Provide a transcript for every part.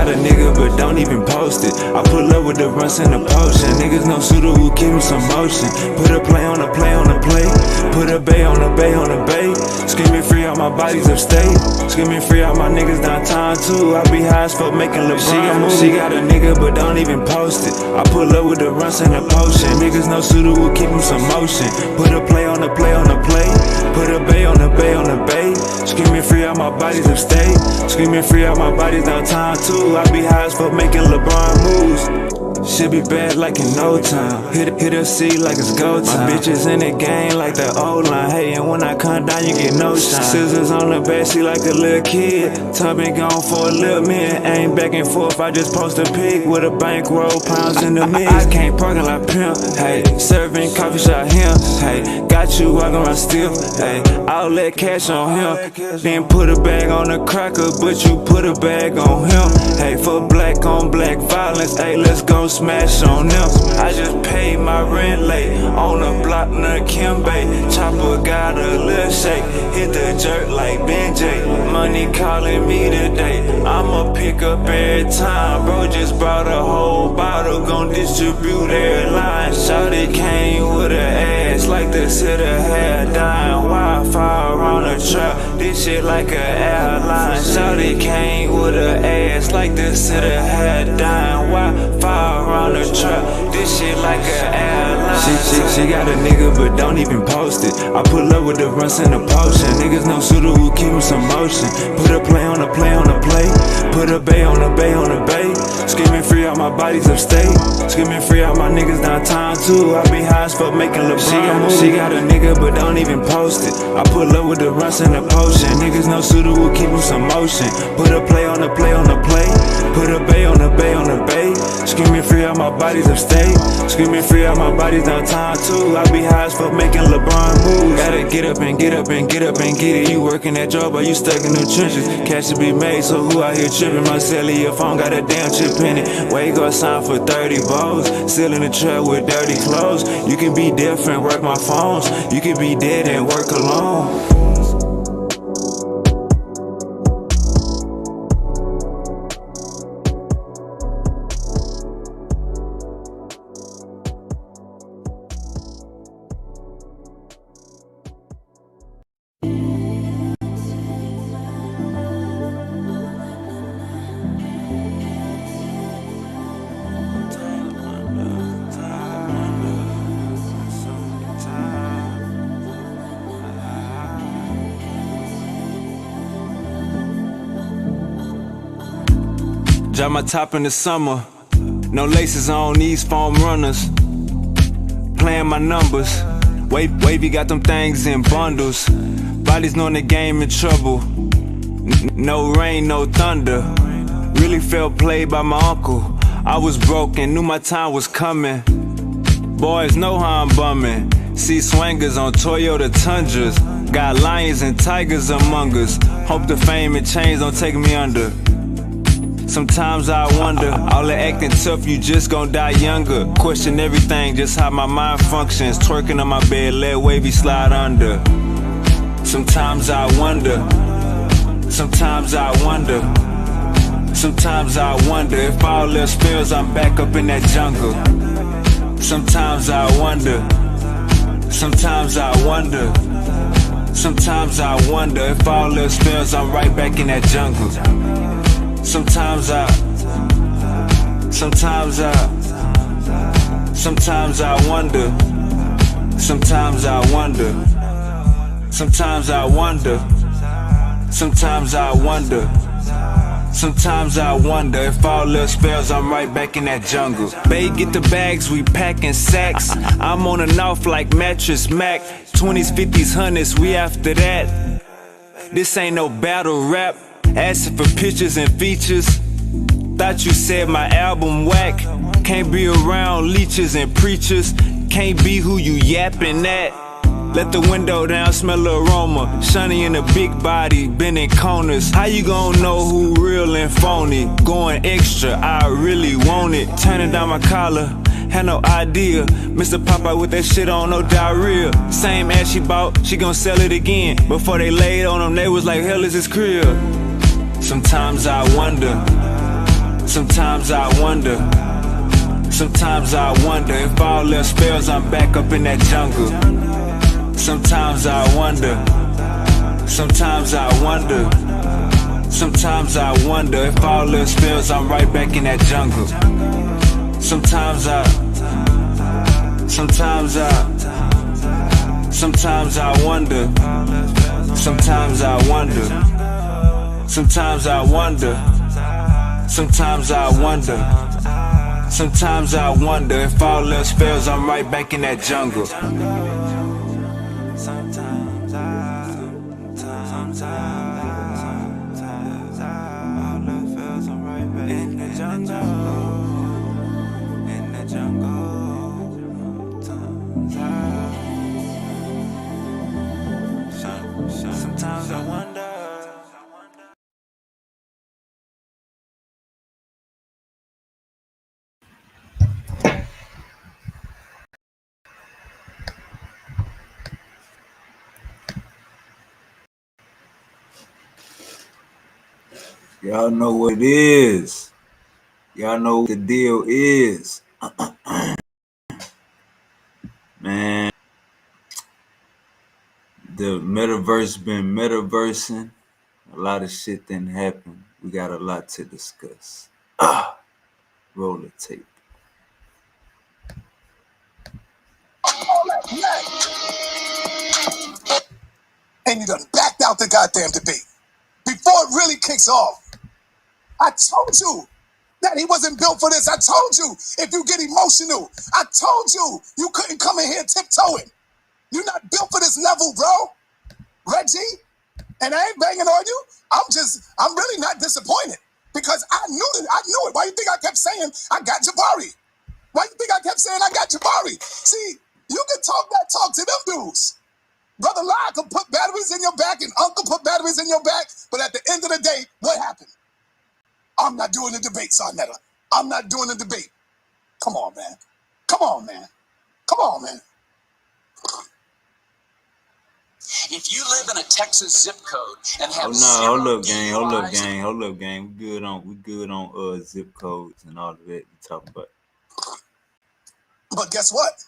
got a nigga but don't even post it. I pull up with the runs and the potion. Niggas no shooter who keep him some motion. Put a play on a play on a play. Put a bay on a bay on a bay. Screaming free out my bodies upstate. Screaming free out my niggas downtown too. I be high as fuck making LeBron moves. She got a nigga but don't even post it. I pull up with the runs and the potion. Niggas no shooter who keep him some motion. Put a play on a play on a play. Put a bay on a bay on a bay. Screaming free out my bodies upstate. Screaming free out my bodies downtown too. I be high as fuck making LeBron moves. Should be bad like in no time. Hit a C like it's go time. My bitches in the game like the old line. Hey, and when I come down, you get no shine. Scissors on the backseat like a little kid. Tub been gone for a little minute. Ain't back and forth, I just post a pic with a bankroll, pounds in the mix. I can't parking like pimp. Hey, serving coffee shop him. Hey, got you walking around still. Hey, I'll let cash on him. Then put a bag on the cracker, but you put a bag on him. Hey, for black on black violence. Hey, let's go smash on them. I just paid my rent late on the block near Kimbe. Chopper got a little shake, hit the jerk like Benjay. Money calling me today, I'ma pick up every time. Bro just brought a whole bottle, gon' distribute airline. Shawty came with her ass like the city had dying. Wi-Fi around the trap, this shit like a airline. Shawty came with her ass like the city had dying. Wi-Fi around the trap, this shit like an airline. She got a nigga but don't even post it. I pull up with the runs and the potion. Niggas no shooter who keep him some motion. Put a play on a play on a play. Put a bay on a bay on a bay. Screaming free out my bodies upstate. Screaming free out my niggas downtown too. I be high as fuck making LeBron moves. She got a nigga but don't even post it. I pull up with the runs and the potion. Niggas no shooter who keep him some motion. Put a play on a play on a play. Put a bay on a bay on a bay. Screaming free out my bodies upstate. Screaming free out my bodies downtown too. I be high as fuck making LeBron moves. Gotta get up and get up and get up and get it. You working that job or you stuck in them trenches. Cash to be made, so who out here tripping? My cellular phone got a damn chip in it. Where you go sign for 30 balls? Still in the trap with dirty clothes. You can be different, work my phones. You can be dead and work alone. Drop my top in the summer, no laces on these foam runners. Playing my numbers, wavy got them things in bundles. Bodies knowing the game in trouble, no rain, no thunder. Really felt played by my uncle. I was broken, knew my time was coming. Boys know how I'm bumming. See swangers on Toyota Tundras. Got lions and tigers among us. Hope the fame and change don't take me under. Sometimes I wonder, all the acting tough, you just gon' die younger. Question everything, just how my mind functions. Twerking on my bed, let wavy slide under. Sometimes I wonder, sometimes I wonder, sometimes I wonder if all else fails, I'm back up in that jungle. Sometimes I wonder, sometimes I wonder, sometimes I wonder if all else fails, I'm right back in that jungle. Sometimes I wonder, sometimes I wonder, sometimes I wonder, sometimes I wonder, sometimes I wonder if all else fails, I'm right back in that jungle. Babe, get the bags, we packing sacks. I'm on and off like Mattress Mac. 20s, 50s, 100s, we after that. This ain't no battle rap. Asking for pictures and features. Thought you said my album whack. Can't be around leeches and preachers. Can't be who you yapping at. Let the window down, smell the aroma. Shunny in a big body, bending corners. How you gon' know who real and phony? Going extra, I really want it. Turning down my collar, had no idea. Mr. Popeye with that shit on, no diarrhea. Same ass she bought, she gon' sell it again. Before they laid on them, they was like, hell is his crib. Sometimes I wonder, Sometimes I wonder. Sometimes I wonder if all else fails, I'm back up in that jungle. Sometimes I wonder. Sometimes I wonder. Sometimes I wonder if all else fails, I'm right back in that jungle. Sometimes I wonder. Sometimes I wonder. Sometimes I wonder. Sometimes I wonder. Sometimes I wonder if all else fails, I'm right back in that jungle. Sometimes I wonder. Y'all know what it is. Y'all know what the deal is. Man, the metaverse been metaversing. A lot of shit didn't happen. We got a lot to discuss. Roll the tape. And you done backed out the goddamn debate. Before it really kicks off, I told you that he wasn't built for this. I told you if you get emotional, I told you you couldn't come in here tiptoeing. You're not built for this level, bro. Reggie, and I ain't banging on you. I'm really not disappointed because I knew it. Why you think I kept saying I got Jabari? Why you think I kept saying I got Jabari? See, you can talk that talk to them dudes. Brother Lai could put batteries in your back and Uncle put batteries in your back, but at the end of the day, what happened? I'm not doing the debate, Sarnetta. I'm not doing the debate. Come on, man. Come on, man. Come on, man. If you live in a Texas zip code and have hold up, gang. We good on zip codes and all of that we talking about. But guess what?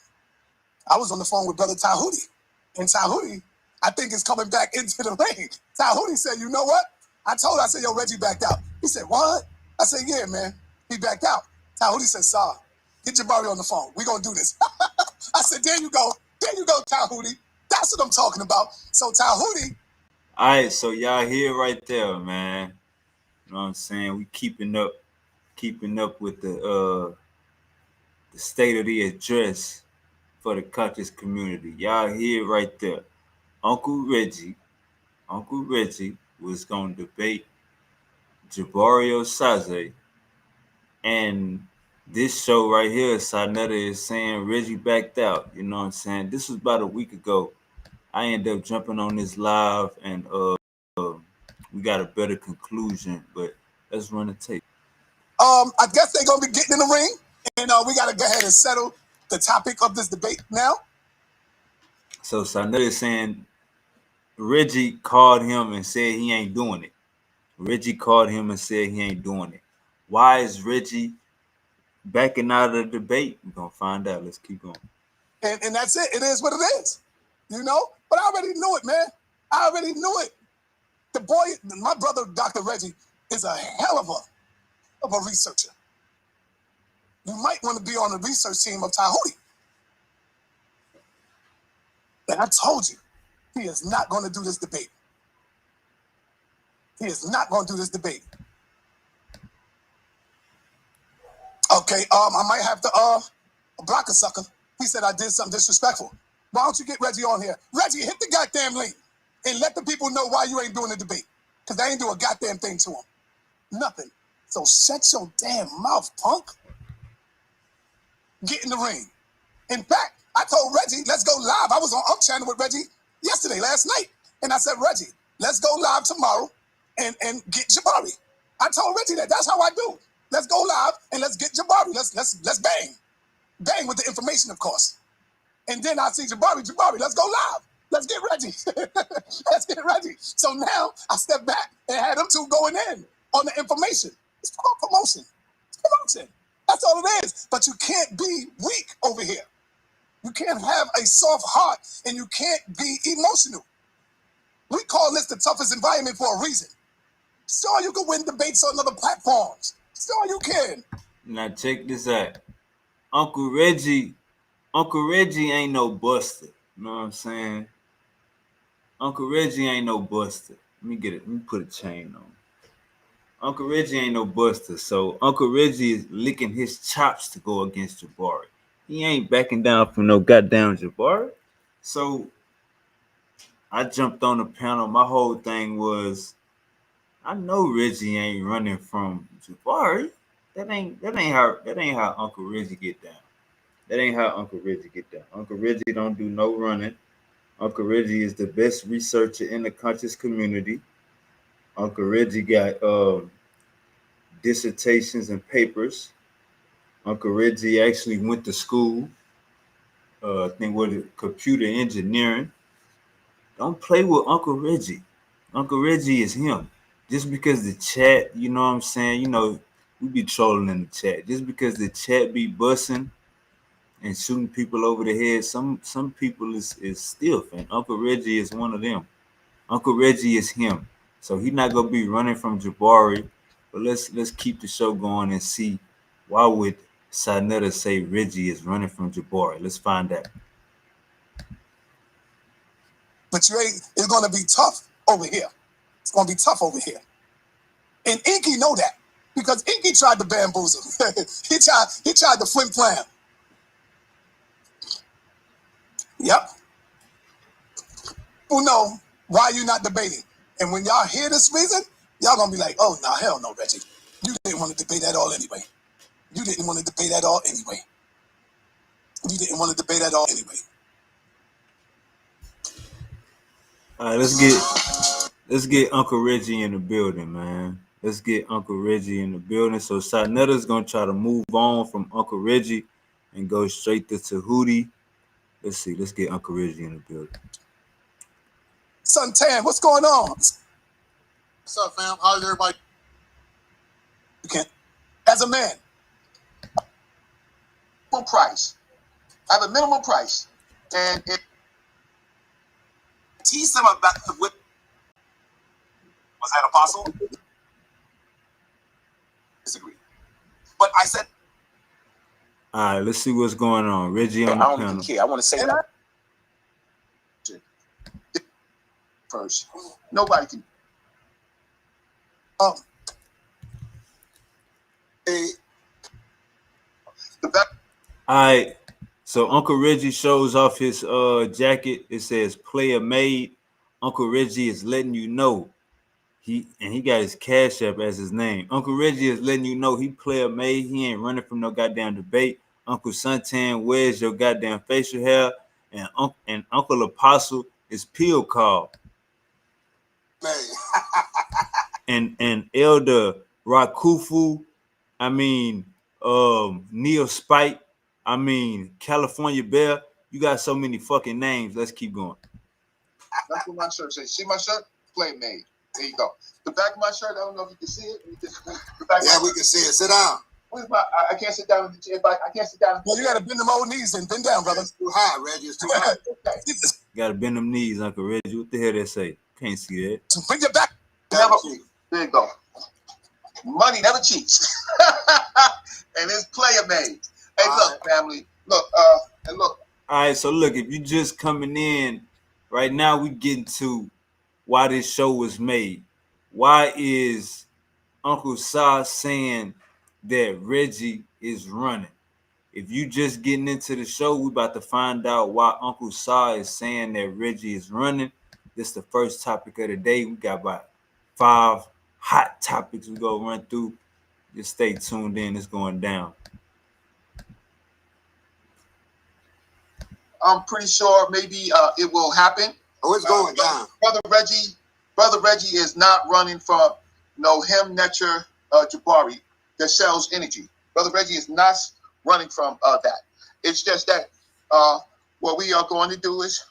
I was on the phone with Brother Tahuti. And Tahuti, I think, is coming back into the ring. Tahuti said, you know what? I said, yo, Reggie backed out. He said, what? I said, yeah, man. He backed out. Tahuti said, Sar, get Jabari on the phone. We're going to do this. I said, there you go. There you go, Tahuti. That's what I'm talking about. So Tahuti. All right, so y'all here right there, man. You know what I'm saying? We keeping up with the state of the address for the conscious community. Y'all here right there. Uncle Reggie was gonna debate Jabari Osaze, and this show right here, Sarnetta is saying Reggie backed out. You know what I'm saying? This was about a week ago. I ended up jumping on this live, and we got a better conclusion. But let's run the tape. I guess they're gonna be getting in the ring, and we gotta go ahead and settle the topic of this debate now. So Sarnetta is saying Reggie called him and said he ain't doing it. Reggie called him and said he ain't doing it. Why is Reggie backing out of the debate? We're gonna find out. Let's keep going. And that's it. It is what it is. You know? But I already knew it, man. I already knew it. The boy, my brother, Dr. Reggie, is a hell of a researcher. You might want to be on the research team of Tahuti. And I told you, he is not going to do this debate. He is not going to do this debate. Okay, I might have to block a sucker. He said I did something disrespectful. Why don't you get Reggie on here? Reggie, hit the goddamn link and let the people know why you ain't doing the debate. Because they ain't do a goddamn thing to him. Nothing. So shut your damn mouth, punk. Get in the ring. In fact, I told Reggie, let's go live. I was on Channel with Reggie last night. And I said, Reggie, let's go live tomorrow and get Jabari. I told Reggie that. That's how I do. Let's go live and let's get Jabari. Let's bang. Bang with the information, of course. And then I see Jabari, let's go live. Let's get Reggie. Let's get Reggie. So now I step back and had them two going in on the information. It's called promotion. Promotion. That's all it is. But you can't be weak over here. You can't have a soft heart and you can't be emotional. We call this the toughest environment for a reason. Sure, you can win debates on other platforms. Sure, you can. Now check this out. Uncle Reggie ain't no buster. You know what I'm saying? Uncle Reggie ain't no buster. Let me get it. Let me put a chain on. Uncle Reggie ain't no buster. So Uncle Reggie is licking his chops to go against Jabari. He ain't backing down from no goddamn Jabari. So I jumped on the panel. My whole thing was, I know Reggie ain't running from Jabari. That ain't how Uncle Reggie get down. That ain't how Uncle Reggie get down. Uncle Reggie don't do no running. Uncle Reggie is the best researcher in the conscious community. Uncle Reggie got dissertations and papers. Uncle Reggie actually went to school. I think computer engineering. Don't play with Uncle Reggie. Uncle Reggie is him. Just because the chat, you know what I'm saying? You know, we be trolling in the chat. Just because the chat be bussing and shooting people over the head, some people is still fan. Uncle Reggie is one of them. Uncle Reggie is him. So he's not gonna be running from Jabari. But let's keep the show going and see why would Sarnetta say Reggie is running from Jabari. Let's find out. But it's gonna be tough over here. It's gonna be tough over here. And Inky know that. Because Inky tried to bamboozle. he tried to flim flam. Yep. Well, no, why you not debating? And when y'all hear this reason, y'all gonna be like, oh, no, hell no, Reggie. You didn't want to debate at all anyway. You didn't want to debate at all anyway. You didn't want to debate at all anyway. All right, let's get Uncle Reggie in the building, man. Let's get Uncle Reggie in the building. So Sarnetta's gonna try to move on from Uncle Reggie and go straight to Tahuti. Let's see. Let's get Uncle Reggie in the building. Suntan, what's going on? What's up, fam? How's everybody? You can't. As a man. Minimum price. I have a minimum price. And it tease them about the whip. Was that apostle? Disagree. But I said, all right, let's see what's going on. Reggie on the panel. I don't care. I want to say that first. Nobody can. The back. All right, so Uncle Reggie shows off his jacket. It says "Player Made." Uncle Reggie is letting you know he got his Cash App as his name. Uncle Reggie is letting you know he player made. He ain't running from no goddamn debate. Uncle Suntan, where's your goddamn facial hair? And Uncle Apostle is Peel Call. and Elder Rakufu, I mean Neil Spike, I mean California Bear. You got so many fucking names. Let's keep going. That's what my shirt says. See my shirt? Play made. There you go. The back of my shirt, I don't know if you can see it. Yeah, we can see it. Sit down. Where's my? I can't sit down in the chair. I can't sit down. Well, you got to bend them old knees and bend down, brother. It's too high, Reggie. It's too high. Got to bend them knees, Uncle Reggie. What the hell they say? Can't see that. So bring your back. Never. There you go. Money never cheats. And it's player made. Hey, look, family. Look, and look. All right, so look, if you just coming in, right now we getting to why this show was made. Why is Uncle Sa saying that Reggie is running? If you just getting into the show, we about to find out why Uncle Sa is saying that Reggie is running. This is the first topic of the day. We got about 5 hot topics we go run through. Just stay tuned in. It's going down. I'm pretty sure maybe it will happen. Oh, it's going down. Brother Reggie is not running from him, Netcher, Jabari that sells energy. Brother Reggie is not running from that. It's just that what we are going to do is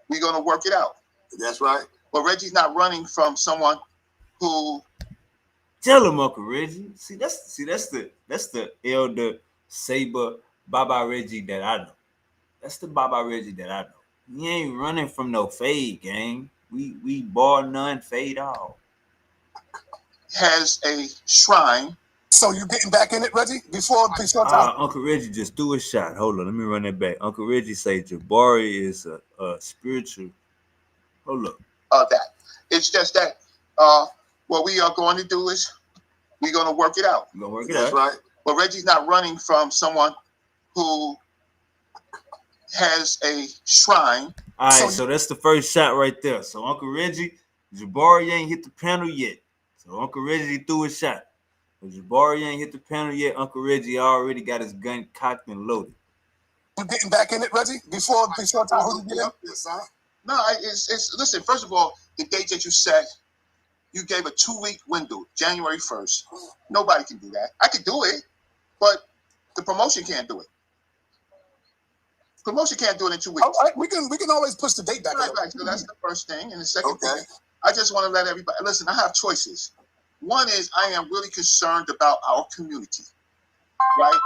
we're going to work it out. That's right. But Reggie's not running from someone who Tell him, Uncle Reggie. See, that's the elder Saber Baba Reggie that I know. That's the Baba Reggie that I know. He ain't running from no fade, gang. We bar none, fade all. Has a shrine. So you getting back in it, Reggie? Before time. Uncle Reggie just threw a shot. Hold on, let me run that back. Uncle Reggie say Jabari is a spiritual. Hold up. That. It's just that what we are going to do is we're going to work it out. We're gonna work it That's out. right. But Reggie's not running from someone who has a shrine. All right, so that's the first shot right there. So Uncle Reggie, Jabari ain't hit the panel yet. So Uncle Reggie threw a shot. But Jabari ain't hit the panel yet. Uncle Reggie already got his gun cocked and loaded. You getting back in it, Reggie? Before time, who you get up this, huh? No, it's listen, first of all, the date that you set, you gave a 2-week window, January 1st. Nobody can do that. I could do it, but the promotion can't do it. Promotion can't do it in 2 weeks. All right, we can always push the date back. Right. So that's the first thing. And the second thing, I just want to let everybody listen. I have choices. One is I am really concerned about our community. Right?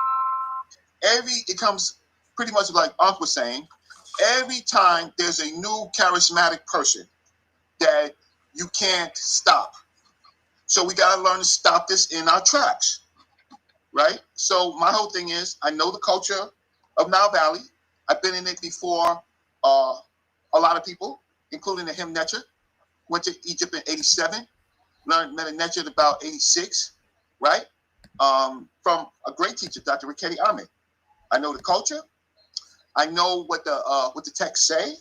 It comes pretty much like Unc was saying. Every time there's a new charismatic person that you can't stop. So we got to learn to stop this in our tracks. Right? So my whole thing is I know the culture of Nile Valley. I've been in it before a lot of people, including the Him Netcher. Went to Egypt in 87, met a Netcher at about 86, right? From a great teacher, Dr. Riketi Ahmed. I know the culture. I know what the texts say.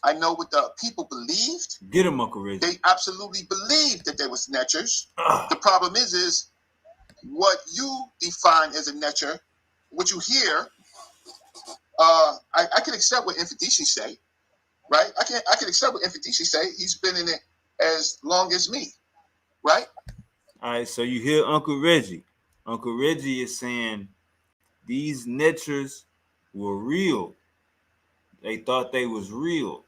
I know what the people believed. Get him, Uncle Reggie. They absolutely believed that there was Netchers. The problem is what you define as a Netcher, what you hear. I can accept what Infidisi say, right? I can accept what Infidisi say. He's been in it as long as me, right? All right, so you hear Uncle Reggie. Uncle Reggie is saying these Netchers were real. They thought they was real.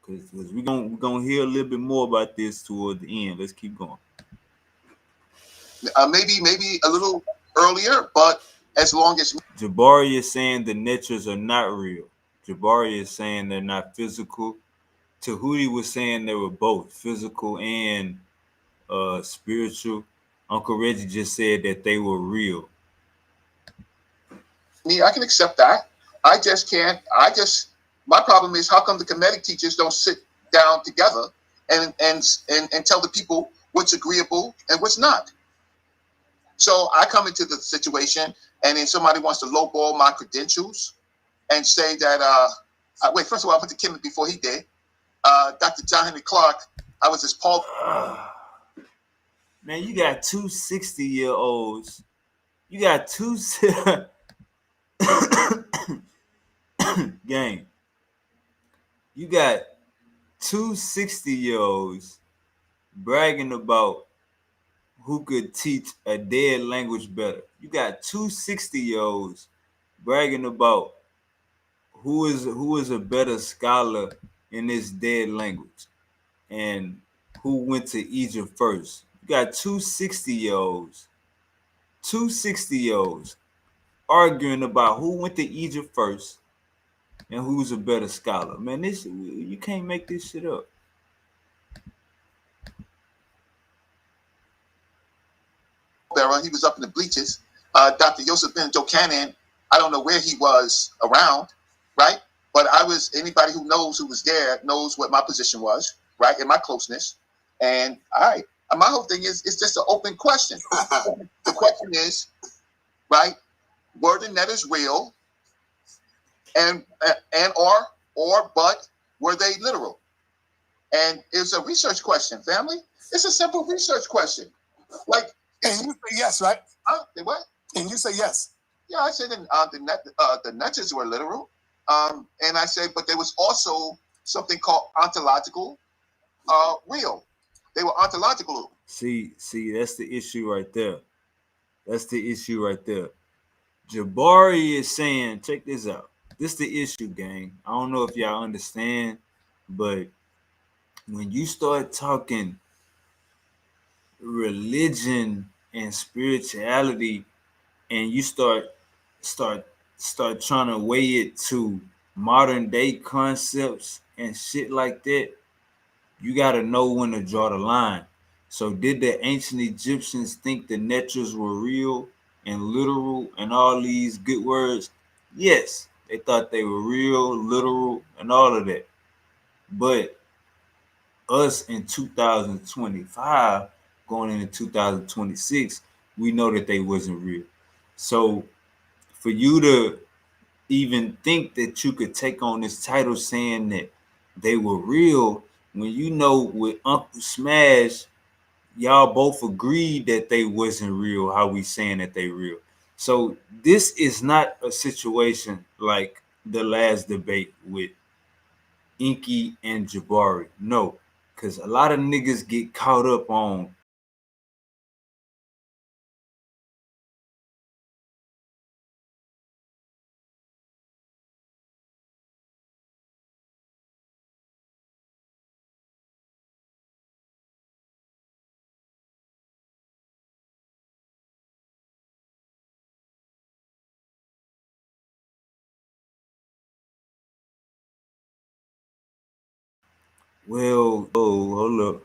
Because we're gonna hear a little bit more about this toward the end. Let's keep going. Maybe a little earlier, but as long as Jabari is saying the Netchers are not real. Jabari is saying they're not physical. Tahuti was saying they were both physical and spiritual. Uncle Reggie just said that they were real. I can accept that. I just can't. My problem is how come the Kemetic teachers don't sit down together and tell the people what's agreeable and what's not. So I come into the situation, and then somebody wants to lowball my credentials and say that. Wait, first of all, I went to Kemet before he did. Dr. John Henry Clark. I was his Paul. Man, you got two 60-year-olds. You got two gang. You got two 60-year-olds bragging about who could teach a dead language better. You got two 60-year-olds bragging about who is a better scholar in this dead language and who went to Egypt first. You got two 60-year-olds arguing about who went to Egypt first and who's a better scholar. Man, you can't make this shit up. He was up in the bleachers. Dr. Yosef Ben Jokanan, I don't know where he was around, right? But anybody who was there knows what my position was, right? And my closeness. And my whole thing is, it's just an open question. The question is, right? Were the Netters real? But were they literal? And it's a research question, family. It's a simple research question. Like, and you say yes, right? What? And you say yes. Yeah, I said the Netters were literal. And I said, but there was also something called ontological real. They were ontological. See, that's the issue right there. Jabari is saying, check this out. This is the issue, gang. I don't know if y'all understand, but when you start talking religion and spirituality, and you start start trying to weigh it to modern day concepts and shit like that, you got to know when to draw the line. So did the ancient Egyptians think the natures were real and literal and all these good words? Yes, they thought they were real, literal, and all of that. But us in 2025, going into 2026, we know that they wasn't real. So for you to even think that you could take on this title saying that they were real, when you know with Uncle Smash, y'all both agreed that they wasn't real, how we saying that they real. So this is not a situation like the last debate with Inky and Jabari. No, because a lot of niggas get caught up on well, oh, hold up.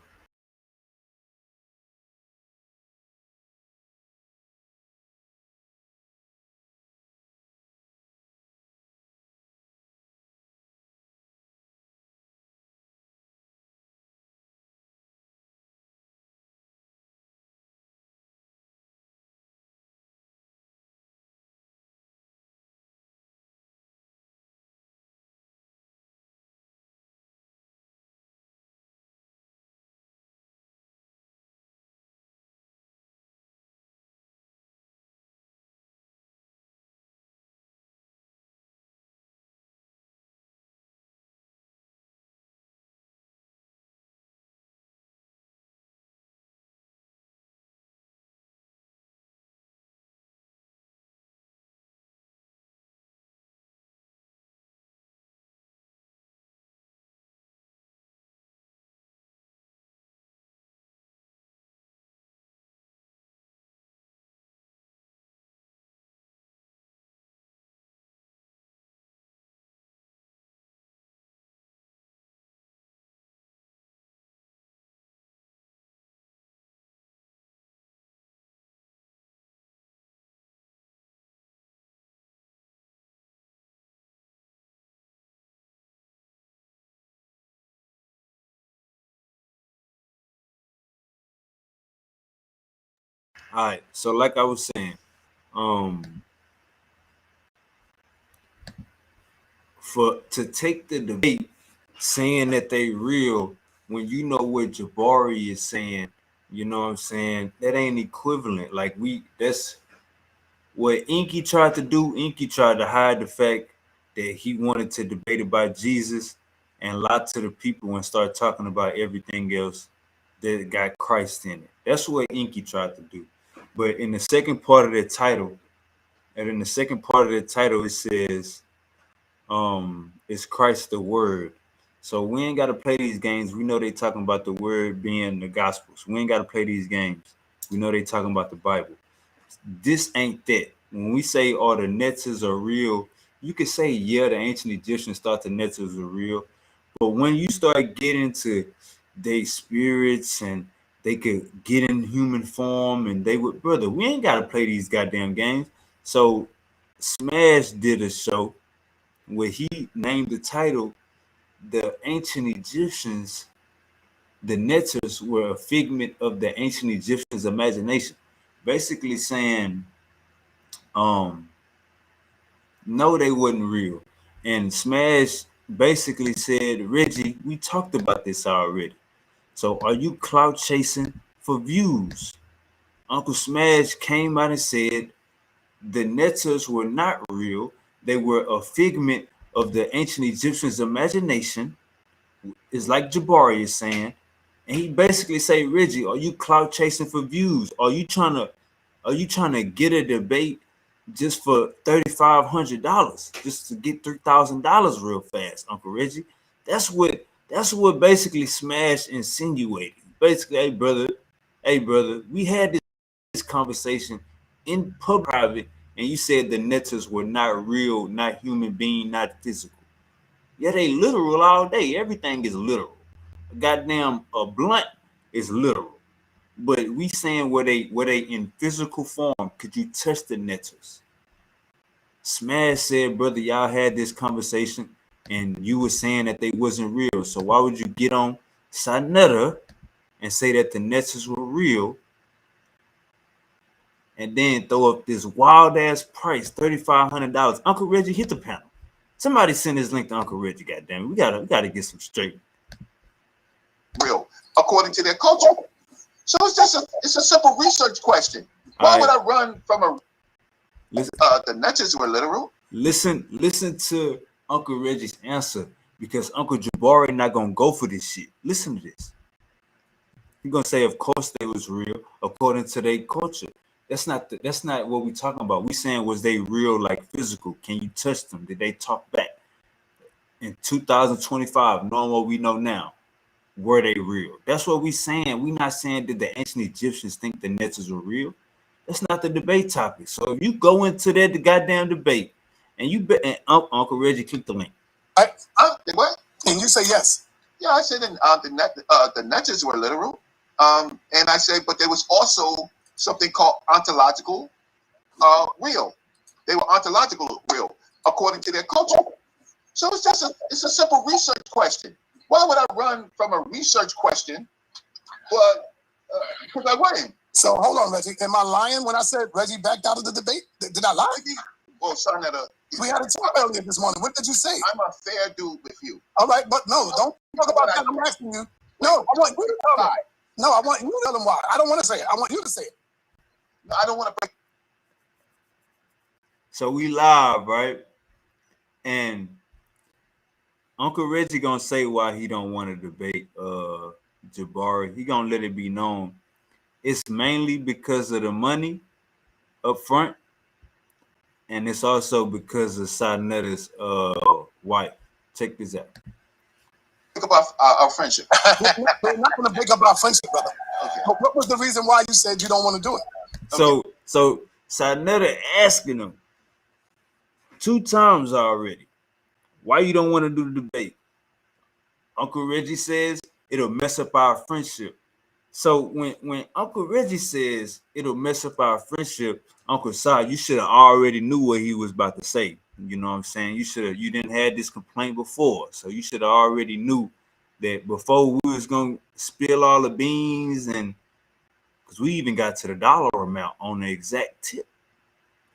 All right. So like I was saying, um, for to take the debate saying that they real when you know what Jabari is saying, you know what I'm saying? That ain't equivalent. Like that's what Inky tried to do. Inky tried to hide the fact that he wanted to debate about Jesus and lie to the people and start talking about everything else that got Christ in it. That's what Inky tried to do. But in the second part of the title, and in the second part of the title, it says, is Christ the word. So we ain't gotta play these games. We know they talking about the word being the gospels. We ain't gotta play these games. We know they talking about the Bible. This ain't that. When we say all the netters are real, you could say, yeah, the ancient Egyptians thought the netters were real. But when you start getting to they spirits and they could get in human form and they would, brother, we ain't gotta play these goddamn games. So Smash did a show where he named the title The Ancient Egyptians, the netters were a figment of the ancient Egyptians' imagination. Basically saying, um, no, they wasn't real. And Smash basically said, Reggie, we talked about this already. So are you clout chasing for views? Uncle Smash came out and said the netters were not real. They were a figment of the ancient Egyptians' imagination. It's like Jabari is saying. And he basically say, Reggie, are you clout chasing for views? Are you trying to get a debate just for $3,500, just to get $3,000 real fast, Uncle Reggie? That's what basically Smash insinuated. Basically, hey brother, Hey, brother, we had this conversation in public, private, and you said the netters were not real, not human being, not physical. Yeah, they literal all day. Everything is literal. Goddamn, a blunt is literal. But we saying were they in physical form? Could you touch the netters? Smash said, brother, y'all had this conversation and you were saying that they wasn't real. So why would you get on Sanetta and say that the netters were real and then throw up this wild ass price, $3,500? Uncle Reggie, hit the panel. Somebody send this link to Uncle Reggie. Goddamn it, we gotta get some straight. Real, according to their culture. So it's a simple research question. Why would I run from a the netters were literal? Listen to Uncle Reggie's answer, because Uncle Jabari not gonna go for this shit. Listen to this. He's gonna say, of course they was real according to their culture. That's not what we talking about. We saying, was they real, like physical? Can you touch them? Did they talk back? In 2025, knowing what we know now, were they real? That's what we saying. We not saying did the ancient Egyptians think the netters were real. That's not the debate topic. So if you go into that the goddamn debate and and Uncle Reggie, click the link. What? And you say yes. Yeah, I said the netters were literal. And I said, but there was also something called ontological real. They were ontological real according to their culture. So it's a simple research question. Why would I run from a research question? But because I wouldn't. So hold on, Reggie. Am I lying when I said Reggie backed out of the debate? Did I lie? Well, son, we had a talk earlier this morning. What did you say? I'm a fair dude with you. All right, but no, don't talk about that. I'm asking you. No, I want you to tell them. No, I want you to tell them why. I don't want to say it. I want you to say it. No, I don't want to break. So we live, right? And Uncle Reggie gonna say why he don't want to debate Jabari. He gonna let it be known. It's mainly because of the money up front, and it's also because of Sanetta's wife. Check this out. Think about our friendship. We're not going to break up our friendship, brother. Okay. But what was the reason why you said you don't want to do it? Okay. So Sanetta asking him 2 times already, why you don't want to do the debate? Uncle Reggie says it'll mess up our friendship. So when Uncle Reggie says it'll mess up our friendship, Uncle Sai, you should have already knew what he was about to say. You know what I'm saying? You didn't have this complaint before, so you should have already knew that before we was gonna spill all the beans, and because we even got to the dollar amount on the exact tip,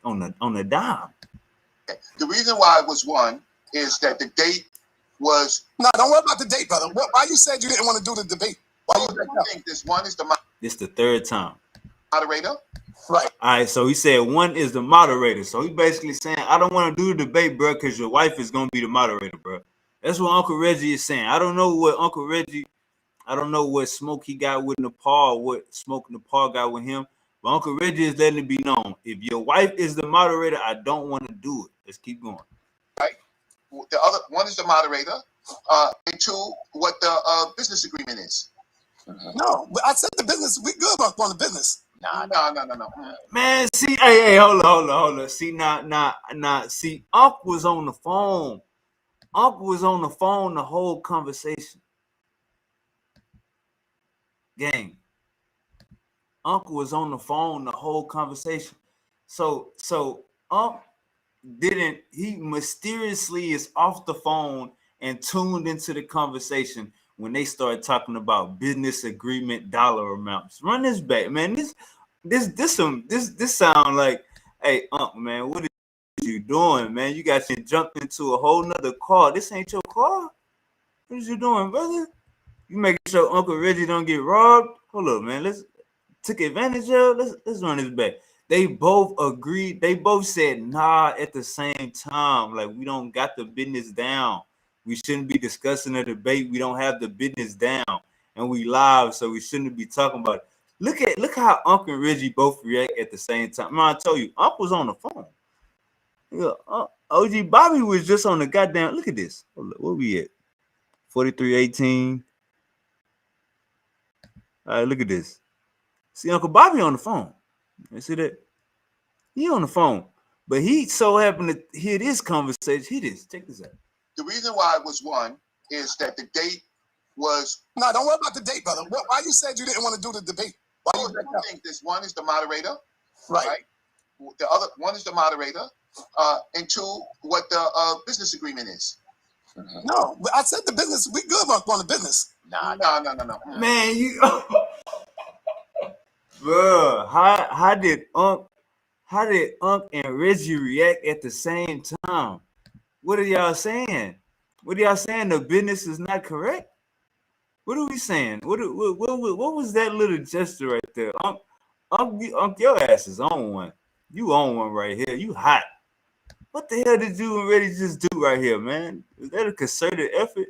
on the dime. The reason why it was one is that the date was. No, don't worry about the date, brother. Why you said you didn't want to do the debate? Why you think this one is the? This the 3rd time. Moderator. Right. All right, so he said 1 is the moderator. So he basically saying, I don't want to do the debate, bro, because your wife is going to be the moderator, bro. That's what Uncle Reggie is saying. I don't know what smoke he got with Nepal, what smoke Nepal got with him. But Uncle Reggie is letting it be known. If your wife is the moderator, I don't want to do it. Let's keep going. Right. The other one is the moderator. And 2, what the business agreement is. No, but I said the business. We good on the business. No. Man, see, hey, hold on. See, see, Unc was on the phone. Unc was on the phone the whole conversation. Gang. Unc was on the phone the whole conversation. So Unc he mysteriously is off the phone and tuned into the conversation when they started talking about business agreement dollar amounts. Run this back, man. This sound like, hey, Unc, man, what are you doing, man? You got you jumped into a whole nother car. This ain't your car. What is you doing, brother? You making sure Uncle Reggie don't get robbed? Hold up, man. Let's took advantage of. Let's run this back. They both agreed. They both said nah at the same time. Like, we don't got the business down. We shouldn't be discussing a debate. We don't have the business down, and we live, so we shouldn't be talking about it. Look how Uncle and Reggie both react at the same time. Man, I told you, Uncle was on the phone. Yeah, OG Bobby was just on the goddamn. Look at this. Where we at? 4318. All right, look at this. See, Uncle Bobby on the phone. You see that? He on the phone. But he so happened to hear this conversation. Hear this. Check this out. The reason why it was won is that the date was. No, don't worry about the date, brother. Why you said you didn't want to do the debate? Why you backed out? This one is the moderator, Right. The other one is the moderator, and two, what the business agreement is. No, but I said the business. We good on the business. No. Man, you bro, how did Unc and Reggie react at the same time? What are y'all saying? What are y'all saying? The business is not correct? What are we saying? What was that little gesture right there? Unc, your ass is on one. You on one right here. You hot. What the hell did you and Reggie just do right here, man? Is that a concerted effort?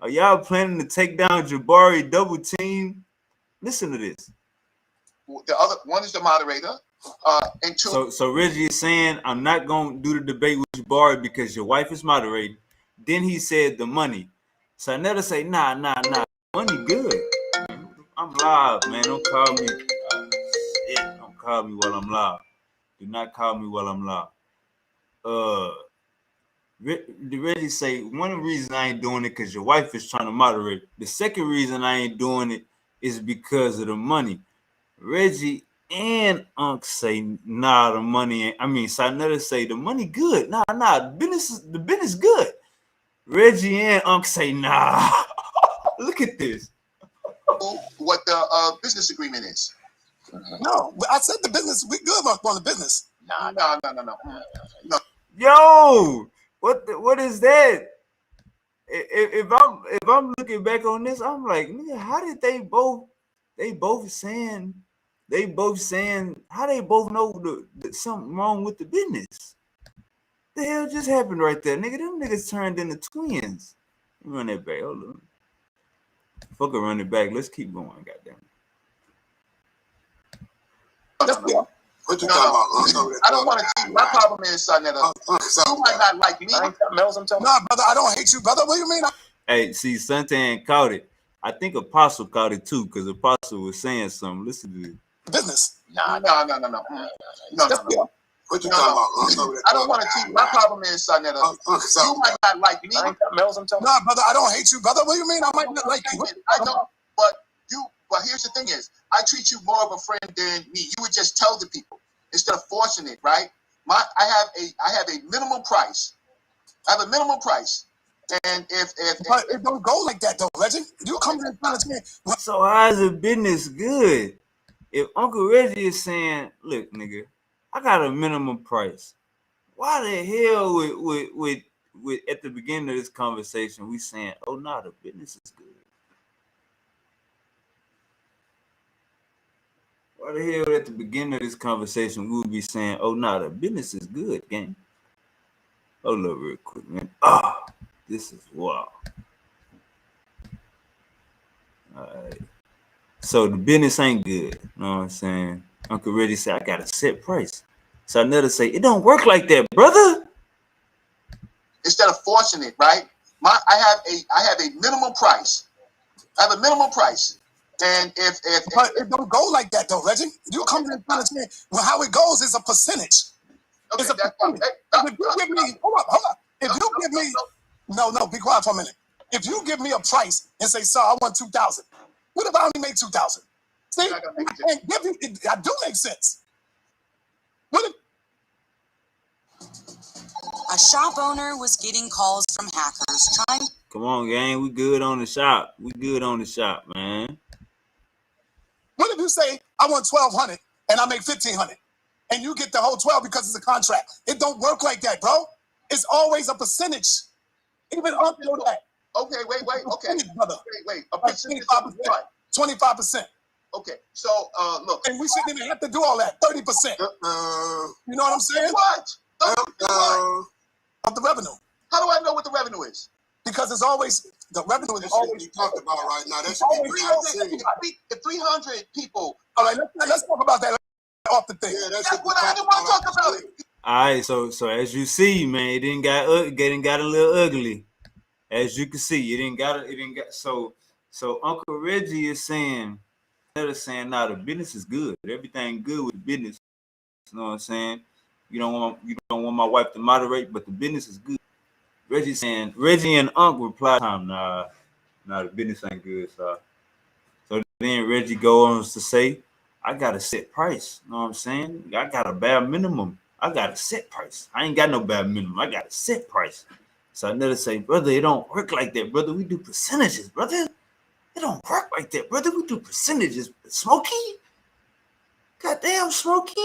Are y'all planning to take down Jabari double team? Listen to this. The other one is the moderator, and two. So Reggie is saying, I'm not going to do the debate with Jabari because your wife is moderating. Then he said the money. So I never say, nah. Money good. I'm live, man. Don't call me. Don't call me while I'm live. Do not call me while I'm live. Reggie say, one reason I ain't doing it because your wife is trying to moderate. The second reason I ain't doing it is because of the money. Reggie and Unc say, nah, the money ain't. I mean, Sinetta say the money good. Nah, the business good. Reggie and Unc say, nah. Look at this. What the business agreement is. No, but I said the business. We good on the business. No. Yo, what is that? If I'm looking back on this, I'm like, nigga, how did they both saying how they both know something wrong with the business? The hell just happened right there, nigga? Them niggas turned into twins. Run that back. Hold on. Fuck a run it back. Let's keep going. Goddamn. What you talking about? I don't want to see. My problem is, son, that you might not like me. Nah, brother, I don't hate you, brother. What do you mean? Hey, see, Santan caught it. I think Apostle caught it too, because Apostle was saying something. Listen to this. Business. No. What you talking about? I don't want to see. My problem is, son, that you might not like me. Nah, brother, I don't hate you, brother. What do you mean? I might not like you. I don't. But here's the thing: is I treat you more of a friend than me. You would just tell the people instead of forcing it, right? I have a minimum price. I have a minimum price, and if but it don't go like that though, Reggie. You come in front of me. So how is the business good? If Uncle Reggie is saying, "Look, nigga, I got a minimum price," why the hell with at the beginning of this conversation we saying, "Oh, nah, the business is good"? Why the hell at the beginning of this conversation we would be saying, "Oh, nah, the business is good, gang"? Hold up real quick, man. This is wild. All right. So the business ain't good. You know what I'm saying? Uncle Reggie said, I got a set price. So another say, it don't work like that, brother. Instead of forcing it, right? I have a minimum price. I have a minimum price. And if but it don't go like that though, Reggie. You come in front of me. Well, how it goes is a percentage. Okay, it's a percentage. If you give me, hold up. If you give me, no, be quiet for a minute. If you give me a price and say, "Sir, I want 2,000," what if I only make 2,000? See, and give you, I do make sense. What if? A shop owner was getting calls from hackers trying. Come on, gang. We good on the shop. We good on the shop, man. What if you say, "I want 1,200 and I make 1,500," and you get the whole 12 because it's a contract? It don't work like that, bro. It's always a percentage. Even up to that. Okay, wait. Okay, brother. Wait. A percentage of what? 25%. Okay, so look. And we shouldn't even have to do all that. 30%. You know what I'm saying? What? Of the revenue. How do I know what the revenue is? Because it's always the revenue is always you talked about right now. That should be 300 people. All right, let's talk about that off the thing. Yeah, that's what I didn't want to talk about it. All right, so as you see, man, it didn't got a little ugly. As you can see, it didn't got so Uncle Reggie is saying They're saying, nah, the business is good. Everything good with business. You know what I'm saying? You don't want my wife to moderate, but the business is good. Reggie and Unc replied, nah, the business ain't good, so then Reggie goes on to say, I got a set price. You know what I'm saying? I got a bare minimum. I got a set price. I ain't got no bare minimum. I got a set price. So another say, brother, it don't work like that, brother. We do percentages, brother. It don't work like that, brother. We do percentages. Smokey? Goddamn, Smokey.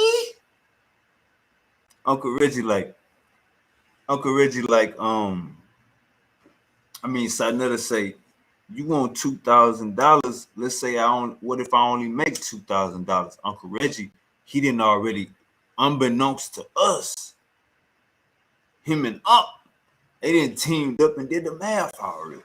Uncle Reggie like, Sanetta say, you want $2,000? Let's say what if I only make $2,000? Uncle Reggie, he didn't already, unbeknownst to us, him and Up, they didn't teamed up and did the math already.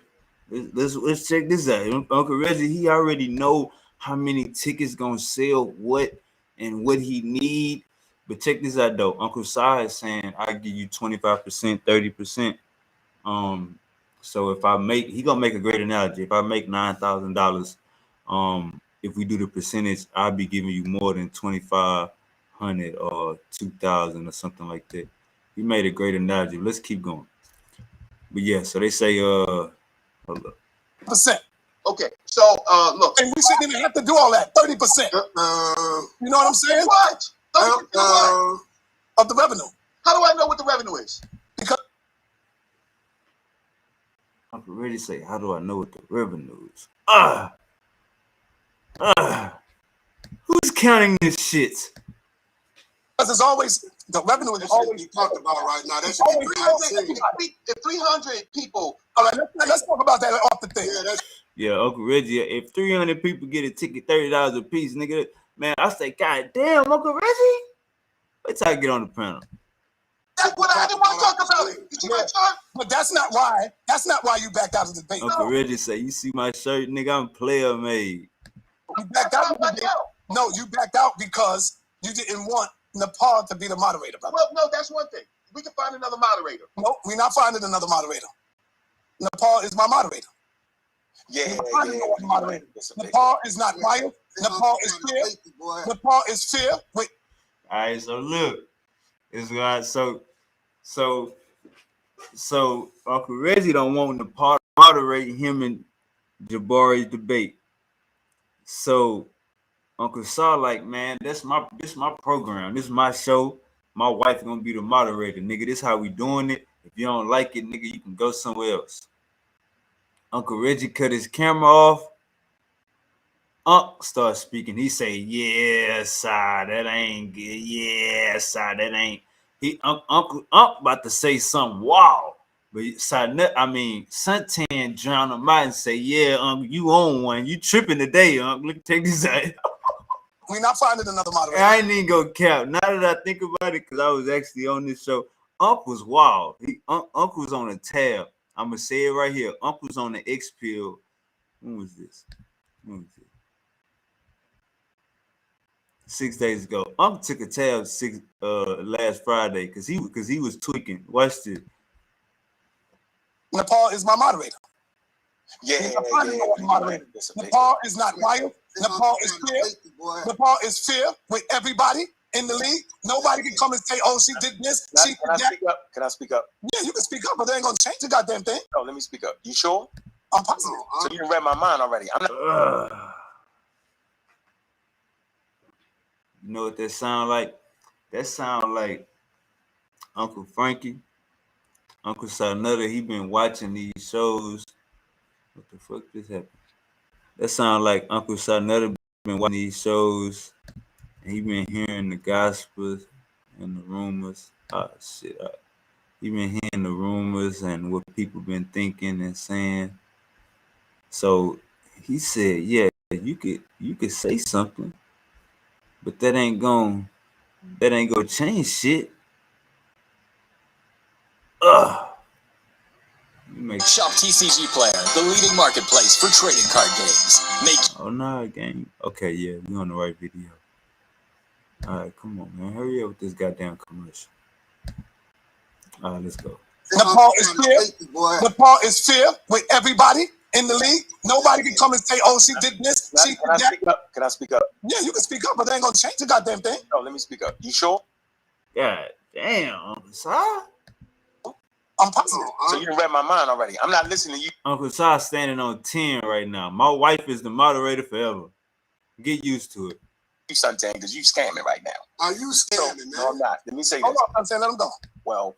Let's check this out. Uncle Reggie, he already know how many tickets gonna sell, what and what he need. But check this out though. Uncle Si is saying I give you 25%, 30%. So if I make, he gonna make a great analogy. If I make $9,000, if we do the percentage, I'll be giving you more than 2,500 or 2,000 or something like that. He made a great analogy. Let's keep going. But yeah, so they say hold up. Percent. Okay, so look, And we shouldn't even have to do all that. 30%. You know what I'm saying? What? 30% what? Of the revenue. How do I know what the revenue is? Because I can really say, how do I know what the revenue is? Who's counting this shit? it's always, the revenue is always we talked about right now. That should be If 300 people. All right, let's talk about that off the thing. Yeah, Uncle Reggie, if 300 people get a ticket, $30 a piece, nigga, man, I say, God damn, Uncle Reggie. Wait till I get on the panel. That's what I didn't want to talk about. Did you get started? But that's not why you backed out of the debate. Uncle Reggie say, you see my shirt, nigga, I'm player made. You backed out of the debate. No, you backed out because you didn't want Nepal to be the moderator, brother. Well, no, that's one thing. We can find another moderator. No, we're not finding another moderator. Nepal is my moderator. Moderator. Nepal is not wild. Nepal is fair. Nepal is fair. Wait. All right, so look, it's right. So Uncle Reggie don't want to moderate him and Jabari's debate. So Uncle Saw like, man, this my program. This is my show. My wife gonna be the moderator, nigga. This how we doing it. If you don't like it, nigga, you can go somewhere else. Uncle Reggie cut his camera off. Unc starts speaking. He say, "Yeah, sir, that ain't good. Yeah, sir, that ain't." Uncle about to say something wild, but Suntan drown him out and say, "Yeah, Uncle, you own one. You tripping today, Uncle. Look, take this out." We're not finding another moderator. I ain't even go cap. Now that I think about it, because I was actually on this show, Unc was wild. Unc was on a tab. I'm gonna say it right here. Unc was on the X pill. When was this? 6 days ago. Unc took a tab last Friday because he was tweaking. Watch this. Nepal is my moderator. Moderator. Nepal is not wild. Nepal is fair. Nepal is fair with everybody in the league. Nobody can come and say, "Oh, she did this." Can I speak up? Can I speak up? Yeah, you can speak up, but they ain't gonna change the goddamn thing. No, let me speak up. You sure? I'm positive. So you read my mind already. I'm not. You know what that sound like? That sound like Uncle Frankie, Uncle Sarnutter. He been watching these shows. What the fuck just happened? That sound like Uncle Sarnutter been watching these shows, and he been hearing the gospels and the rumors. Oh shit! He been hearing the rumors and what people been thinking and saying. So he said, "Yeah, you could say something, but that ain't gonna change shit." Shop TCG Player, the leading marketplace for trading card games. Oh no, game. Okay, yeah, we on the right video. All right, come on, man, hurry up with this goddamn commercial. All right, let's go. Nepal is fair. Nepal is fair with everybody in the league. Nobody can come and say, "Oh, she did this." Can I speak up? Can I speak up? Yeah, you can speak up, but they ain't gonna change the goddamn thing. No, let me speak up. You sure? God damn, Uncle Si. I'm positive. So you done read my mind already. I'm not listening to you. Uncle Si standing on 10 right now. My wife is the moderator forever. Get used to it. You suntan because you scamming right now. Are you scamming, man? No, I'm not. Let me say Hold this. on, I'm saying let him go. Well,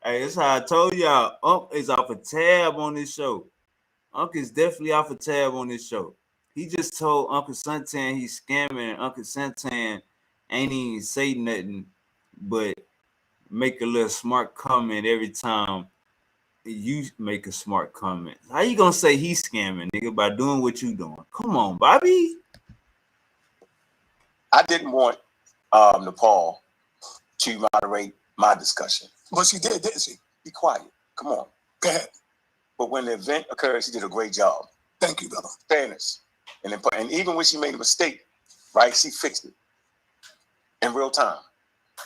Hey, that's how I told y'all. Unc is off a tab on this show. Unc is definitely off a tab on this show. He just told Uncle Suntan he's scamming, and Uncle Suntan ain't even say nothing but make a little smart comment every time you make a smart comment. How you gonna say he's scamming, nigga, by doing what you doing? Come on, Bobby. I didn't want Nepal to moderate my discussion. But she did, didn't she? Be quiet. Come on. Go ahead. But when the event occurred, she did a great job. Thank you, brother. Fairness. And even when she made a mistake, right, she fixed it in real time.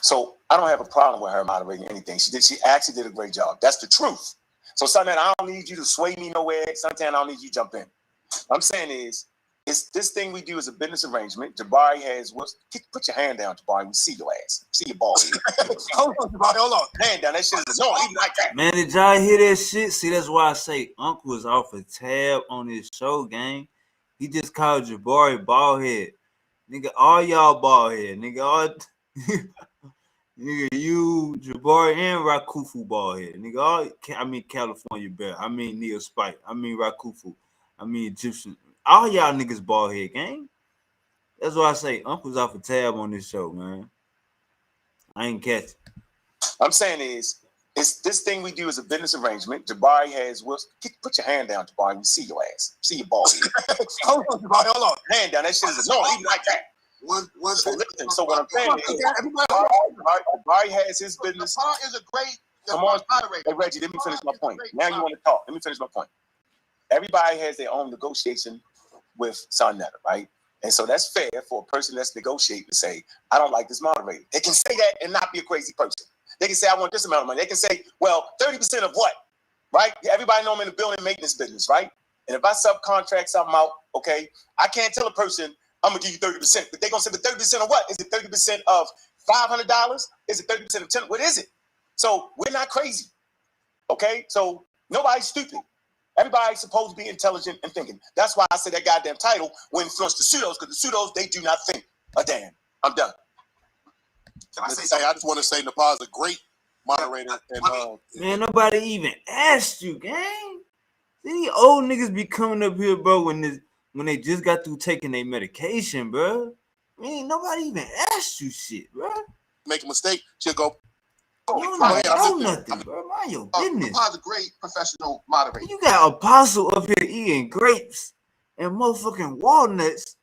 So I don't have a problem with her moderating anything. She actually did a great job. That's the truth. So Suntan, I don't need you to sway me nowhere. Suntan, I don't need you to jump in. What I'm saying is, it's this thing we do is a business arrangement. Jabari has put your hand down, Jabari. We see your ass. See your ball. Hold on, Jabari, hold on. Hand down. That shit is annoying. Even like that. Man, did y'all hear that shit? See, that's why I say Uncle was off a tab on his show, gang. He just called Jabari bald head. Nigga, all y'all bald head. Nigga, all nigga, you, Jabari, and Rakufu bald head. Nigga, all I mean California Bear. I mean Neil Spike. I mean Rakufu. I mean Egyptian. All y'all niggas bald head, gang. That's why I say Uncle's off a tab on this show, man. I ain't catch it. I'm saying is, it's this thing we do is a business arrangement. Jabari has put your hand down, Jabari. We see your ass. See your ball. Hold on, Jabari, hold on. Hand down. That shit is annoying. Even like that. So what I'm saying is, Jabari has his business. Nepal is a great Come on, moderator. hey Reggie, let me finish my point. Now you want to talk. Let me finish my point. Everybody has their own negotiation with Sonetta, right? And so that's fair for a person that's negotiating to say, I don't like this moderator. They can say that and not be a crazy person. They can say, I want this amount of money. They can say, well, 30% of what? Right? Everybody know I'm in the building maintenance business, right? And if I subcontract something out, okay, I can't tell a person, I'm going to give you 30%. But they're going to say, but 30% of what? Is it 30% of $500? Is it 30% of 10? What is it? So we're not crazy, okay? So nobody's stupid. Everybody's supposed to be intelligent and thinking. That's why I said that goddamn title will influence the pseudos, because the pseudos, they do not think a damn. I'm done. I just want to say Nepal's a great moderator. And Man, nobody even asked you, gang. These old niggas be coming up here, bro, when they just got through taking their medication, bro. Man, nobody even asked you shit, bro. make a mistake, she'll go. You don't know nothing, bro. Mind your business. Nepal's a great professional moderator. You got Apostle up here eating grapes and motherfucking walnuts.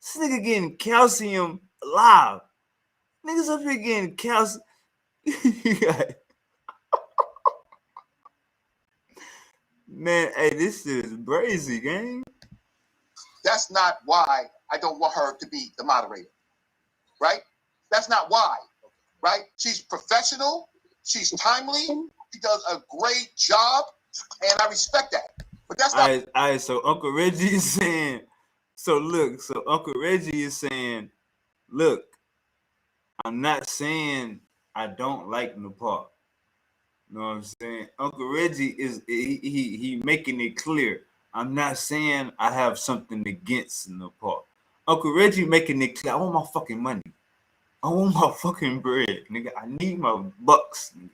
This nigga getting calcium live. Niggas up here getting calcium. Man, hey, this shit is crazy, gang. That's not why I don't want her to be the moderator, right? That's not why, right? She's professional. She's timely. She does a great job, and I respect that. But that's not. All right, so Uncle Reggie is saying, so Uncle Reggie is saying, look, I'm not saying I don't like Nepal. You know what I'm saying? Uncle Reggie is he making it clear. I'm not saying I have something against Nepal. Uncle Reggie making it clear. I want my fucking money. I want my fucking bread, nigga. I need my bucks, nigga.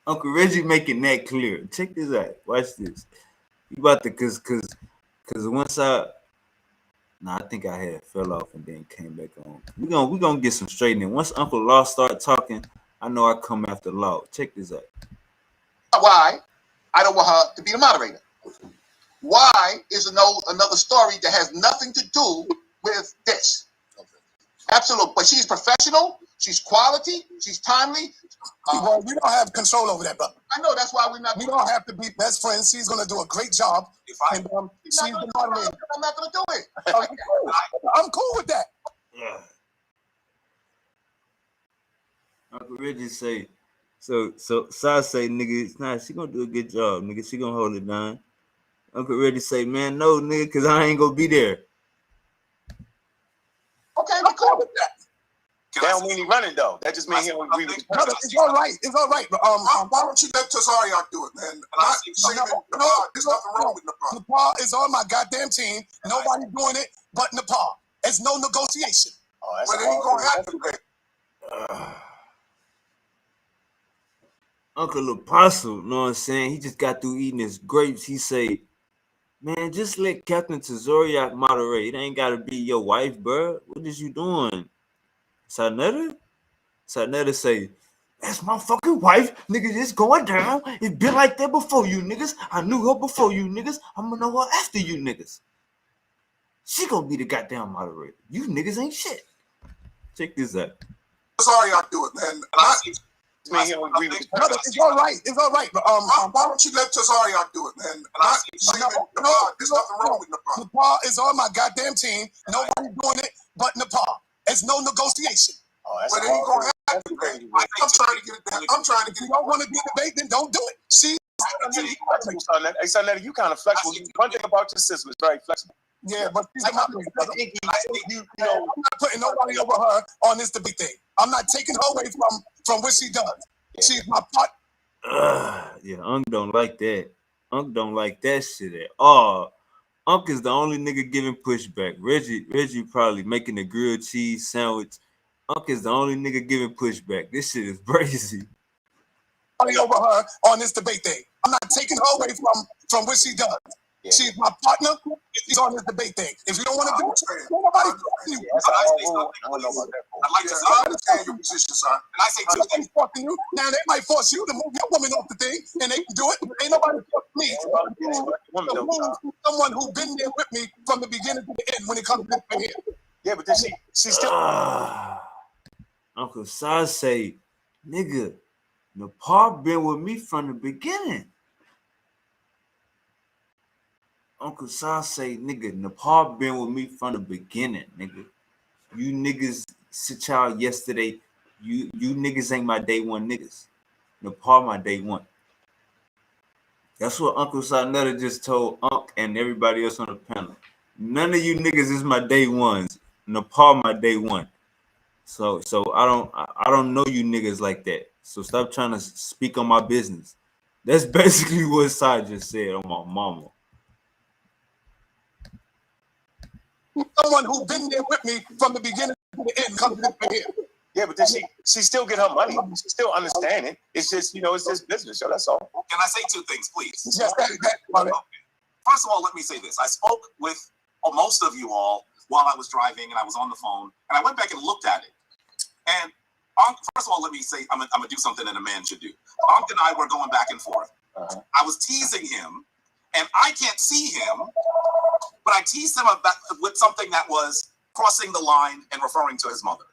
Uncle Reggie making that clear. Check this out. Watch this. You about to cause once I think I had fell off and then came back on. We gonna get some straightening. Once Uncle Law start talking, I know I come after Law. Check this out. Why I don't want her to be the moderator. Why is another story that has nothing to do with this. Absolutely. But she's professional. She's quality. She's timely. Well, we don't have control over that, brother. I know that's why we're not. We don't have to be best friends. She's going to do a great job. And she's the moderator. I'm not going to do it. I'm cool with that. Yeah. Uncle Reggie say, so Sai say, nigga, nah, she gonna do a good job, nigga. She gonna hold it down. Uncle Reggie say, man, no, nigga, cause I ain't gonna be there. with that. That don't mean he running though. That just means he don't agree with the Brother, it's all right. It's all right. But why don't you let Tazariak do it, man? There's nothing wrong with Nepal. Nepal is on my goddamn team. Nobody doing it but Nepal. There's no negotiation. Oh, that's But it ain't gonna happen. Uncle Apostle, you know what I'm saying? He just got through eating his grapes. He say, man, just let Captain Tazariak moderate. It ain't gotta be your wife, bro. What is you doing? Sarnetta? Sarnetta say, that's my fucking wife. Niggas, it's going down. It's been like that before you niggas. I knew her before you niggas. I'm gonna know her after you niggas. She gonna be the goddamn moderator. You niggas ain't shit. Check this out. Sorry, I do it, man. Brother, it's all right. It's all right. But why don't you let Tazariak do it, man? There's nothing wrong with Nepal. Nepal is on my goddamn team. Nobody doing it but Nepal. There's no negotiation. But it ain't gonna happen. I'm trying to get it done. I'm trying to get it. You don't want to do debate, then don't do it. See? Hey, Sarnetta, you kind of flexible. One thing about your system is very flexible. Yeah, but I'm not putting nobody over her on this debate thing. I'm not taking her away from what she does. She's my partner. Yeah, Unc don't like that. Unc don't like that shit at all. Unc is the only nigga giving pushback. Reggie probably making a grilled cheese sandwich. Unc is the only nigga giving pushback. This shit is crazy. Over her on this debate thing. I'm not taking her away from what she does. Yeah. She's my partner. She's on this debate thing. If you don't want to do it, nobody forcing you. I'd like to understand your position, sir. And I say two things. Forcing you. Now they might force you to move your woman off the thing, and they can do it. But ain't nobody forcing me. Someone who's been there with me from the beginning to the end when it comes to this here. Yeah, but then she's still. Uncle Sai say, nigga, Nepal been with me from the beginning. Uncle Sai say, nigga, Nepal been with me from the beginning, nigga. You niggas sit y'all yesterday. You niggas ain't my day one niggas. Nepal my day one. That's what Uncle Sarnetta just told Unc and everybody else on the panel. None of you niggas is my day ones. Nepal my day one. So I don't know you niggas like that. So stop trying to speak on my business. That's basically what Sai just said on my mama. Someone who's been there with me from the beginning to the end comes in here. Yeah, but then she still get her money. She still understand it. It's just, it's just business. So that's all. Can I say two things, please? Yes, okay. First of all, let me say this. I spoke with most of you all while I was driving and I was on the phone, and I went back and looked at it. And first of all, let me say, I'm gonna do something that a man should do. Unc and I were going back and forth. I was teasing him, and I can't see him, but I teased him with something that was crossing the line and referring to his mother.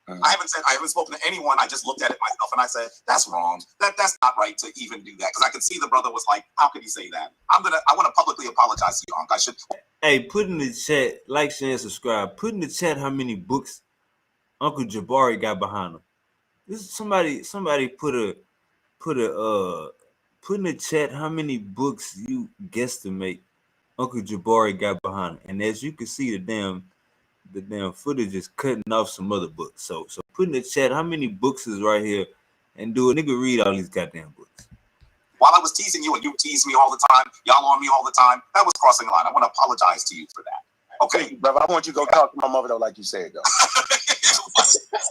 I haven't spoken to anyone. I just looked at it myself and I said, that's wrong. That's not right to even do that. Because I could see the brother was like, how could he say that? I want to publicly apologize to you, Unc. I should. Hey, put in the chat, like, share, and subscribe. Put in the chat how many books Uncle Jabari got behind him. This is somebody put in the chat how many books you guesstimate Uncle Jabari got behind him. And as you can see, the damn footage is cutting off some other books. So put in the chat how many books is right here, and do a nigga read all these goddamn books. While I was teasing you and you tease me all the time, y'all on me all the time, that was crossing the line. I want to apologize to you for that. Okay, brother. I want you to go talk to my mother though, like you said though.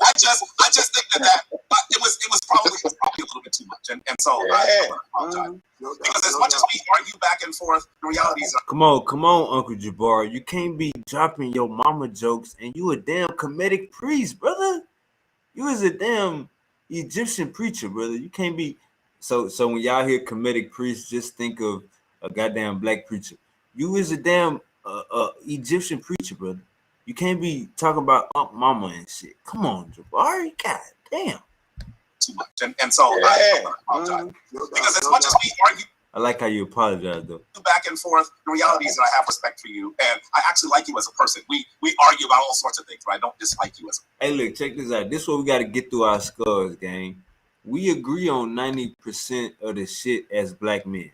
I just think that it was probably a little bit too much, and so I apologize. Because as much as we argue back and forth, the reality is. Come on, Uncle Jabari. You can't be dropping your mama jokes, and you a damn comedic priest, brother. You is a damn Egyptian preacher, brother. You can't be. So when y'all hear comedic priest, just think of a goddamn black preacher. You is a damn Egyptian preacher, brother. You can't be talking about Aunt Mama and shit. Come on, Jabari. God damn. Too much. And so I apologize. Because as much as we argue. I like how you apologize, though. Back and forth. The reality is that I have respect for you, and I actually like you as a person. We argue about all sorts of things, but I don't dislike you as a person. Hey, look, check this out. This is what we got to get through our skulls, gang. We agree on 90% of the shit as black men.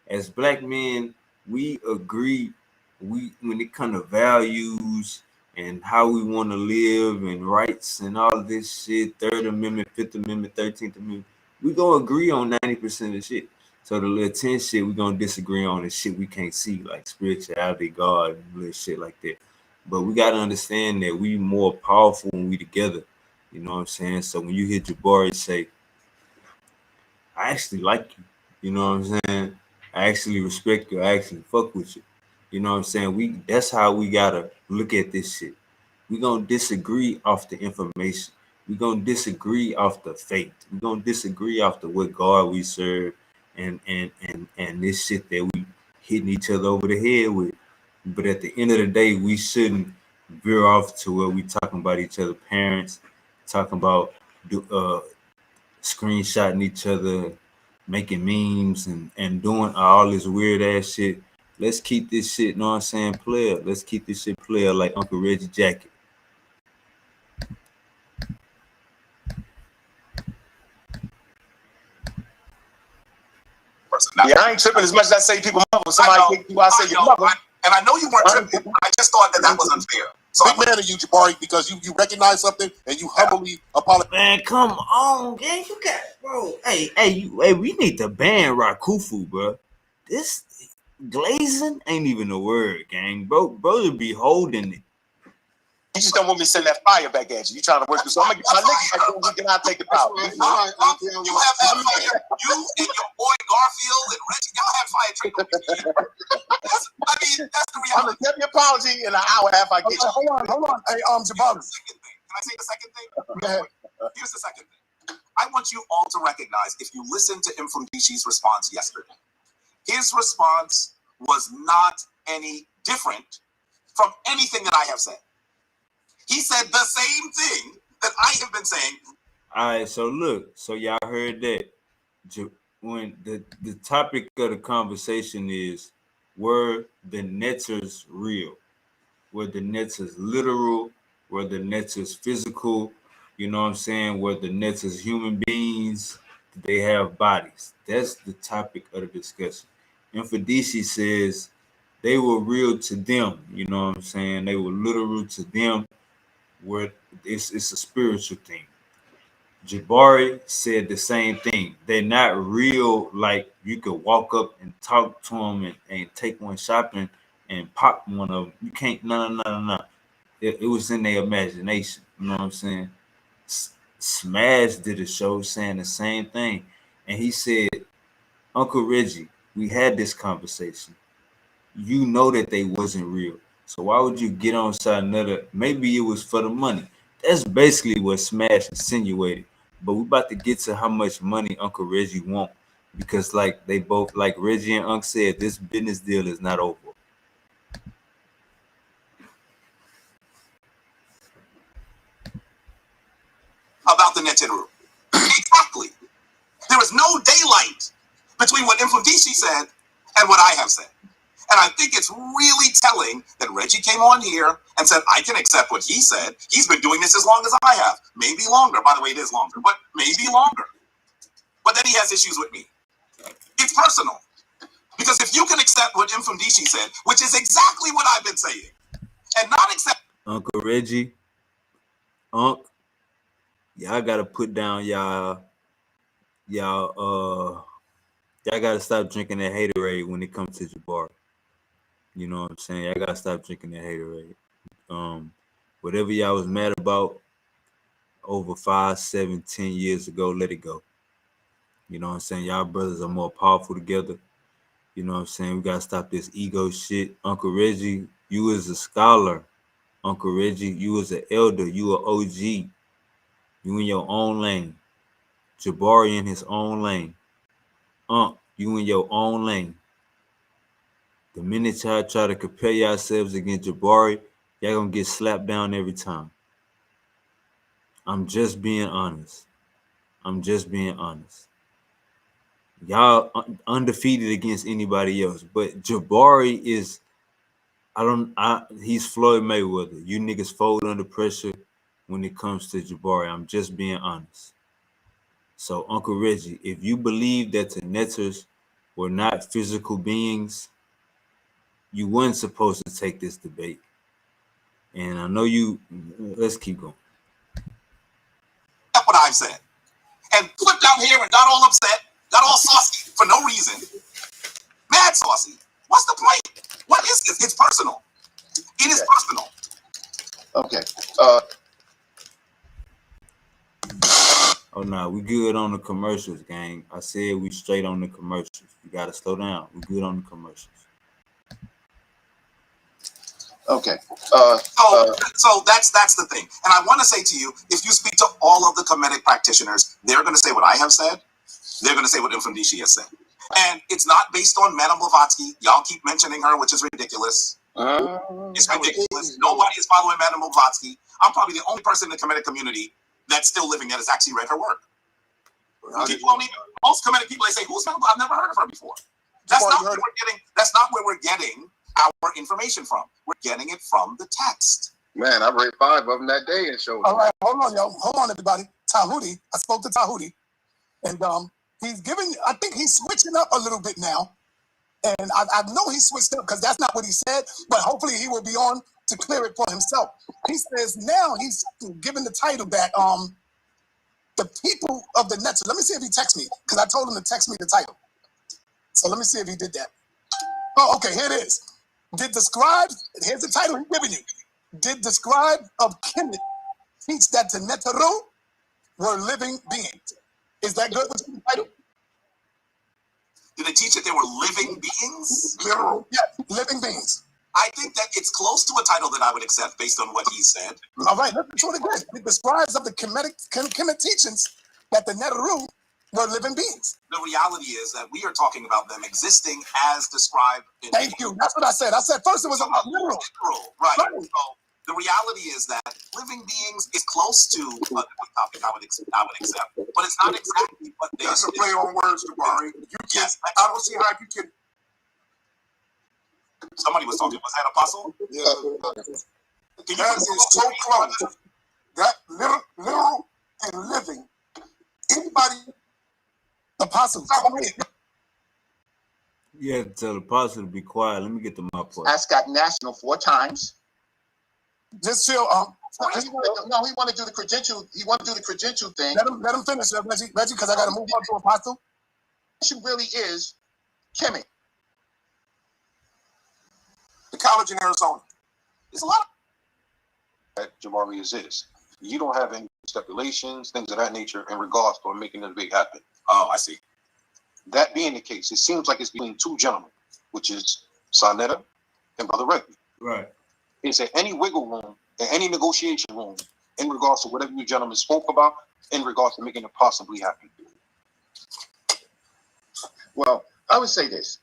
As black men, we agree when it comes to values and how we want to live and rights and all of this shit, Third Amendment, Fifth Amendment, 13th Amendment, we gonna agree on 90% of the shit. So the little 10 shit we gonna disagree on the shit we can't see, like spirituality, God, and little shit like that. But we gotta understand that we more powerful when we together. You know what I'm saying? So when you hear Jabari say, I actually like you, you know what I'm saying? I actually respect you, I actually fuck with you. You know what I'm saying? That's how we gotta look at this shit. We're gonna disagree off the information. We're gonna disagree off the faith. We're gonna disagree off the what God we serve and this shit that we hitting each other over the head with. But at the end of the day, we shouldn't veer off to where we talking about each other parents, talking about screenshotting each other, making memes and doing all this weird ass shit. Let's keep this shit, know what I'm saying, player. Let's keep this shit player like Uncle Reggie Jacket. Yeah, I ain't tripping as much as I say people mother. Somebody kick you, I say your mother. And I know you weren't tripping. I just thought that was unfair. So Big man of you, Jabari, because you recognize something and you humbly apologize. Man, come on, gang. You got, bro. Hey, we need to ban Rakufu, bro. This glazing ain't even a word, gang. Bro to be holding it. You just don't want me to send that fire back at you. You trying to work with, so I'm gonna get my niggas back there. We cannot take the power. You have had fire. You and your boy Garfield and Reggie, y'all have fire trick over here. That's the reality. I'm gonna give you an apology in an hour and a half. I get you. Hold on. Hey, Jabari. Can I say the second thing? Here's the second thing. I want you all to recognize, if you listen to Mfundishi's response yesterday, his response was not any different from anything that I have said. He said the same thing that I have been saying. All right, so look, so y'all heard that. When the topic of the conversation is, were the Netters real? Were the Netters literal? Were the Netters physical? You know what I'm saying? Were the Netters human beings? Did they have bodies? That's the topic of the discussion. Infodici says they were real to them. You know what I'm saying? They were literal to them. Where it's a spiritual thing. Jabari said the same thing. They're not real, like you could walk up and talk to them and take one shopping and pop one of them. You can't, no. It was in their imagination. You know what I'm saying? Smash did a show saying the same thing. And he said, Uncle Reggie, we had this conversation. You know that they wasn't real. So why would you get on side another? Maybe it was for the money. That's basically what Smash insinuated. But we about to get to how much money Uncle Reggie want. Because like they both, like Reggie and Unc said, this business deal is not over. About the Neteru. Exactly. There is no daylight between what Mfundishi said and what I have said. And I think it's really telling that Reggie came on here and said, I can accept what he said. He's been doing this as long as I have. Maybe longer. By the way, it is longer, but maybe longer. But then he has issues with me. It's personal. Because if you can accept what Mfundishi said, which is exactly what I've been saying, and not accept... Uncle Reggie, Unc, y'all got to put down y'all gotta stop drinking that haterade when it comes to Jabari. You know what I'm saying? Y'all gotta stop drinking that haterade. Whatever y'all was mad about over 5, 7, 10 years ago, let it go. You know what I'm saying? Y'all brothers are more powerful together. You know what I'm saying? We gotta stop this ego shit. Uncle Reggie, you is a scholar. Uncle Reggie, you was an elder. You an OG. You in your own lane. Jabari in his own lane. You in your own lane. The minute y'all try to compare yourselves against Jabari, y'all gonna get slapped down every time. I'm just being honest. Y'all undefeated against anybody else, but Jabari is, he's Floyd Mayweather. You niggas fold under pressure when it comes to Jabari. I'm just being honest. So Uncle Reggie, if you believe that the Netters were not physical beings, you weren't supposed to take this debate. And I know you. Let's keep going. That's what I've said. And flipped out here and got all upset, got all saucy for no reason. Mad saucy. What's the point? What is this? It's personal. It is personal. Okay. Oh no, we good on the commercials, gang. I said we straight on the commercials. You gotta slow down. We good on the commercials. Okay. So that's the thing. And I want to say to you, if you speak to all of the Kemetic practitioners, they're going to say what I have said. They're going to say what Mfundisi has said. And it's not based on Madame Blavatsky. Y'all keep mentioning her, which is ridiculous. It's ridiculous. Nobody is following Madame Blavatsky. I'm probably the only person in the Kemetic community that's still living that has actually read her work. People don't even, most Kemetic people, they say, who's Madame? I've never heard of her before. That's not where we're getting. That's not where we're getting our information from. We're getting it from the text. Man, I read 5 of them that day and showed. All right, hold on, yo. Hold on, everybody. Tahuti. I spoke to Tahuti. And he's giving, I think he's switching up a little bit now. And I know he switched up because that's not what he said, but hopefully he will be on to clear it for himself. He says now he's given the title that the people of the net. So let me see if he texts me, because I told him to text me the title. So let me see if he did that. Oh, okay, here it is. Did the scribes, here's the title he's giving you. Did the scribe of Kemet teach that the Netaru were living beings? Is that good with the title? Did they teach that they were living beings? Literal. Yeah, living beings. I think that it's close to a title that I would accept based on what he said. All right, let's do it again. Did the scribes of the Kemet teachings that the Netaru were living beings? The reality is that we are talking about them existing as described in. Thank you. That's what I said. I said first it was about literal. Right. So the reality is that living beings is close to a topic I would accept, but it's not exactly what they. That's a play on words, Jabari. You can. Yes, I don't see how you can. Somebody was talking. Was that Apostle? Yeah. Can you That is so close. That literal and living. Anybody. Apostle. You have to tell the apostle to be quiet. Let me get to my part. Ascot National 4 times. Just chill. No, he want to do the credential. He want to do the credential thing. Let him finish, Reggie, because I got to move on to Apostle. It really is Kemet. The college in Arizona. There's a lot. That Jabari is. You don't have any stipulations, things of that nature in regards to making the debate happen. Oh, I see. That being the case, it seems like it's between 2 gentlemen, which is Sarnetta and Brother Reggie. Right. Is there any wiggle room, any negotiation room in regards to whatever you gentlemen spoke about in regards to making it possibly happen? Well, I would say this.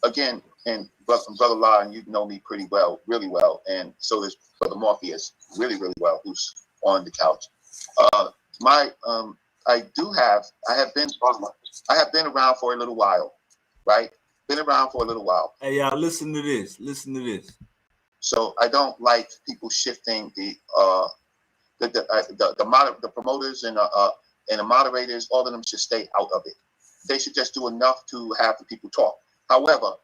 Again, and Brother La, and you know me pretty well, really well, and so does Brother Morpheus really, really well, who's on the couch. I have been around for a little while, right? Been around for a little while. Hey, y'all, listen to this. Listen to this. So I don't like people shifting the promoters and the moderators. All of them should stay out of it. They should just do enough to have the people talk. However,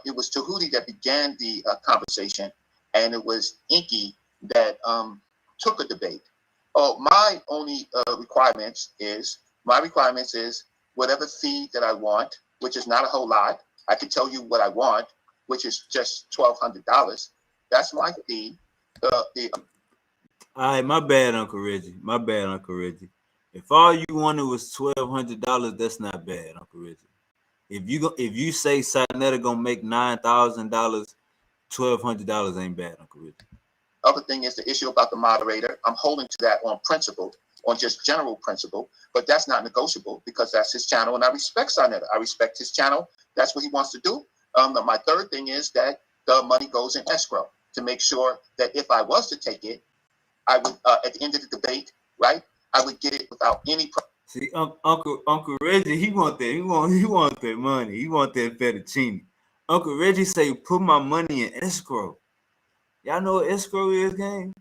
it was Tahuti that began the conversation, and it was Inky that took a debate. My only requirements is whatever fee that I want, which is not a whole lot. I can tell you what I want, which is just $1,200. That's my fee. All right, my bad, Uncle Reggie. My bad, Uncle Reggie. If all you wanted was $1,200, that's not bad, Uncle Reggie. If you say Sarnetta gonna make $9,000, $1,200 ain't bad, Uncle Reggie. Other thing is the issue about the moderator. I'm holding to that on principle, on just general principle, but that's not negotiable because that's his channel, and I respect Sarnetta. I respect his channel. That's what he wants to do. My third thing is that the money goes in escrow to make sure that if I was to take it, I would at the end of the debate, right? I would get it without any. See, Uncle Reggie, he want that money. He want that fettuccine. Uncle Reggie say, put my money in escrow. Y'all know what escrow is, gang?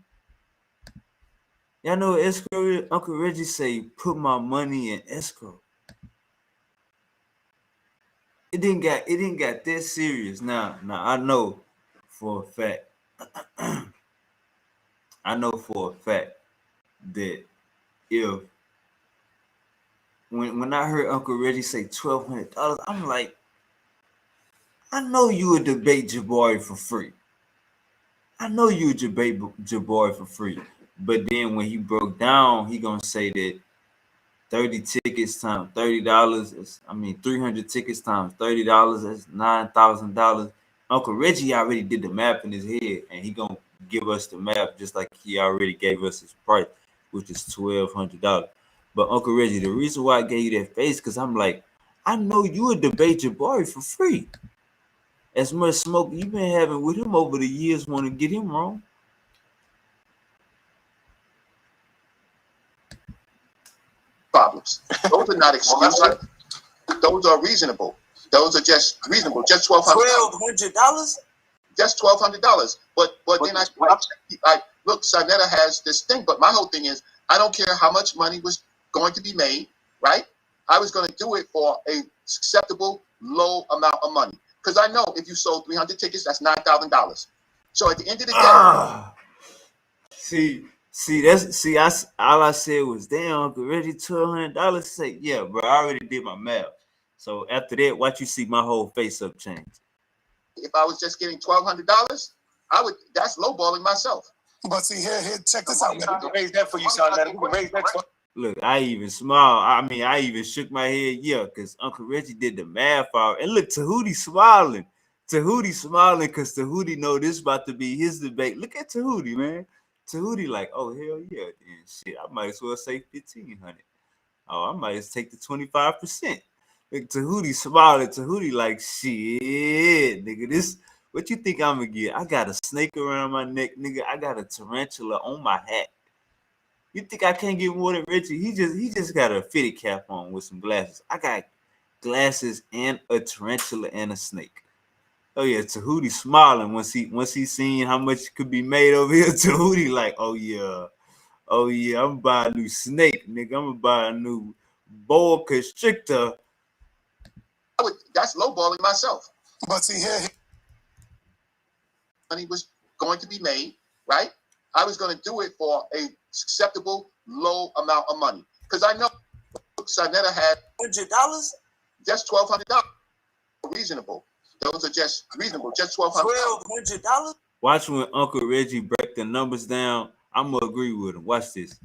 Y'all know what escrow is? Uncle Reggie say, put my money in escrow. It didn't get that serious. Now I know for a fact. I know for a fact that if when I heard Uncle Reggie say $1,200, I'm like, I know you would debate Jabari for free. I know you would debate Jabari for free. But then when he broke down, he gonna say that 30 tickets times $30 is, 300 tickets times $30 is $9,000. Uncle Reggie already did the math in his head, and he gonna give us the math just like he already gave us his price, which is $1,200. But Uncle Reggie, the reason why I gave you that face, because I'm like, I know you would debate Jabari for free. As much smoke you've been having with him over the years, want to get him wrong. Problems. Those are not excuses. Those are reasonable. Those are just reasonable. Just $1,200. Just $1,200. But then I look. Sarnetta has this thing. But my whole thing is, I don't care how much money was going to be made. Right? I was going to do it for a acceptable low amount of money, because I know if you sold 300 tickets, that's $9,000. So at the end of the day, all I said was, damn, Uncle Reggie, $1,200. Say, yeah, bro, I already did my math. So after that, watch you see my whole face up change. If I was just getting $1,200, that's lowballing myself. But see, here, check this out. Raise that for you, son. Raise that for. Look, I even smiled. I even shook my head, yeah, because Uncle Reggie did the math out. And look, Tahuti smiling. Tahuti smiling because Tahuti know this about to be his debate. Look at Tahuti, man. Tahuti like, oh, hell yeah. Then shit, I might as well say 1,500. Oh, I might as take the 25%. Look, Tahuti smiling. Tahuti like, shit, nigga, this, what you think I'm going to get? I got a snake around my neck, nigga. I got a tarantula on my hat. You think I can't get more than Richie? He just got a fitted cap on with some glasses. I got glasses and a tarantula and a snake. Oh yeah, Tahuti smiling once he seen how much could be made over here. Tahuti like, oh yeah, I'm buying a new snake, nigga. I'm gonna buy a new boa constrictor. That's lowballing myself. But see, here money was going to be made, right? I was going to do it for a acceptable low amount of money, because I know Sarnetta had $100. Just $1,200. Reasonable. Those are just reasonable. Just $1,200. Watch when Uncle Reggie break the numbers down. I'm gonna agree with him. Watch this.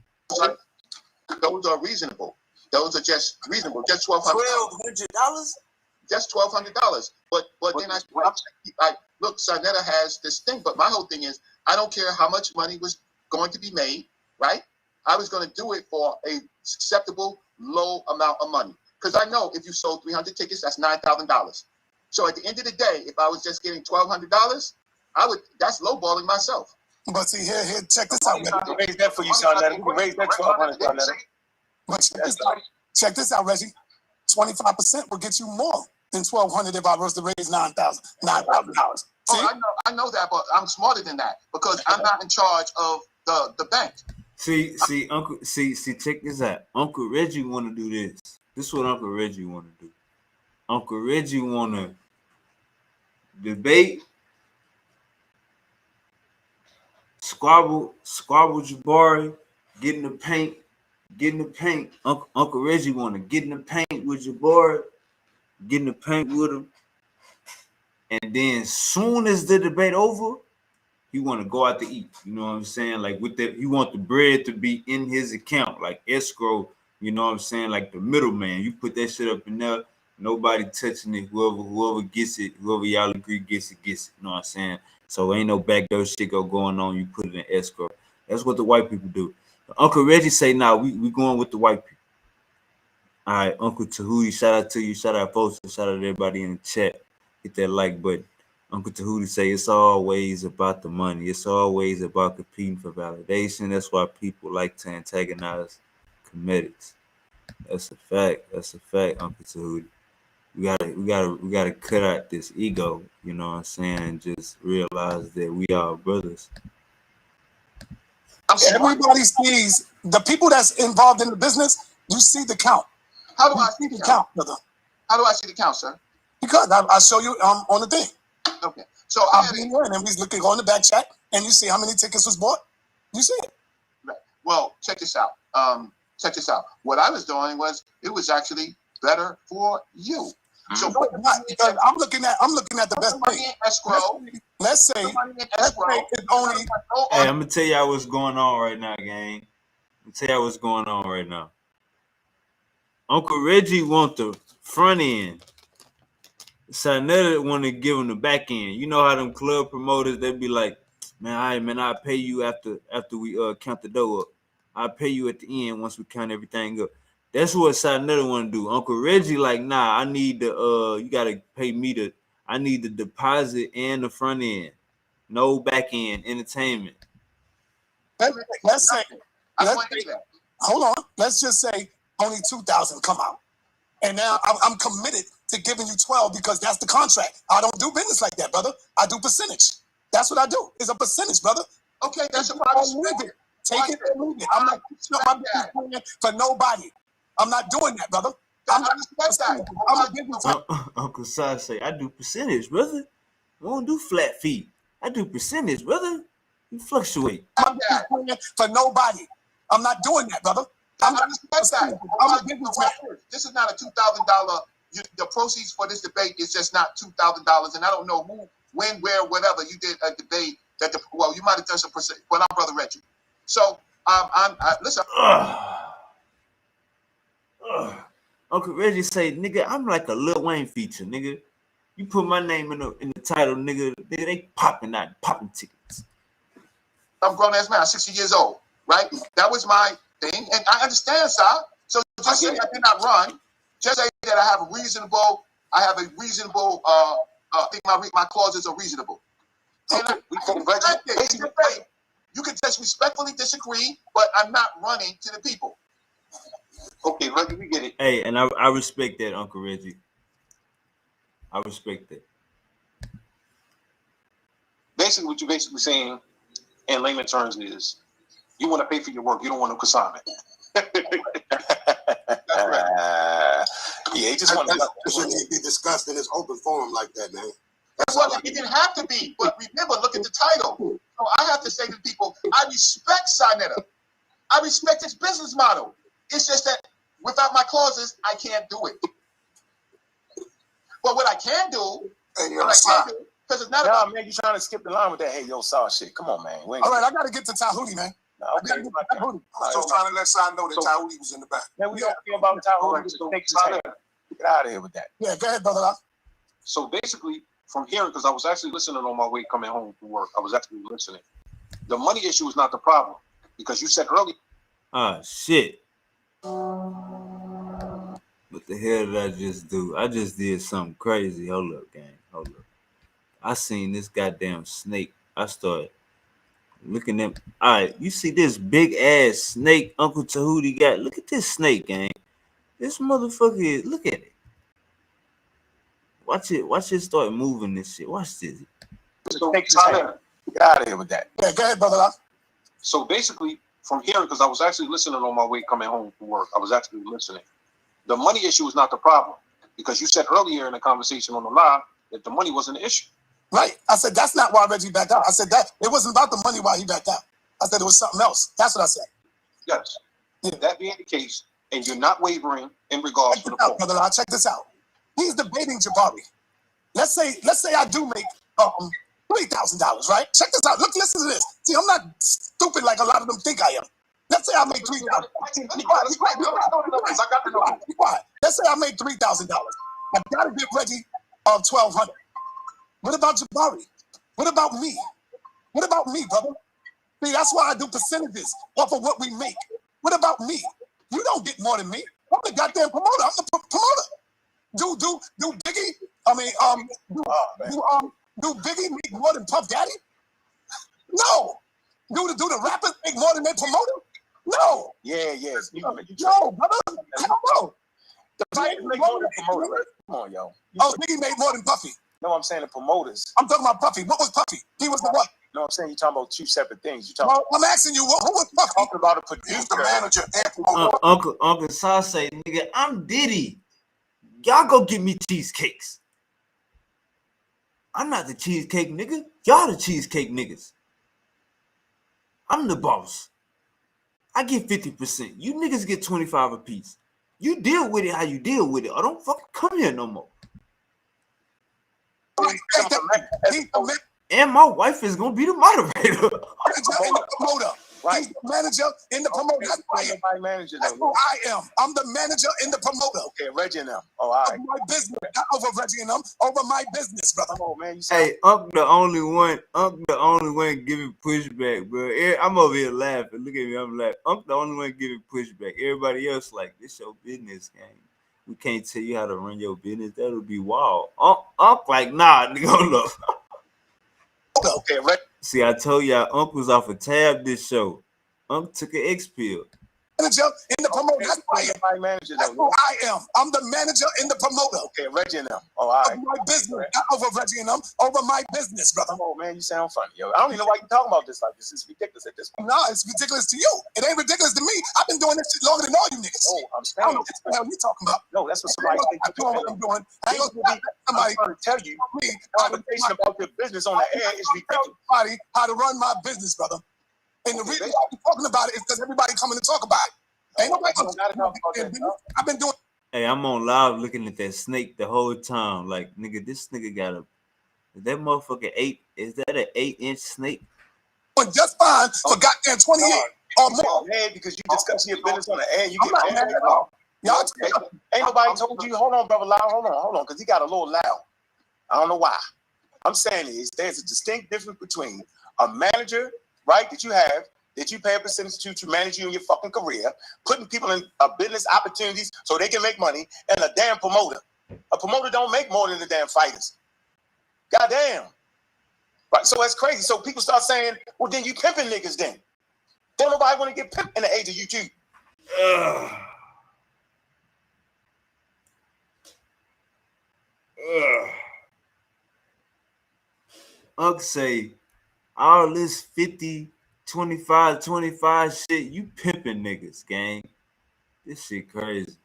Those are reasonable. Those are just reasonable. Just $1,200. Just $1,200. But then I look. Sarnetta has this thing. But my whole thing is, I don't care how much money was going to be made. Right? I was going to do it for a acceptable low amount of money, because I know if you sold 300 tickets, that's $9,000. So at the end of the day, if I was just getting $1,200, that's lowballing myself. But see, here, check this out. Raise that for you, son. Raise that $1,200. But check this out, Reggie. 25% will get you more than $1,200 if I was to raise $9,000. I know that, but I'm smarter than that, because I'm not in charge of the bank. See, Uncle, check this out. Uncle Reggie want to do this. This is what Uncle Reggie want to do. Uncle Reggie want to debate, squabble Jabari, get in the paint. Uncle Reggie want to get in the paint with Jabari, get in the paint with him, and then soon as the debate over, he want to go out to eat. You know what I'm saying? Like with that, he want the bread to be in his account, like escrow. You know what I'm saying? Like the middleman. You put that shit up in there. Nobody touching it. Whoever gets it, whoever y'all agree gets it. You know what I'm saying? So ain't no backdoor shit going on. You put it in escrow. That's what the white people do. Uncle Reggie say, nah, we going with the white people. All right, Uncle Tahuti, shout out to you. Shout out folks. Shout out to everybody in the chat. Hit that like button. Uncle Tahuti say it's always about the money. It's always about competing for validation. That's why people like to antagonize comedics. That's a fact. That's a fact, Uncle Tahuti. We gotta cut out this ego, you know what I'm saying, and just realize that we are brothers. Everybody sees the people that's involved in the business. You see the count. How do I see the count, brother? How do I see the count, sir? Because I'll show you on the thing. Okay. So I'll be here, and then we look on the back chat, and you see how many tickets was bought. You see it. Right. Well, check this out. Check this out. What I was doing was it was actually better for you. So no, it's not, because I'm looking at the best thing. Escrow. Let's say it's only. Hey, I'm gonna tell y'all what's going on right now, gang. I'm gonna tell y'all what's going on right now. Uncle Reggie want the front end. Sanetta want to give him the back end. You know how them club promoters, they be like, man, all right, man, I'll pay you after we count the dough up. I'll pay you at the end once we count everything up. That's what Sanetta want to do. Uncle Reggie like, nah, I need the you gotta pay me I need the deposit and the front end. No back end entertainment. Let's say hold on. Let's just say only 2,000 come out. And now I'm committed to giving you 12 because that's the contract. I don't do business like that, brother. I do percentage. That's what I do. It's a percentage, brother. Okay, that's a private leave it. Take it and leave it. I'm not for nobody. I'm not doing that, brother. I'm gonna give you Uncle Si say, I do percentage, brother. I don't do flat fee. I do percentage, brother. You fluctuate. I'm for nobody. I'm not doing that, brother. I'm gonna give you this is not a $2,000. The proceeds for this debate is just not $2,000, and I don't know who, when, where, whatever you did a debate that you might have done some percent. Well, I'm Brother Reggie. So listen. Uncle Reggie say, nigga, I'm like a Lil Wayne feature, nigga. You put my name in the title, nigga, they popping tickets. I'm a grown ass man. I'm 60 years old, right? That was my thing, and I understand, sir. So just say I did not run. Just say that I have a reasonable. I think my clauses are reasonable. And you can just respectfully disagree, but I'm not running to the people. Okay, Reggie, we get it. Hey, and I respect that, Uncle Reggie. I respect that. Basically, what you're basically saying in layman terms is you want to pay for your work. You don't want no consignment. Yeah, he just want to. This shouldn't be discussed in this open forum like that, man. It didn't have to be, but remember, look at the title. So I have to say to people, I respect Sanetta. I respect his business model. It's just that without my clauses, I can't do it. But what I can do, because it's not about man, you trying to skip the line with that? Hey, yo, saw shit. Come on, man. All right, I got to get to Tahuti, man. I'm trying to let Sai know that Tahuti was in the back. Man, we don't care about Tahuti. Get out of here with that. Yeah, go ahead, brother. So basically, from hearing, because I was actually listening on my way coming home from work, I was actually listening. The money issue is not the problem, because you said earlier. Ah, shit. What the hell did I just do? I just did something crazy. Hold up, gang. Hold up. I seen this goddamn snake. I started looking at. All right, you see this big ass snake Uncle Tahuti got? Look at this snake, gang. This motherfucker, look at it. Watch it start moving this shit. Watch this. Get out of here with that. Yeah, go ahead, brother. So basically, from hearing, because I was actually listening on my way coming home from work, I was actually listening. The money issue is not the problem, because you said earlier in the conversation on the live that the money wasn't an issue. Right. I said that's not why Reggie backed out. I said that it wasn't about the money why he backed out. I said it was something else. That's what I said. Yes. Yeah. That being the case, and you're not wavering in regards to the point. Brother, I'll check this out. He's debating Jabari. Let's say I do make $3,000, right? Check this out. Look, listen to this. See, I'm not stupid like a lot of them think I am. Let's say I make $3,000. Let's say I made $3,000. I gotta give Reggie $1,200. What about Jabari? What about me? What about me, brother? See, that's why I do percentages off of what we make. What about me? You don't get more than me. I'm the goddamn promoter. I'm the promoter. Do Biggie? I mean, do Biggie make more than Puff Daddy? No. Do the rappers make more than their promoter? No. Yeah. No, brother. Hell no. The Biggie make more than promoter. Come on, yo. Biggie made more than Puffy. No, I'm saying the promoters. I'm talking about Puffy. What was Puffy? He was the what? No, I'm saying you're talking about two separate things. You talking? I'm asking you, who was Puffy? Talking about a producer, the manager. Uncle Sase, nigga, I'm Diddy. Y'all go get me cheesecakes. I'm not the cheesecake nigga. Y'all the cheesecake niggas. I'm the boss. I get 50%. You niggas get 25 apiece. You deal with it how you deal with it. Or don't fucking come here no more. And my wife is gonna be the moderator. Promoter. Right. He's the manager in the promoter. That's who I am. Manager, That's who I am. I'm the manager in the promoter. Okay, Reggie and them. Oh, all right. Over my business, not over Reggie and them. Over my business, brother. Come on, man. Hey, Unc the only one giving pushback, bro. I'm over here laughing. Look at me, I'm laughing. Unc the only one giving pushback. Everybody else like, this your business game. We can't tell you how to run your business. That'll be wild. Unc like, nah, nigga, look. Okay, Reggie. See, I told y'all, Unc was off a tab this show. Unc took an X pill. Manager in the promoter. That's who I am. Manager, That's who I am. I'm the manager in the promoter. Okay, Reggie and them. Oh, all right. Over my business, not over Reggie and them. Over my business, brother. Come on, man. You sound funny, yo. I don't even know why you talking about this like this. It's ridiculous at this point. No, it's ridiculous to you. It ain't ridiculous to me. I've been doing this shit longer than all you niggas. Oh, I'm I saying. don't know what the hell you talking about. No, that's what somebody I'm doing what I'm doing. I ain't gonna somebody I'm trying to tell you. me Conversation about your business on the air is ridiculous. everybody how to run my business, brother. And the reason why I'm talking about it is because everybody coming to talk about it. Ain't nobody coming to talk about it. I've been doing. Hey, I'm on live looking at that snake the whole time. Like, nigga, this nigga got is that motherfucker 8? Is that an 8-inch snake? Just fine for goddamn 28 or more. Mad because you discuss your business on the air. You I'm not get mad mad at all. Y'all Ain't nobody told you. Hold on, brother. Loud. Hold on, because he got a little loud. I don't know why. I'm saying is there's a distinct difference between a manager, right, that you have, that you pay a percentage to manage you in your fucking career, putting people in business opportunities so they can make money, and a damn promoter. A promoter don't make more than the damn fighters. Goddamn. Right, so that's crazy. So people start saying, well, then you pimping niggas then. Don't nobody want to get pimped in the age of YouTube. Unc say, all this 50, 25, 25 shit, you pimping niggas, gang. This shit crazy.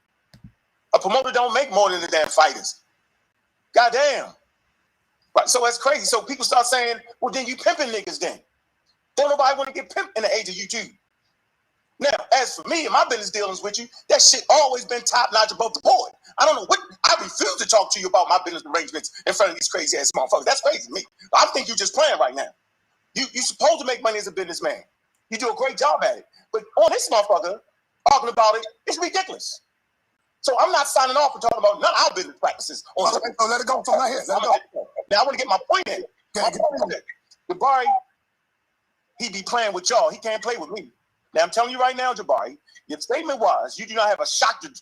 A promoter don't make more than the damn fighters. Goddamn. Right, so that's crazy. So people start saying, well, then you pimping niggas then. Don't nobody want to get pimped in the age of YouTube. Now, as for me and my business dealings with you, that shit always been top notch above the board. I don't know what, I refuse to talk to you about my business arrangements in front of these crazy ass motherfuckers. That's crazy to me. I think you're just playing right now. You're supposed to make money as a businessman. You do a great job at it. But on this motherfucker, talking about it, it's ridiculous. So I'm not signing off and talking about none of our business practices. So let it go from right here. Let it go. Now I want to get my point in. Jabari, he be playing with y'all. He can't play with me. Now I'm telling you right now, Jabari, your statement was you do not have a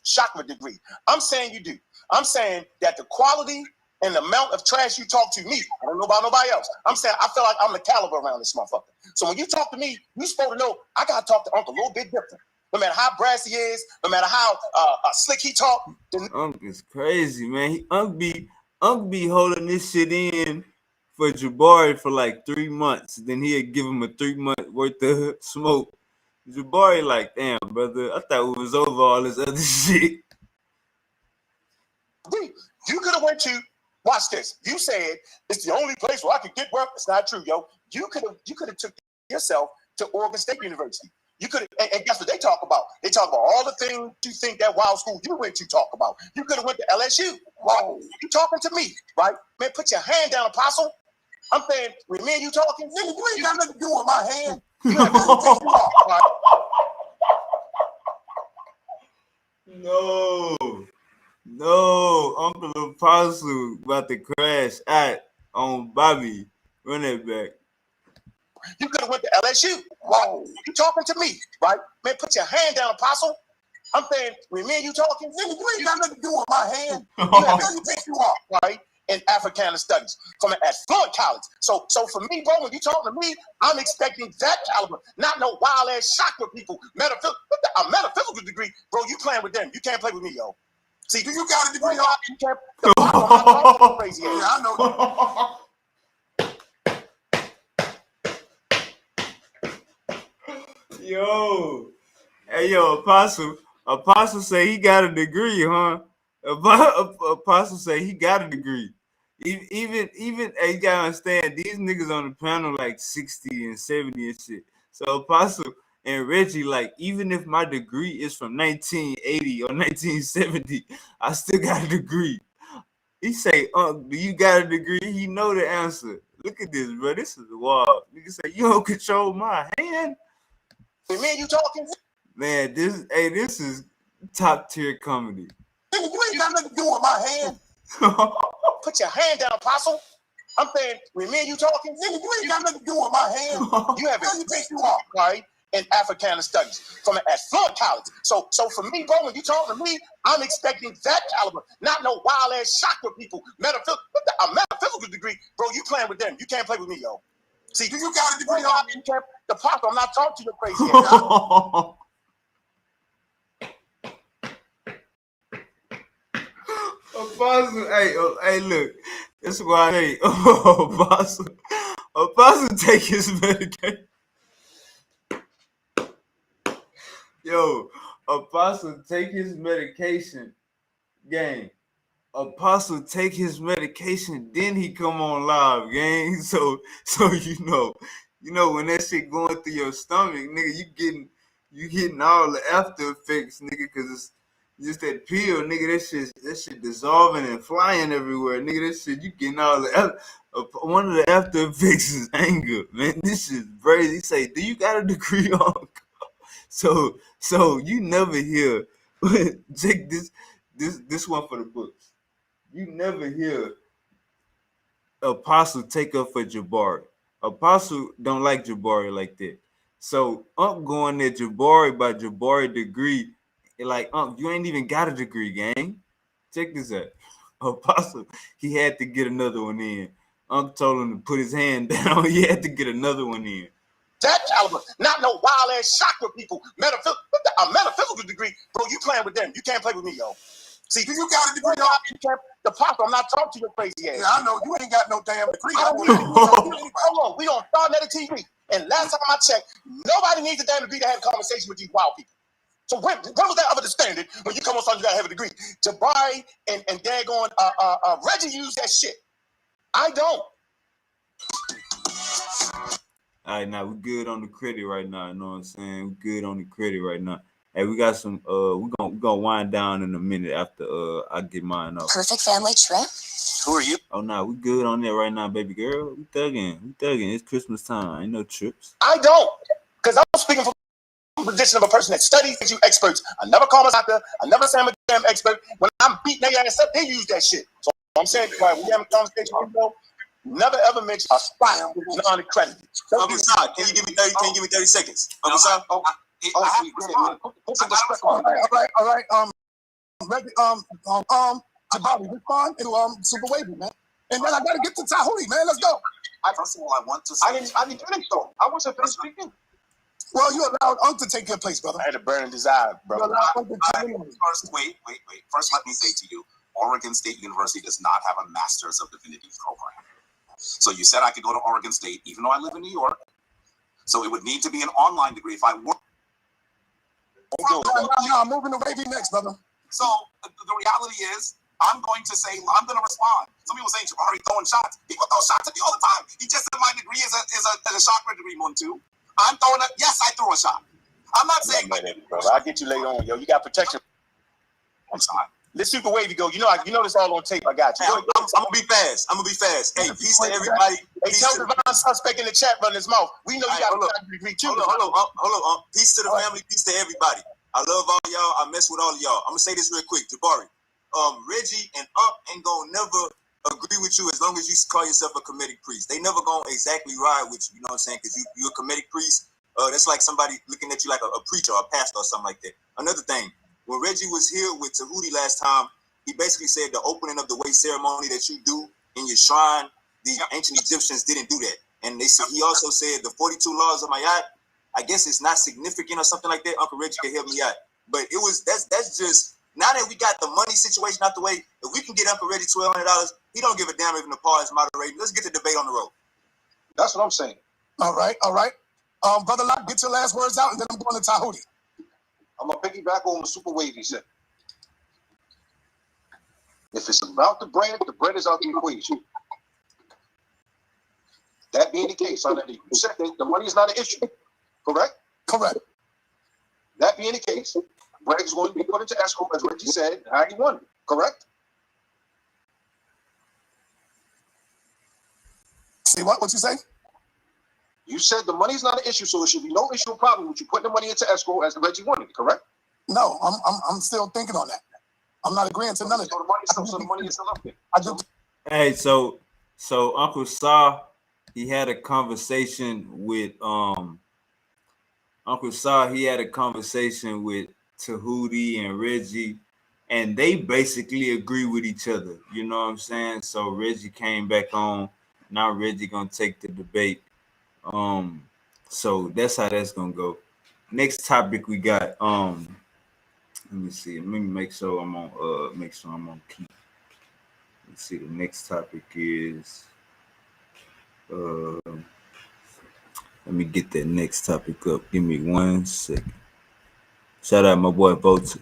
chakra degree. I'm saying you do. I'm saying that the quality and the amount of trash you talk to me, I don't know about nobody else. I'm saying I feel like I'm the caliber around this motherfucker. So when you talk to me, you supposed to know I gotta talk to Uncle a little bit different. No matter how brass he is, no matter how slick he talk. Unc is crazy, man. Unc be holding this shit in for Jabari for like 3 months. Then he'd give him a 3-month worth of smoke. Jabari like, damn, brother, I thought we was over all this other shit. You could have went to, watch this. You said it's the only place where I could get work. It's not true, yo. You could have took yourself to Oregon State University. You could have, and guess what they talk about? They talk about all the things you think that wild school you went to talk about. You could have went to LSU. Wow. You talking to me, right? Man, put your hand down, Apostle. I'm saying, with me and you talking, nigga, you ain't got nothing to do with my hand. You have to take you off, right? No, Uncle Apostle about to crash on Bobby. Run that back. You could have went to LSU. Wow. You talking to me, right? Man, put your hand down, Apostle. I'm saying, with me and you talking, nigga, you ain't got nothing to do with my hand. You have to take you off, right? In Africana studies from an affluent college. So for me, bro, when you talking to me, I'm expecting that caliber, not no wild ass chakra people. A metaphysical degree, bro. You playing with them. You can't play with me, yo. See, you got a degree, you can't. Crazy ass. Yeah, I know. Yo, hey, Apostle say he got a degree, huh? Apostle say he got a degree. Even hey, you gotta understand, these niggas on the panel like 60 and 70 and shit. So Apostle and Reggie, like, even if my degree is from 1980 or 1970, I still got a degree. He say, do you got a degree? He know the answer. Look at this, bro. This is wild. Nigga say, you don't control my hand. With me and you talking? Man, this is top tier comedy. Nigga, you ain't got nothing to do with my hand. Put your hand down, Apostle. I'm saying, with me and you talking, nigga, you ain't got nothing to do with my hand. You have a you off, right? In Africana studies from an affluent college. So for me, bro, when you talking to me, I'm expecting that caliber, not no wild ass chakra people. A metaphysical degree, bro. You playing with them. You can't play with me, yo. See, you got a degree on the Apostle. I'm not talking to your crazy ass. Apostle, hey, look. That's why I say, Apostle take his medication. Yo, Apostle take his medication. Gang. Apostle take his medication, then he come on live, gang. So you know when that shit going through your stomach, nigga, you getting all the after effects, nigga, cause it's just that pill, nigga. That shit dissolving and flying everywhere, nigga. That shit, you getting all the one of the after effects is anger, man. This is crazy. He say, do you got a degree on? So you never hear. Check this one for the books. You never hear Apostle take up for Jabari. Apostle don't like Jabari like that. So going at Jabari by Jabari degree, like you ain't even got a degree, gang. Check this out. Apostle, he had to get another one in. Told him to put his hand down. He had to get another one in. That caliber, not no wild ass chakra people. A metaphysical degree, bro. You playing with them. You can't play with me, yo. See, you got a degree on the Apostle. I'm not talking to your crazy ass. Yeah, I know. You ain't got no damn degree. Hold on. We on Star Net TV. And last time I checked, nobody needs a damn degree to have a conversation with these wild people. So when was that other standard when you come on something you gotta have a degree? Jabari and daggone Reggie use that shit. I don't. All right, now we good on the credit right now. You know what I'm saying? We good on the credit right now. Hey, we got some. We gonna wind down in a minute after I get mine off. Perfect family trip. Who are you? Oh no, we good on that right now, baby girl. We thugging. It's Christmas time. Ain't no trips. I don't, because I'm speaking from the position of a person that studies you experts. I never call myself a doctor. I never say I'm a damn expert. When I'm beating their ass up, they use that shit. So I'm saying, right, we have a conversation with you. Never ever mention a spot non-accredited. Uncle Saad, can you give me 30 seconds? Uncle Saad? All right. Jabari, respond to Super Wavy, man. And then I gotta get to Tahuti, man. Let's go. First of all, I want to say... I didn't finish, though. I wasn't finished speaking. Well, you allowed Unc to take your place, brother. I had a burning desire, brother. First, wait. First, let me say to you, Oregon State University does not have a Master's of Divinity program. So you said I could go to Oregon State, even though I live in New York. So it would need to be an online degree if I were. No, I'm moving to Wavy next, brother. So the reality is, I'm going to respond. Some people saying Jabari throwing shots. People throw shots at me all the time. He just said my degree is a chakra degree, Muntu. I'm throwing a, yes, I throw a shot. I'm not saying. Brother, I'll get you later on, yo. You got protection. I'm sorry. Let's Super Wavy go. You know this all on tape. I got you. Hey, I'm gonna be fast. Hey, peace to everybody. Hey, tell the Divine Suspect in the chat run his mouth. We know you got a degree too. Hold on. Peace to the family. Peace to everybody. I love all y'all. I mess with all of y'all. I'm gonna say this real quick, Jabari. Reggie and ain't gonna never agree with you as long as you call yourself a Kemetic priest. They never gonna exactly ride with you. You know what I'm saying? Because you're a Kemetic priest. That's like somebody looking at you like a preacher or a pastor or something like that. Another thing. When Reggie was here with Tahuti last time, he basically said the opening of the way ceremony that you do in your shrine, the ancient Egyptians didn't do that. And they said he also said the 42 laws of Mayat, I guess it's not significant or something like that. Uncle Reggie can help me out. But that's just, now that we got the money situation out the way, if we can get Uncle Reggie $1,200, he don't give a damn if Nepal is moderating. Let's get the debate on the road. That's what I'm saying. All right. Brother Locke, get your last words out, and then I'm going to Tahuti. I'm going to piggyback on the Super Wavy said. If it's about the bread is out the equation. That being the case, you said that the money is not an issue. Correct? Correct. That being the case, Greg is going to be put into escrow, as Reggie said, how he wanted it. Correct? See what? What you say? You said the money is not an issue, so there should be no issue or problem with you putting the money into escrow as Reggie wanted it. Correct? No, I'm still thinking on that. I'm not agreeing to none of So that. the money is still up there. I do. Hey, so Uncle Sa, he had a conversation with Uncle Sa, he had a conversation with Tahuti and Reggie, and they basically agree with each other. You know what I'm saying? So Reggie came back on. Now Reggie gonna take the debate. So that's how that's gonna go. Next topic we got. Let me see. Let me make sure I'm on key. Let's see. The next topic is let me get that next topic up. Give me 1 second. Shout out my boy Volta.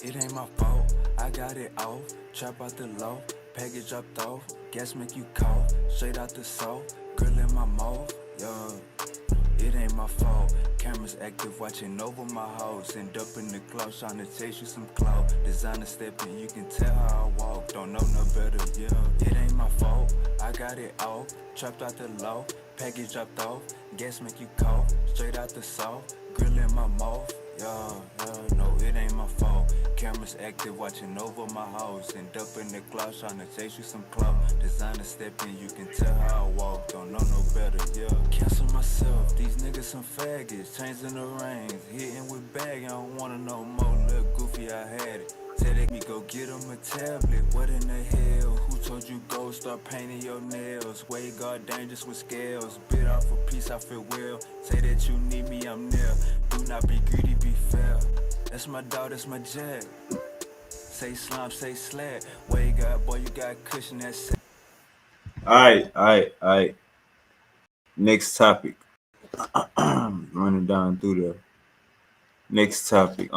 It ain't my fault, I got it off. Trap out the low, package dropped off. Gas make you cough, straight out the soul. Grill in my mouth, yeah. It ain't my fault. Cameras active, watching over my house. End up in the club, trying to chase you some clout. Designer stepping, you can tell how I walk. Don't know no better, yeah. It ain't my fault, I got it off. Trapped out the low, package dropped off. Gas make you cough, straight out the south. Grill in my mouth, yeah, no, it ain't my fault. Cameras active, watching over my house. End up in the club, trying to chase you some clout. Designer stepping, you can tell how I walk. Don't know no better, yeah. Cancel myself, these niggas some faggots. Changing the reins, hitting with bag. I don't wanna know more, look goofy, I had it. Tell me go get him a tablet. What in the hell? Who told you go start painting your nails? Way God dangerous with scales. Bit off a piece, I feel well. Say that you need me, I'm there. Do not be greedy, be fair. That's my dog, that's my jack. Say slime, say slack. Way God, boy, you got cushion, that's it. All right. Next topic. Running down through the next topic.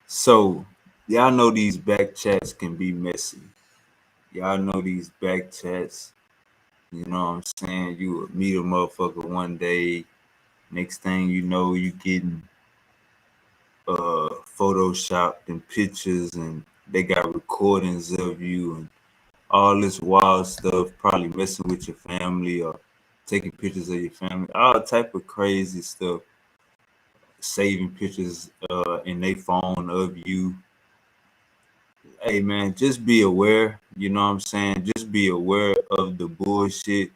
So y'all know these back chats can be messy. Y'all know these back chats. You know what I'm saying? You would meet a motherfucker one day. Next thing you know, you getting photoshopped and pictures, and they got recordings of you and all this wild stuff, probably messing with your family or taking pictures of your family, all type of crazy stuff, saving pictures in their phone of you. Hey man, just be aware, you know what I'm saying? Just be aware of the bullshit,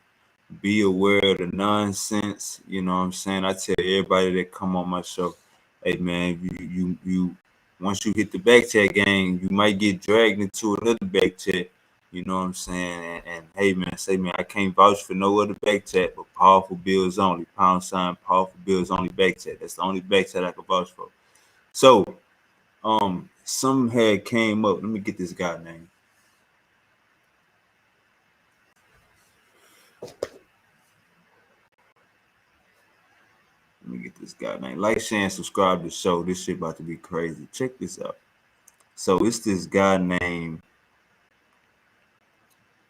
be aware of the nonsense, you know what I'm saying? I tell everybody that come on my show, hey man, you once you hit the back chat game, you might get dragged into another back chat. You know what I'm saying? And hey man, say man, I can't vouch for no other back chat but powerful bills only. # powerful bills only back chat. That's the only back chat I can vouch for. So some had came up. Let me get this guy name. Let me get this guy name. Like, share, and subscribe to the show. This shit about to be crazy. Check this out. So it's this guy named.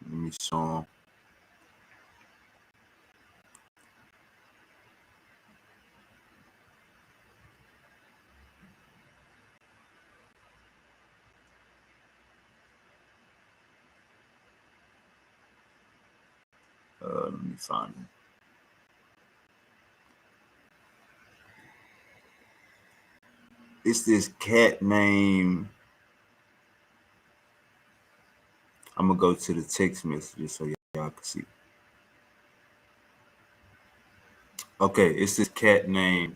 Let me show him. Let me find him. It's this cat named. I'm gonna go to the text messages so y'all can see. Okay, it's this cat named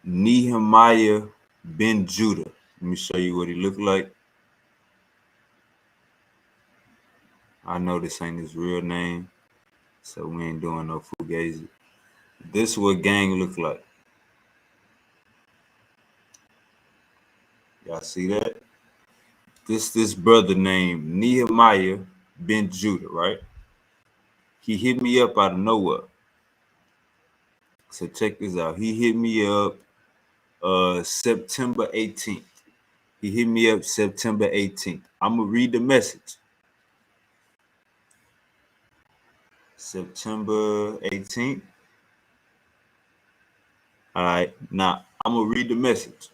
Nehemiah Ben Judah. Let me show you what he looked like. I know this ain't his real name, so we ain't doing no fugazi. This what gang look like. Y'all see that? This brother named Nehemiah Ben Judah, right? He hit me up out of nowhere. So check this out. He hit me up September 18th. He hit me up September 18th. I'm gonna read the message. September 18th. All right, now I'm gonna read the message.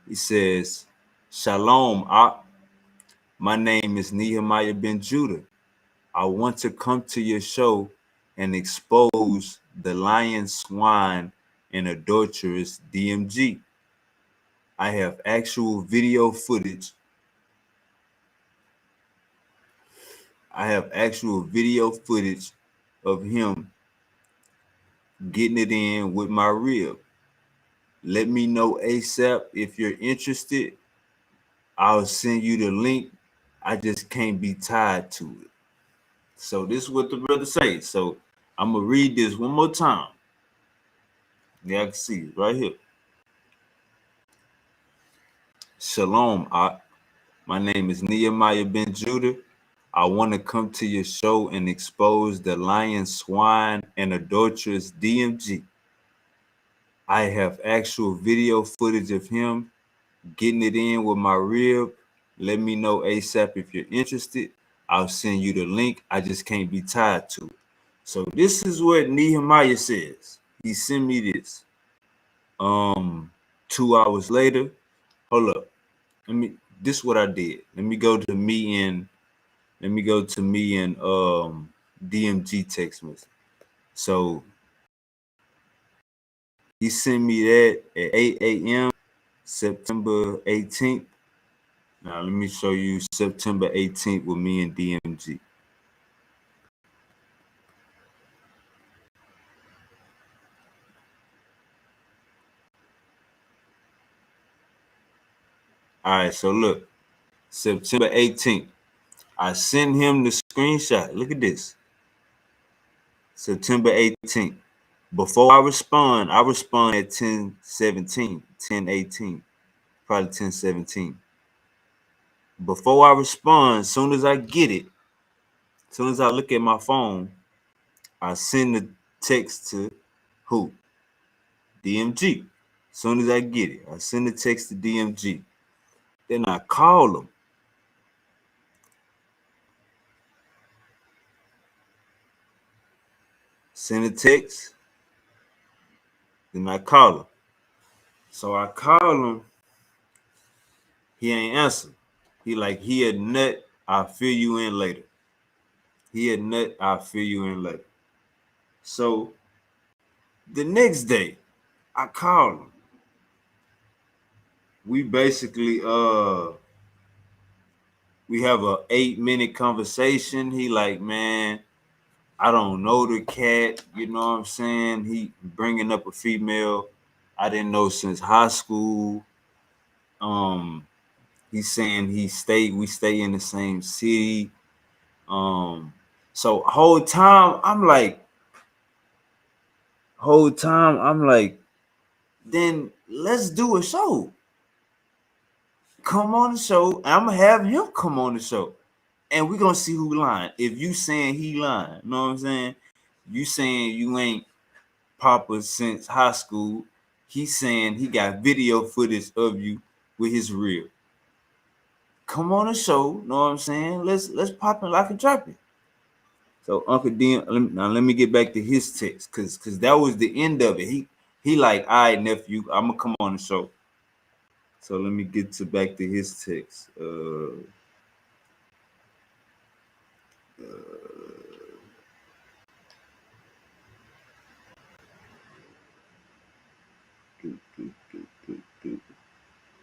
He says, Shalom, my name is Nehemiah Ben Judah. I want to come to your show and expose the lying swine and adulterous DMG. I have actual video footage. Of him getting it in with my rib. Let me know ASAP if you're interested. I'll send you the link. I just can't be tied to it. So this is what the brother says. So I'm gonna read this one more time. Yeah, I can see it right here. Shalom, my name is Nehemiah Ben Judah. I want to come to your show and expose the lying swine and adulterous DMG. I have actual video footage of him getting it in with my rib. Let me know ASAP if you're interested. I'll send you the link. I just can't be tied to it. So this is what Nehemiah says. He sent me this. 2 hours later. Hold up. This is what I did. Let me go to me and DMG text message. So he sent me that at 8 a.m. September 18th. Now let me show you September 18th with me and DMG. All right, so look, September 18th. I sent him the screenshot. Look at this. September 18th. Before I respond at 10:17, 10:18, probably 10:17. Before I respond, as soon as I get it, as soon as I look at my phone, I send the text to who? DMG. As soon as I get it, I send the text to DMG. Then I call him. Send a text. Then I call him. So I call him. He ain't answer. He a nut. I'll fill you in later. So the next day, I call him. We basically we have a 8-minute conversation. He like, man, I don't know the cat. You know what I'm saying? He bringing up a female I didn't know since high school. He's saying we stay in the same city. So whole time I'm like, then let's do a show. Come on the show. I'm gonna have him come on the show, and we're gonna see who lying. If you saying he lying, you know what I'm saying? You saying you ain't Papa since high school. He's saying he got video footage of you with his reel. Come on the show, know what I'm saying? Let's pop it like a drop it. So Uncle D, let me get back to his text, cause that was the end of it. He like, all right, nephew, I'm gonna come on the show. So let me get back to his text. All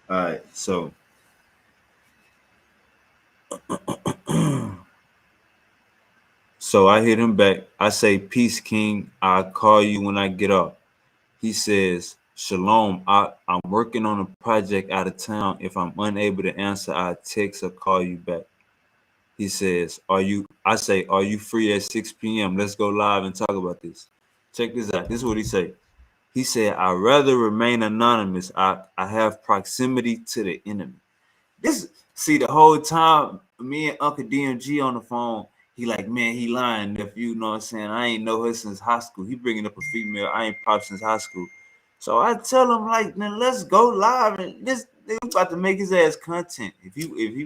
right, so I hit him back. I say, peace, King. I'll call you when I get off. He says, Shalom. I'm working on a project out of town. If I'm unable to answer, I'll text or call you back. He says, I say, are you free at 6 p.m.? Let's go live and talk about this. Check this out. This is what he said. He said, I'd rather remain anonymous. I have proximity to the enemy. The whole time me and Uncle DMG on the phone. He like, man, he lying, nephew. You know what I'm saying? I ain't know her since high school. He bringing up a female I ain't popped since high school. So I tell him like, man, let's go live and this nigga about to make his ass content. If he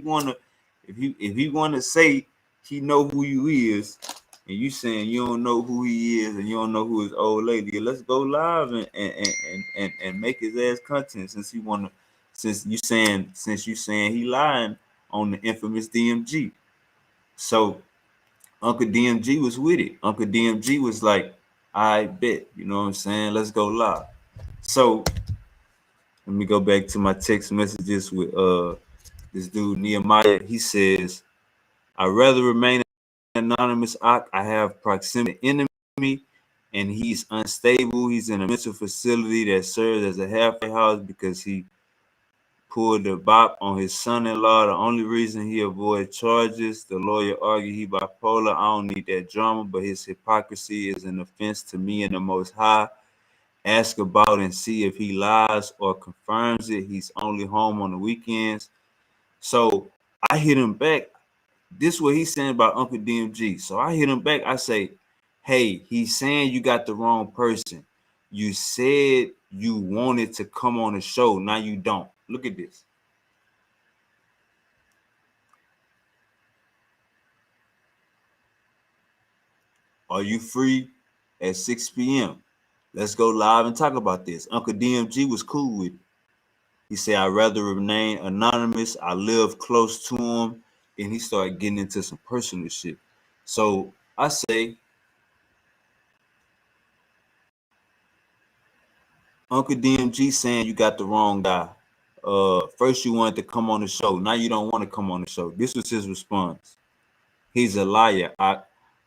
wanna say he know who you is, and you saying you don't know who he is and you don't know who his old lady, let's go live and make his ass content since you saying he lying on the infamous DMG. So Uncle DMG was with it. Uncle DMG was like, I bet, you know what I'm saying? Let's go live. So let me go back to my text messages with this dude Nehemiah. He says, I'd rather remain anonymous. I have proximity enemy and he's unstable. He's in a mental facility that serves as a halfway house because he pulled the bop on his son-in-law. The only reason he avoided charges, the lawyer argued he bipolar. I don't need that drama, but his hypocrisy is an offense to me and the Most High. Ask about and see if he lies or confirms it. He's only home on the weekends. So I hit him back. This is what he's saying about Uncle DMG. So I hit him back. I say, hey, he's saying you got the wrong person. You said you wanted to come on the show. Now you don't. Look at this. Are you free at 6 p.m.? Let's go live and talk about this. Uncle DMG was cool with it. He said, I'd rather remain anonymous. I live close to him. And he started getting into some personal shit. So I say, Uncle DMG saying you got the wrong guy. First you wanted to come on the show. Now you don't want to come on the show. This was his response. He's a liar.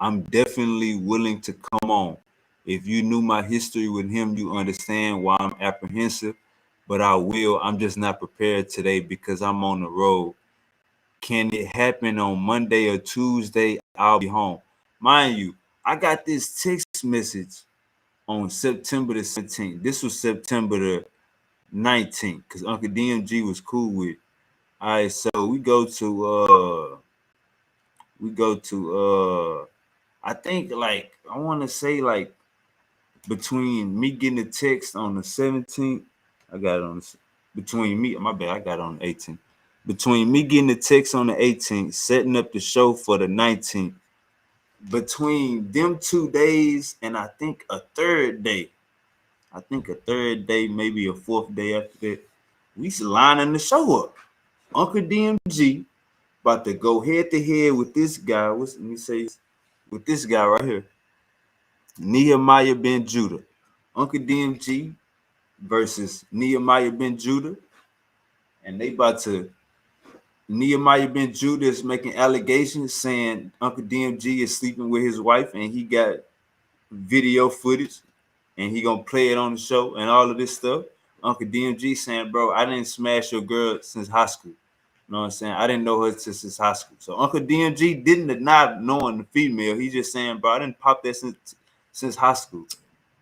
I'm definitely willing to come on. If you knew my history with him, you understand why I'm apprehensive. But I will. I'm just not prepared today because I'm on the road. Can it happen on Monday or Tuesday? I'll be home. Mind you, I got this text message on September the 17th. This was September the 19th because Uncle DMG was cool with it. All right, so we go to I think like I want to say like between me getting the text on the 17th, I got it on between me, my bad, I got it on the 18th. Between me getting the text on the 18th, setting up the show for the 19th, between them 2 days and I think a third day, maybe a fourth day after that, we lining the show up. Uncle DMG about to go head to head with this guy. Let me say, with this guy right here, Nehemiah Ben Judah. Uncle DMG versus Nehemiah Ben Judah, and they about to. Nehemiah Ben Judah is making allegations saying Uncle DMG is sleeping with his wife, and he got video footage, and he gonna play it on the show and all of this stuff. Uncle DMG saying, bro, I didn't smash your girl since high school. You know what I'm saying? I didn't know her since high school. So Uncle DMG didn't deny knowing the female. He just saying, bro, I didn't pop that since high school.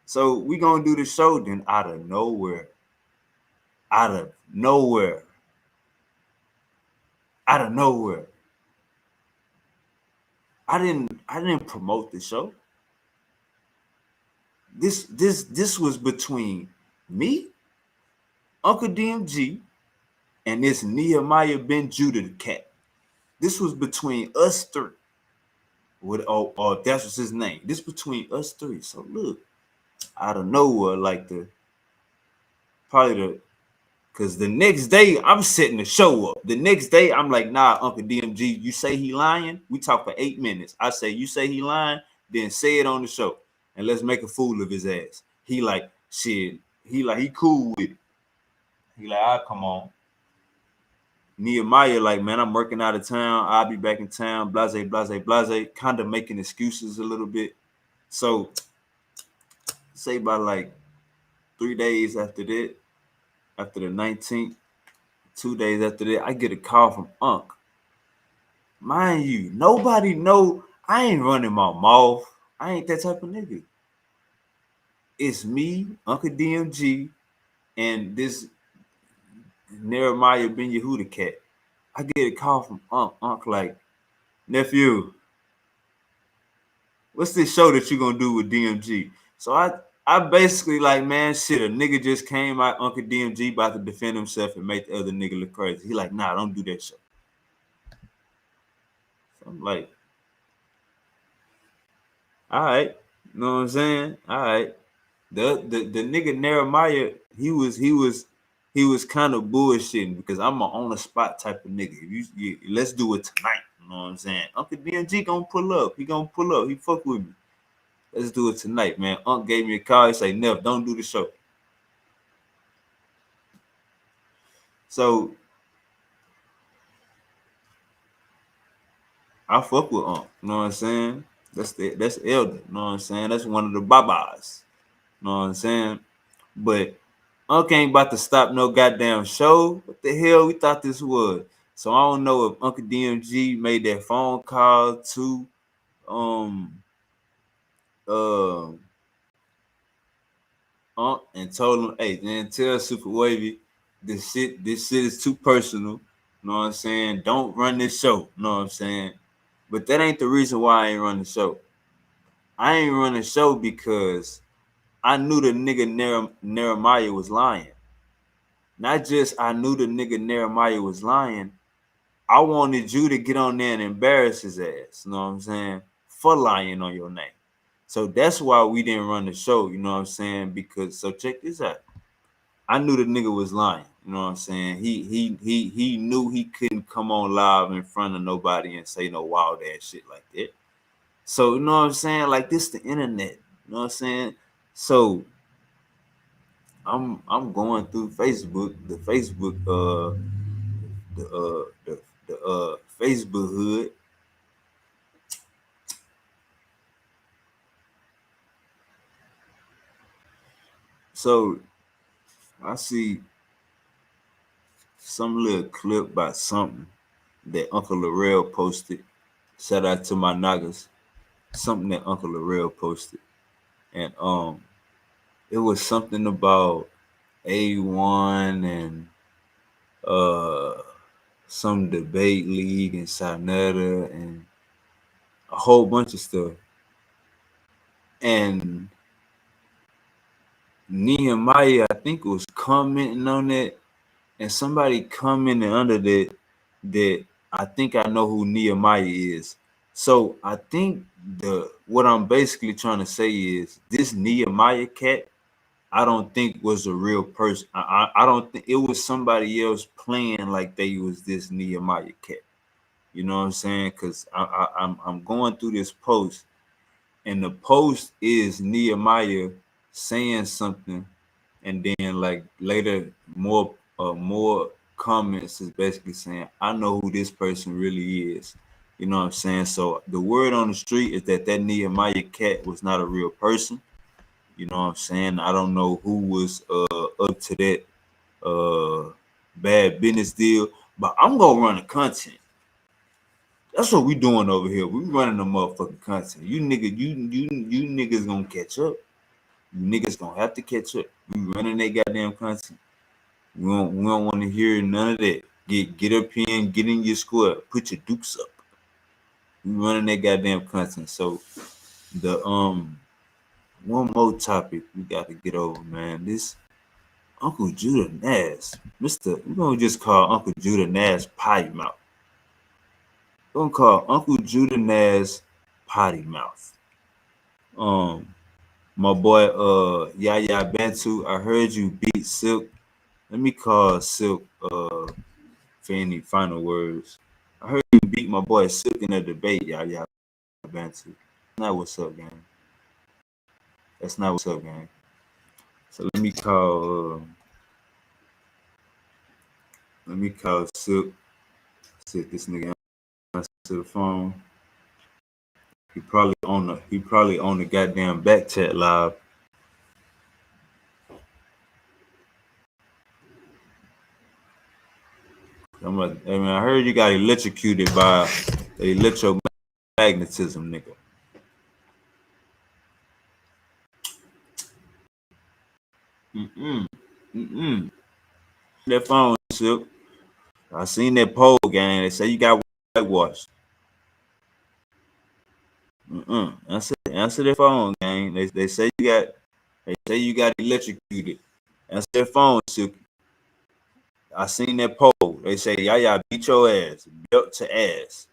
So we gonna do the show. Then out of nowhere, I didn't promote the show. This was between me, Uncle DMG, and this Nehemiah Ben Judah the cat. This was between us three. Or that was his name. This between us three. So look, out of nowhere, like because the next day I'm setting the show up. The next day I'm like, nah, Uncle DMG, you say he lying? We talk for 8 minutes. I say, you say he lying? Then say it on the show and let's make a fool of his ass. He like, shit. He cool with it. He like, I'll come on. Nehemiah like, man, I'm working out of town. I'll be back in town. Blase, kind of making excuses a little bit. So say by like 3 days after that, after the 19th, 2 days after that, I get a call from Unc. Mind you, nobody know I ain't running my mouth. I ain't that type of nigga. It's me, Uncle DMG, and this Nehemiah Ben Yehuda cat. I get a call from Unc like, nephew, what's this show that you gonna do with DMG? So I basically like, man, shit, a nigga just came out, Uncle DMG about to defend himself and make the other nigga look crazy. He like, nah, don't do that shit. So I'm like, all right, you know what I'm saying? All right. The nigga Jeremiah, he was kind of bullshitting because I'm a on the spot type of nigga. Let's do it tonight. You know what I'm saying? Uncle DMG gonna pull up. He gonna pull up. He fuck with me. Let's do it tonight, man. Unc gave me a call. He say, Nev, don't do the show. So I fuck with Unc. You know what I'm saying? That's elder. You know what I'm saying? That's one of the babas. You know what I'm saying? But Unc ain't about to stop no goddamn show. What the hell we thought this was? So I don't know if Uncle DMG made that phone call to uh Unc and told him, hey, man, tell Super Wavy this shit is too personal. You know what I'm saying? Don't run this show. You know what I'm saying? But that ain't the reason why I ain't run the show. I ain't run the show because I knew the nigga Jeremiah was lying. Not just I knew the nigga Jeremiah was lying. I wanted you to get on there and embarrass his ass. You know what I'm saying? For lying on your name. So that's why we didn't run the show. You know what I'm saying? Because so check this out. I knew the nigga was lying. You know what I'm saying? He knew he couldn't come on live in front of nobody and say no wild ass shit like that. So you know what I'm saying? Like this the internet. You know what I'm saying? So I'm going through Facebook, the Facebook the Facebook hood. So I see some little clip about something that Uncle Laurel posted. Shout out to my Nagas. Something that Uncle Laurel posted. And it was something about A1 and some debate league in Sinetta and a whole bunch of stuff. And Nehemiah, I think, was commenting on that, and somebody commented under that I think I know who Nehemiah is. So I think what I'm basically trying to say is this Nehemiah cat, I don't think was a real person. I don't think it was somebody else playing like they was this Nehemiah cat. You know what I'm saying? Because I'm going through this post, and the post is Nehemiah saying something, and then like later more comments is basically saying, I know who this person really is. You know what I'm saying? So the word on the street is that Nehemiah cat was not a real person. You know what I'm saying? I don't know who was up to that bad business deal, but I'm gonna run the content. That's what we doing over here. We running the motherfucking content. You niggas gonna catch up. You niggas gonna have to catch up. We running that goddamn content. We don't want to hear none of that. Get up here and get in your squad. Put your dukes up. We running that goddamn content. So the one more topic we got to get over, man. This Uncle Judah Nash, we're gonna just call Uncle Judah Nash potty mouth. We're gonna call Uncle Judah Nash potty mouth. My boy Yaya Bantu, I heard you beat Silk. Let me call Silk for any final words. I heard you beat my boy Silk in a debate, Yaya Bantu. That's not what's up, gang. That's not what's up, gang. So let me call Silk. Sit this nigga to the phone. He probably on the goddamn back chat live. I heard you got electrocuted by electromagnetism, nigga. That phone, Silk. I seen that poll, gang. They say you got whitewashed. Answer their phone, gang. They say you got electrocuted. Answer their phone, Silky. I seen that poll. They say Yaya beat your ass, belt to ass.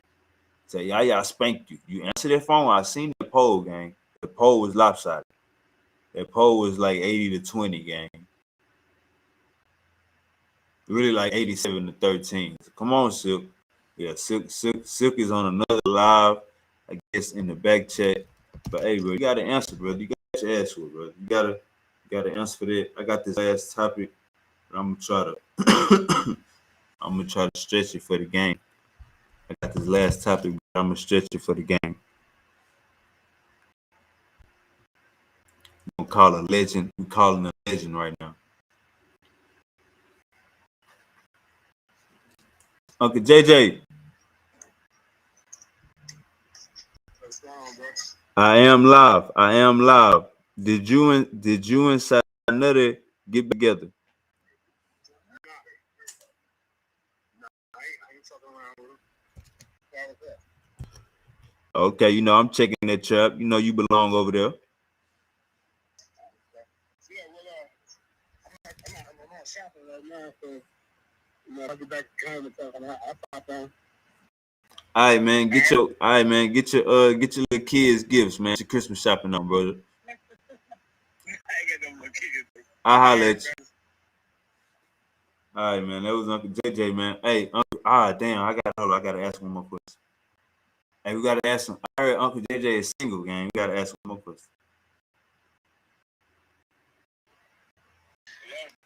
Say Yaya spanked you. You answer their phone. I seen the poll, gang. The poll was lopsided. That poll was like 80 to 20, gang. Really like 87 to 13. So come on, Silk. Yeah, Silk is on another live, I guess, in the back chat. But hey, bro, you gotta answer, bro. You got your ass for it, bro. You gotta answer for that. I got this last topic. I'm gonna try to I'm gonna try to stretch it for the game. I got this last topic, but I'm gonna stretch it for the game. I'm gonna call a legend. We're calling a legend right now. Uncle JJ. What's wrong, bro? I am live. I am live. Did you and Sayonara get together? I ain't fucking around with him. Why was that? Okay, you know I'm checking that trap. You know you belong over there. Yeah, well, I'm out shopping right now, so I'll get back to home and stuff, and I'll pop on. All right, man. Get your little kids gifts, man. Your Christmas shopping on, brother. I ain't got no more kids. I holler at you. All right, man. That was Uncle JJ, man. Hey, Uncle. Damn. I gotta ask one more question. Hey, we gotta ask him. I heard Uncle JJ is single, gang. We gotta ask one more question.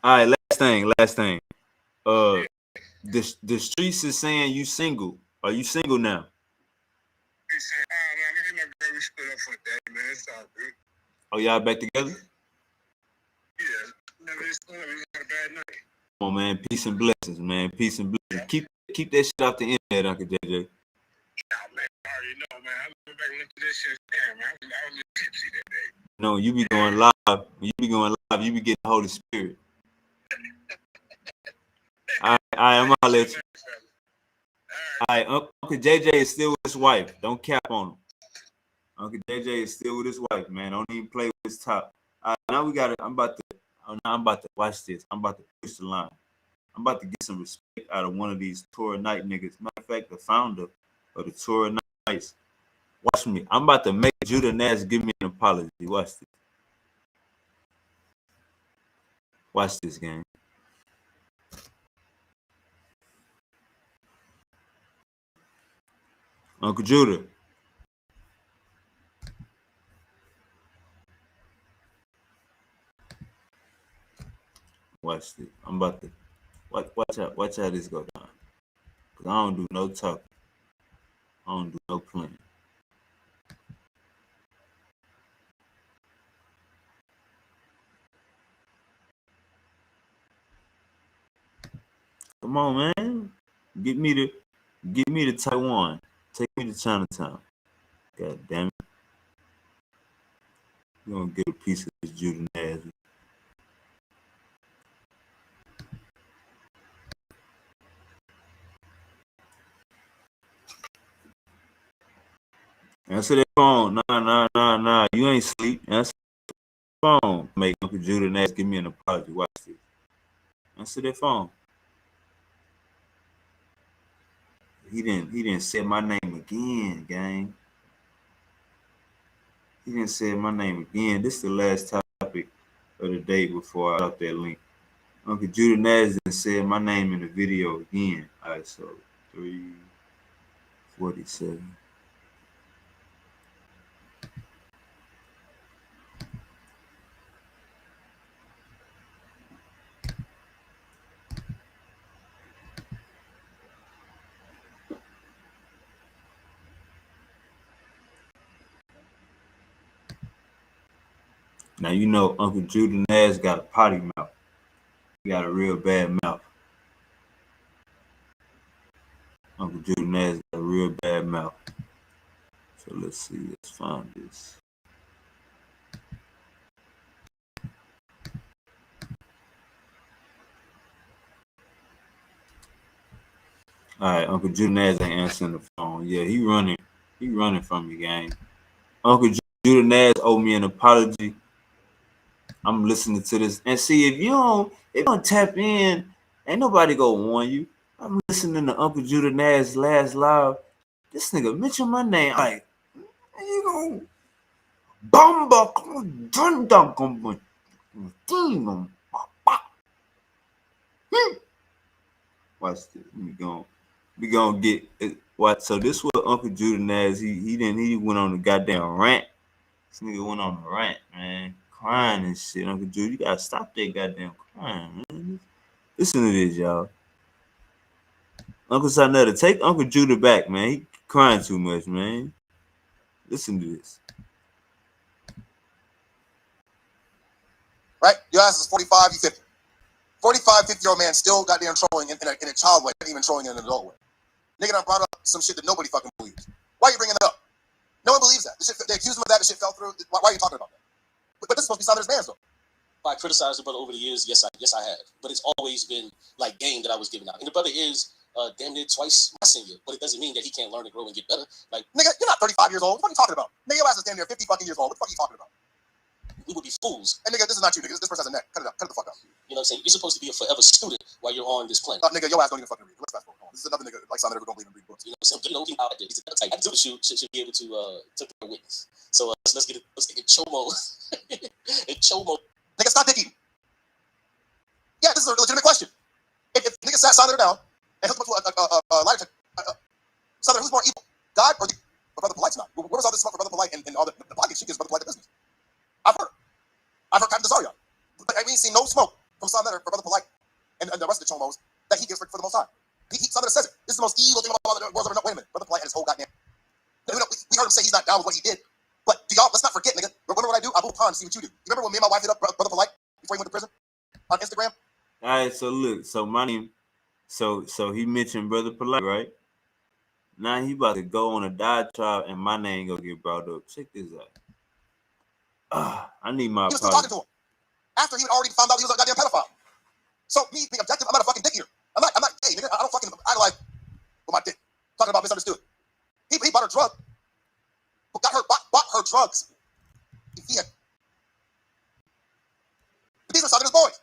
All right, last thing. The streets is saying you single. Are you single now? He said, man, me and my girl, we split up for a day, man. It's all good. Oh, y'all back together? Yeah. Never split up. We had a bad night. Come on, man. Peace and blessings, man. Peace and blessings. Keep that shit off the internet, Uncle JJ. Nah, man. I already know, man. I went back and looked at this shit. Damn, man. I was tipsy that day. No, you be going live. When you be going live, you be getting the Holy Spirit. All right, I'm gonna let you. All right, Uncle JJ is still with his wife. Don't cap on him. Uncle JJ is still with his wife, man. Don't even play with his top. All right, now we got it. I'm about to watch this. I'm about to push the line. I'm about to get some respect out of one of these tour night niggas. Matter of fact, the founder of the tour nights. Watch me. I'm about to make Judah Nash give me an apology. Watch this. Watch this, gang. Uncle Judah. Watch this. I'm about to watch how this go down. Cause I don't do no talking. I don't do no playing. Come on, man. Get me to Taiwan. Take me to Chinatown. God damn it. You're gonna get a piece of this Judah Nash. Answer that phone. Nah. You ain't sleep. Answer the phone. Make Uncle Judah Nash give me an apology. Watch this. Answer that phone. He didn't say my name again, gang. He didn't say my name again. This is the last topic of the day before I drop that link. Uncle Judah Nash didn't say my name in the video again. All right, so 347. Now you know Uncle Judah Nash got a potty mouth. He got a real bad mouth. Uncle Judah Nash got a real bad mouth. So let's see. Let's find this. All right, Uncle Judanaz ain't answering the phone. Yeah, he running. He running from you, gang. Uncle Judanaz owe me an apology. I'm listening to this. And see, if you don't tap in, ain't nobody gonna warn you. I'm listening to Uncle Judanaz's last live. This nigga mentioned my name. I'm like, you know, Bamba, watch this. We gonna get it. What? So this was Uncle Judanaz. He went on the goddamn rant. This nigga went on the rant, man, crying and shit. Uncle Jude, you gotta stop that goddamn crying, man. Listen to this, y'all. Uncle Sanetta, take Uncle Judah back, man. He crying too much, man. Listen to this. Right? Your ass is 45, you 50. 45, 50-year-old man still goddamn trolling in a child way, not even trolling in an adult way. Nigga done brought up some shit that nobody fucking believes. Why are you bringing it up? No one believes that. They accused him of that. The shit fell through. Why are you talking about that? But this is supposed to be Southern's man's though. I criticized the brother over the years. Yes, I have. But it's always been like game that I was giving out. And the brother is damn near twice my senior. But it doesn't mean that he can't learn and grow and get better. Like, nigga, you're not 35 years old. What are you talking about? Nigga, your ass is damn near 50 fucking years old. What the fuck are you talking about? we would be fools. And nigga, this is not you, nigga. This person has a neck. Cut it out. Cut it the fuck out. You know what I'm saying? You're supposed to be a forever student while you're on this planet. Nigga, your ass don't even fucking read. Let's fast forward. This is another nigga like Sandra who don't believe in reading books. You know what I'm saying? You know, he out there. He's the type to the shoot should be able to bear witness. So let's get Chomo. And Chomo. Nigga, stop dick eating. Yeah, this is a legitimate question. If nigga sat Sandra down and hooked him up to a lighter check, Sandra, who's more evil? God or Brother Polite's not? Where was all this smoke for Brother Polite and all the pocket she gives Brother Polite the business? I've heard Captain Desario. But I ain't seen no smoke from Sandra for Brother Polite and the rest of the Chomos that he gives for the Most High. Sandra says it. This is the most evil thing about all the world ever. Wait a minute. Brother Polite had his whole goddamn. We heard him say he's not down with what he did. But do y'all, let's not forget, nigga. Remember what I do? I move on to see what you do. You remember when me and my wife hit up Brother Polite before he went to prison on Instagram? All right, so look, so my name, so he mentioned Brother Polite, right? Now he about to go on a diatribe and my name gonna get brought up. Check this out. I need my. He was still talking to him after he had already found out he was a goddamn pedophile. So me being objective, I'm not a fucking dick eater. I'm not gay, nigga. I don't fucking idolize with my dick. Talking about misunderstood. He bought her drug. Bought her drugs. Yeah. But these are Southerners boys.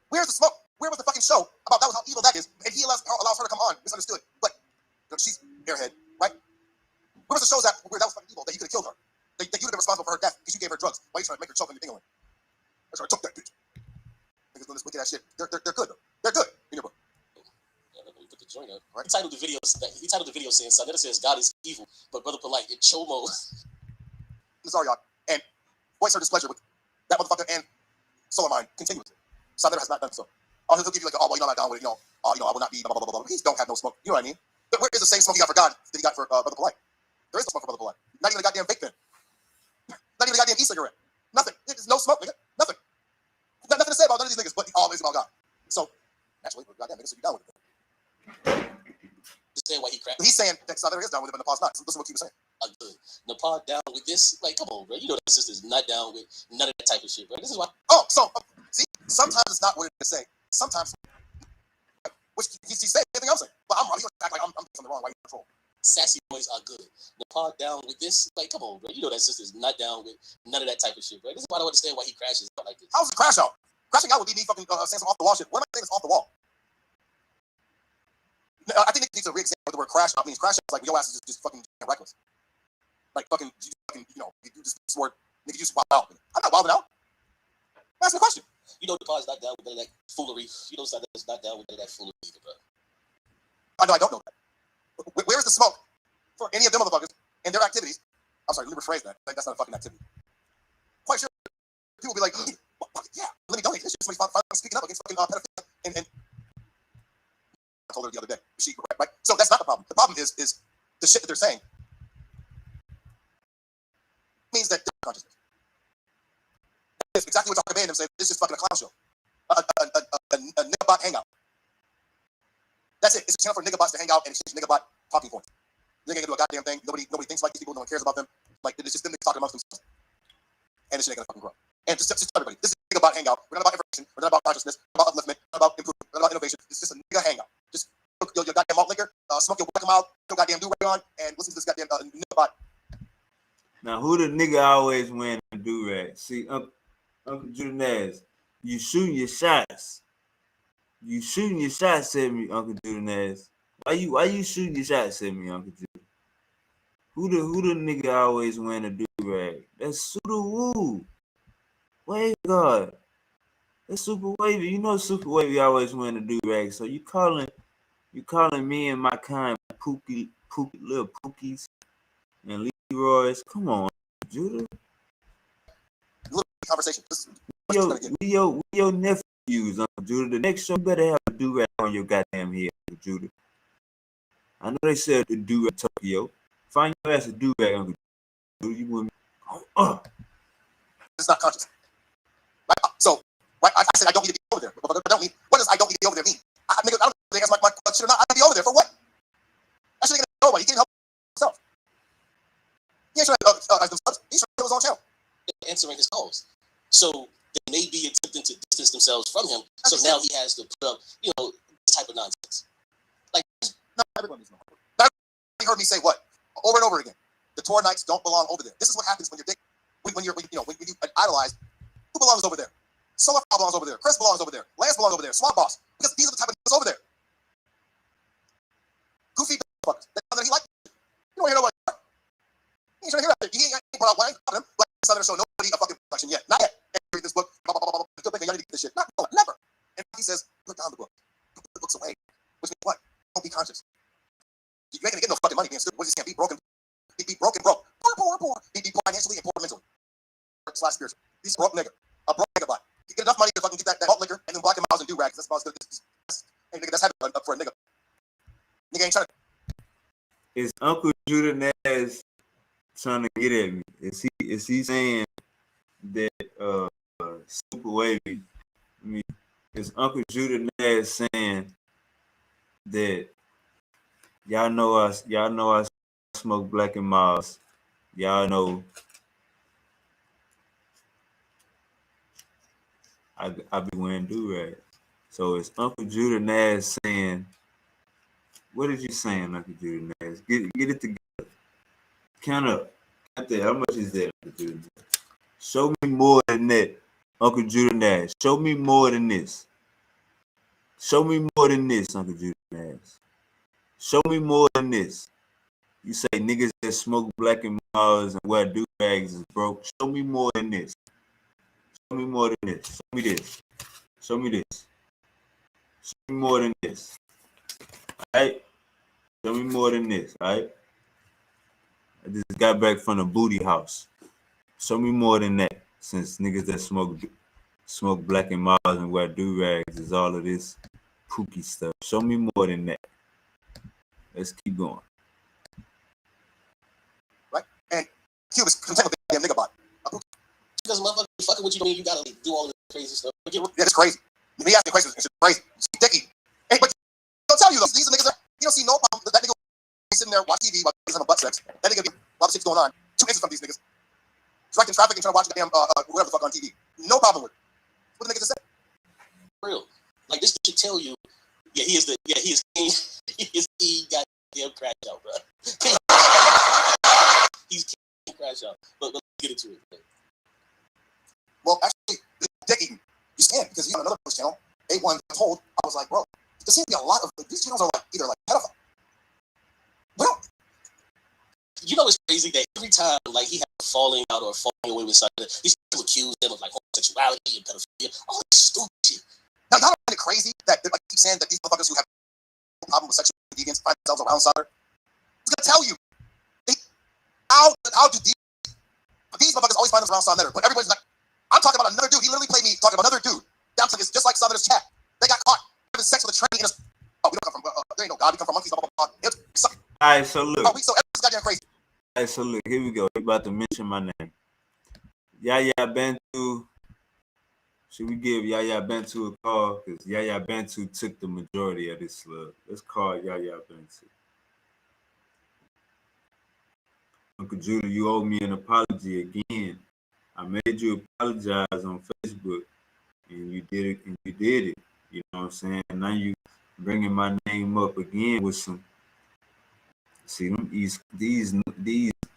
Where's the smoke? Where was the fucking show about that was how evil that is? And he allows her to come on, misunderstood. But she's airhead, right? Where was the shows where that was fucking evil, that you could have killed her? That you would have been responsible for her death because you gave her drugs. Why are you trying to make her choke on your thing away? That's why I took that bitch. Niggas doing this wicked ass shit. They're good though. They're good in your book. Let me put the joint up. Right. He titled the video saying Sanetta says God is evil, but Brother Polite and Chomo. I'm sorry, y'all. And voice her displeasure with that motherfucker and Soleimani continuously. Sanetta has not done so. He'll give you like, oh, well, I'm not down with it, I will not be, blah, blah, blah, blah. He don't have no smoke. You know what I mean? But where is the same smoke he got for God that he got for Brother Polite? There is no smoke for Brother Polite. Not even a goddamn vape pen. Not even a goddamn e-cigarette. Nothing. There's no smoke, nigga. Nothing. Nothing to say about none of these niggas, but always about God. So, naturally, goddamn niggas should be down with it. Just saying why he cracked. He's saying that Sanetta is down with it, but Nepal's not. So listen to what he was saying. Good. Nepal down with this? Like, come on, bro. You know that sister's not down with none of that type of shit, bro. This is why. Oh, so, see, sometimes it's not what it is to say. Sometimes, which he's saying everything I'm saying. But I'm going to act like I'm doing something wrong. Why you control? Sassy boys are good. Nepal down with this? Like, come on, bro. You know that sister's not down with none of that type of shit, bro. This is why I don't understand why he crashes out like this. How's it crash out? Crashing out would be me fucking saying some off the wall shit. What am I saying is off the wall? I think it needs a re-examine what the word crash out means. Crash out is like your ass is just fucking reckless. Like fucking, you just swore, nigga, you just wild out. I'm not wilding out. Ask me a question. You know Nepal's not down with none of that foolery. You know Sandetta's not down with none of that foolery either, bro. I know I don't know that. Where is the smoke for any of them motherfuckers and their activities? I'm sorry, let me rephrase that. Like, that's not a fucking activity. Quite sure people will be like, yeah, let me donate this shit. Somebody finally speaking up against fucking pedophilia. And I told her the other day. Right? So that's not the problem. The problem is the shit that they're saying means that they're consciousness. It's exactly what Dr. Bandham said. This is fucking a clown show. A nigga bot hangout. That's it. It's a channel for nigga bots to hang out and exchange nigga bot talking points. Nigga ain't gonna do a goddamn thing. Nobody thinks like these people. No one cares about them. Like, it's just them niggas talking amongst themselves. And this shit ain't gonna fucking grow. And just tell everybody, this is a nigga bot hangout. We're not about information. We're not about consciousness. We're not about upliftment. We're not about improvement. We're not about innovation. It's just a nigga hangout. Just look smoke your whack out, your goddamn do-rag on, and listen to this goddamn nigga bot. Now, who the nigga always wearing a do-rag? See, Uncle Judanaz, you shooting your shots. You shooting your shots at me, Uncle Judanaz. Why you shooting your shots at me, Uncle Judanaz? Who the nigga always wearing a do-rag? That's Suda Woo. Wave God. That's Super Wavy. You know Super Wavy always wearing a do-rag. So you calling me and my kind pookie little pookies and Leroy's. Come on, Judah. Conversation. We your nephews, Uncle Judah. The next show you better have a do-rag on your goddamn head, Uncle Judah. I know they said the do-rag Tokyo. Find your ass a do-rag, Uncle Judah. You want me? It's not conscious. Right? So, right, I said I don't need to be over there. But I don't mean, what does I don't need to be over there mean? Nigga, I don't think that's my question or not. I need to be over there for what? I shouldn't get nobody. He can't help himself. He ain't trying to he's trying to kill his own channel. Answering his calls. So they may be attempting to distance themselves from him. So now he has to put up, this type of nonsense. Like, no, everyone needs to know. Now, you heard me say what? Over and over again. The tour nights don't belong over there. This is what happens when you idolize. Who belongs over there? Solar belongs over there. Chris belongs over there. Lance belongs over there. Swamp Boss. Because these are the type of niggas over there. Goofy motherfuckers. That he liked. You don't hear nobody. He ain't trying to hear that. He ain't brought out Wayne. Black Southern show nobody a fucking production yet. Not yet. Read this book. Still thinking y'all need to get this shit. No, never. And he says, put down the book. Put the books away. Which means what? Don't be conscious. You ain't gonna get no fucking money being stupid. What is this? Can't be broken. Be broken, broke. Poor. Be financially and poor mentally. / spiritual. He's a broke nigga. A broke nigga bot. You get enough money to fucking get that malt liquor and then black and miles and do rags. That's about as good as hey nigga, that's heavy up for a nigga. Nigga ain't trying to. Is Uncle Judah Naz trying to get at me? Is he saying that Super Wavy? I mean, is Uncle Judah Naz saying that y'all know I smoke black and miles. Y'all know I be wearing do-rag. So it's Uncle Judah Naz saying, what is you saying, Uncle Judah Naz? Get it together. Count up. How much is that, Uncle Judah Naz? Show me more than that, Uncle Judah Naz. Show me more than this. Show me more than this, Uncle Judah Naz. Show me more than this. You say niggas that smoke black and miles and wear do-rags is broke. Show me more than this. Show me more than this. Show me this. Show me this. Show me more than this. Alright? Show me more than this, alright? I just got back from the booty house. Show me more than that. Since niggas that smoke black and miles and wear do-rags is all of this pookie stuff. Show me more than that. Let's keep going. Right? And he was content with the damn nigga bot. Because motherfucker fucking with you don't mean you gotta do all this crazy stuff. Yeah, it's crazy. Me asking questions is crazy. It's dicky. Hey, but don't tell you though. These are niggas that you don't see no problem. That nigga sitting there watching TV while he's having butt sex. That nigga while the shit's going on. 2 inches from these niggas. Directing traffic and trying to watch the damn whatever the fuck on TV. No problem with it. What the nigga just said? Real. Like this should tell you, he is king. He is king goddamn crash out, bro. He's king crash out. But let's get into it. Man. Well, actually, this dick eating. You can because he's on another channel. A1 told. I was like, bro, there seems to be a lot of these channels are like either like pedophile. Well, you know it's crazy that every time like he had a falling out or falling away with something, these people accuse him of like homosexuality and pedophilia. All this stupid shit. Now, not only crazy that like keep saying that these motherfuckers who have no problem with sexual deviance find themselves around Solder. I was gonna tell you, how do these motherfuckers always find themselves around Solder? But everybody's like, I'm talking about another dude. He literally played me talking about another dude. Down to just like Southern's chat. They got caught having sex with a trainee in a. Oh, we don't come from. There ain't no God. We come from monkeys. Blah, blah, blah. All right, so look. So everybody's goddamn crazy. All right, so look. Here we go. We're about to mention my name. Yaya Bantu. Should we give Yaya Bantu a call? Because Yaya Bantu took the majority of this slug. Let's call Yaya Bantu. Uncle Judah, you owe me an apology again. I made you apologize on Facebook, and you did it, You know what I'm saying? Now you bringing my name up again with some See them these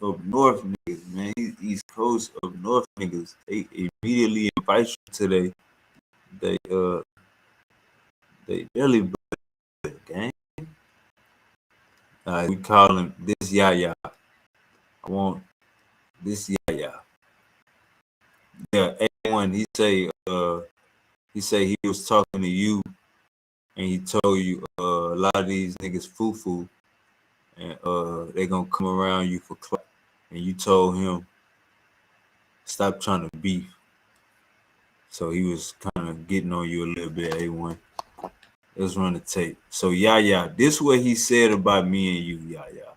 up north niggas, man. These East Coast up north niggas, they immediately invite you to they belly button gang. We call him this Yaya. I want this Yaya. Yeah, A1. He say he was talking to you, and he told you a lot of these niggas foo, and they gonna come around you for clout, and you told him stop trying to beef. So he was kind of getting on you a little bit, A1. Let's run the tape. So Yaya, this what he said about me and you, Yaya.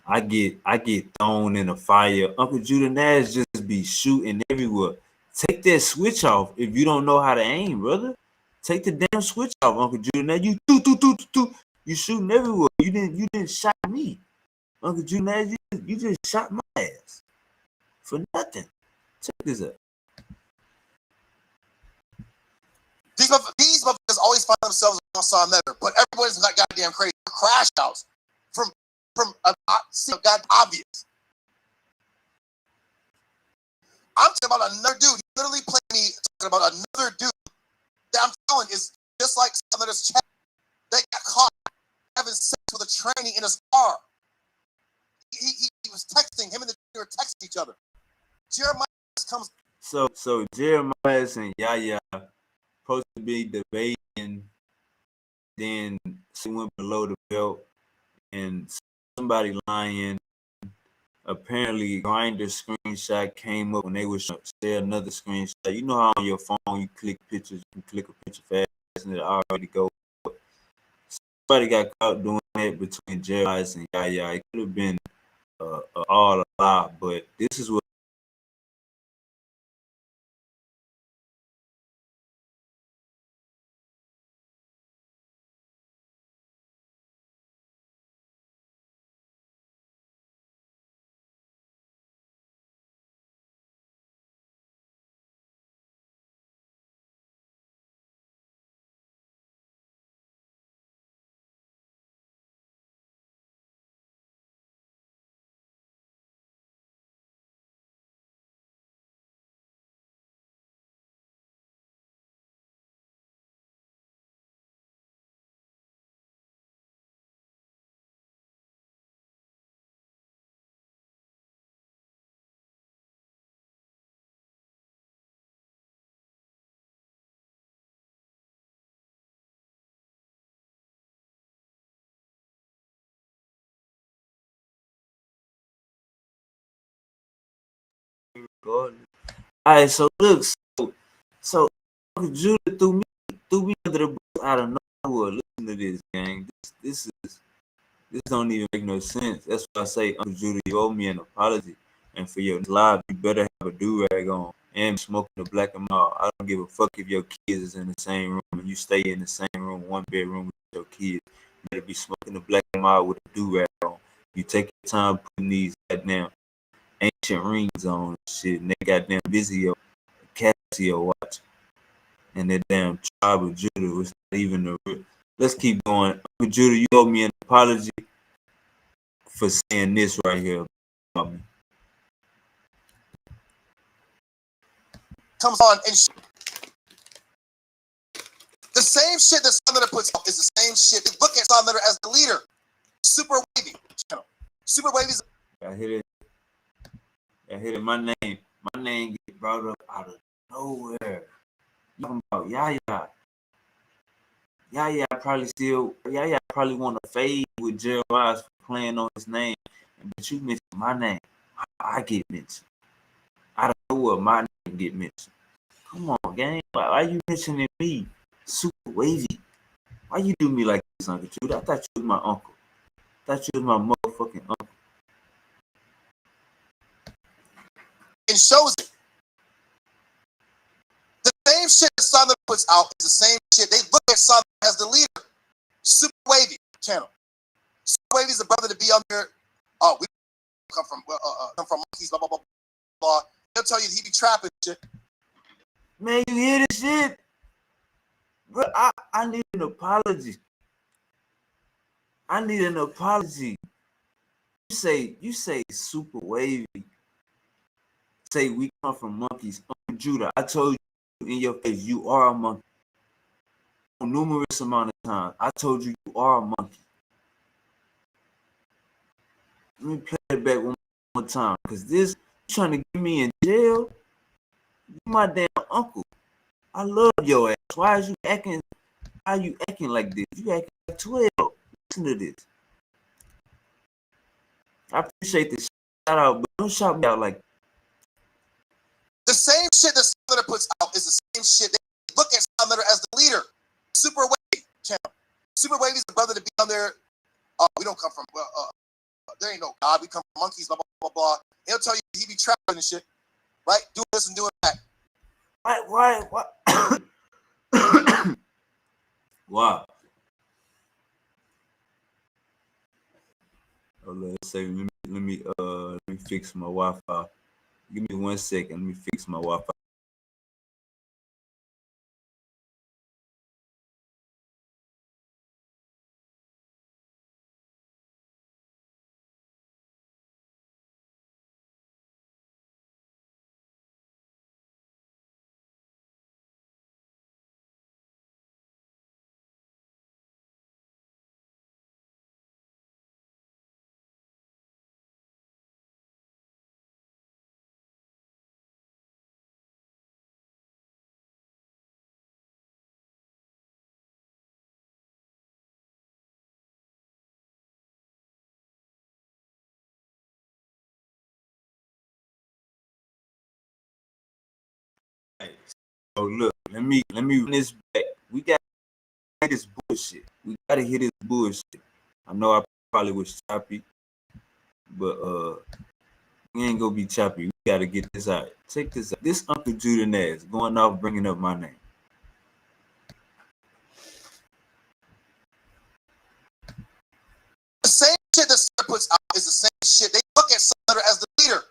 I get thrown in a fire. Uncle Judah Nash just be shooting everywhere. Take that switch off if you don't know how to aim, brother. Take the damn switch off, Uncle Judah Nash. You shooting everywhere. You didn't shot me, Uncle Judah Nash. You just shot my ass for nothing. Check this out. These motherfuckers always find themselves on Saw Netter, but everybody's not goddamn crazy. Crash outs from God obvious. I'm talking about another dude. He literally played me talking about another dude that I'm telling is just like Saw Netter's chat. They got caught having sex with a tranny in his car. He was texting him and the dude were texting each other. Jeremiah comes. So Jeremiah and Yaya supposed to be debating, then she went below the belt and somebody lying. Apparently Grindr screenshot came up when they was share another screenshot. You know how on your phone you click pictures, you can click a picture fast and it already go. Somebody got caught doing that between Jeremiah and Yaya. It could have been all a lie, but this is what God. All right, so look, so Judah threw me under the bus out of nowhere. Listen to this, gang. This don't even make no sense. That's why I say, Uncle Judah, you owe me an apology, and for your live, you better have a do rag on and smoking the black and mild. I don't give a fuck if your kids is in the same room and you stay in the same room, one bedroom with your kids. You better be smoking the black and mild with a do rag on. You take your time putting these goddamn ancient rings on shit, and they goddamn Vizio, Casio watch, and that damn tribe of Judah was not even the. Let's keep going. Uncle Judah, you owe me an apology for saying this right here about me. Comes on and the same shit that Saw Netter puts out is the same shit. They look at Saw Netter as the leader. Super Wavy channel. Super Wavy's. I hit it. My name get brought up out of nowhere. You talking about Yaya? Yaya probably want to fade with Jeremiah for playing on his name, but you mentioned my name. I get mentioned. I don't know what my name get mentioned. Come on, gang. Why you mentioning me? Super Wavy. Why you do me like this, Uncle Judah? I thought you was my uncle. I thought you was my motherfucking uncle. It shows it. The same shit that Saw Netter puts out is the same shit. They look at Saw Netter as the leader. Super Wavy channel. Super Wavy's the brother to be under. Oh, we come from monkeys, blah blah blah blah. They'll tell you he be trapping shit. Man, you hear this shit? Bro, I need an apology. I need an apology. you say super wavy. Say we come from monkeys. Uncle Judah, I told you in your face, you are a monkey. Numerous amount of times, I told you you are a monkey. Let me play it back one more time, cause this you trying to get me in jail. You my damn uncle. I love your ass. Why is you acting? Why are you acting like this? You acting like 12. Listen to this. I appreciate the shout out, but don't shout me out like The same shit that Southern puts out is the same shit. They look at Southern as the leader. Super Wavy, champ. Super Wavy is the brother to be on there. We don't come from. There ain't no God. We come from monkeys. Blah blah blah blah. He'll tell you he be trapping and shit, right? Doing this and doing that. Why? Wow. Oh, let's say let me fix my Wi-Fi. Give me 1 second. Let me fix my Wi-Fi. Oh look, let me run this back. We got to hit this bullshit. We gotta hit this bullshit. I know I probably was choppy, but we ain't gonna be choppy. We gotta get this out. Check this out. This Uncle Judah ass going off bringing up my name. The same shit that Southern puts out is the same shit. They look at Southern as the leader.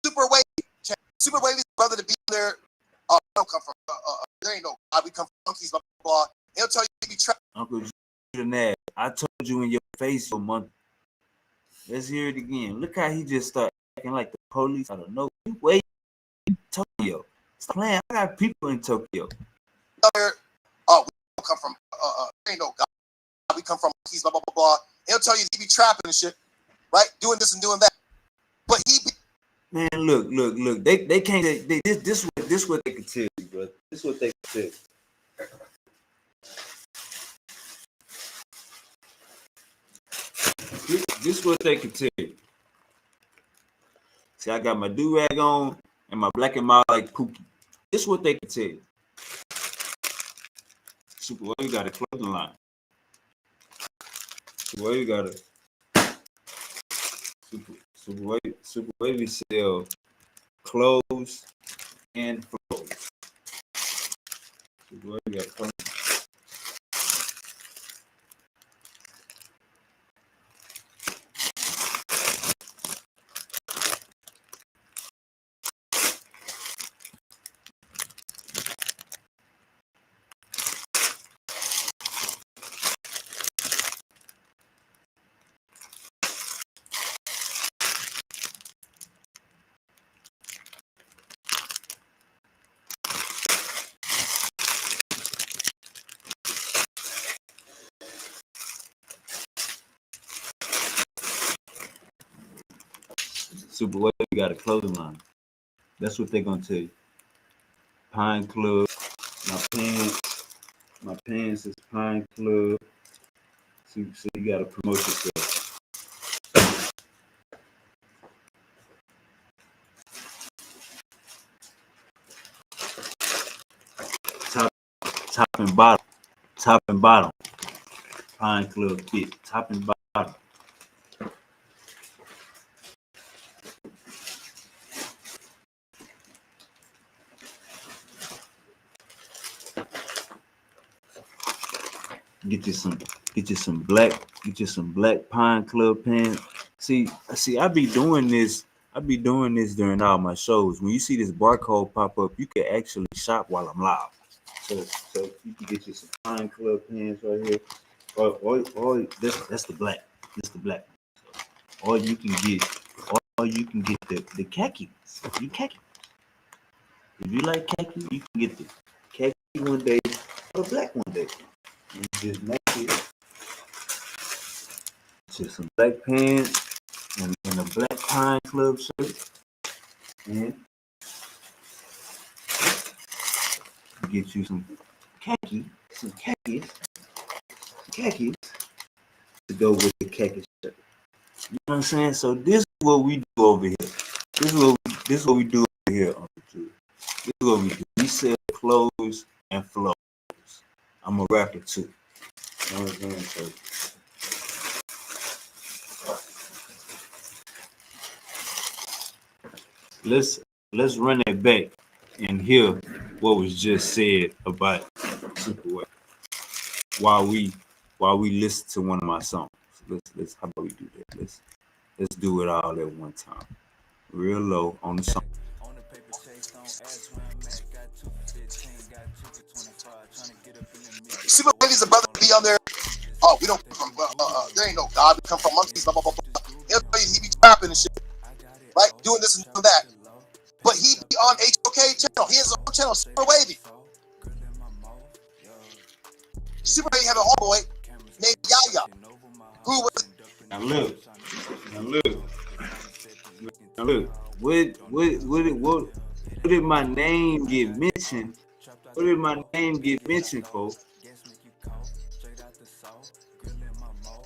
Super Wavy, champ. Super Wavy is the brother to be on there. We don't come from. There ain't no God. We come from monkeys. Blah blah blah. He'll tell you he be trapping. Uncle Judah ass. I told you in your face, your monkey. Let's hear it again. Look how he just started acting like the police. I don't know. Wait, Tokyo. Stop playing. I got people in Tokyo. There, we don't come from. There ain't no God. We come from monkeys. Blah blah blah blah. He'll tell you he be trapping and shit, right? Doing this and doing that. But he be. Man, look. They can't. This what they can tell you, bro. This what they can tell you. This what they can tell you. See, I got my do-rag on and my black and mild like Pookie. This what they can tell you. Super Wavy got a clothing line. Super Wavy got a Super Wavy sell clothes and clothes. Super Wavy got clothes. Super Wavy got a clothing line. That's what they're gonna tell you. Pine Club. My pants is Pine Club. So you gotta promote yourself. Top and bottom. Pine Club fit. Top and bottom. Get you some black Pine Club pants. See, I be doing this during all my shows. When you see this barcode pop up, you can actually shop while I'm live. So you can get you some Pine Club pants right here. Or that's the black. That's the black. or you can get the khaki ones. You khaki. If you like khaki, you can get the khaki one day or the black one day. You just match it to some black pants and a black pine club shirt, and get you some khakis to go with the khaki shirt. You know what I'm saying? So this is what we do over here. This is what we do over here, Uncle Drew. This is what we do. We sell clothes and flows. I'm a rapper too. You know what I'm saying? So let's run it back and hear what was just said about Superway while we listen to one of my songs. Let's how about we do that? Let's do it all at one time. Real low on the song. On the paper chase, don't ask where I'm at. Got 2 for 15, got 2 for 25. Trying to get up in the mix. Super Wavy's a brother to be on there. Oh, we don't come from, there ain't no God. We come from monkeys, blah, blah, blah, blah. He'll tell you he be trapping and shit, right? Doing this and doing that. But he be on HOK channel. He has his own channel, Super Wavy. Super Wavy have a homeboy named Yaya, who was... Now look. What did my name get mentioned? What did my name get mentioned for?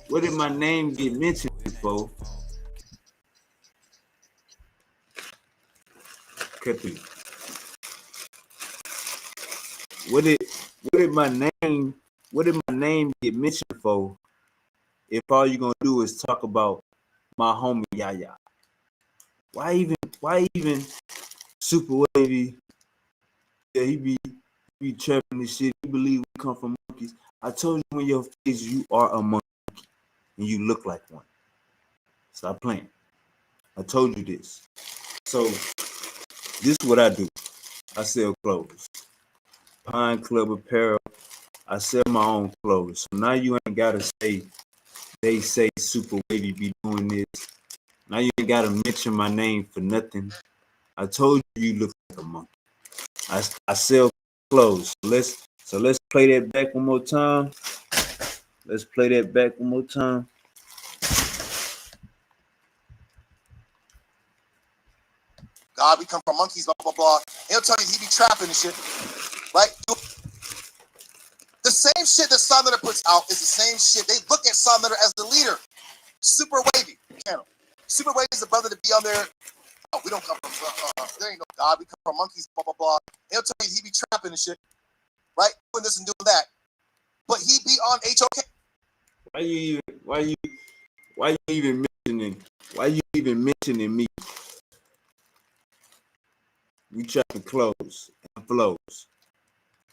What did my name get mentioned for? Cut through. What did my name get mentioned for? If all you're gonna do is talk about my homie Yaya. Why even Super Wavy? Yeah, he be trapping this shit. He believe we come from monkeys. I told you in your face you are a monkey and you look like one. Stop playing. I told you this. So this is what I do. I sell clothes. Pine Club apparel. I sell my own clothes. So now you ain't gotta say they say Super Wavy be doing this. Now you ain't gotta mention my name for nothing. I told you look like a monkey. I sell clothes. So let's play that back one more time. Let's play that back one more time. God, we come from monkeys, blah, blah, blah. He'll tell you he be trapping and shit, right? The same shit that Sun Letter puts out is the same shit. They look at Sun Letter as the leader. Super Wavy channel. Super Wavy is the brother to be on there. Oh, we don't come from, there ain't no God. We come from monkeys, blah, blah, blah. He'll tell you he be trapping and shit, right? Doing this and doing that. But he be on HOK. Why you even mentioning me? We trapping clothes and flows.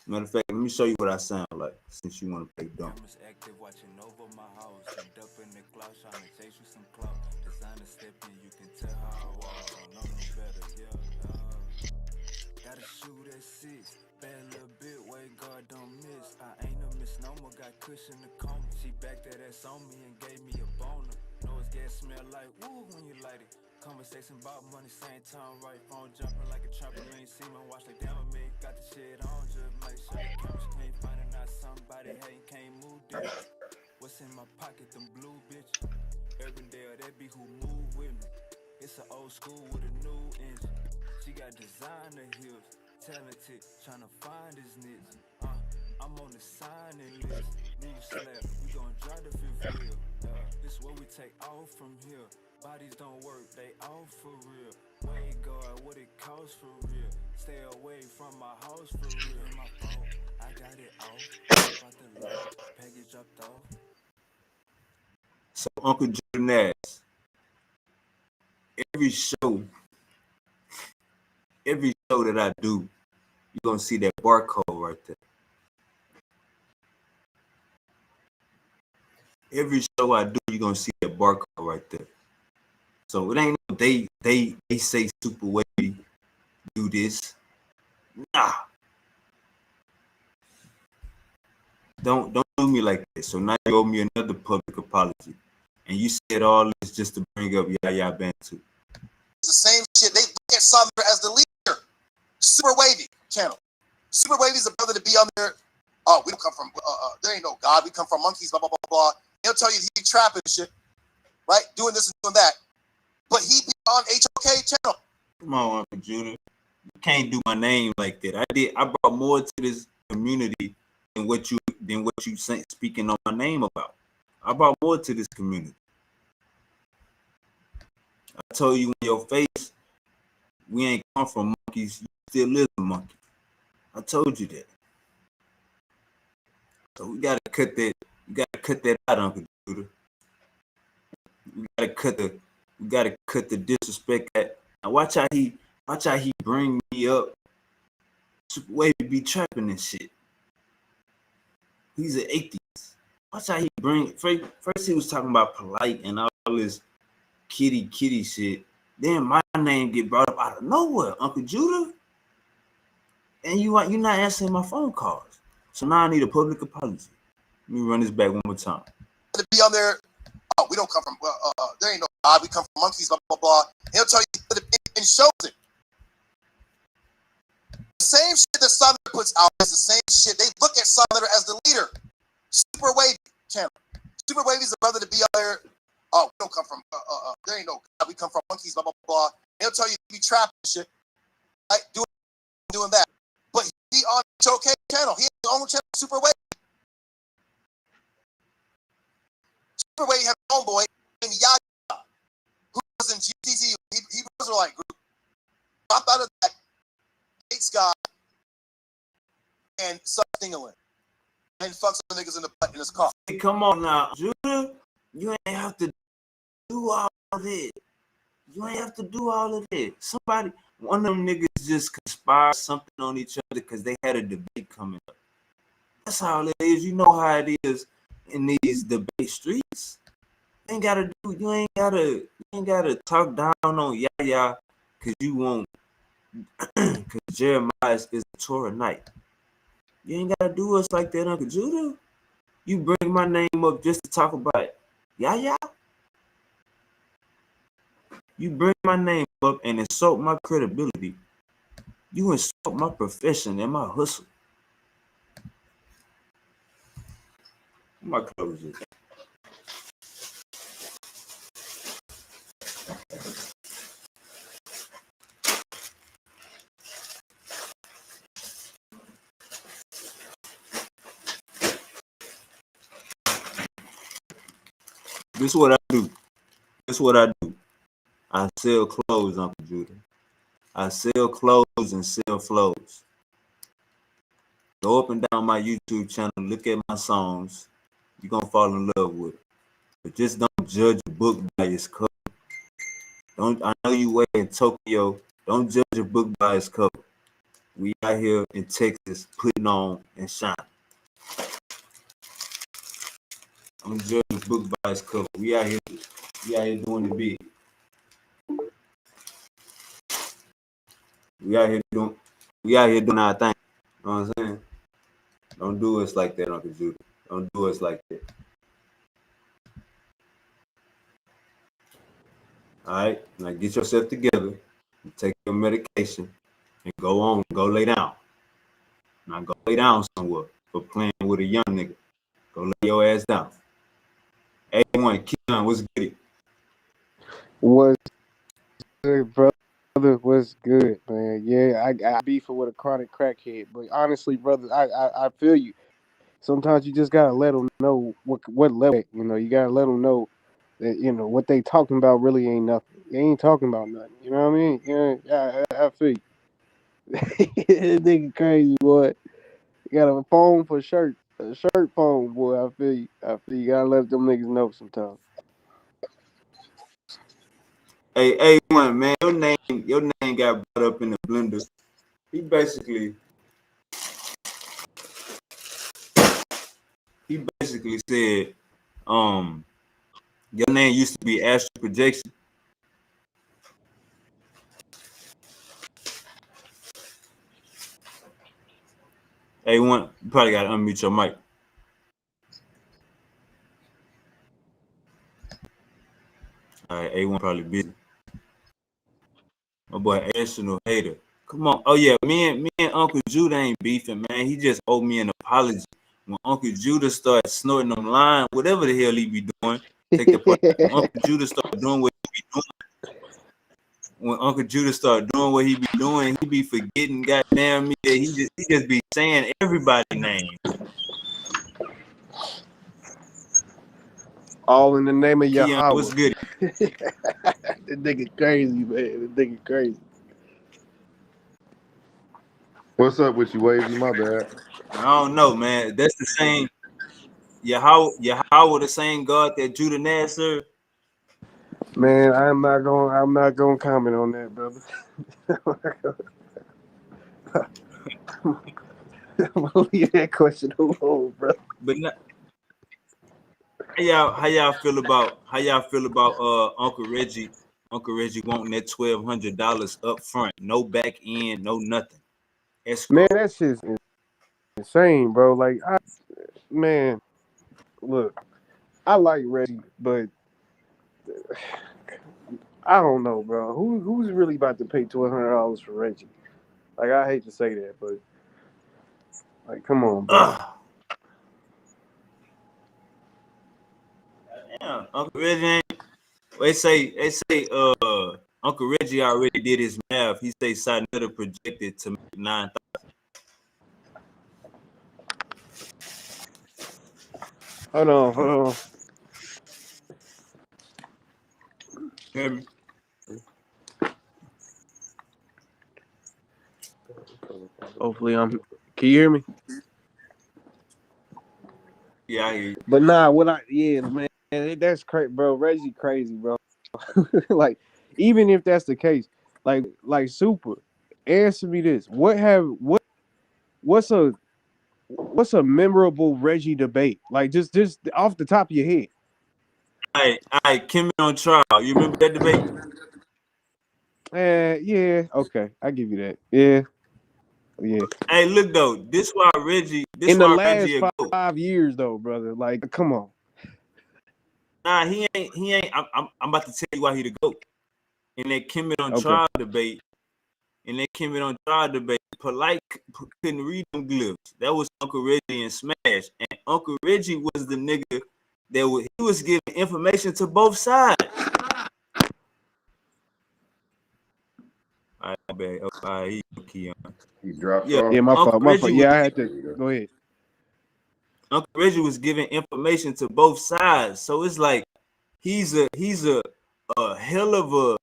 Matter of fact, let me show you what I sound like since you want to play dumb. Active watching over my house. Up in the cloud, trying to chase you some clout. Designer stepping, you can tell how I walk. No better, yeah. Gotta shoot at 6. Bad little bit, way God don't miss. I ain't a misnomer, got cushion the coma. She backed that ass on me and gave me a boner. Know his gas smell like woo when you light it. Conversation about money, same time, right? Phone jumping like a trampoline. See my watch like damn me. Got the shit on, just make sure the cameras clean. Finding out somebody hating, can't move this. What's in my pocket, them blue bitch. Errrday, that be who move with me. It's an old school with a new engine. She got designer heels, talented, tryna find his niche. I'm on the signing list. New slap, we gon' drive the fifth wheel. This where we take off from here. Bodies don't work, they off for real. Way God, what it costs for real. Stay away from my house for real. My fault, I got it off. About the low, package dropped off. So Uncle Jordan ass, every show that I do, you're gonna see that barcode right there. Every show I do, you're gonna see that barcode right there. So it ain't no they say Super Wavy do this. Nah. Don't do me like that. So now you owe me another public apology. And you said all this just to bring up Yaya Bantu. It's the same shit. They look at Sumner as the leader. Super Wavy channel. Super Wavy's a brother to be on there. Oh, we don't come from, there ain't no God. We come from monkeys, blah, blah, blah, blah. He'll tell you he trapping shit, right? Doing this and doing that. But he be on HOK channel. Come on, Uncle Judah. You can't do my name like that. I brought more to this community than what you speaking on my name about. I brought more to this community. I told you in your face, we ain't come from monkeys. You still live a monkey. I told you that. So we gotta cut that. You gotta cut that out, Uncle Judah. We gotta cut the disrespect. Now watch how he bring me up. Super Wavy be trapping and shit. He's an atheist. Watch how he bring. First he was talking about polite and all this kitty shit. Then my name get brought up out of nowhere, Uncle Judah. And you're not answering my phone calls. So now I need a public apology. Let me run this back one more time. To be on there, oh, we don't come from, there ain't no God. We come from monkeys, blah, blah, blah. He'll tell you and shows it. The same shit that Sumner puts out is the same shit. They look at Sumner as the leader. Super Wavy channel. Super Wavy's a brother to be on there. Oh, we don't come from, there ain't no God. We come from monkeys, blah, blah, blah. He'll tell you he be trapping shit, right? Doing that. But he on HOK channel. He has his own channel, Super Wavy. Super Wavy has his own boy named Yaya, who was in GTC. He was like group. Dropped out of that, hates God, and sucks England. And fucks the niggas in the butt in his car. Hey, come on now, Judah. You ain't have to do all of it. You ain't have to do all of it. One of them niggas just conspired something on each other because they had a debate coming up. That's all it is. You know how it is in these debate streets. You ain't gotta talk down on Yaya because you won't, because Jeremiah is a Torah night. You ain't gotta do us like that, Uncle Judah. You bring my name up just to talk about it. Yaya. You bring my name up and insult my credibility. You insult my profession and my hustle. My clothes is. This is what I do. I sell clothes, Uncle Judah. I sell clothes and sell flows. Go up and down my YouTube channel, look at my songs. You're going to fall in love with it. But just don't judge a book by its cover. I know you way in Tokyo. Don't judge a book by its cover. We out here in Texas putting on and shining. Don't judge a book by its cover. We out here doing the big. We out here doing our thing. You know what I'm saying? Don't do us like that, Uncle Judah. Don't do us like that. All right? Now get yourself together, take your medication, and go lay down. Now go lay down somewhere for playing with a young nigga. Go lay your ass down. A1, Keon, what's good? What's good, brother? What's good, man? Yeah, I beef with a chronic crackhead, but honestly, brother, I feel you. Sometimes you just gotta let them know what level. You know, you gotta let them know that what they talking about really ain't nothing. They ain't talking about nothing. You know what I mean? Yeah, I feel you. That nigga crazy, boy. You got a phone for shirt, a shirt phone, boy. I feel you. You gotta let them niggas know sometimes. Hey, A1, man, your name got brought up in the blender. He basically said, your name used to be Astral Projection. A1, you probably gotta unmute your mic. All right, A1 probably busy. My boy National Hater. Come on. Oh yeah, me and Uncle Judah ain't beefing, man. He just owed me an apology. When Uncle Judah started snorting them line, whatever the hell he be doing, take the part. When Uncle Judah started doing what he be doing, when Uncle Judah started doing what he be doing, he be forgetting goddamn me that he just be saying everybody's name. All in the name of Keon, Yahweh. what's good? That nigga crazy, man. That nigga crazy. What's up with you, Wavy? My bad. I don't know, man. That's the same Yahweh, the same God that Judah Nash served. Man, I'm not gonna comment on that, brother. I'm gonna leave that question alone, bro. But not, how y'all feel about Uncle Reggie wanting that $1,200 up front, no back end, no nothing. Man, that shit's insane, bro. Like, man, look, I like Reggie, but I don't know, bro. Who's really about to pay $1,200 for Reggie? Like, I hate to say that, but like, come on, bro. Yeah, Uncle Reggie ain't. They say Uncle Reggie already did his math. He say Sinetta projected to make 9,000. Hold on. Hear me? Hopefully, can you hear me? Yeah, I hear you. But nah, man, that's crazy, bro. Reggie crazy, bro. Like, even if that's the case, like Super, answer me this: what's a memorable Reggie debate? Like, just off the top of your head. All right, Kimmy on trial. You remember that debate? Yeah, okay, I give you that. Yeah. Hey, look though, this why Reggie In the last a GOAT. 5 years, though, brother, like, come on. Nah, he ain't. I'm about to tell you why he the GOAT. In that Kimmy on trial debate, Polite couldn't read them glyphs. That was Uncle Reggie and Smash, and Uncle Reggie was the nigga he was giving information to both sides. All right, bad. All right, he dropped off. Yeah, my fault. Yeah, I had to go ahead. Uncle Reggie was giving information to both sides, so it's like he's a hell of a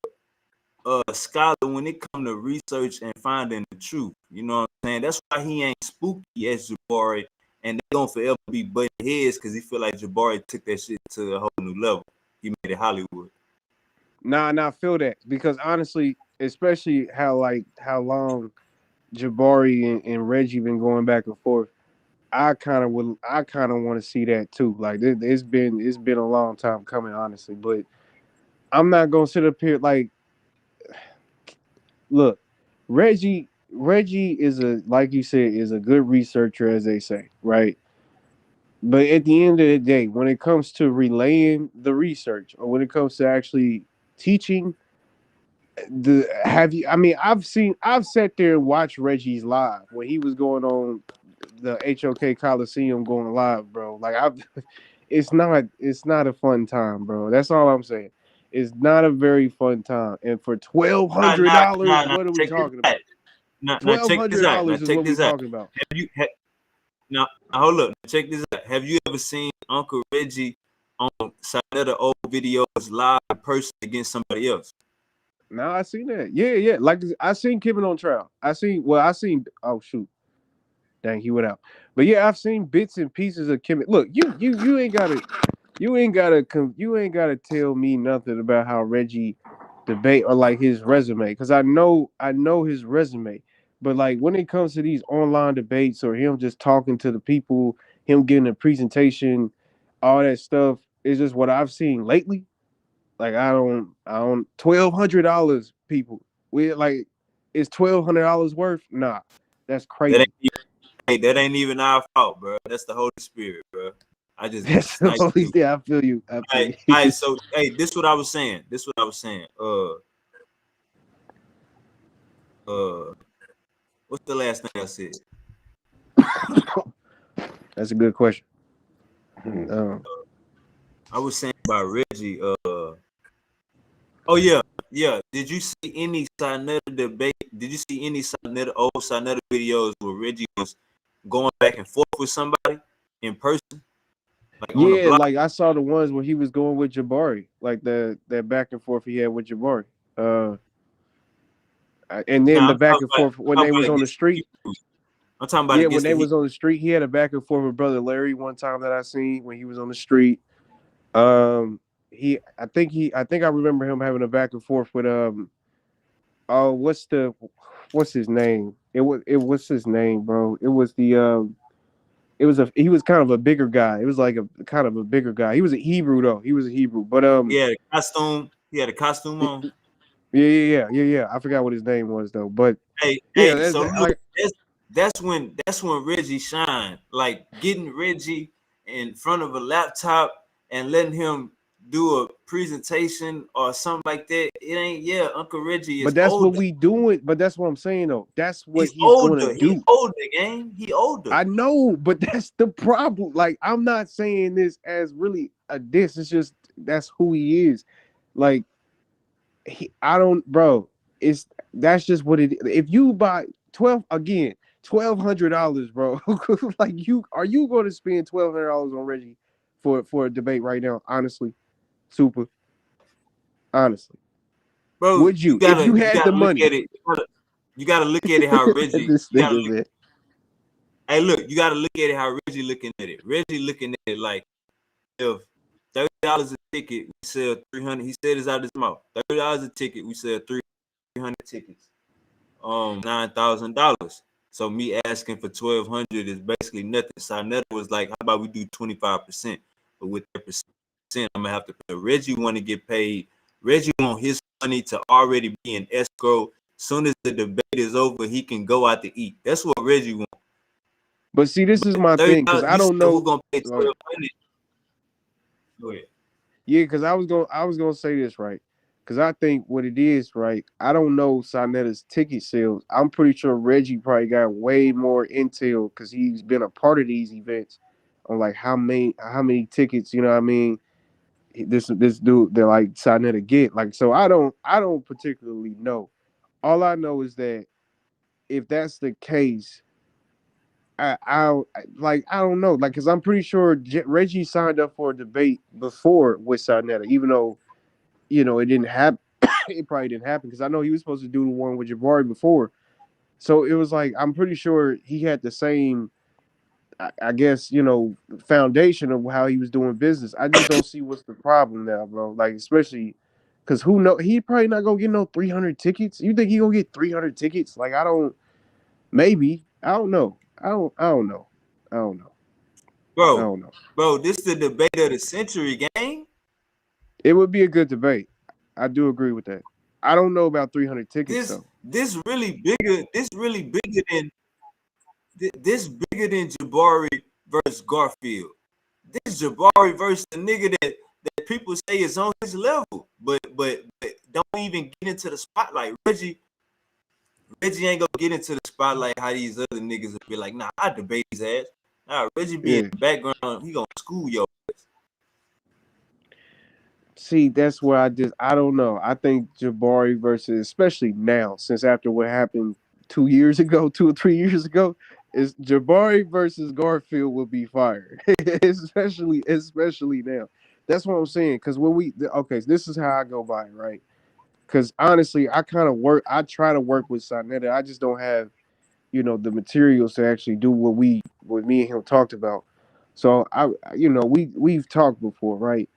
scholar when it comes to research and finding the truth. You know what I'm saying? That's why he ain't spooky as Jabari, and they gonna forever be butting heads because he feel like Jabari took that shit to a whole new level. He made it Hollywood. Nah, I feel that, because honestly, especially how long Jabari and Reggie been going back and forth, I kind of want to see that too. Like, it's been a long time coming, honestly. But I'm not gonna sit up here like, look, Reggie is like you said, is a good researcher, as they say, right? But at the end of the day, when it comes to relaying the research, or when it comes to actually teaching, I've sat there and watched Reggie's live when he was going on the HOK Coliseum going live, bro. Like, it's not a fun time, bro. That's all I'm saying. It's not a very fun time. And for $1,200, what are we talking about? $1,200 is what we're talking about. Now, hold up. Check this out. Have you ever seen Uncle Reggie on some of the old videos live in person against somebody else? No, I seen that. Yeah. Like, I seen Kevin on trial. Oh shoot, dang, he went out. But yeah, I've seen bits and pieces of Kevin. Look, you ain't gotta tell me nothing about how Reggie debate or like his resume, because I know his resume. But like, when it comes to these online debates, or him just talking to the people, him giving a presentation, all that stuff is just what I've seen lately. Like, I don't $1,200, people. Is $1,200 worth? Nah, that's crazy. That ain't even our fault, bro. That's the Holy Spirit, bro. I just That's the sniped only you. thing. I feel you. I feel you. All right, so hey, this what I was saying. What's the last thing I said? That's a good question. I was saying about Reggie. Oh yeah. Did you see any Sinetta debate? Did you see any old Sinetta videos where Reggie was going back and forth with somebody in person, like on the Yeah, block? like I saw the ones where he was going with Jabari, like that back and forth he had with Jabari. And then Nah, the back and forth when I'm they talking was about on the against the street. Hebrews. I'm talking about Yeah, when against they the was on the street, he had a back and forth with brother Larry one time that I seen when he was on the street. Um, I think I remember him having a back and forth with oh, what's his name? What's his name, bro? It was he was kind of a bigger guy. It was like a kind of a bigger guy. He was a Hebrew though. He was a Hebrew, but He had a costume. He had a costume on. yeah. I forgot what his name was though, but Hey, yeah, so look, like that's when Reggie shined. Like getting Reggie in front of a laptop and letting him do a presentation or something like that. It ain't Uncle Reggie is but that's what older. we doing. But that's what I'm saying though. That's what He's he's gonna older. He's do. older, gang. He older. I know, but that's the problem. Like, I'm not saying this as really a diss. It's just that's who he is. Like, I don't, bro. That's just what it is. If you buy $1,200, bro. Like, are you going to spend $1,200 on Reggie for a debate right now? Honestly, super. Honestly, Bro, would you if you you had the gotta look money? at it. You gotta look at it how Reggie. This You gotta nigga, look, man. hey, look, you gotta look at it how Reggie looking at it. Reggie looking at it like if $30 a ticket, we sell 300. He said this out of his mouth. $30 a ticket, we sell 300 tickets. $9,000. So me asking for 1,200 is basically nothing. Sinetta was like, how about we do 25%? But with that percent, I'm gonna have to pay. Reggie want to get paid. Reggie want his money to already be in escrow. Soon as the debate is over, he can go out to eat. That's what Reggie wants. But see, this is my thing because $30, I you said don't who know. gonna pay 1,200? Go ahead. Yeah, because I was gonna say this right. Because I think what it is, right? I don't know Sinetta's ticket sales. I'm pretty sure Reggie probably got way more intel because he's been a part of these events on like how many tickets, you know what I mean? This dude that like Sinetta get. Like, so I don't particularly know. All I know is that if that's the case, I don't know, like, because I'm pretty sure Reggie signed up for a debate before with Sarnetta, even though it didn't happen. It probably didn't happen because I know he was supposed to do the one with Jabari before. So it was like I'm pretty sure he had the same, I guess, foundation of how he was doing business. I just don't see what's the problem now, bro. Like, especially because who know he probably not gonna get no 300 tickets. You think he gonna get 300 tickets? Like, I don't. Maybe I don't know. I don't know. I don't know. I Bro, don't know. this is the debate of the century, gang. It would be a good debate. I do agree with that. I don't know about 300 tickets though. This really bigger. This bigger than Jabari versus Garfield. This Jabari versus the nigga that people say is on his level, but don't even get into the spotlight. Reggie ain't gonna get into the spotlight how these other niggas will be like, nah, I debate his ass. Nah, Reggie be in Yeah. the background, he gonna school your ass. See, that's where I don't know. I think Jabari versus, especially now, since after what happened 2 years ago, 2 or 3 years ago, is Jabari versus Garfield will be fired. especially now. That's what I'm saying. Because okay, so this is how I go by it, right? Because honestly, I try to work with Sonetta. I just don't have, the materials to actually do what me and him talked about. So we've talked before, right?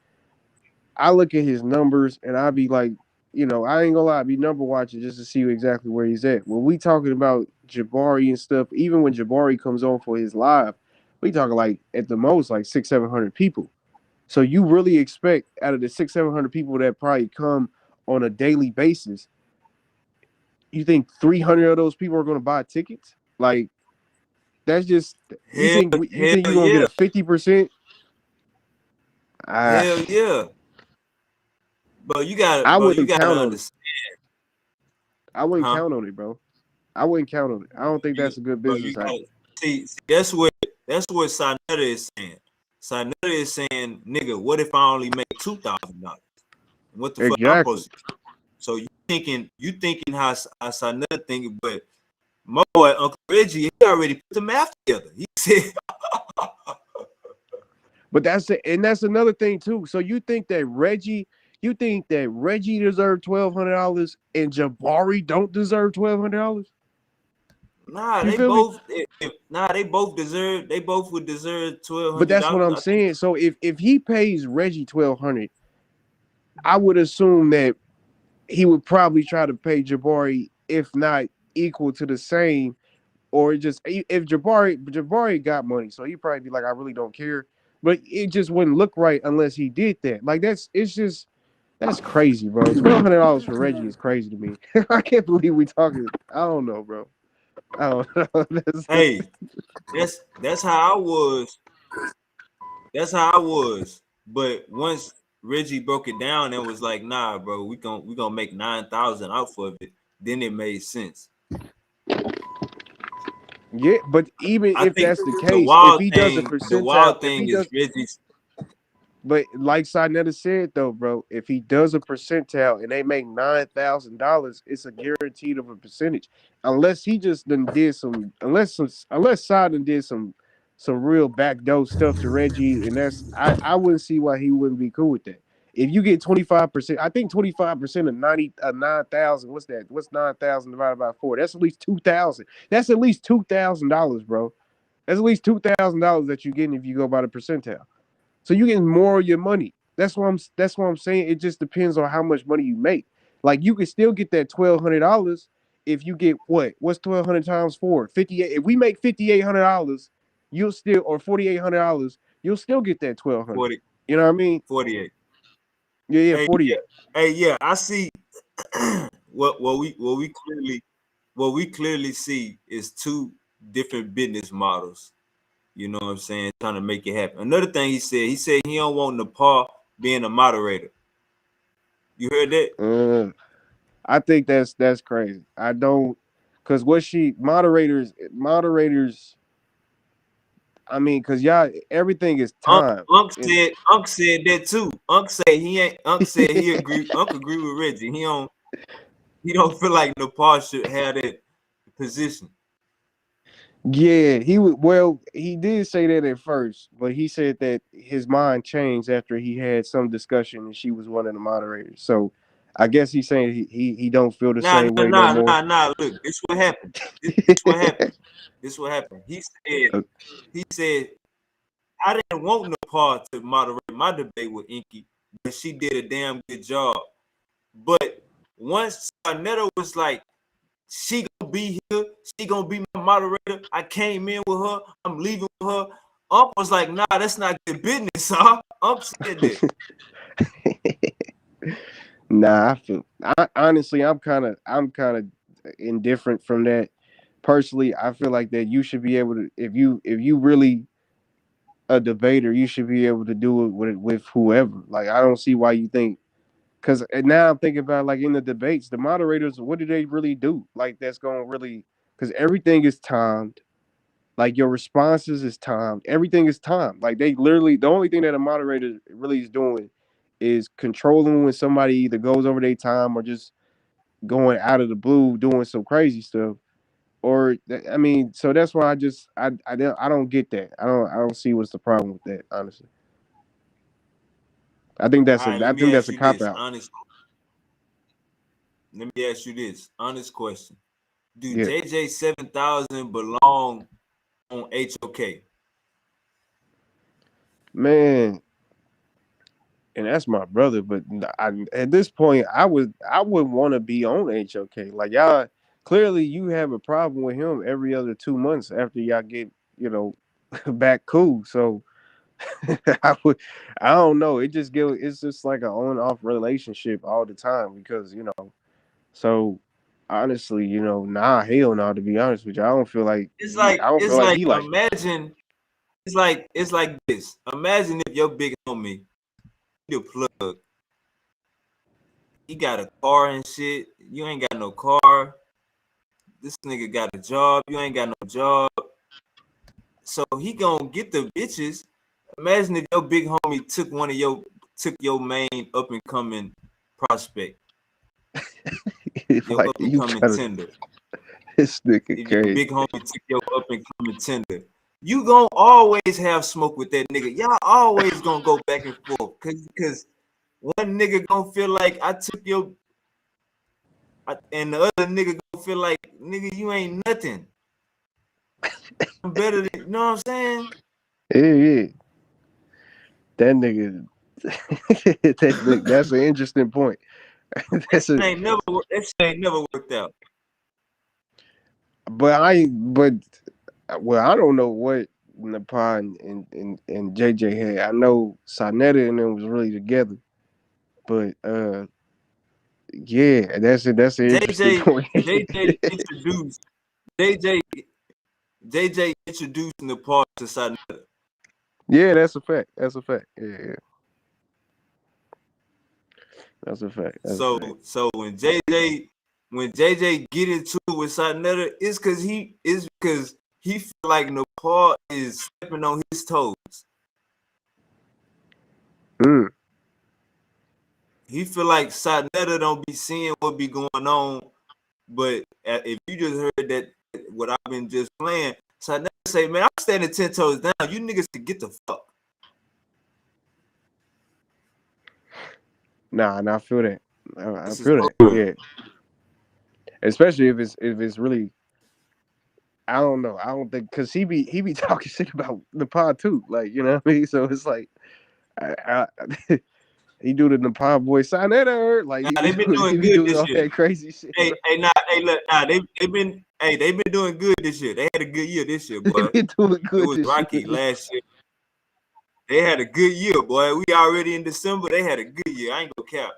I look at his numbers and I be like, I ain't gonna lie, I be number watching just to see exactly where he's at. When we talking about Jabari and stuff, even when Jabari comes on for his live, we talking like at the most like 600-700 people. So you really expect out of the 600-700 people that probably come on a daily basis, you think 300 of those people are gonna buy tickets? Like, that's just you Hell think you're gonna get yeah. a 50%? Hell yeah. But you gotta, I bro, you wouldn't gotta count on it. understand, I wouldn't huh? count on it, bro. I wouldn't count on it. I don't think that's a good Bro, business you idea. gotta see that's what Sanetta is saying. Sanetta is saying, nigga, what if I only make $2,000? What the fuck I'm Exactly. supposed to do? So you thinking how Sanetta thinking, but my boy Uncle Reggie, he already put the math together. He said, But that's it, and that's another thing too. So you think that Reggie deserved $1,200 and Jabari don't deserve $1,200? nah, You they feel me? both they both would deserve But that's what $1,200. I'm I think saying. So if he pays Reggie 1,200, I would assume that he would probably try to pay Jabari, if not equal to the same, or just if Jabari got money, so he'd probably be like, I really don't care. But it just wouldn't look right unless he did that. Like that's crazy, bro. $1,200 for Reggie is crazy to me. I can't believe we talking. I don't know, bro. I don't know. hey, that's how I was. That's how I was. But once Reggie broke it down and was like, nah, bro, we gonna make 9,000 out of it, then it made sense. Yeah, but even I if think that's the case, if he does a the percentile, wild if he thing is does, Reggie's. but like Sinetta said though, bro, if he does a percentile and they make $9,000, it's a guaranteed of a percentage. Unless he just done did some, unless Side did some real backdoor stuff to Reggie, and I wouldn't see why he wouldn't be cool with that. If you get 25%, I think 25% of 9,000. What's that? What's 9,000 divided by 4? That's at least 2,000. That's at least $2,000, bro. That's at least $2,000 that you're getting if you go by the percentile. So you getting more of your money. That's what I'm saying. It just depends on how much money you make. Like you can still get that $1,200 if you get what? What's 1,200 times 4? 58. If we make $5,800, you'll still or $4,800, you'll still get that 1,200. 40, You know what I mean? 48. Yeah, Hey, 48. hey, yeah, I see what we clearly see is two different business models. You know what I'm saying? Trying to make it happen. Another thing he said he don't want Nepal being a moderator. You heard that? I think that's crazy. I don't, because what she moderators. I mean, because y'all everything is time. Unc said that too. Unc said he agree. Unc agree with Reggie. He don't feel like Nepal should have that position. Yeah, he would. Well, he did say that at first, but he said that his mind changed after he had some discussion, and she was one of the moderators. So, I guess he's saying he don't feel the Nah, same nah, way no nah, more. nah, nah. Look, this what happened. This what happened. This what happened. He said, I didn't want Nepal to moderate my debate with Inky, but she did a damn good job. But once Sarnetta was like, she gonna be here, she gonna be my moderator. I came in with her, I'm leaving with her. Ump was like, nah, that's not good business, huh? Ump said that. Nah, honestly, I'm kind of indifferent from that. Personally, I feel like that you should be able to, if you really a debater, you should be able to do it with whoever. Like, I don't see why you think. Because now I'm thinking about, like, in the debates, the moderators, what do they really do? Like, that's going to really, because everything is timed. Like, your responses is timed. Everything is timed. Like, they literally, the only thing that a moderator really is doing is controlling when somebody either goes over their time or just going out of the blue doing some crazy stuff. Or, I mean, so that's why I don't get that. I don't see what's the problem with that, honestly. I think All right, let I me think that's ask a you cop this. out. Let me ask you this. Honest question. Do Yeah. JJ 7000 belong on HOK? Man, and that's my brother. But at this point, I wouldn't want to be on HOK. Like, y'all, clearly you have a problem with him every other 2 months after y'all get back cool. So I don't know. It's just like an on off relationship all the time because So honestly, nah, hell no. To be honest with you, I don't feel like he like. imagine it's like this. Imagine if your big homie the plug. He got a car and shit. You ain't got no car. This nigga got a job. You ain't got no job. So he gonna get the bitches. Imagine if your big homie took your main up and coming prospect. Your Like up and you coming trying to tender. this nigga If your crazy. big homie took your up and coming tender, you gonna always have smoke with that nigga. Y'all always gonna go back and forth. Cause one nigga gonna feel like I took your and the other nigga gonna feel like, nigga, you ain't nothing. I'm better than, you know what I'm saying? Yeah. That nigga that's an interesting point. That shit ain't never worked out. But I don't know what Nepal and JJ had. I know Sonetta and them was really together. But yeah, that's an interesting JJ point. JJ introduced JJ JJ introduced Nepal to Sonetta. Yeah, that's a fact. That's a fact. Yeah. That's a fact. So when JJ get into it with Sonetta, it's because he feel like Nepal is stepping on his toes. Mm. He feel like Sonetta don't be seeing what be going on, but if you just heard that what I've been just playing, Sonetta say, man, I'm standing 10 toes down. You niggas can get the fuck. Nah, I feel that. I This is feel that. over. Yeah. Especially if it's really, I don't know. I don't think because he be talking shit about the pod too. Like, you know what I mean? So it's like he do the Nepal boy sign that hurt. Like Nah, they been he doing be good doing this all year. that crazy shit. Hey, they been doing good this year. They had a good year this year, boy. They been doing It good was this rocky year. last year. They had a good year, boy. We already in December. They had a good year. I ain't gonna cap.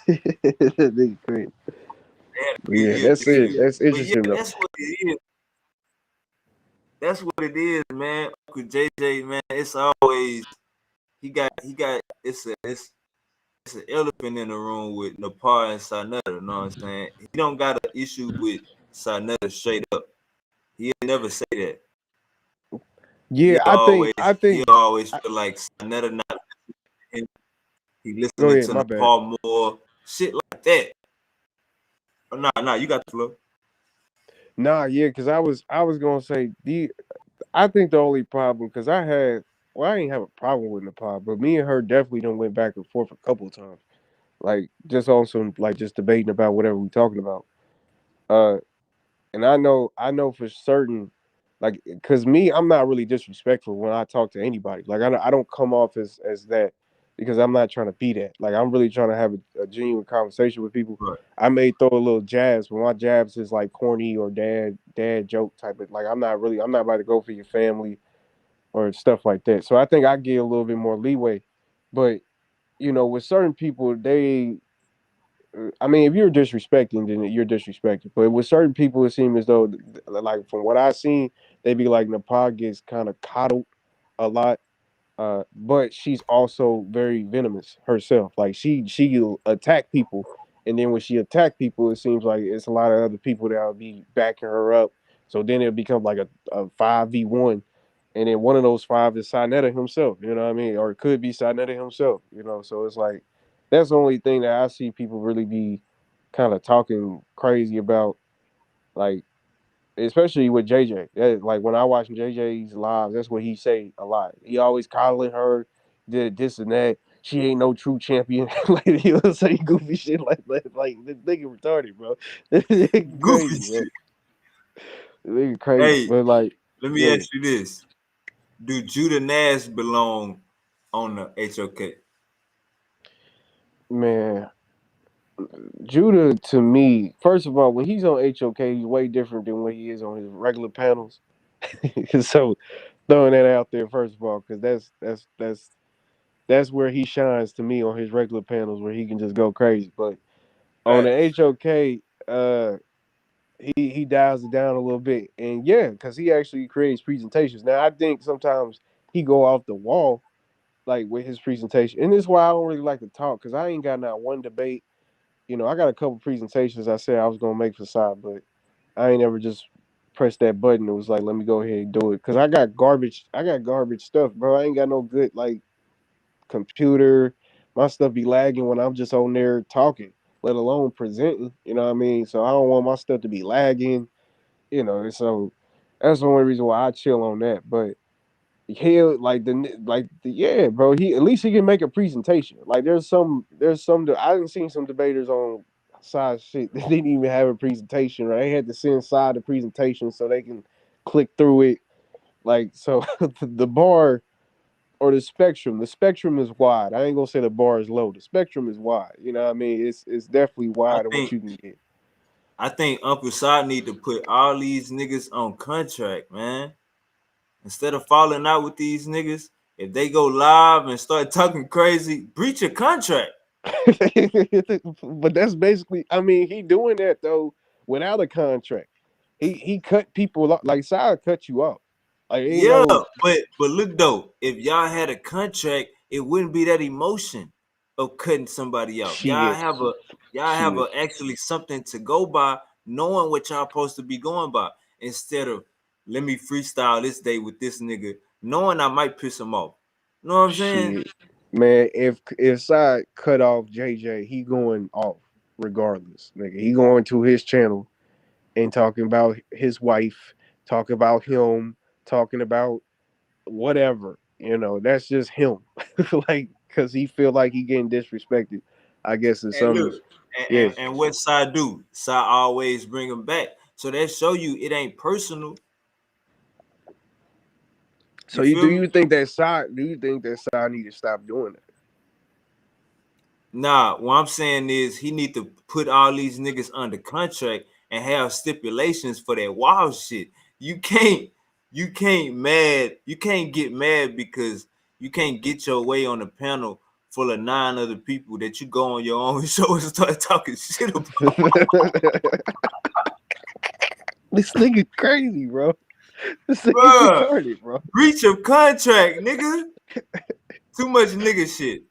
That nigga crazy. They had a good Yeah, year that's this it. year. That's But yeah, interesting though. that's what it is. That's what it is, man. Uncle JJ, man. It's always he got it's an elephant in the room with Nepal and Sonetta. You know what I'm saying? He don't got an issue with Sonetta straight up. He'll never say that. Yeah, He always feel like Sonetta not listening. He Go listening ahead, to my bad. Nepal more, shit like that. Oh, nah, you got the flow. Nah, yeah, because I was gonna say I think the only problem because I ain't have a problem with Nepal, but me and her definitely done went back and forth a couple of times. Like just on some like just debating about whatever we talking about. Uh and I know for certain, like, cause me, I'm not really disrespectful when I talk to anybody. Like I don't come off as that because I'm not trying to be that. Like I'm really trying to have a genuine conversation with people. Right. I may throw a little jabs, but my jabs is like corny or dad joke type of like I'm not about to go for your family or stuff like that. So I think I give a little bit more leeway. But with certain people, I mean, if you're disrespecting, then you're disrespecting. But with certain people, it seems as though, like from what I've seen, they be like Nepal gets kind of coddled a lot. But she's also very venomous herself. Like she'll attack people, and then when she attack people, it seems like it's a lot of other people that'll be backing her up. So then it'll become like a 5v1, and then one of those five is Sinetta himself. You know what I mean? Or it could be Sinetta himself. So it's like that's the only thing that I see people really be kind of talking crazy about, like especially with JJ. Like when I watch JJ's lives, that's what he say a lot. He always coddling her, did this and that. She ain't no true champion. Like he'll say goofy shit like that. Like the nigga retarded, bro. This nigga Goofy crazy, bro. shit. The nigga crazy. Hey, But like, let me yeah, ask you this: do Judah Nash belong on the HOK? man, Judah to me, first of all, when he's on HOK, he's way different than when he is on his regular panels. So throwing that out there, first of all, because that's where he shines to me on his regular panels where he can just go crazy. But on the Facts. HOK, he dials it down a little bit, and yeah, because he actually creates presentations. Now I think sometimes he go off the wall, like with his presentation, and this is why I don't really like to talk because I ain't got not one debate. I got a couple presentations I said I was gonna make for side, but I ain't ever just pressed that button. It was like, let me go ahead and do it because I got garbage. I got garbage stuff, bro. I ain't got no good like computer. My stuff be lagging when I'm just on there talking, let alone presenting. You know what I mean? So I don't want my stuff to be lagging. So that's the only reason why I chill on that. But he'll yeah, bro. He at least he can make a presentation. Like there's some I didn't seen some debaters on side shit that didn't even have a presentation. Right? They had to send side the presentation so they can click through it. Like so, the bar or the spectrum is wide. I ain't gonna say the bar is low. The spectrum is wide. You know what I mean? It's definitely I wide of what think you can get. I think Uncle Side need to put all these niggas on contract, man. Instead of falling out with these niggas, if they go live and start talking crazy, breach a contract. But that's basically, I mean, he doing that though without a contract. He cut people off. Like Side cut you off. Like ain't Yeah, no but look though, if y'all had a contract, it wouldn't be that emotion of cutting somebody out. Y'all shit, have shit. actually something to go by, knowing what y'all supposed to be going by, instead of let me freestyle this day with this nigga, knowing I might piss him off. You know what I'm saying? Shit, man. If Side cut off JJ, he going off regardless, nigga. He going to his channel and talking about his wife, talking about him, talking about whatever. That's just him. Like, cause he feel like he getting disrespected. I guess in And some, look, yes. and what Side do? Side always bring him back. So that show you it ain't personal. So You you feel do me? you think that Side? Do you think that Side need to stop doing that? Nah, what I'm saying is he need to put all these niggas under contract and have stipulations for that wild shit. You can't, you can't get mad because you can't get your way on a panel full of 9 other people that you go on your own show and start talking shit about. This nigga crazy, bro. This nigga Bruh, retarded, bro. breach of contract, nigga. Too much nigga shit.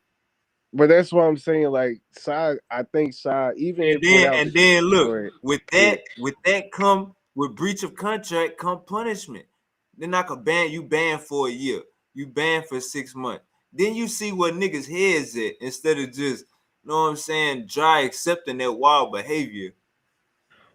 But that's what I'm saying. Like Side, I think Side, even And if then without and the, then go look, ahead. with Yeah. that come with breach of contract come punishment. Then I could ban you banned for a year. You banned for 6 months. Then you see what niggas heads at instead of just, you know what I'm saying, dry accepting that wild behavior.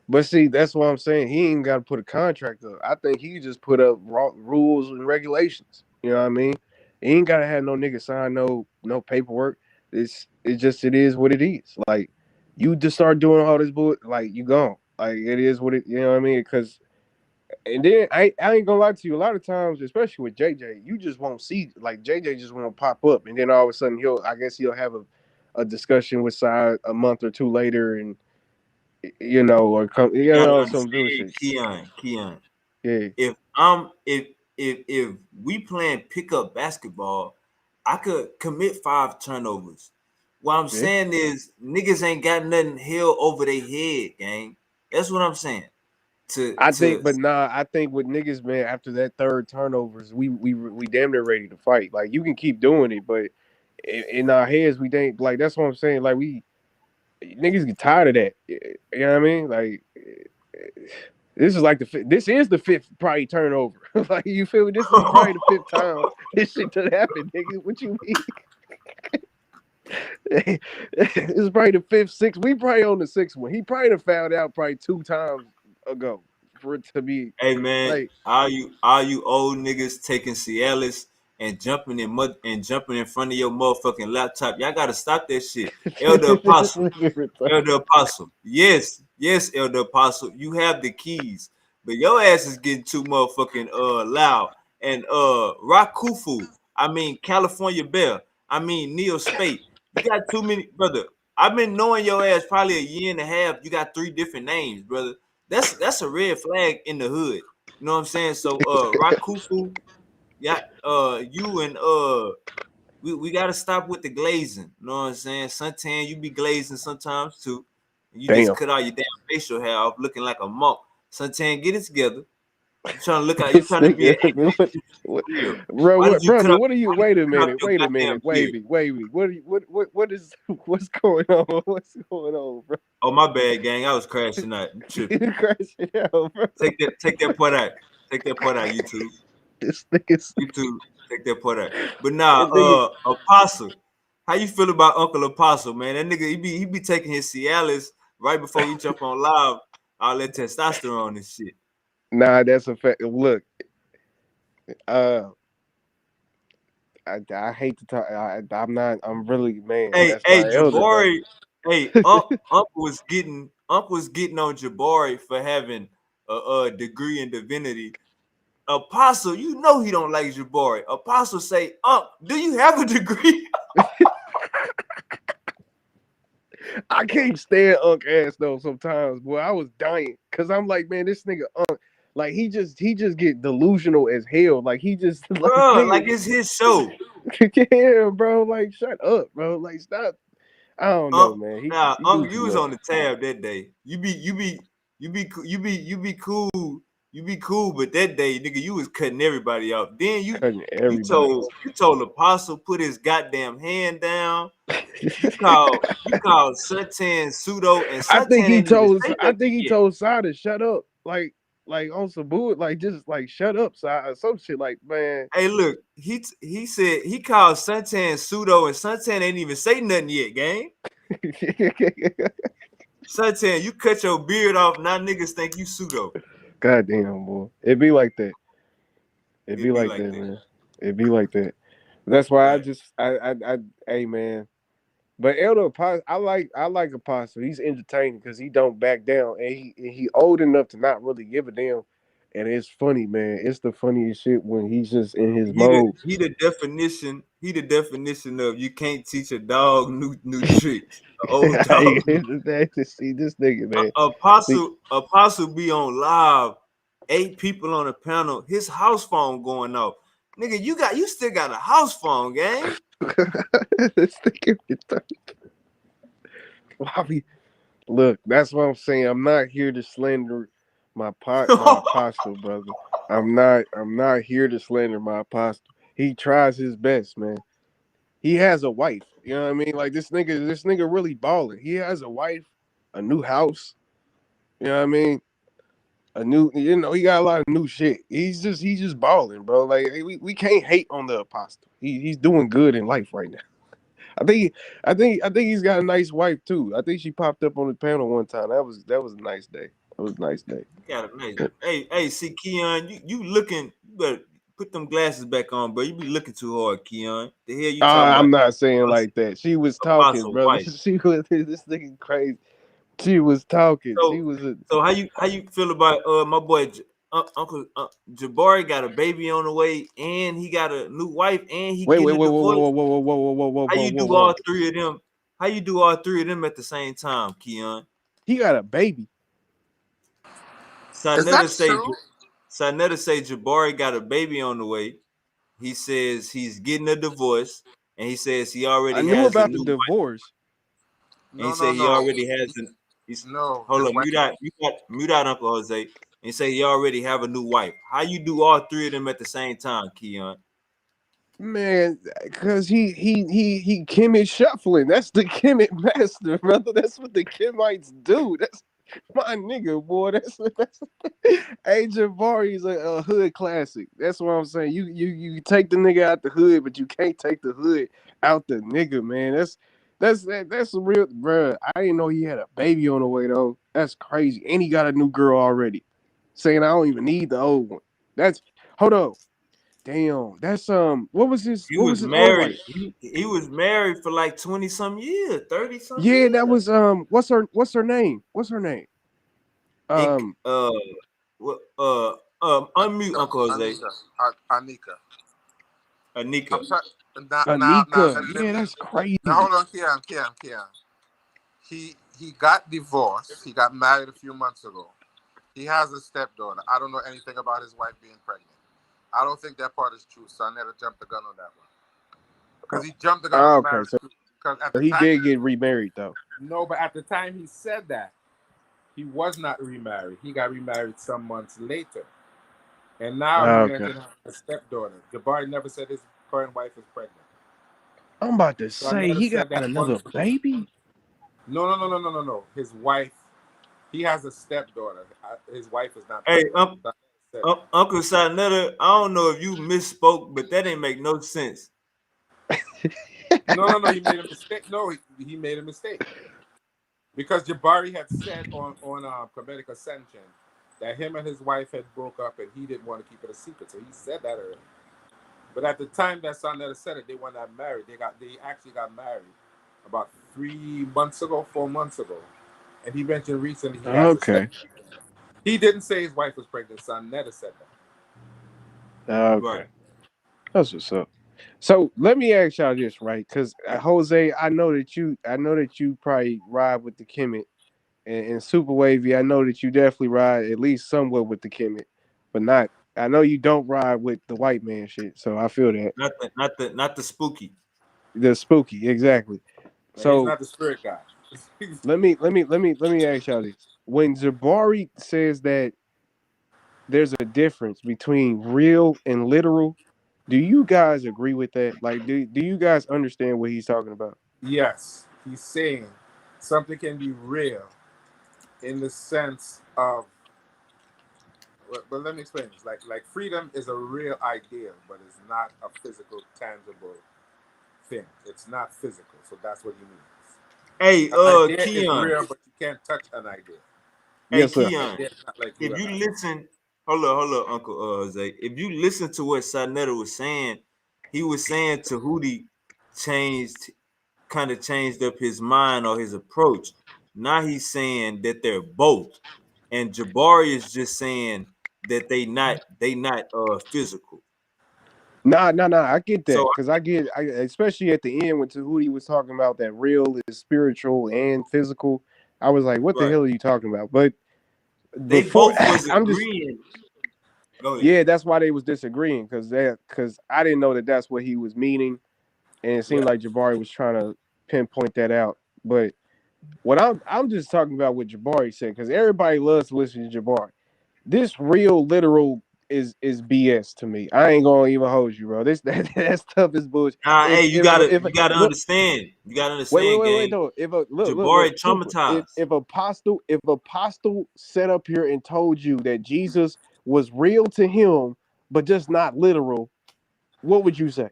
But see, that's what I'm saying. He ain't got to put a contract up. I think he just put up rules and regulations. You know what I mean? He ain't got to have no nigga sign no paperwork. It is what it is. Like you just start doing all this bull, like you gone. Like it is what it. You know what I mean? Because and then I ain't gonna lie to you. A lot of times, especially with JJ, you just won't see like JJ just won't pop up, and then all of a sudden he'll have a discussion with Side a month or two later, and or come, You gotta some understand, bullshit. Keon. Yeah, If we playing pickup basketball, I could commit 5 turnovers. What I'm yeah. saying is niggas ain't got nothing held over their head, gang. That's what I'm saying. I think, To but nah, I think with niggas, man, after that third turnovers, we damn near ready to fight. Like you can keep doing it, but in our heads, we ain't like that's what I'm saying. Like we niggas get tired of that. You know what I mean? Like this is like this is the fifth probably turnover. Like you feel me? This is probably the fifth time this shit done happened, nigga. What you mean? This is probably the fifth, sixth. We probably on the sixth one. He probably done found out probably 2 times ago for it to be Hey man, like. all you old niggas taking Cialis and jumping in front of your motherfucking laptop. Y'all gotta stop that shit. Elder This Apostle. nigga retarded. Elder Apostle. Yes, Elder Apostle. You have the keys. But your ass is getting too motherfucking loud. And Rakufu, I mean California Bear, I mean Neo Spate. You got too many, brother. I've been knowing your ass probably a year and a half. You got 3 different names, brother. That's a red flag in the hood. You know what I'm saying? So Rakufu, yeah, you and we gotta stop with the glazing. You know what I'm saying? Suntan, you be glazing sometimes too. You just Damn. cut out your damn facial hair off looking like a monk. Suntan, get it together. You trying to look out? You This trying to be an nigga, what, beard? bro, Why did what, you cut brother? off? What are you? Why did Wait a you cut off minute. your Wait a goddamn minute. beard? Wavy. What is? What's going on? What's going on, bro? Oh, my bad, gang. I was crashing out. You tripping. You crashing out, bro. Take that part out. Take that part out, YouTube. This nigga's YouTube, take that part out. But nah, that nigga. Apostle. How you feel about Uncle Apostle, man? That nigga, he be taking his Cialis right before he jump on live. All that testosterone and shit. Nah, that's a fact. Look, uh, I hate to talk. I'm not. I'm really man. Hey, That's my elder, though. Jabari. Hey, Uncle was getting on Jabari for having a degree in divinity. Apostle, you know he don't like Jabari. Apostle say, do you have a degree? I can't stand Unc ass though. Sometimes, boy, I was dying because I'm like, man, this nigga Unc, like he just get delusional as hell. Like he just like Bro, like nigga, it's his show. yeah, bro. Like shut up, bro. Like stop. I don't know, man. He do You too was much. on the tab that day. You be cool. You be cool, but that day, nigga, you was cutting everybody off. Then you Everybody. told Apostle put his goddamn hand down. You called Suntan pseudo, and Suntan ain't even say I nothing think he yet. told Sai to shut up. Like on some bull, like just like shut up, Sai, or some shit. Like man. Hey, look, he said he called Suntan pseudo, and Suntan ain't even say nothing yet, gang. Suntan, you cut your beard off, now niggas think you pseudo. Goddamn, boy. It be like that. It be It be like like that, that. man. It be like that. That's why I Right. just hey man. But Elder Apostle, I like Apostle. He's entertaining because he don't back down, and he old enough to not really give a damn. And it's funny, man. It's the funniest shit when he's just in his mode. He the definition of you can't teach a dog new tricks. The old dog. See this nigga, man. Apostle be on live, 8 people on the panel, his house phone going off. Nigga, you still got a house phone, gang. This nigga, look, that's what I'm saying. I'm not here to slander my apostle, brother. I'm not here to slander my apostle. He tries his best, man. He has a wife. You know what I mean? Like this nigga really balling. He has a wife, a new house. You know what I mean? He got a lot of new shit. He's just balling, bro. Like hey, we can't hate on the apostle. He's doing good in life right now. I think he's got a nice wife too. I think she popped up on the panel one time. That was a nice day. That was a nice day. Got a nice. Hey, see, Keon, you looking, you better put them glasses back on, bro. You be looking too hard, Keon. The hell you talking I'm about? not saying like that. She was talking, Apostle brother. wife. She was this nigga crazy. She was talking. She was a So how you feel about my boy Uncle Jabari got a baby on the way, and he got a new wife, and he wait, getting a whoa, divorce? How whoa, you do whoa. all 3 of them? How you do all 3 of them at the same time, Keon? He got a baby. Is that true? Sanetta say Jabari got a baby on the way. He says he's getting a divorce, and he says he I already knew has a about the new wife. divorce. And he said he already has an. Hold on, mute out, Uncle Jose. And he say he already have a new wife. How you do all 3 of them at the same time, Keon? Man, cause he Kemet shuffling. That's the Kemet master, brother. That's what the Kemites do. That's my nigga, boy. That's Hey, Jabari's a hood classic. That's what I'm saying. You take the nigga out the hood, but you can't take the hood out the nigga, man. That's a real, bruh. I didn't know he had a baby on the way though. That's crazy, and he got a new girl already. Saying I don't even need the old one. That's hold on. Damn, that's what was his He what was was his old wife? married. He was married for like 20 some years, 30 some Yeah, years. that was what's her name? What's her name? And unmute Uncle Jose. Anika. Anika. I'm sorry. Anika. Yeah, that's crazy. Now hold on, Kian. He got divorced. He got married a few months ago. He has a stepdaughter. I don't know anything about his wife being pregnant. I don't think that part is true. So I never jumped the gun on that one. Because he jumped the gun on the marriage. So he did get remarried though. No, but at the time he said that, he was not remarried. He got remarried some months later. And now he Okay. mentioned having a stepdaughter. Jabari never said his current wife is pregnant. I'm about to So I say never he got said that another months ago. baby. No. His wife, he has a stepdaughter. His wife is not Hey, pregnant. So I never said that. Uncle Sinetta, I don't know if you misspoke, but that ain't make no sense. No. He made a mistake. No, he made a mistake because Jabari had said on Comedic Ascension that him and his wife had broke up and he didn't want to keep it a secret. So he said that earlier. But at the time that Sonetta said it, they were not married. They actually got married about 3 months ago, 4 months ago. And he mentioned recently he has a Okay. step. He didn't say his wife was pregnant. Sonetta said that. Okay. Right. That's what's up. So let me ask y'all this, right? Because Jose, I know that you probably ride with the Kemet, and Super Wavy. I know that you definitely ride at least somewhat with the Kemet, but not. I know you don't ride with the white man shit. So I feel that Not the spooky. the spooky exactly. And he's So not the spirit guy. let me ask y'all this: when Jabari says that there's a difference between real and literal, do you guys agree with that? Like, do you guys understand what he's talking about? Yes, he's saying something can be real in the sense of. But let me explain this. Like freedom is a real idea, but it's not a physical, tangible thing. It's not physical, so that's what he means. Hey, An idea is Keon. real, but you can't touch an idea. Hey, Yes, sir. An Keon. idea is not like you If and you I. listen, hold on, Uncle Jose. If you listen to what Sinetta was saying, he was saying Tahuti changed, kind of changed up his mind or his approach. Now he's saying that they're both, and Jabari is just saying that they not physical. Nah. I get that So because especially at the end when Tahuti was talking about that real is spiritual and physical. I was like, what the right, hell are you talking about? But they before, both was I'm just agreeing. Go ahead. yeah, that's why they was disagreeing because I didn't know that that's what he was meaning, and it seemed Yeah. like Jabari was trying to pinpoint that out. But what I'm just talking about what Jabari said because everybody loves to listen to Jabari. This real literal is BS to me. I ain't gonna even hold you, bro. That stuff is bullshit. Hey, If you gotta look, understand. You gotta wait, understand, gang. though. If a look, Jabari super. traumatized. If apostle set up here and told you that Jesus was real to him, but just not literal, what would you say?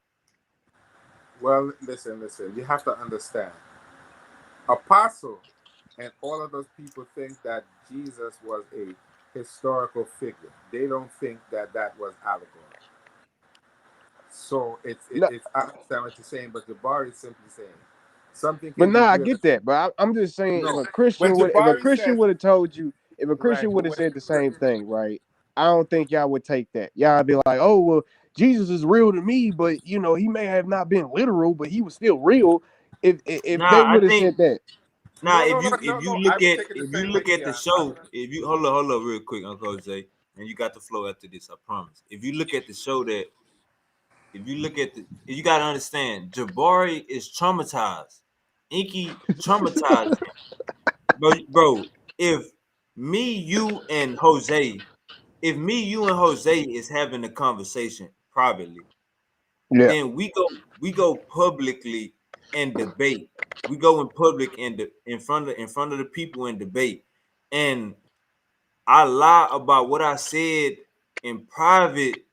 Well, listen. You have to understand. Apostle and all of those people think that Jesus was a historical figure. They don't think that that was allegory. So No, I understand what you're saying, but Jabari is simply saying something but can be nah, I real. get that. But I'm just saying, No, when If a Jabari Christian says would have told you, if a right, Christian would but have when said the same thing, right? I don't think y'all would take that. Y'all would be like, oh well, Jesus is real to me, but he may have not been literal, but he was still real. If Nah, they I would have think said that, nah. no, If you I look would at take it the if you same way, look at the Keon. show, if you hold up real quick, Uncle Jose, and you got the flow after this, I promise. If you look at the show that if you look at the you gotta understand, Jabari is traumatized. Inky traumatized him. Bro, if me, you, and Jose, if me, you, and Jose is having a conversation privately, yeah, then we go publicly and debate. We go in public and in front of the people and debate. And I lie about what I said in private,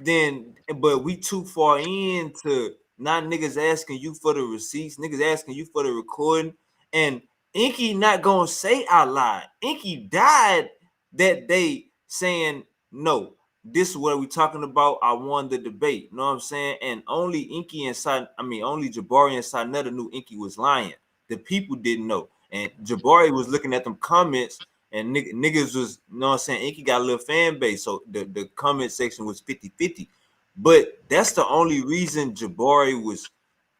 then but we too far into not niggas asking you for the receipts, niggas asking you for the recording, and Inky not gonna say I lied. Inky died that day saying no. This is what we talking about. I won the debate. You know what I'm saying? And only Inky and only Jabari and Sinetta knew Inky was lying. The people didn't know. And Jabari was looking at them comments and niggas was, you know what I'm saying, Inky got a little fan base, so the comment section was 50-50. But that's the only reason Jabari was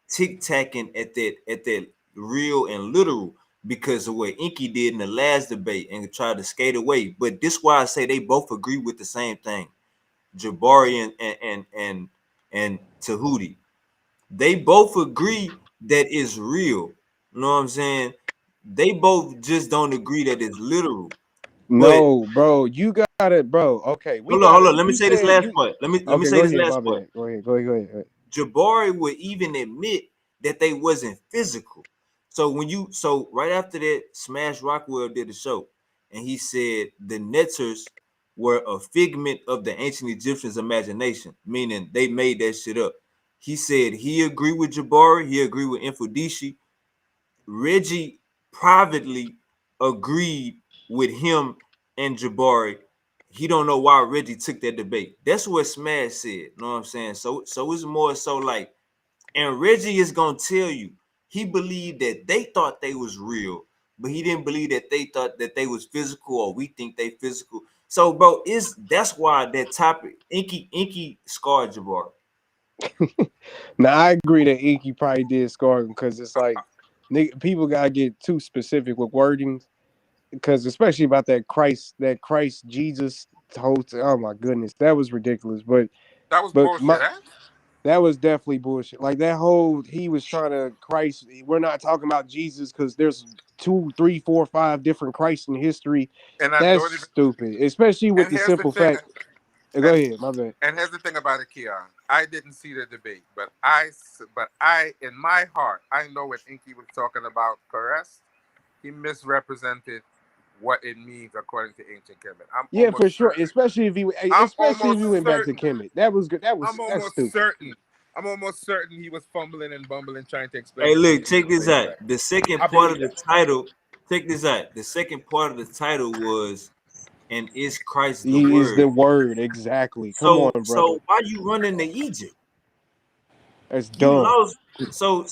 tic-tacking at that real and literal, because of what Inky did in the last debate and tried to skate away. But this why I say they both agree with the same thing. Jabari and Tahuti. They both agree that it's real. You know what I'm saying? They both just don't agree that it's literal. No, bro, you got it, bro. Okay, we Hold on, got hold it. on. Let me You say this said last you. point. Let me Okay, say go this ahead. last My point. bad. Go ahead. Go ahead. Go ahead. Jabari would even admit that they wasn't physical. So right after that, Smash Rockwell did a show, and he said the Netters were a figment of the ancient Egyptians' imagination, meaning they made that shit up. He said he agreed with Jabari, he agreed with Infodici. Reggie privately agreed with him and Jabari. He don't know why Reggie took that debate. That's what Smash said. You know what I'm saying? So it's more so like, and Reggie is gonna tell you he believed that they thought they was real, but he didn't believe that they thought that they was physical, or we think they physical. So, bro, that's why that topic Inky scarred Jabari. Now I agree that Inky probably did scar him because it's like people gotta get too specific with wordings because especially about that Christ Jesus whole. Oh my goodness, that was ridiculous. That was But bullshit, eh? that was definitely bullshit. Like that whole he was trying to Christ. We're not talking about Jesus because there's 2, 3, 4, 5 different Christs in history. And I That's don't even. stupid, especially with And the here's the simple thing. fact. Go And ahead, my bad. and here's the thing about it, Keon. I didn't see the debate, but in my heart, I know when Inky was talking about caress, he misrepresented what it means according to ancient Kemet. Yeah, for sure. Especially if I'm you almost went back to certain. Kemet. That was good. I'm That's almost stupid. certain. I'm almost certain he was fumbling and bumbling trying to explain Hey, it to look, me check this out. incorrect. The second I part of believe the that. title, check this out. The second part of the title was, and is Christ the He is the word? word exactly. Come on, So brother. why you running to Egypt? That's You dumb. lost. So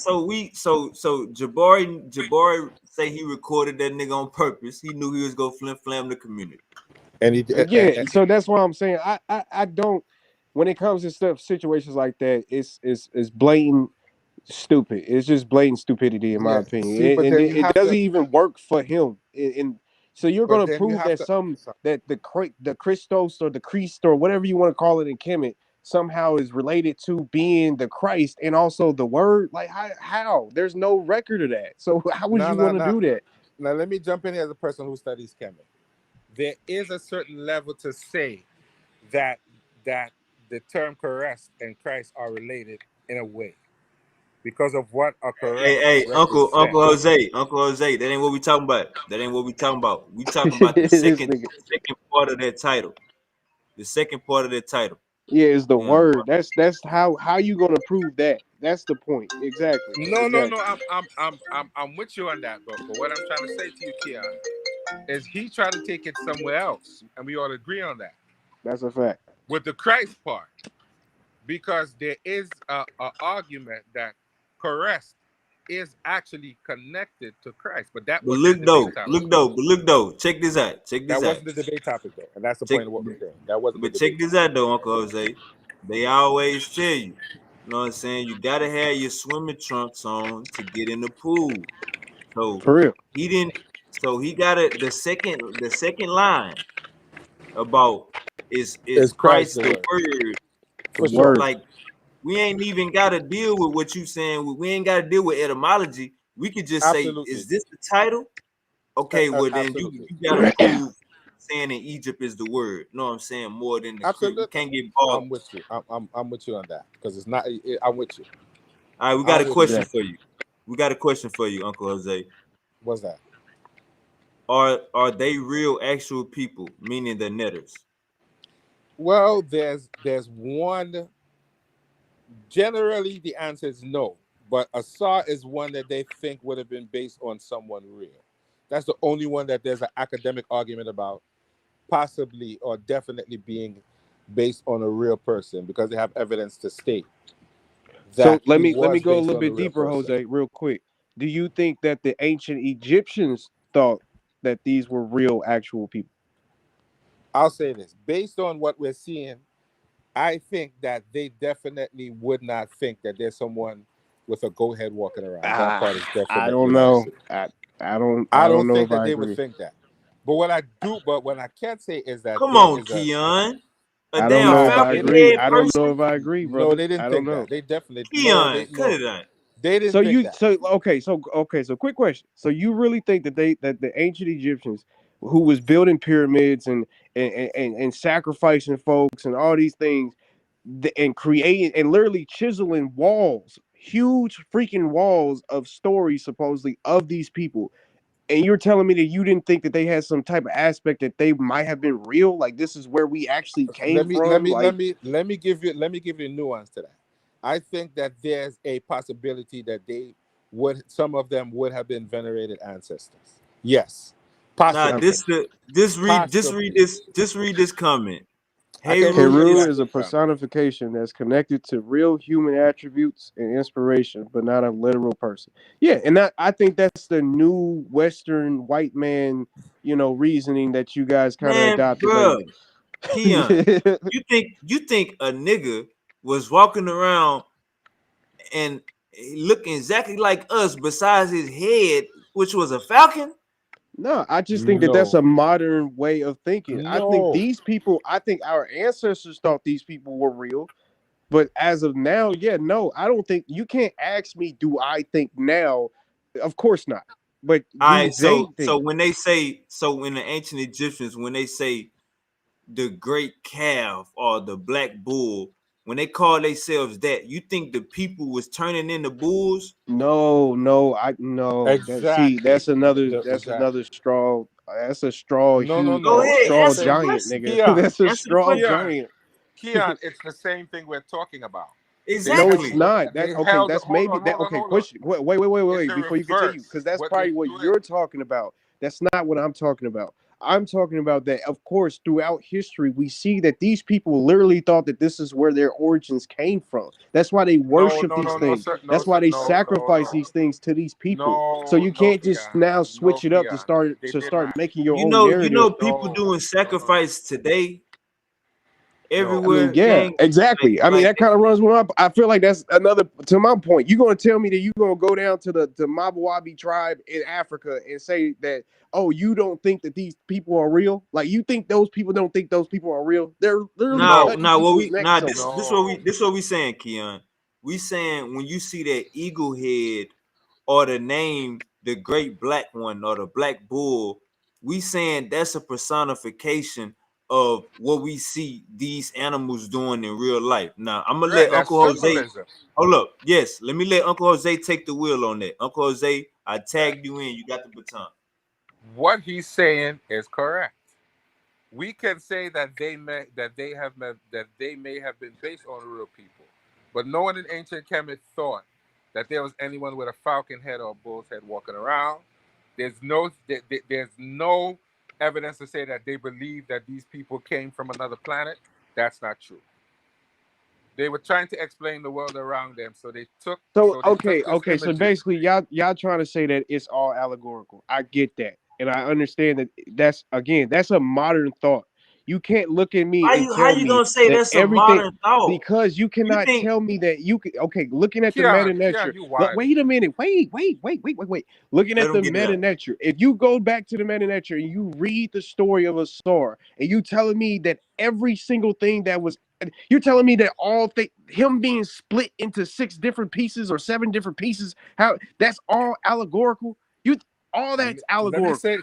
Jabari say he recorded that nigga on purpose. He knew he was gonna flam the community. And he Yeah, so that's why I'm saying I don't. When it comes to situations like that, it's blatant stupid. It's just blatant stupidity, in my yeah. opinion, See, but and then you it have doesn't to. even work for him. And so you're But gonna then you prove have that to. that the Christos or the Christ or whatever you want to call it in Kemet somehow is related to being the Christ and also the Word. Like how? There's no record of that. So how would No, you no, want to no. do that? Now let me jump in here as a person who studies chemistry. There is a certain level to say that that the term caress and Christ are related in a way because of what a caress Hey, Uncle represents. Uncle Jose, that ain't what we talking about. That ain't what we talking about. We talking about the This second nigga. part of that title. The second part of that title. Yeah, it's the Yeah. word. That's how you gonna prove that. That's the point. Exactly. No, no, no. Exactly. I'm with you on that, but what I'm trying to say to you, Keon, is he trying to take it somewhere else, and we all agree on that. That's a fact. With the Christ part, because there is a argument that caress is actually connected to Christ, but that But wasn't the debate topic. look though. Check this out. That wasn't the debate topic though, and that's the Check point of what we're saying. That wasn't the but check debate this topic. out though, Uncle Jose. They always tell you know what I'm saying? You gotta have your swimming trunks on to get in the pool. So For real. he didn't. So he got it. The second line about is Is Christ Christ the the word? word. The For sure. word. Like we ain't even got to deal with what you saying. We ain't got to deal with etymology. We could just say, Absolutely. is this the title? Okay, well then you Absolutely. got to prove saying in Egypt is the word. You know what I'm saying? More than the Crete. We Absolutely. can't get involved. I'm with you. I'm with you on that because it's not. I'm with you. All right, we got a I'm with you. question Exactly. for you. We got a question for you, Uncle Jose. What's that? Are they real actual people, meaning the netters? Well, there's one. Generally, the answer is no, but Asar is one that they think would have been based on someone real. That's the only one that there's an academic argument about, possibly or definitely being based on a real person because they have evidence to state So that let he me was go a based little on a bit real deeper, person. Jose, real quick. Do you think that the ancient Egyptians thought that these were real actual people? I'll say this based on what we're seeing, I think that they definitely would not think that there's someone with a go head walking around. That part is I definitely don't not know. true. I I don't don't know think if that I they would agree. think that. But what I can say is that Come there on, is a Keon. A I don't damn know if I they falcon didn't agree. head I don't know person? if I agree, no, brother. they didn't I don't think that. know. They definitely no, Keon, they cut no. it out. They didn't think that. So quick question. So you really think that that the ancient Egyptians who was building pyramids and sacrificing folks and all these things, and creating and literally chiseling walls, huge freaking walls of stories supposedly of these people. And you're telling me that you didn't think that they had some type of aspect that they might have been real? Like this is where we actually came from? Like, let me give you nuance to that. I think that there's a possibility that some of them would have been venerated ancestors. Yes. Nah, Possibly. just read this comment. I Hey can read Rude, the Heru this is a exact from. personification that's connected to real human attributes and inspiration, but not a literal person. Yeah, and I think that's the new Western white man, reasoning that you guys kind of man, adopted bro. lately. Keon, you think a nigga was walking around and looking exactly like us besides his head, which was a falcon? No, I just think that that's a modern way of thinking. I think No. these people, I think our ancestors thought these people were real. But as of now, yeah, no, I don't think you can't ask me, do I think now? Of course not. But All do right, they think? when they say in the ancient Egyptians, when they say the great calf or the black bull, when they call themselves that, you think the people was turning into bulls? No, Exactly. That's another Exactly. straw. That's a straw No. huge Go ahead, straw answer the giant, question. nigga. Keon, That's a Answer the straw question. giant. It's the same thing we're talking about. No, it's Exactly. not. That's They okay. held. That's Hold maybe on, that. hold on, Okay, hold on. question. Wait. It's the Before you continue, because reverse. that's What probably they're what doing. you're talking about. That's not what I'm talking about. I'm talking about that. Of course, throughout history, we see that these people literally thought that this is where their origins came from. That's why they worship these No, things. sir. No, That's why sir. they No. sacrifice these things to these people. So No, you no, can't just Keon. now No, switch it up to Keon. start They did not. making your You own know, narrative. people doing No. sacrifice today I mean, everywhere, yeah, gang. exactly. I mean, that kind of runs with my. I feel like that's another to my point. You're gonna tell me that you're gonna go down to the Mabawabi tribe in Africa and say that, oh, you don't think that these people are real? Like you think those people don't think those people are real? They're literally cutting people's necks open. This what we saying, Keon. We saying when you see that eagle head or the name the great black one or the black bull, we saying that's a personification of what we see these animals doing in real life. Now I'm gonna Right, let that's Uncle Jose. symbolism. Hold up, yes, let me let Uncle Jose take the wheel on that. Uncle Jose, I tagged you in. You got the baton. What he's saying is correct. We can say that they may have been based on real people, but no one in ancient Kemet thought that there was anyone with a falcon head or a bull's head walking around. There's no evidence to say that they believe that these people came from another planet. That's not true. They were trying to explain the world around them, so they took So this okay. So imagery. basically, y'all trying to say that it's all allegorical. I get that, and I understand that. That's a modern thought. You can't look at me and How tell you me gonna say that that's a everything modern thought? because you You cannot think tell me that you could. Okay, looking at the meta Kian, nature. you But wild. wait a minute. Wait. Looking let at him the get it meta out? nature. If you go back to the meta nature and you read the story of a star, and you telling me that every single thing that was you're telling me that him being split into 6 different pieces or 7 different pieces, how that's all allegorical? All that's Let me allegorical. say,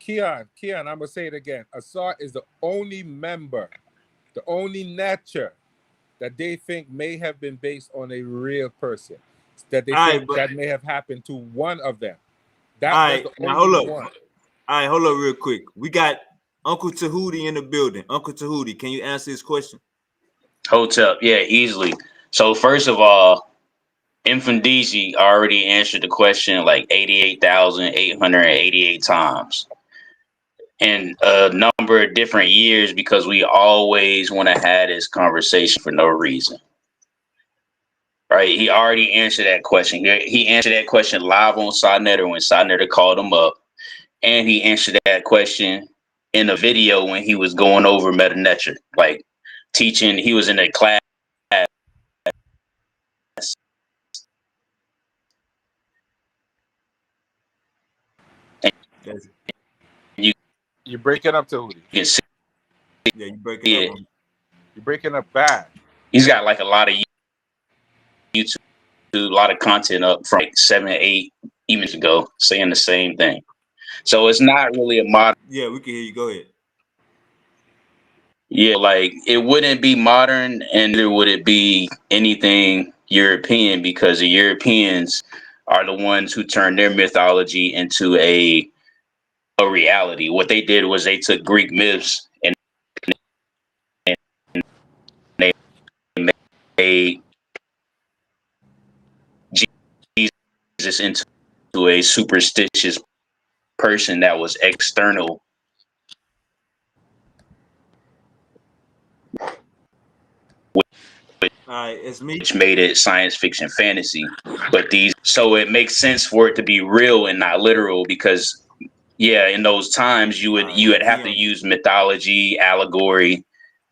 Kian, I'm gonna say it again. Asar is the only member, the only nature that they think may have been based on a real person, that they All think right, but that may have happened to one of them. all That was right, the now only hold up. one. All right, hold up real quick. We got Uncle Tahuti in the building. Uncle Tahuti, can you answer this question? Hotel, yeah, easily. So first of all, Infundiji already answered the question like 88,888 times in a number of different years because we always want to have this conversation for no reason. Right? He already answered that question. He answered that question live on Sodnetter when Sodnetter called him up. And he answered that question in a video when he was going over Metanetra, like teaching. He was in a class. You You're breaking up, Tahuti. can see Yeah, you breaking up. it. You're breaking up bad. He's got like a lot of YouTube, a lot of content up from like 7, 8 years ago saying the same thing. So it's not really a modern. Yeah, we can hear you. Go ahead. Yeah, like it wouldn't be modern, and neither would it be anything European, because the Europeans are the ones who turned their mythology into a reality. What they did was they took Greek myths and they made Jesus into a superstitious person that was external, It's me. which made it science fiction fantasy. But so it makes sense for it to be real and not literal, because yeah, in those times you would have to Keon. use mythology, allegory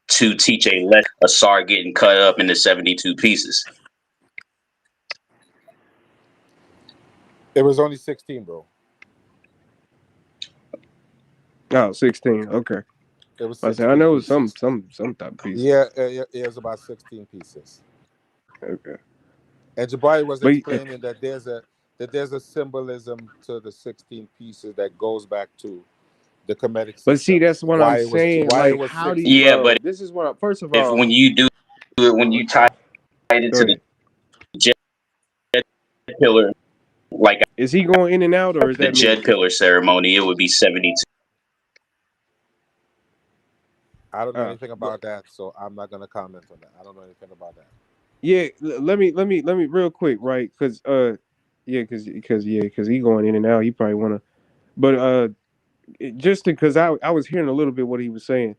to teach a lesson. A SAR getting cut up into 72 pieces. It was only 16, bro. Oh, 16. Okay. It was I 16 know it was pieces. some type of piece. Yeah, it was about 16 pieces. Okay. And Jabari was But explaining that there's a symbolism to the 16 pieces that goes back to the Kemetic system. But see, that's what I'm saying. Why it Like, was how do 16. you, Yeah, bro? but This is what. First of if all, when you do it, when you tie it go to the ahead. jet pillar, like Is he going in and out, or is the that me? jet pillar ceremony, it would be 72. I don't know anything about that, so I'm not gonna comment on that. I don't know anything about that. Yeah, let me real quick, right? Because because he going in and out. He probably wanna, but just because I was hearing a little bit what he was saying.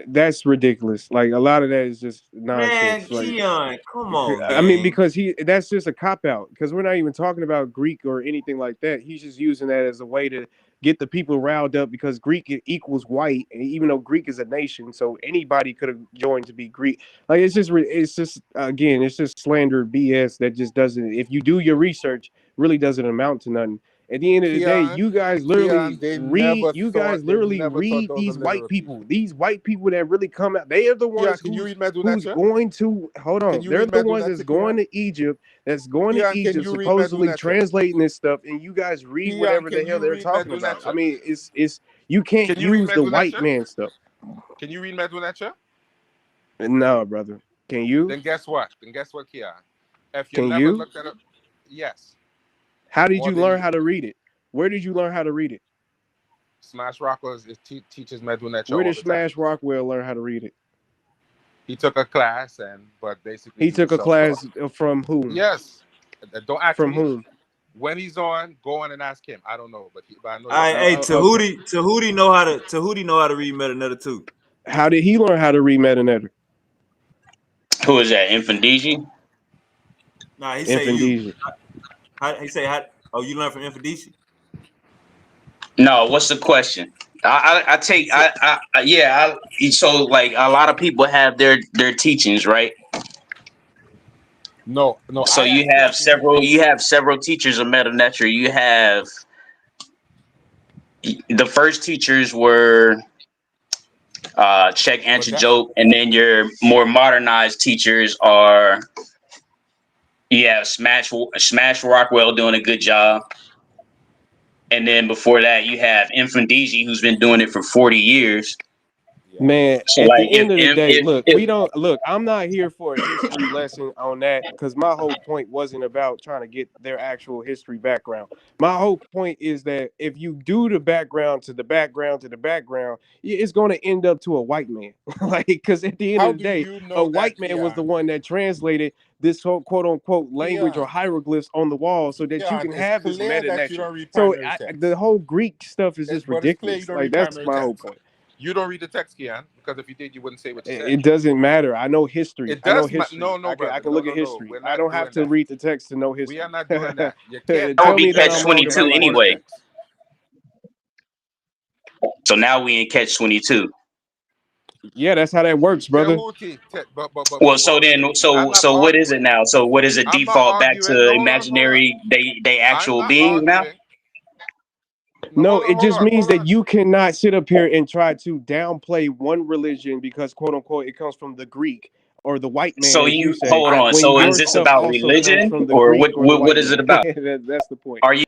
That's ridiculous. Like a lot of that is just Man, nonsense. Like Keon, come on, I mean, gang. because that's just a cop out. Because we're not even talking about Greek or anything like that. He's just using that as a way to get the people riled up, because Greek equals white, and even though Greek is a nation, so anybody could have joined to be Greek. Like it's just again, it's just slander BS that just doesn't. If you do your research, really doesn't amount to nothing. At the end of the day, you guys literally they read. never You thought guys literally read those were these white literal people. These white people that really come out. They are the Keon, ones can you read who's Medunetia? going to hold Can on. you They're read the ones Medunetia, that's going Keon? to Egypt. That's going to Keon, can Egypt, you read supposedly Medunetia? translating this stuff, and you guys read Keon, whatever the can hell you they're read talking about. I Medunetia? mean, it's you can't Can you read use the white Medunetia? man stuff. Can you read Medunetia? No, brother. Can you? Then guess what? Keon? If you Can never you? looked at it, yes. How did Or you then learn how to read it? Where did you learn how to read it? Smash Rockwell teaches Medunetia Where all did the time. Smash Rockwell learn how to read it? He took a class, but basically He he was took a self-taught. class from whom? Yes. Don't ask From me. whom? When he's on, go on and ask him. I don't know, but I know. All right, hey, Okay. Tahuti know how to read Metanetta too. How did he learn how to read Metanetta? Who is that? Infandiji? Nah, he say you. Infandesia. He say how? Oh, you learn from Infandisi? No, what's the question? I take yeah. So like a lot of people have their teachings, right? No. So you have several teachers of Metanetra. You have the first teachers were Czech Antijoke, and then your more modernized teachers are Smash Rockwell doing a good job. And then before that, you have Infandiji, who's been doing it for 40 years. Man, So at like the end of the day, if I'm not here for a history lesson on that, because my whole point wasn't about trying to get their actual history background. My whole point is that if you do the background to the background to the background, it's going to end up to a white man. Like, because at the end How of the do day, you know a white man was the one that translated this whole quote unquote language or hieroglyphs on the wall so that you can it's have this clear meta that you nature. don't read So primary text. the whole Greek stuff is just But it's clear you ridiculous. don't Like, read that's primary my whole text. point. You don't read the text, Keon, because if you did, you wouldn't say what you said. It doesn't matter. I know history. It I know does. history. No, brother. I can look at history. We're I not don't have doing to that. read the text to know history. We are not doing that. You can't. that would Tell be me that catch I'm wrong in my 22 life. anyway. So now we in catch 22. Yeah, that's how that works, brother. Well, so then, I'm not so what is it arguing. now? So what is it? I'm not Default back arguing. to No, hold on. imaginary they I'm actual not beings now? arguing. No, it just means hold that you cannot sit up here and try to downplay one religion because, quote unquote, it comes from the Greek or the white man, So as you you say, hold on. when So your is this stuff about also comes religion from the or Greek or the what white is it man. about? That's the point. Are you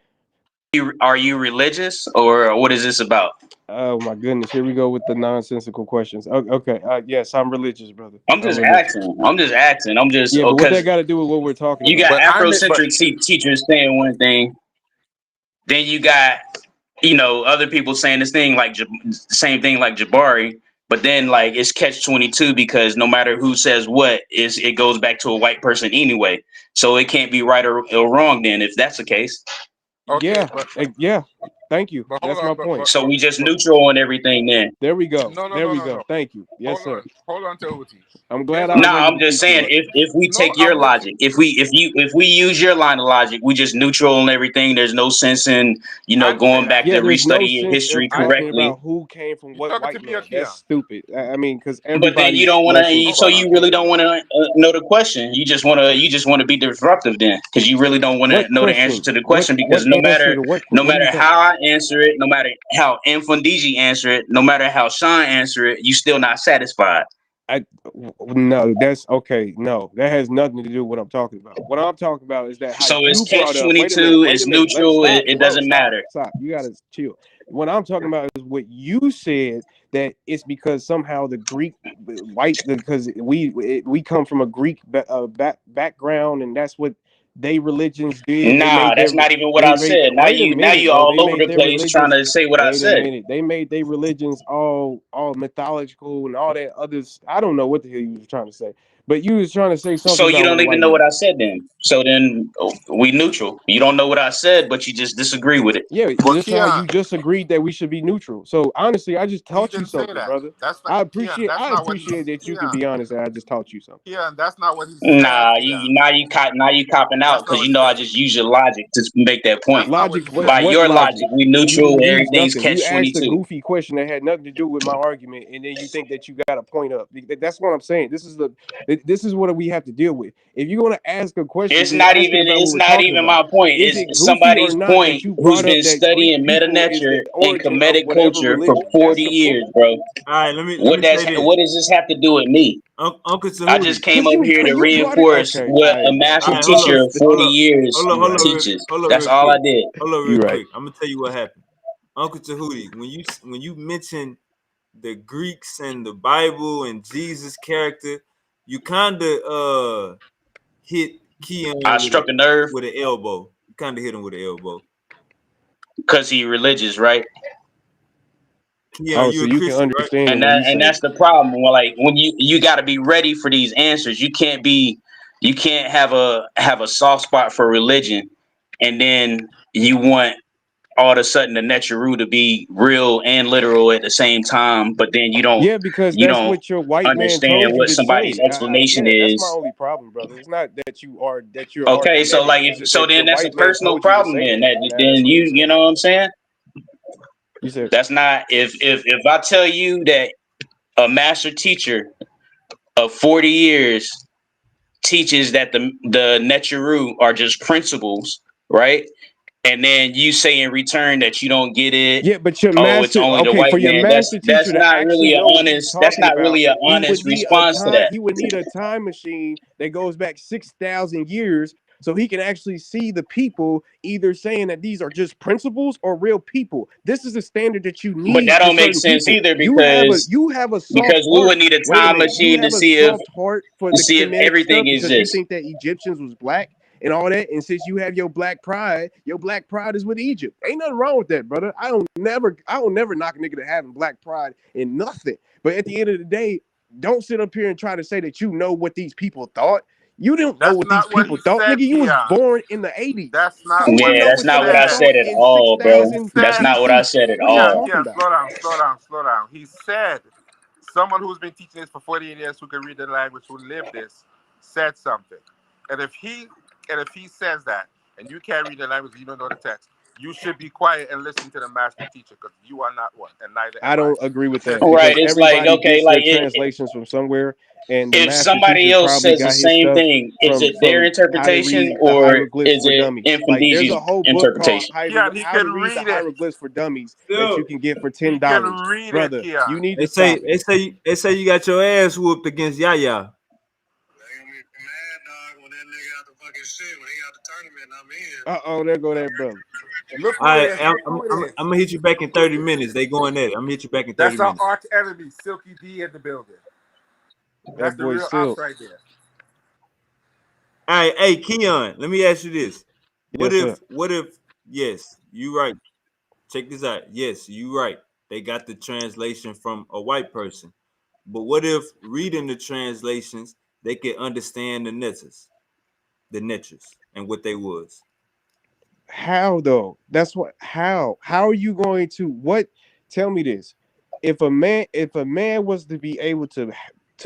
are you religious, or what is this about? Oh my goodness, here we go with the nonsensical questions. Okay, yes, I'm religious, brother. I'm I'm just religious. asking. I'm just asking. I'm just Yeah, but what that because got to do with what we're talking you about? got But Afrocentric teachers saying one thing, then you got other people saying this thing like same thing like Jabari, but then like it's catch-22 because no matter who says what, it goes back to a white person anyway. So it can't be right or wrong then if that's the case. okay, Yeah, yeah. Thank you. but hold That's on, my point. So we just neutral on everything then. There we go. no, no, There no, we no, go. no. Thank you. Yes, sir. Hold on to Uti. I'm Here's glad I what was Nah, able I'm to just teach you saying that. if we No, take your I'm with logic, you. if we use your line of logic, we just neutral and everything. There's no sense in I going understand that. back Yeah, to there's no restudy your sense history of talking correctly. about who came from You what talking to white me or man. That's Keon? stupid. I mean, because But then you everybody's don't want lessons to. So are you really don't want different. to know the question. You just want to be disruptive then, because you really don't want to What know the answer question? to the What question. Because answer to what? no What are you matter talking how about? I answer it, no matter how Infundiji answer it, no matter how Sean answer it, you still not satisfied. No, that's okay. No, that has nothing to do with what I'm talking about. What I'm talking about is that how So it's you brought catch up. twenty Wait a minute. two. Wait a It's minute. Let's neutral. stop, It bro. doesn't Stop. matter. Stop. You gotta chill. What I'm talking about is what you said, that it's because somehow the Greek white, because we come from a Greek background, and that's what they religions did. They Nah, made that's their not even what they I made. said. Wait a Now minute, you bro. all They over made the their place trying religions. to say what I Wait a said. minute. They made their religions all mythological and all that others. I don't know what the hell you was trying to say, but you was trying to say So something you about don't what a even white know what man. I said then. So then we neutral. You don't know what I said, but you just disagree with it. Yeah, But just how Keon, you just agreed that we should be neutral. So honestly, I just he taught you didn't say something, that. brother. That's not I Keon. appreciate That's I not what he. appreciate that you can Keon, be honest and I just taught you something. Keon. That's not what he said. Nah, Keon. now you copping out That's not because what you he know I said. just use your logic to make that point. That's not what Logic, he By said. what your logic, logic? we You neutral. use Everything's nothing. You catch asked a 22. goofy question that had nothing to do with my argument, and then you think that you got a point up. That's what I'm saying. This is what we have to deal with. If you're gonna ask a question, then ask it about what It's we're not talking even about. my point. Is It's it goofy or somebody's not that point you who's brought up been that Greek studying meta people is nature the and origin of comedic whatever culture for religion? That's 40 the years, point. bro. All right, let me say this. What does this have to do with me? Uncle I just Tahuti. came up here to You brought it. reinforce Okay, what a All master right, teacher of 40 years you're right. teaches. Hold up, That's real all I quick. did. Hold up, real You're right. quick. I'm gonna tell you what happened. Uncle Tahuti, when you mention the Greeks and the Bible and Jesus' character, you kind of hit Keon I struck a nerve with an elbow. You kind of hit him with an elbow. because he religious, right? Keon, Oh, you so a you can Christian, right? understand it when he And say, that's the problem. Well, like when you got to be ready for these answers. You can't have a soft spot for religion, and then you want all of a sudden the Neteru to be real and literal at the same time, but then yeah, because you that's don't what your white man understand told you what to somebody's say. explanation Yeah, that's my is. only problem, brother. It's not that you're Okay, so argumentative. like It's just so that then your that's a white man personal told you to problem say then. that, That and then that's what he you said. know what I'm saying? You said That's not if I tell you that a master teacher of 40 years teaches that the Neteru are just principles, right? And then you say in return that you don't get it. yeah, but your Oh, it's master, only the okay, white for your man. master teacher That's to not actually really know what he's that's talking not about, really an he would honest need a response to time. that. He would need a time machine that goes back 6,000 years, so he can actually see the people either saying that these are just principles or real people. This is a standard that you But that need for don't make certain sense people. either You have a soft because we heart. would need a Wait a time minute. You machine have a soft heart for to the see if Kemetic everything stuff because you exists. think that Egyptians was black and all that. And since you have your black pride is with Egypt. Ain't nothing wrong with that, brother. I don't never knock a nigga to having black pride in nothing. But at the end of the day, don't sit up here and try to say that you know what these people thought. You didn't know That's what these not what people he thought, said, nigga. You was Keon. born in the 80s. That's How not you what Yeah, know he that's what not what somebody I said. thought said at in all, He bro. 6000 That's said, not what I BC? said at What are you all. talking Keon, about? slow down. He said, someone who's been teaching this for 48 years, who can read the language, who lived this, said something. And if he says that, and you can't read the language, you don't know the text, you should be quiet and listen to the master teacher, because you are not one, and neither I am I. don't agree with Says that he. Right. because It's like, everybody okay, gets like their translations from somewhere, and the if master somebody teacher else probably says the got his same stuff thing, is from it their how to interpretation read the or hieroglyphs is for it dummies. Like there's a Infundiji's whole book called interpretation? Keon, he How to can Read the read it. Hieroglyphs for Dummies that you Still, can get for He can $10. read it, Brother, you Keon. need they to say stop it. you got your ass whooped against Yaya. There go that brother. Look All who it right, is. I'm, Look I'm, who it I'm, is. I'm gonna hit you back in 30 minutes. They going at it. I'm gonna hit you back in 30 That's our minutes. arch enemy, Silky D in the building. That's That the boy real Silk. ops right there. All right, hey Keon, let me ask you this: Yes, sir. what if? Yes, you right. Check this out. Yes, you right. They got the translation from a white person, but what if reading the translations they could understand the niches, and what they was? How though? That's what. How are you going to what? Tell me this. If a man was to be able to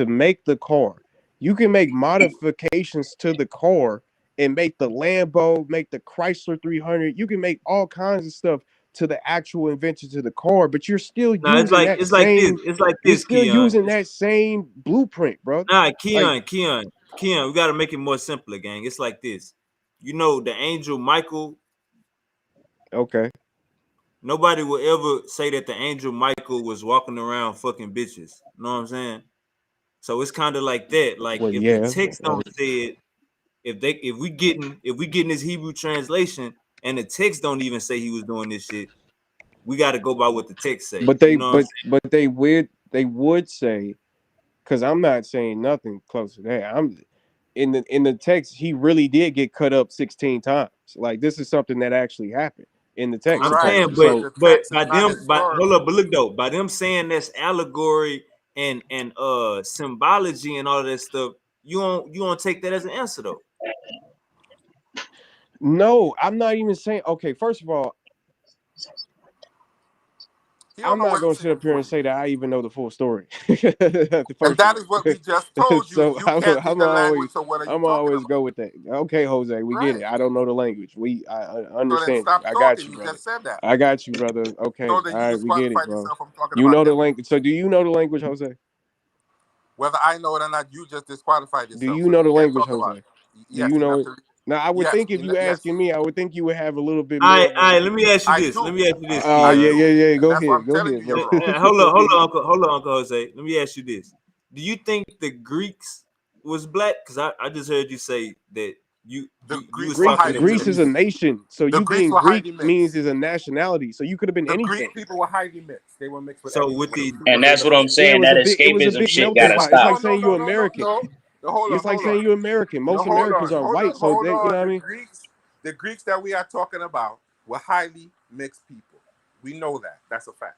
make the car, you can make modifications to the car and make the Lambo, make the Chrysler 300. You can make all kinds of stuff to the actual invention to the car, but you're still Now it's using like that it's like this. same. It's like You're this, still Keon. using that same blueprint, bro. Nah, Like, Keon. We gotta make it more simpler, gang. It's like this. You know the angel Michael. okay, Nobody will ever say that the angel Michael was walking around fucking bitches. You know what I'm saying? So it's kind of like that. Like well, if the yeah. text don't say it, if we getting this Hebrew translation and the text don't even say he was doing this shit, we got to go by what the text say. But You they know what I'm but saying? but they would say, because I'm not saying nothing close to that. I'm in the text, he really did get cut up 16 times. Like, this is something that actually happened in the text, I'm Right. saying, supposedly. But So the but text is by not them, but hold historical. up, but look though, by them saying that's allegory and symbology and all that stuff, you don't take that as an answer though. no, I'm not even saying, okay, first of all, He don't I'm know not what gonna he's sit saying up here for and you. say that I even know the full story. And First of that all. is what we just told you. So You I'm, can't read I'm the language, always so what are you I'm talking always about? go with that. Okay, Jose, we get Right. it. I don't know the language. I So then understand you. stop I got talking. you, You brother. just said that. I got you, brother. So Okay, then all you right, we get it, disqualified bro. yourself from talking You about know the them. language. So do you know the language, Jose? Whether I know it or not, you just disqualified Do yourself. you So know you the can't language, talk about Jose? it. Do Yes, you you know have it? to. Now, I would Yes, think if you yes. asking me, I would think you would have a little bit All more right, of all a. right. Let me ask you I this. Let do. me ask you this, I Yeah, Keon. yeah, do. yeah. And Go that's why ahead, I'm go telling ahead, you bro. you're wrong. Hold on, Uncle Jose. Let me ask you this: do you think the Greeks was black? Because I just heard you say that The you was Greeks were talking Greek, in highly Greece is a mixed. terms. nation, so The you Greeks being were Greek highly means mixed. is a nationality. So you could have been The Greek anything. people were highly mixed. They were mixed with So everything. with When they the see And what they that's were what I'm seeing. Yeah, saying. That it was a escapism big shit melting They gotta were pot. It's stop. like no, no, saying you no, no, no, American. no. No, hold on, It's like hold saying on. you American. No, Most hold Americans on, are hold on, white, so hold they, you on. know what I mean? The Greeks that we are talking about were highly mixed people. We know that. That's a fact.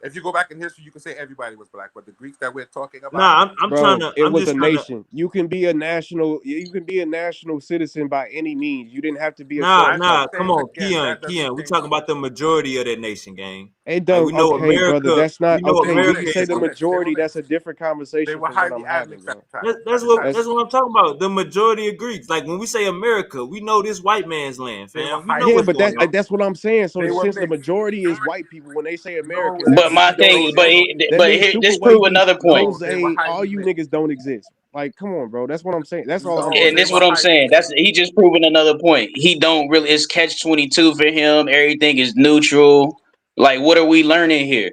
If you go back in history, you can say everybody was black, but the Greeks that we're talking about, nah, I'm trying Bro, to. it I'm was a just trying to. nation. You can be a national citizen by any means. You didn't have to be a Nah, certain I'm type nah. of Come saying person. on, again, Keon, that doesn't Keon. We change talking shit. about the majority of that nation, gang. It Like don't, we know okay, brother. America. That's not We know okay. They were When you America mixed. say They is the were mixed. They were majority, that's mixed. a different They conversation were from what highly I'm having, mixed at bro. the time. That's, At that's the what time, That's that's what I'm talking about. The majority of Greeks. Like when we say America, we know this white man's land, they were fam. We know yeah, highly what's but going on. that's what I'm saying. So They were since the mixed. majority is white people, when they say No, Americans, they that But were means my we don't thing, exist. but That means here, super this prove white people, another point. no, they were Jose, all highly you mixed. niggas don't exist. Like, come on, bro. That's what I'm saying. That's all I'm No, And saying. they this is were what I'm highly saying. mixed. That's he just proving another point. He don't really. It's catch 22 for him. Everything is neutral. Like, what are we learning here?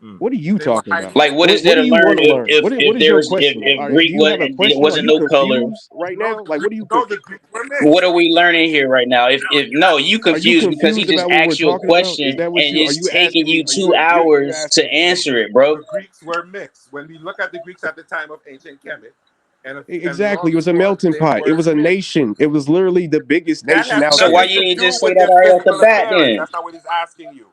Mm. What are you They were talking highly about? Like, what is What there do to you learn want to learn? What if is there your was question? Greek Do you have a question? Are wasn't you no color? confused right no, now? Like, what are you no, the confused? Greeks were What are mixed. we learning here right now? If no, you Are you confused because he confused just about what we're asked you a talking about? Is question that what and you are it's you taking asking me? you Are two you're hours to asking me? answer it, bro. The Greeks were mixed. When we look at the Greeks at the time of ancient Kemet, and Exactly. long It was a before, melting they pot. It were was a mixed. nation. It was literally the biggest That nation has out So why there. nothing you to didn't do just say with that their right off the physical bat appearance. then? That's not what he's asking you.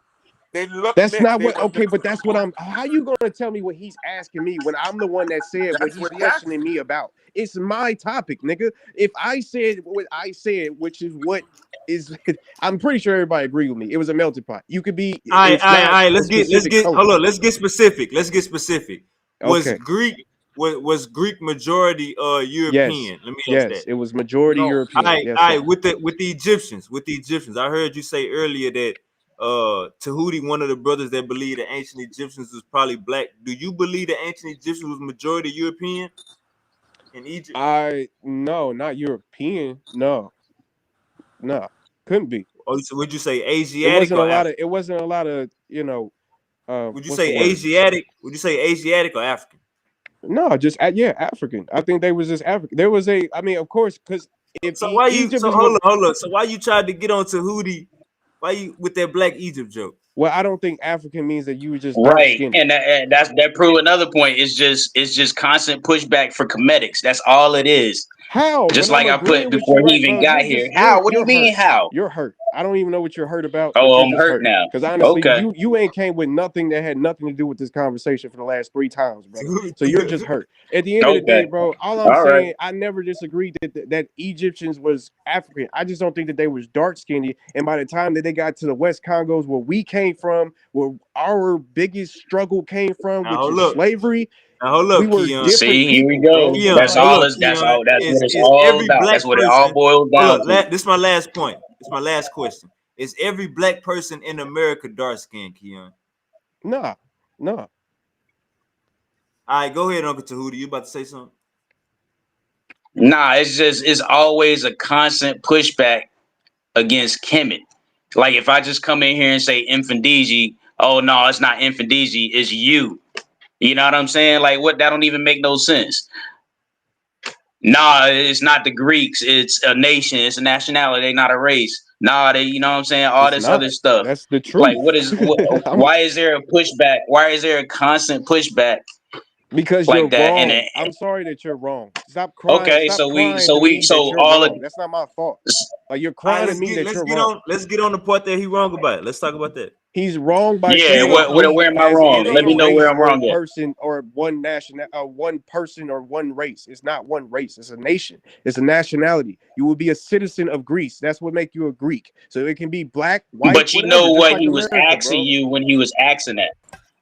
They look That's mixed. not They what were okay, mixed. but that's what I'm how you gonna tell me what he's asking me when I'm the one that said what That's he's what he asked questioning you. me about? It's my topic, nigga. If I said what I said, which is what is I'm pretty sure everybody agree with me. It was a melting pot. You could be All right, it's all right, all not right. a Let's specific get. color. Hold on. Let's get specific. Let's get specific. Was Okay. Greek was Greek majority Yes. European? Let me ask Yes. that. It was majority No. European. Yes, All sir. right. With the Egyptians, I heard you say earlier that Tahuti, one of the brothers that believe the ancient Egyptians was probably black. Do you believe the ancient Egyptians was majority European in Egypt? I no, not European. No, no, couldn't be. Or would you say Asiatic or African? It wasn't a lot of, Would you what's the say word? Asiatic? Would you say Asiatic or African? No, just yeah, African. I think they was just African. There was a, I mean, of course, because if So why you? Egypt So is what? hold on. So why you tried to get onto Hootie? Why you with that Black Egypt joke? Well, I don't think African means that you were just dark Right, skinned. and that prove another point. It's just constant pushback for comedics. That's all it is. How? Just But like I'm I put agreeing with before you, he right, even bro? got You're here. just How? What do you you're mean? hurt. How? You're hurt. I don't even know what you're hurt about, but Oh, you're I'm just hurt hurt. now. Because honestly, Okay. you ain't came with nothing that had nothing to do with this conversation for the last 3 times, brother. So you're just hurt. At the end of the day, Okay. bro, all I'm All right. saying, I never disagreed that Egyptians was African. I just don't think that they was dark skinned. And by the time that they got to the West Congos, where we came from, where our biggest struggle came from, Now which hold is up. slavery, Now hold we up, were Keon. different See, here we people, bro. go. So it's Keon, That's hold like, all. up, That's Keon. all. That's what it's Is all every about. black That's what it all person? boils Hold down up. to. This is my last point. It's my last question. Is every black person in America dark skinned, Keon? nah. All right, go ahead, Uncle Tahuti. You about to say something? Nah, it's always a constant pushback against Kemet. Like if I just come in here and say Infandiji, oh no, it's not Infandiji, it's you. You know what I'm saying? Like what? That don't even make no sense. Nah, it's not the Greeks. It's a nation. It's a nationality. They not a race. Nah, they. You know what I'm saying? All It's this not. other stuff. That's the Like truth. what is? Why is there a pushback? Why is there a constant pushback Because you're like that? wrong. I'm sorry that you're wrong. Stop crying. Okay, Stop crying to me that you're all of wrong. That's not my fault. Like you're All right, crying to me that let's you're get wrong. on the part that he wrong about it. Let's talk about that. He's wrong by yeah. saying we Where am I as wrong? in a Let me know where race I'm or a wrong at. person or one one person or one race. It's not one race. It's a nation. It's a nationality. You will be a citizen of Greece. That's what make you a Greek. So it can be black, white, But you whatever, know just what like he was America, asking bro. you when he was asking that.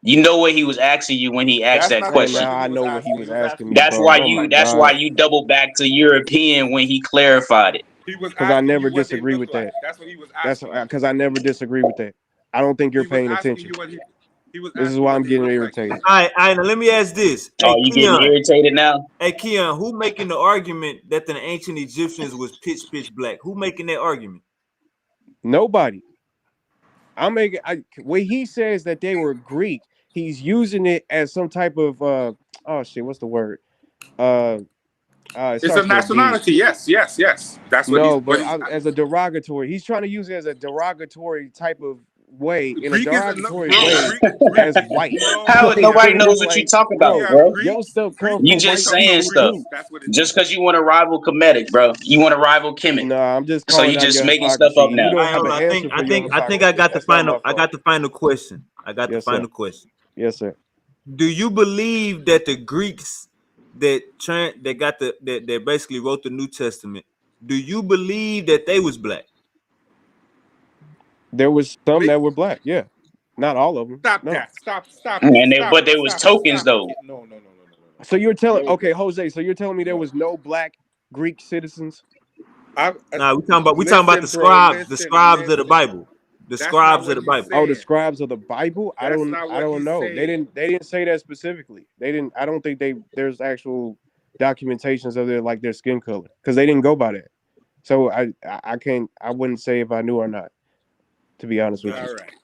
You know what he was asking you when he asked That's that not the Man, question. now question I he was know what he asking. He was was asking asking me, you That's to bro. why Oh you. my clarify. That's why God. you double back to European when he clarified it. He was Because I asking never you what they disagree look with like. that. That's what he was That's asking you. because I never disagree with that. I don't think you're He was paying asking attention. you what he was This is asking you why what I'm they getting look like, irritated. Keon. All right, now let me ask this. Oh, Hey, you getting Keon. irritated now? Hey, Keon, who making the argument that the ancient Egyptians was pitch black? Who making that argument? Nobody. I'm making when he says that they were Greek, he's using it as some type of oh shit, what's the word? Uh it It's a starts with a D. nationality. Yes. That's what he's. No, but as a derogatory, he's trying to use it as a derogatory type of way, in a Greek is no, derogatory bro. way Greek. as white. No, How Like, nobody Keon. knows what you like, talking about, bro, bro? Greek. your stuff come You from just white Comes saying from people stuff too. Greece. That's what it just means. because you want to rival comedic, bro. You want to rival Kemet, No, I'm just so calling you out just your making stuff up hypocrisy, and you now. All don't right, have hold an on. answer for your I think I hypocrisy. got the That's not my final. I fault. got the final question. I got the Yes, sir. final question. Yes, sir. Do you believe that the Greeks that that basically wrote the New Testament? Do you believe that they was black? There was some They, that were black. Yeah, not all of them. stop No. that. Stop it. And Stop but it. there was Stop it. tokens Stop it. though. No. So you're telling, No, okay, bro. Jose. So you're telling me there No. was no black Greek citizens? Nah, we talking about Listen, bro. the Listen. scribes of the Bible, the That's not scribes of what the he's Bible. Oh, the saying. scribes of the Bible? That's not I what don't he's know. saying. They didn't say that specifically. They didn't. I don't think there's actual documentations of their skin color, because they didn't go by that. So I can't, I wouldn't say if I knew or not, to be honest with you. All right.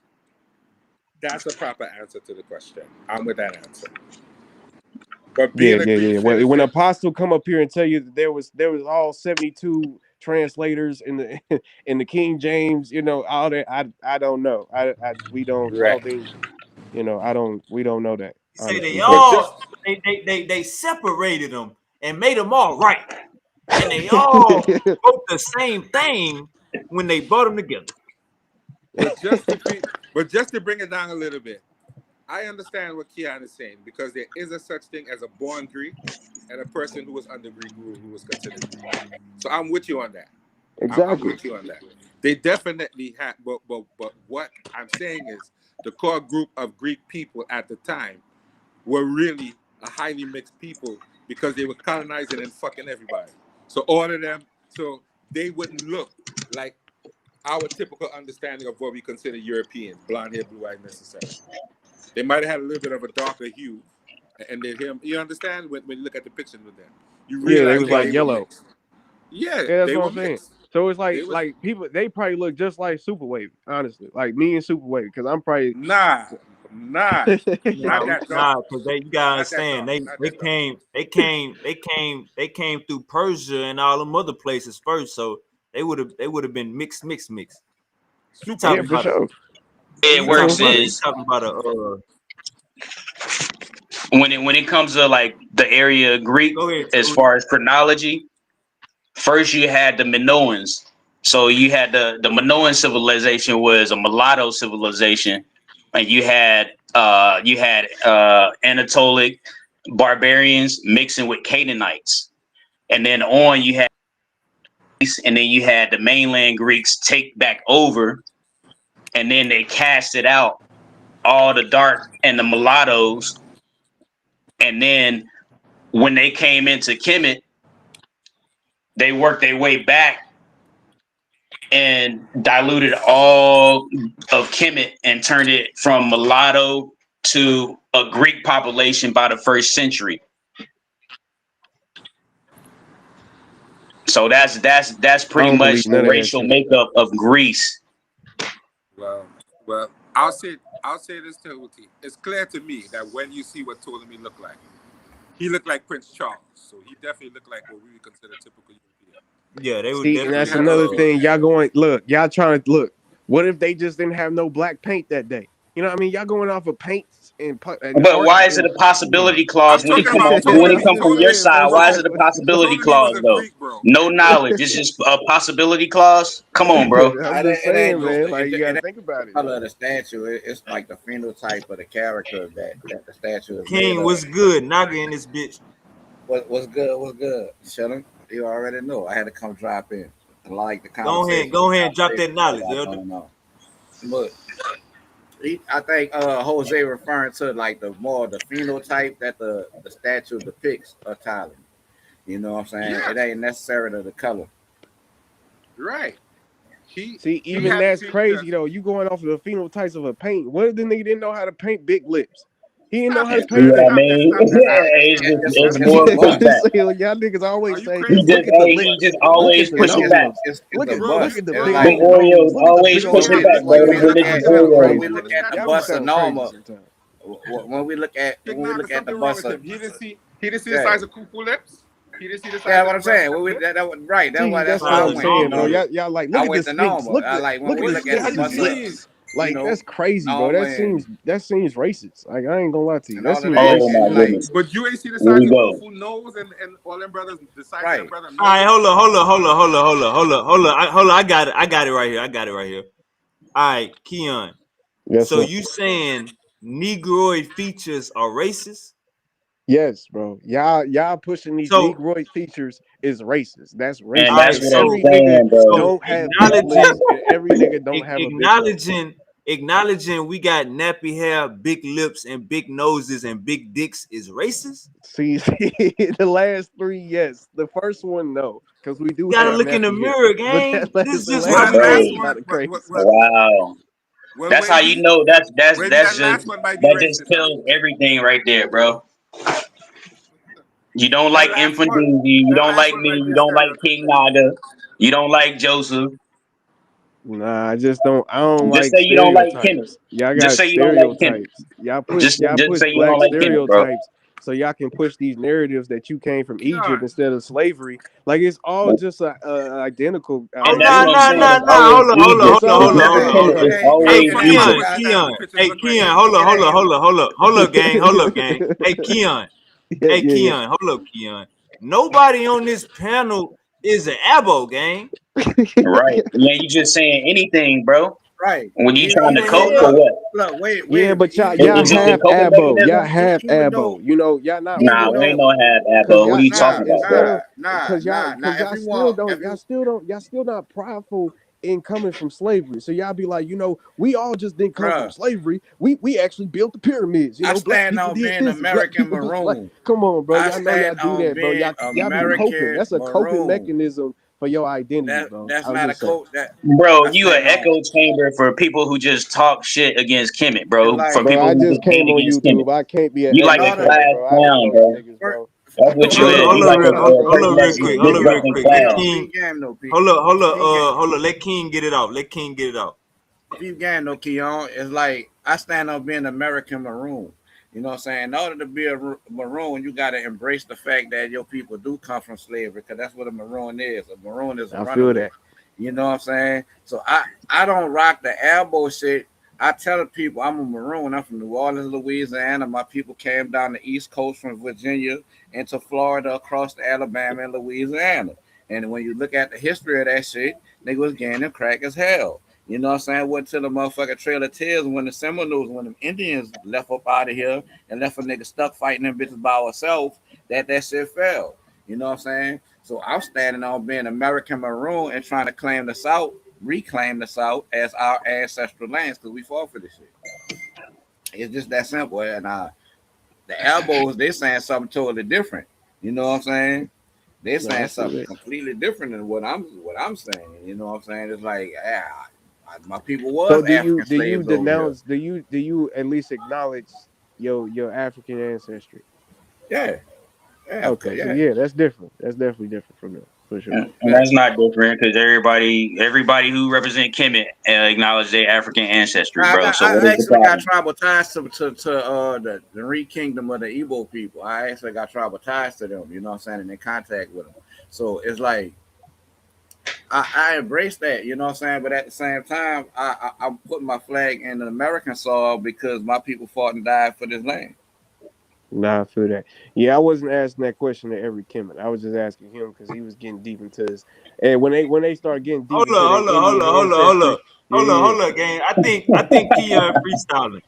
That's a proper answer to the question. I'm with that answer. But being a Greek Yeah. When citizen, apostle come up here and tell you that there was all 72 translators in the in the King James, all that, I don't know. I right. don't think, we don't know that, He said honestly. they But But just all they separated them and made them all right, and they all wrote the same thing when they brought them together. but just to be but just to bring it down a little bit, I understand what Keon is saying because there is a such thing as a born Greek and a person who was under Greek rule who was considered Greek. So I'm with you on that. I'm exactly. with you on that. They definitely had, but what I'm saying is the core group of Greek people at the time were really a highly mixed people because they were colonizing and fucking everybody. So all of them, so they wouldn't look like our typical understanding of what we consider Europeans, blonde hair, blue eyes necessarily. They might have had a little bit of a darker hue, and then him. You understand when you look at the pictures with them, you Yeah, they realize was that like they were yellow. mixed. Yeah, Yeah, that's they what were I'm saying. mixed. So it's They was like people, they probably look just like Super Wavy, honestly. Like me and Super Wavy, because I'm probably nah, Nah, not that tough. Nah, because you gotta Not that understand, tough. Not that tough. they came through Persia and all them other places first, so they would have been mixed. You Super Yeah, talking for mix. about sure. It you works Mhm. is talking about when it comes to like the area of Greek, go ahead, as Tony. far as chronology, first you had the Minoans. So you had the Minoan civilization was a mulatto civilization, and you had Anatolic barbarians mixing with Canaanites, and then on you had and then you had the mainland Greeks take back over, and then they casted out all the dark and the mulattoes, and then when they came into Kemet, they worked their way back and diluted all of Kemet and turned it from mulatto to a Greek population by the 1st century. So that's I pretty don't much believe the none of that racial shit. makeup of Greece. Well, I'll say this to Uti. It's clear to me that when you see what Ptolemy looked like, he looked like Prince Charles. So he definitely looked like what we would consider typical European. Yeah, they would See, and If we that's definitely had to another speak, thing. Y'all going look, y'all trying to look. What if they just didn't have no black paint that day? You know what I mean? Y'all going off of paints and But art why is it and a possibility I'm clause when it talking come about on when it Ptolemy. come I'm from just your Ptolemy, saying, side? bro. Why Like, is Ptolemy, it a possibility Ptolemy was clause a though? Greek, bro. No knowledge. It's just a possibility clause. Come on, bro. I'm just It saying, ain't just man. the, Like, you gotta it think about ain't it. the color of the statue. It's like the phenotype of the character that the statue is made King of. was good, Naga in this bitch. What's good? What's good? Chilling. You already know. I had to come drop in. I like the Go conversation. ahead and drop that Y'all knowledge, got Elder. going on. But I think Jose referring to like the phenotype that the statue depicts of Thailand. You know what I'm saying? Yeah, It ain't necessarily the color. right. He See, he even had the that's features. crazy though. You going off of the phenotypes of a paint. What if the nigga didn't know how to paint big lips? He didn't know Stop how to it, See paint man. what I that. Stop that. mean? Stop that. Stop that. It's Stop just that. it's It's more a I'm bust. just pushback. saying, y'all niggas Are always you say, He crazy? look just at the he lips, just look at always the It's pushing it's back. nose, it's look a at Bro, look bust. at the It's big The like old nose, Oreos look at the big always you old don't pushing have back, to lips. you Like when bro. don't we have y'all, to look When y'all it's at sound when Oreos. we crazy, look man. at the understand Y'all be bust of sound something. crazy normal. sometimes. When we look at Ignatus, the something wrong bust with of him. He didn't see the yeah. size of Kufu lips. He didn't see the size Yeah, of what the I'm brother saying. had lips. That was right. See, That's that's why what I I'm Size of went. You saying, bro. know, normal. Y'all like, look I at the went to Sphinx. normal. Look I at like when look we at the look at Yeah, the Sphinx's you bust of see. lips. you Like know that's crazy, bro. normal and That seems racist. Like I ain't gonna lie to you. That all of seems that Oh racist my to and me. like goodness. But you ain't see the Here size we of go. Kufu nose and all them brothers, the size of them right. brother All right, nose. hold on. I got it right here. All right, Keon. Yes, So sir. you saying Negroid features are racist? Yes, bro. Y'all pushing these So, Negroid features is racist. That's And racist all that's right, because what I'm every so nigga saying, bro. don't have big acknowledging lips and every nigga don't have a big nose. acknowledging we got nappy hair, big lips, and big noses and big dicks is racist. See, the last three, yes. The first one, no, because we do You gotta have look in the nappy hair. mirror, But gang. This is the just Well, how last that we three last is Hey, one, kind of well, crazy. well, well, wow. well, That's how you wavy, know wavy. that's That just last one might be that just racist, huh? tells everything right there, bro. You don't That like last one, Infanduzi, you that don't last like one me, might be you a don't like stereotype. King Naga, you don't like Joseph. Nah, I just don't. I don't Just like say you don't like Kemet. stereotypes. Y'all Just got say you don't like Kemet. stereotypes. Y'all Just push say you don't black like Kemet, bro. stereotypes so y'all can push these narratives that you came from Egypt Keon, instead of slavery. Like it's all just identical Oh And out that's no what there. I'm no saying. Like no It's no! always it's Egypt. If all you look just at Kemet, bro. it's Hey, Hey always bro. I Egypt. Keon, understand the Keon. pictures Hey look Keon, racist. hold up, gang, gang. Hey Keon, Yeah, yeah, hold up, Keon. Nobody on this panel is an abo, gang. Right. Yeah, you just saying anything, bro. Right. When you trying What to the cope or hell? what? Look, yeah. But y'all, y'all Is this a have coping abo. Y'all mechanism? have even though abo. You know, y'all not Nah, even we ain't though realizing no it. half Cause Abbo. What y'all, are you y'all talking about, instead bro? of, Now cause if y'all you still want don't, y'all still not prideful in coming from slavery. So y'all be like, we all just didn't come from bruh, slavery. We actually built the pyramids. I Black stand people on did being this. Black American people did like. maroon. Come on, bro. I Y'all know y'all stand do on that, bro. being Y'all be coping. American That's a coping maroon. mechanism for your identity, bro. That's I'm not a just saying. quote that Bro, I you an stand on. echo chamber for people who just talk shit against Kemet, And bro. For like Bro, people I who just just hate came on against Kemet. YouTube. I can't be an You in like echo a order, chamber, class bro. I don't clown, know you bro. niggas, bro. That's what you is. You Hold like up, bro, a hold up, I'm real person just quick. saying. disrupting Let class. King, peep game though, hold peep game. up. Let King get it out. Peep game though, Keon. It's like I stand on being American Maroon. You know what I'm saying? In order to be a Maroon, you got to embrace the fact that your people do come from slavery, because that's what a Maroon is. A Maroon is a I feel runaway. that. You know what I'm saying? So I don't rock the elbow shit. I tell the people I'm a Maroon. I'm from New Orleans, Louisiana. My people came down the East Coast from Virginia into Florida, across to Alabama and Louisiana. And when you look at the history of that shit, nigga was gaining crack as hell. You know what I'm saying? Went to the motherfucking Trail of Tears when the Seminoles, when the Indians left up out of here and left a nigga stuck fighting them bitches by ourselves, that shit fell. You know what I'm saying? So I'm standing on being American Maroon and trying to claim the South, reclaim the South as our ancestral lands, because we fought for this shit. It's just that simple. And the elbows, they're saying something totally different. You know what I'm saying? They're No, I saying feel something that. completely different than what I'm saying. You know what I'm saying? It's like, yeah, my people So was do you African do you slaves over here. denounce do you at least acknowledge your African ancestry? Yeah, yeah, Okay, so yeah. yeah, that's different. That's definitely different from that for sure. And that's not different because everybody who represent Kemet acknowledge their African ancestry, bro. So what I is the actually got problem? tribal ties to the Re Kingdom of the Igbo people. I actually got tribal ties to them. You know what I'm saying? And in contact with them. So it's like I embrace that. You know what I'm saying? But at the same time, I'm putting my flag in the American soil because my people fought and died for this land. Nah, I feel that. Yeah, I wasn't asking that question to every Kemet. I was just asking him because he was getting deep into his. And when they start getting deep Hold into up, their hold up, hold Indian up, hold up, hold ancestry, up, yeah, yeah, hold up, gang. I think Keon freestyling.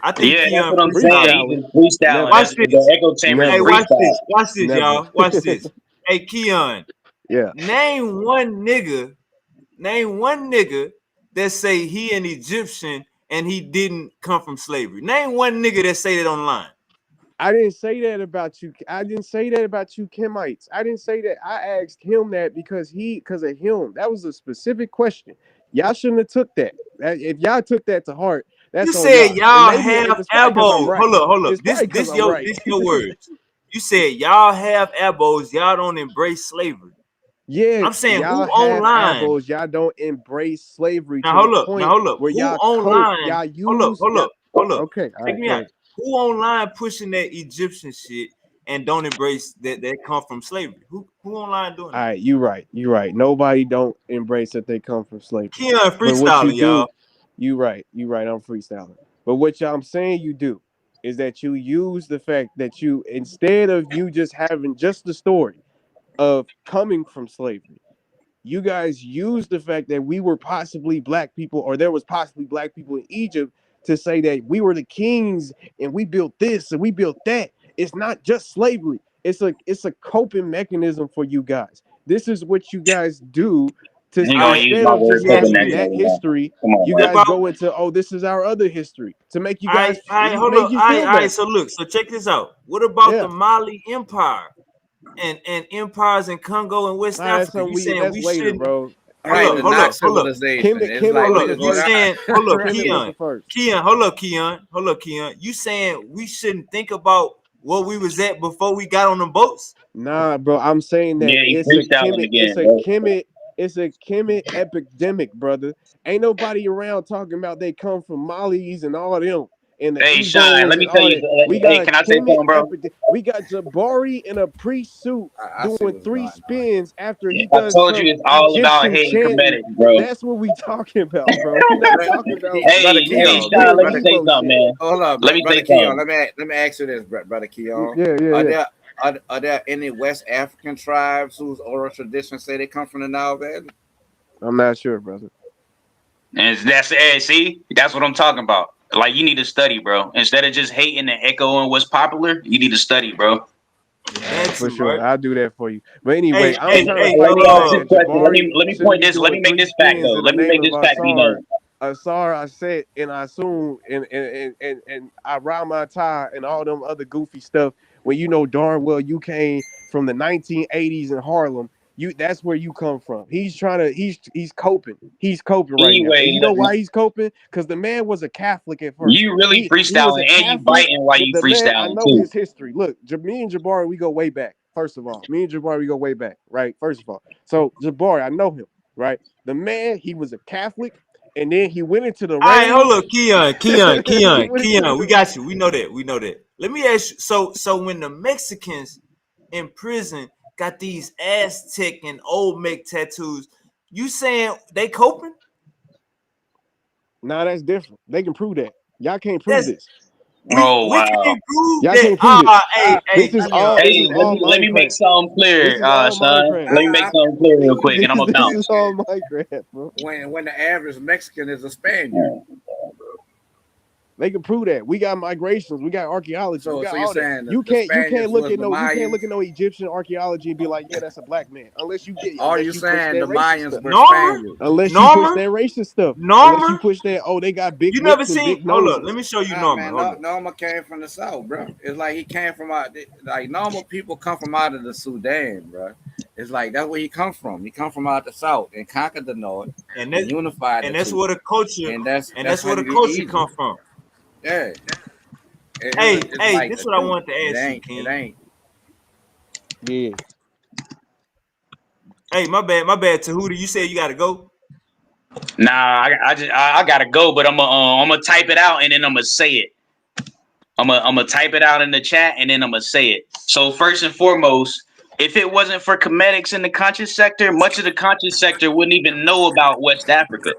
I think Yeah, that's Keon what I'm saying. freestyling. He freestyling. just freestyling. Never, Watch That's this. the echo chamber is Hey, never, freestyle. watch this, never. y'all. Watch this. Hey, Keon, Yeah, name one nigga that say he an Egyptian and he didn't come from slavery. Name one nigga that say that online. I didn't say that about you. I didn't say that about you, Kemites. I didn't say that. I asked him that because of him. That was a specific question. Y'all shouldn't have took that. If y'all took that to heart, You that's on said y'all. And y'all maybe have it's probably because I'm elbows. right. Hold up. It's probably because I'm right. This your words. You said y'all have elbows. Y'all don't embrace slavery. Yeah, I'm saying who y'all have online? elbows. Y'all don't embrace slavery Now to the hold up. point where Who y'all cope. online? Y'all use y'all. Hold up. Okay, all Check right, me go out. ahead. Who online pushing that Egyptian shit and don't embrace that come from slavery? Who online doing All that? right, you right. You right. Nobody don't embrace that they come from slavery. Keon But what you freestyling, do, y'all. you right. You right. I'm freestyling. But what I'm saying you do is that you use the fact that you, instead of you just having just the story of coming from slavery, you guys use the fact that we were possibly black people, or there was possibly black people in Egypt, to say that we were the kings and we built this and we built that. It's not just slavery. It's a coping mechanism for you guys. This is what you guys do to, He All gonna right, use instead my of word let just me ask coping you having this. that mechanism now. history, Come on, you man. Step guys out. go into, oh, this is our other history to make you guys All right, hold make up. you feel All right. better. So look. So check this out. What about Yeah. the Mali Empire and empires in Congo and West Nah, that's Africa? something You saying that's we later, shouldn't? bro. That's Right, the later. Knox Hold up. civilization. Kemet It's Kemet like was Hold the up. before You that. first. saying, Kemet was the Keon. first. Hold up, Keon. You saying we shouldn't think about what we was at before we got on the boats? Nah, bro, I'm saying that Yeah, he freestyling again, bro. It's a Kemet epidemic, brother. Ain't nobody around talking about they come from Mali's and all them and the Hey, Shine, Igbos let and me tell all you. that. We Hey, got can I say Kemet something, bro? epidemic. We got Jabari in a priest suit I see doing what's 3 going on. spins after he I does told you some it's all about Egyptian hating chanting. Kemetic, bro. That's what we talking about, bro. We not talking about Brother Hey, Keon, Shine, real let me brother, say Igbo something, shit. man. hold on, Let me brother say Keon. something. Let me ask you this, brother Keon. Yeah, yeah, Are yeah. there are there any West African tribes whose oral traditions say they come from the Nile Valley? I'm not sure, brother. And see, that's what I'm talking about. Like you need to study, bro. Instead of just hating and echoing what's popular, you need to study, bro. Ask For him, sure, right? I'll do that for you. But anyway, Hey, I'm hey, trying to hey, Let fight me the ask fact you a that question. Jabari Let me shouldn't point be this. Let doing me make 3 this fact spins though. in the Let me name make of this fact be Asar. known. Asar, I said, and I assume, and I ride my tie and all them other goofy stuff. When you know darn well you came from the 1980s in Harlem, that's where you come from. He's trying to he's coping. He's coping right now, and Anyway, you know why he's coping? Because the man was a Catholic at first. you really He was a freestyling and you Catholic. biting while you The man, I freestyling know too. his history. Look, me and Jabari, we go way back. First of all, me and Jabari, we go way back, right? First of all, so Jabari, I know him, right? The man, he was a Catholic, and then he went into the All right, hold range. up, Keon, He went into We got you. We know that. We know that. Let me ask you. So when the Mexicans in prison got these Aztec and Olmec tattoos, you saying they coping? Nah, that's different. They can prove that. Y'all can't prove That's this. Oh we wow. can't prove Y'all that. can't prove this. Hey, This is Keon. all. This Hey, is let all me make Minecraft. something This clear, is all son. Minecraft. Let me make something clear real quick, and I'm gonna This bounce. is all Minecraft, bro. When the average Mexican is a Spaniard. They can prove that. We got migrations. We got archaeology. We So got you're all that. saying You the can't Spaniards look was at the no Mayans? Egyptian archaeology and be like, yeah, that's a black man. Unless you Are you push saying that the racist Mayans stuff. were Normer, Spaniards? Unless you push Normer, that racist stuff. Unless you Normer. push that, oh, they got big You never lips and seen? big Hold up. Let noses. me show you Ah Normer. man, Hold up. Norma came from the South, bro. It's like he came from out like normal people come from out of the Sudan, bro. It's like that's where he come from. He come from out the South and conquered the North And and unified the that's two. where the culture And that's that's how where the you get culture Egypt. come from. Yeah. It's Hey, like this the is what I truth. wanted to It ask you, ain't. It King. ain't. Yeah. Hey, my bad, Tahuti. You said you gotta go. Nah, I gotta go, but I'm gonna type it out and then I'm gonna say it. I'm gonna type it out in the chat and then I'm gonna say it. So first and foremost, if it wasn't for comedics in the conscious sector, much of the conscious sector wouldn't even know about West Africa,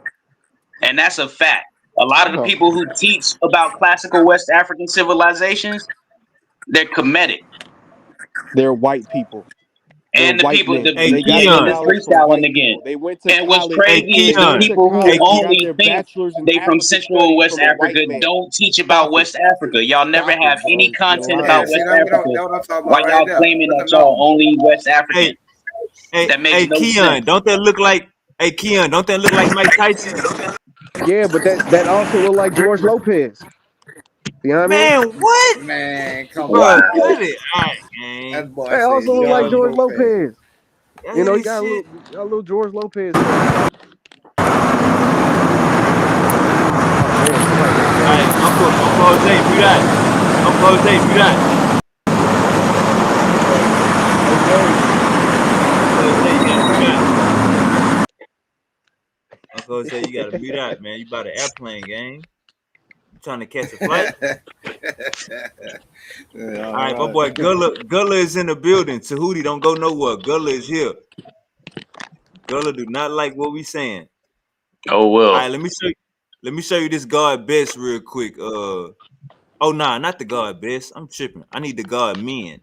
and that's a fact. A lot of the Oh, people who teach about classical West African civilizations, they're comedic. they're white people. They're And the people. people, Men. Hey, They got let their me Keon. just knowledge from freestyling white again. people. They went to And what's college. Hey, crazy is They the went Keon. to people college who Hey, and got only their think bachelor's in they from African Central and studies West from a white Africa man. don't teach about Stop it. West Africa. Y'all never Stop it, have any bro. You're content lying, about Yeah, see West bro. that Africa what I'm talking while about right y'all there. claiming Put that the y'all normal. only West African. hey, hey, That makes hey, no Keon. sense. Don't that look like? Hey, Keon. Don't that look like Mike Tyson? Yeah, but that also look like George Lopez. You know what I mean? Man, what? Man, come Bro, on, Wow. cut man. it. All right, man. That boy That said also look like George Yo, George Lopez. Lopez. y'all You hear know, he this got shit? a little George Lopez touch. Oh damn, somebody got All game. right, Uncle Jose, mute that. Uncle Jose, mute that. Jose. Uncle Jose, you gotta mute that. Uncle Jose, you gotta mute that, man. You about an airplane, gang. You trying to catch a flight? All right, my All boy Gullah is in the building. Tahuti, don't go nowhere. Gullah is here. Gullah do not like what we saying. Oh All well. right, let me show you. Let me show you this God best real quick. Oh nah, not the God best. I'm tripping. I need the God men.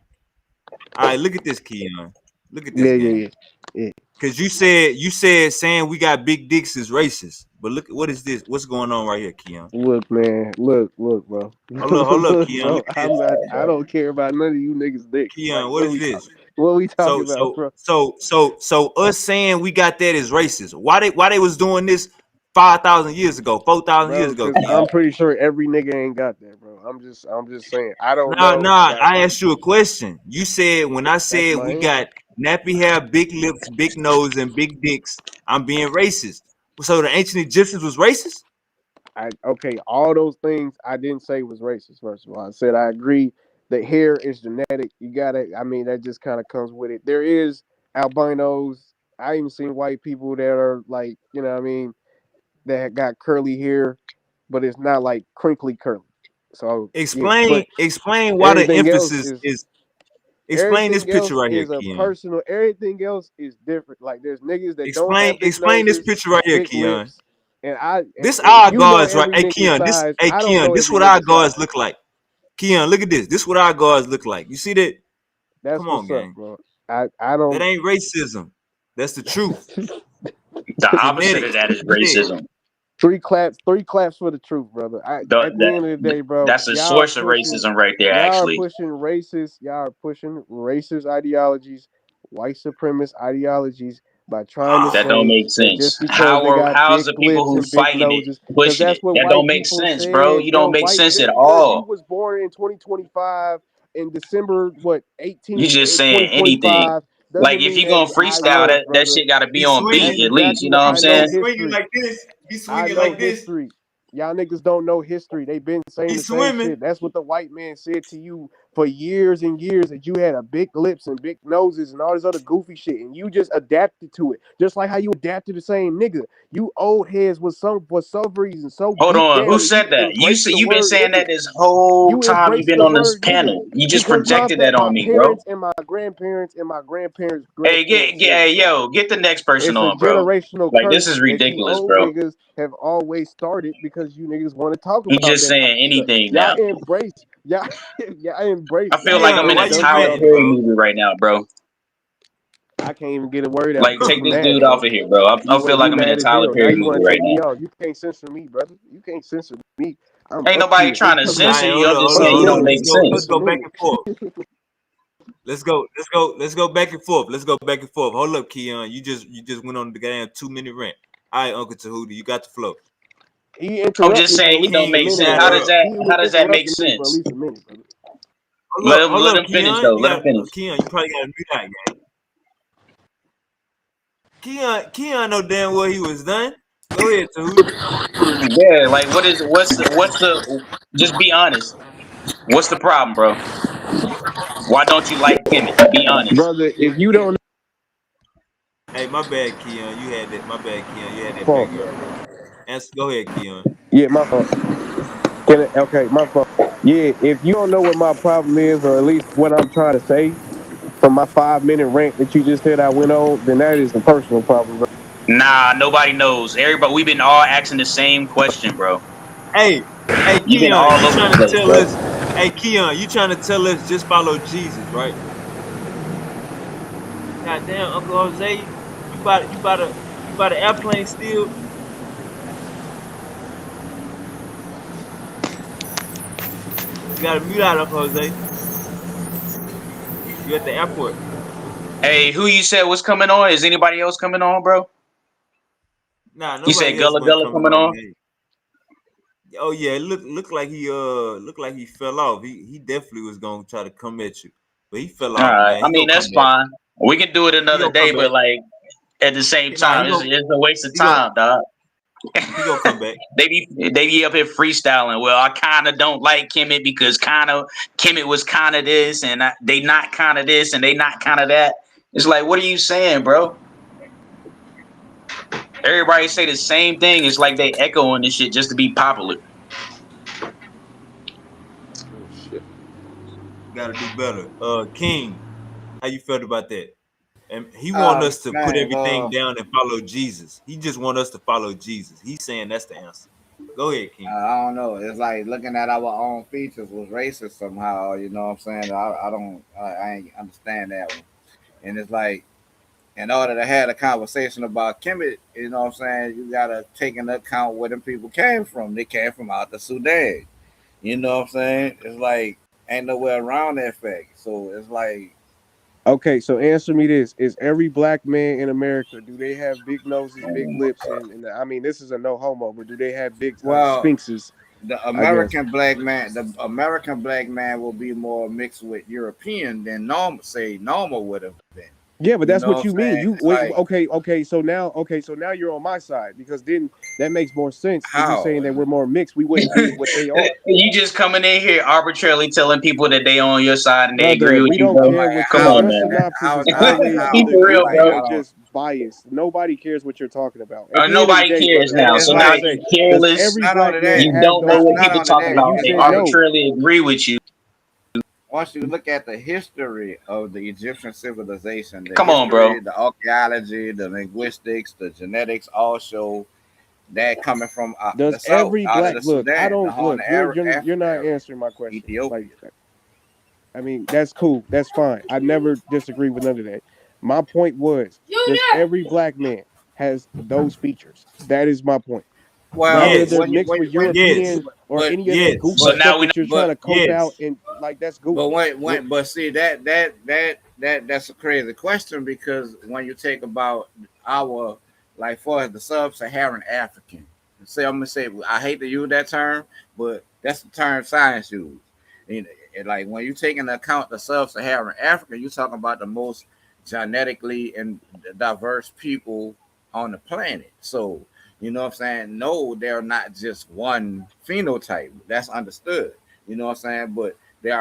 All right, look at this, Keon. Look at this Yeah, game. yeah, yeah. Cause you said saying we got big dicks is racist. But look, what is this? What's going on right here, Keon? Look, man. Look, bro. Hold up, Look, Keon. bro. Look at I'm this. not. I don't care about none of you niggas' dicks. Like, Keon, what is this? What are we talking So about, so bro? so so so us saying we got that is racist. Why they was doing this 5,000 years ago, 4,000 years Bro, ago, because Keon? I'm pretty sure every nigga ain't got that, bro. I'm just saying. I don't Nah, know nah. about. I asked you a question. You said when I That's said my we answer. got nappy hair, big lips, big nose, and big dicks, I'm being racist. So the ancient Egyptians was racist? Okay, all those things I didn't say was racist. First of all, I said I agree that hair is genetic. You gotta. I mean, that just kind of comes with it. There is albinos. I even seen white people that are like, you know, what I mean, that got curly hair, but it's not like crinkly curly. So yeah, Explain, but explain why the everything else emphasis is is. Explain this everything picture else right here, is a Keon. personal. Everything else is different. Like there's niggas that don't Explain, have big explain this noses, picture right here, big Keon. lips, and This if our you know guards, right? every Hey, nigga Keon. size, Hey, I don't Keon. know This every what our nigga size. guards look like. Keon, look at this. This what our guards look like. You see that? That's Come on, what's up, gang. bro. I That don't. ain't racism. That's the truth. The opposite of Genetics. that is Yeah. racism. Three claps for the truth, brother. At the end of the day, bro, That's the source of racism right there, actually. y'all are pushing racist ideologies, white supremacist ideologies by trying to That don't say make that just sense. because they got How's big the people lips who and big fighting it noses, because pushing that's it? what That don't white make people sense, bro. said, You bro. don't make sense at You all. was born in 2025 in December what You 18 just in saying anything. 2025 Like doesn't if mean you that gonna I freestyle, was, that brother. shit got to be He's on swinging. beat That's at least. exactly You know what what I'm I know saying? He's swinging history. like this. He's I swinging know like this. history. Y'all niggas don't know history. They been saying the He's same swimming. shit. That's what the white man said to you for years and years that you had a big lips and big noses and all this other goofy shit, and you just adapted to it, just like how you adapted to the same nigga. You old heads was for some reason so Hold beat on. Who down, and you said that? embraced the You've been word saying nigga. that this whole You time you've embraced been the on this word nigga panel. You just because projected that my on me, bro. parents and my grandparents and my grandparents' Hey, grandparents said hey, it, bro. yo, get the next person It's a on, bro. generational Like this curse is that you ridiculous, old bro. niggas have always started because you niggas want to talk You about just that type saying of stuff. anything Y'all now. embrace, y'all, y'all embrace, I feel y'all like I'm Keon, in why a embrace you dumb shit Tyler all ranting, the Perry time. bro? movie right now, bro. I can't even get a word out Like because take you this mad, dude bro. off of here, bro. I feel You like I'm in a mad as Tyler hell. Now Perry you movie want to right take me now. off. You can't censor me, brother. You can't censor me. I'm Ain't up nobody here. trying to It's All public. censor right, you. hold I'm up, just hold Hold up, saying on, you hold don't up. make Let's sense. go back and forth. Let's go back and forth. Let's go back and forth. Hold up, Keon. You just went on the goddamn 2-minute rant. All right, Uncle Tahuti, you got the flow. He I'm interrupt just me for saying at he don't least a make King, minute, sense. shut How bro. does up. that He was make interrupting me for at sense? least a minute, brother. Let him finish Keon. though. You Let him got finish. Keon. You probably got to mute that guy. Keon know damn well he was done. Go ahead, Tahuti. Yeah, like what's the just be honest. What's the problem, bro? Why don't you like Kemet? Be honest. Brother, if you don't Hey, my bad, Keon. You had that. My bad, Keon. You had that fault. background noise. Answer. Go ahead, Keon. Yeah, my fault. Okay, my fault. Yeah, if you don't know what my problem is, or at least what I'm trying to say from my 5 minute rant that you just said I went on, then that is a personal problem, bro. Nah, nobody knows. Everybody, we've been all asking the same question, bro. Hey, hey, You've been Keon. all You over the trying to place, tell bro. us? Hey, Keon. You trying to tell us just follow Jesus, right? Goddamn, Uncle Jose. You bought an airplane still? You got to mute out, Uncle Jose. You at the airport? Hey, who you said was coming on? Is anybody else coming on, bro? Nah, You said nobody else Gullah but Gullah coming coming on, on? man. Oh yeah, it looked like he fell off. He definitely was gonna try to come at you, but he fell All off, right. man. I He mean, gonna that's come back. fine. We can do it He another gonna come day, back. but like at the same Nah, time, it's a waste of he gonna time, dog. he gonna come back. They be up here freestyling. Well, I kind of don't like Kemet because kind of Kemet was kind of this, and they not kind of this, and they not kind of that. It's like, what are you saying, bro? Everybody say the same thing. It's like they echoing this shit just to be popular. Oh shit. Got to do better. King, how you felt about that? And he want us to put Man, everything down and follow Jesus. He just want us to follow Jesus. He's saying that's the answer. Go ahead, King. I don't know. It's like looking at our own features was racist somehow. You know what I'm saying? I don't. I ain't understand that one. And it's like, in order to have a conversation about Kemet, you know what I'm saying? You gotta take into account where them people came from. They came from out the Sudan. You know what I'm saying? It's like ain't nowhere around that fact. So it's like, Okay, so answer me this: is every black man in America, do they have big noses, big lips, and I mean this is a no homo, but do they have big well, sphinxes? I guess. The American black man will be more mixed with European than normal would have been. Yeah, but You that's know what what I'm you mean. saying? You It's wait, like okay, so now you're on my side because then that makes more sense if you're saying how? that we're more mixed. We wouldn't be what they are, You just coming in here arbitrarily telling people that they on your side and they agree brother. with We you, don't bro. care Like what Come your how on, is your man. that? synopsis How is is that? always Be How? either for real, Like goofy bro. or I don't. just biased. Nobody cares what you're talking about. At the end of the Nobody day, cares brother, that's now. what I'm It's So trying now to like say. you Does careless. every not black only man that. You have don't know those what Not people only features? talking that. And about. you It's They said like no. arbitrarily agree with you. once you look at the history of the Egyptian civilization, the Come on, bro. history, the archaeology, the linguistics, the genetics, all show that coming from Does the south, every out of black the look? I Sudan, the don't Horn look. of You're Africa not area, answering my question. Ethiopia. Like, I mean, that's cool. That's fine. I never disagree with none of that. My point was, does every black man has those features? That is my point. Whether Well, Yes, they're mixed with yes, European or but any of that yes, goofy So stuff now we that you're trying but to cope out yes. and like that's but goofy. but see that's a crazy question because when you take about our like for the sub-Saharan African, say I'm gonna say I hate to use that term, but that's the term science use. And like when you take into account the sub-Saharan African, you're talking about the most genetically and diverse people on the planet. So you know what I'm saying? No, they're not just one phenotype. That's understood. You know what I'm saying? But there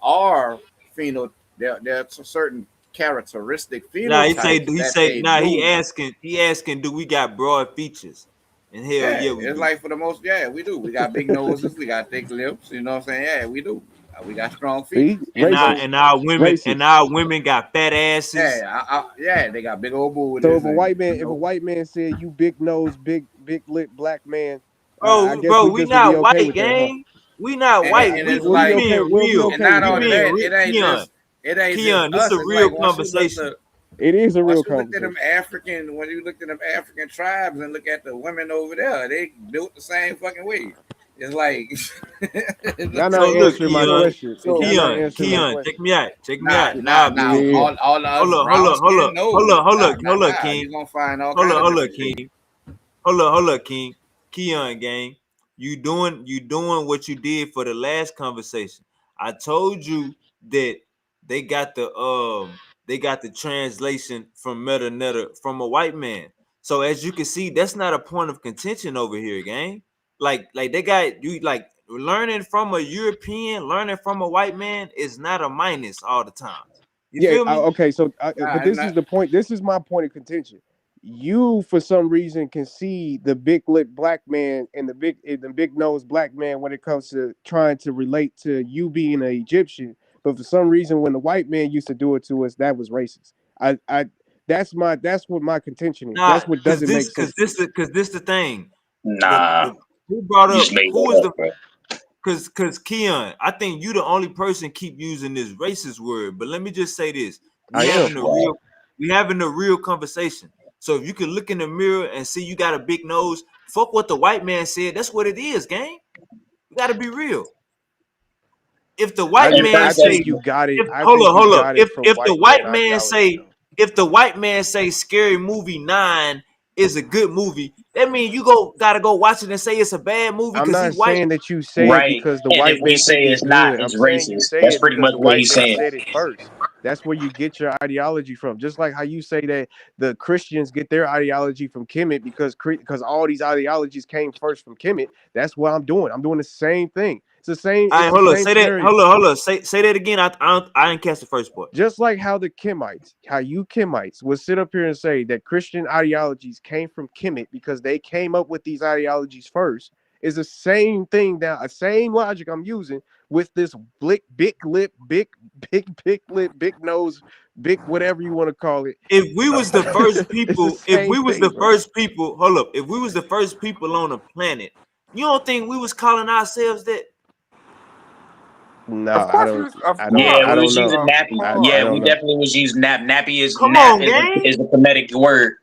are pheno there are certain characteristic Nah, phenotypes that they he do. asking, do we got broad features? And hell Yeah, yeah, we it's do. like for the most, yeah, we do. We got big noses, we got thick lips. You know what I'm saying? Yeah, we do. We got strong features. See, racist, And racist. our women got fat asses. Yeah, they got big old So booties, if a and white man, if a white man said you big nose, big lip black man, I guess Bro, we we just would be not okay white, with that, huh? gang. We not white. and We it's We'll be like, okay. being We'll be real. and okay not with We that. only Then. being that, it ain't just Keon, this us. a It's real like once you look conversation. to It is a real once you look at them conversation. African, when you look at them African tribes and look at the women over there, they built the same fucking way. It's like, Y'all So not look, answering my Keon, question. Y'all so not answering my Check question. me out. Check me nah, out. nah, Nah, now because Yeah. all of us brown skin, no, hold up, nah. King. You're gonna find all kind of Hold up, different shit. King. Hold up, King. Keon gang. You doing what you did for the last conversation. I told you that they got the translation from meta netta from a white man. So as you can see, that's not a point of contention over here, gang. Like they got you like learning from a European, learning from a white man is not a minus all the time. You Yeah. feel me? Okay. So, Nah, but it's this is not. the point. This is my point of contention. You, for some reason, can see the big lip black man and the big nose black man when it comes to trying to relate to you being an Egyptian. But for some reason, when the white man used to do it to us, that was racist. That's what my contention is. Nah, That's what doesn't make sense to me. cause this the thing. Nah, The who brought you just up made who that is up, the bro. cause Keon, I think you the only person keep using this racist word. But let me just say this: I am. we having a real conversation. So if you can look in the mirror and see you got a big nose, fuck what the white man said. That's what it is, gang. You gotta be real. If the white And man I first, say, think you got it. if I hold think up, you hold up. got it from If the white man white man ideology, say, though. if the white man say Scary Movie 9 is a good movie, that means you gotta go watch it and say it's a bad movie I'm because he not white. saying that you say it right? because the And if white we man say think it's it's not, good. I'm it's saying you racist. say That's it pretty because much the what white he's man saying. said it first. That's where you get your ideology from. Just like how you say that the Christians get their ideology from Kemet because all these ideologies came first from Kemet. That's what I'm doing. I'm doing the same thing. It's the same. All It's right, the hold up. same Say that. scenario. Hold up. Say that again. I didn't catch the first part. Just like how the Kemites, how you Kemites would sit up here and say that Christian ideologies came from Kemet because they came up with these ideologies first, is the same thing now, the same logic I'm using with this big lip, big lip, big nose, big whatever you want to call it. If we was the first It's the people, same thing, bro. hold up. If we was the first people on the planet, you don't think we was calling ourselves that? No, Of course, of Yeah, I we don't was course, know. using of nappy. I Yeah, don't we course. know. definitely was using nap. Nappy is Come nap on, gang. is a comedic word.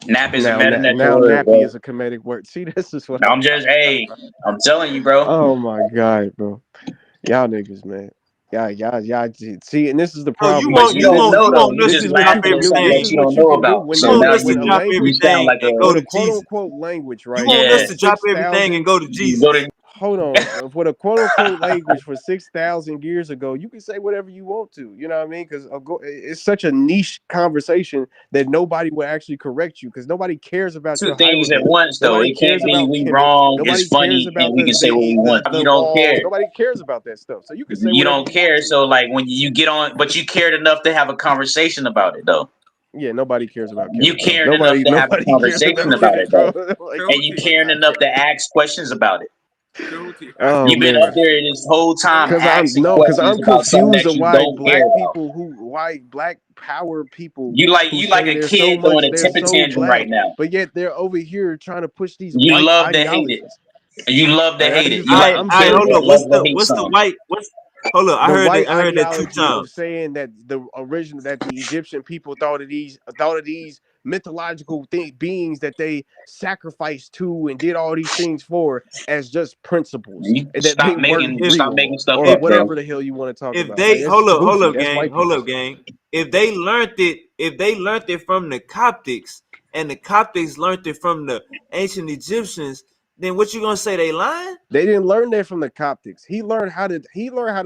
Nap is a meta word, Nappy bro. is a comedic word. See, this is what No, I'm I'm just, talking about. hey, I'm telling you, bro. Oh my god, bro. Y'all niggas, man. Y'all. See, and this is the No, you problem But with want you you don't want using. you know though. want You us This to just is what drop you laughing can at do. something This that is everything. you what don't you know can do about. when You So they want now us to when a drop you language sound everything like and go a when a to quote Jesus. unquote language, You right? want For yeah. us to drop 6,000. everything and go to You go Jesus. to Hold on. For the quote unquote language for 6,000 years ago, you can say whatever you want to. You know what I mean? Because it's such a niche conversation that nobody will actually correct you because nobody cares about two your things at hieroglyphs. once though. Nobody It can't cares be about we Kemet. wrong. It's Nobody cares funny, and about we can say what we want. You the don't walls. care. Nobody cares about that stuff. So you can say You whatever don't you want care. to. So like when you get on, but you cared enough to have a conversation about it though. Yeah, nobody cares about You Kemet, bro. caring enough Nobody, to have a nobody cares conversation about about Kemet, it bro. though, Like, and you Tahuti, caring enough to ask questions about it. Tahuti, ask oh You've him a been up man. there question. this whole time Cause Tahuti, I'm asking no, cause questions I'm about something confused that of you why don't care black about. people why black power people who You like say a they're so kid much, throwing a they're temper so tantrum right black, now. but yet they're over here trying to push these You white love to hate it. ideologies. You love to hate it. You like a I'm I kid saying hold that up. loves to hate What's the something. white? What's hold up? the white I heard that two ideology of times. saying that the Egyptian people thought of these mythological beings that they sacrificed to and did all these things for as just principles You and that they stop weren't making If stop real making stuff or up, bro. whatever the hell you want to talk if about. Like they that's hold goofy. up, That's gang, white people stuff. gang. If they learned it from the Coptics and the Coptics learned it from the ancient Egyptians, then what you gonna say? They lying? They didn't learn that from the Coptics. He learned how to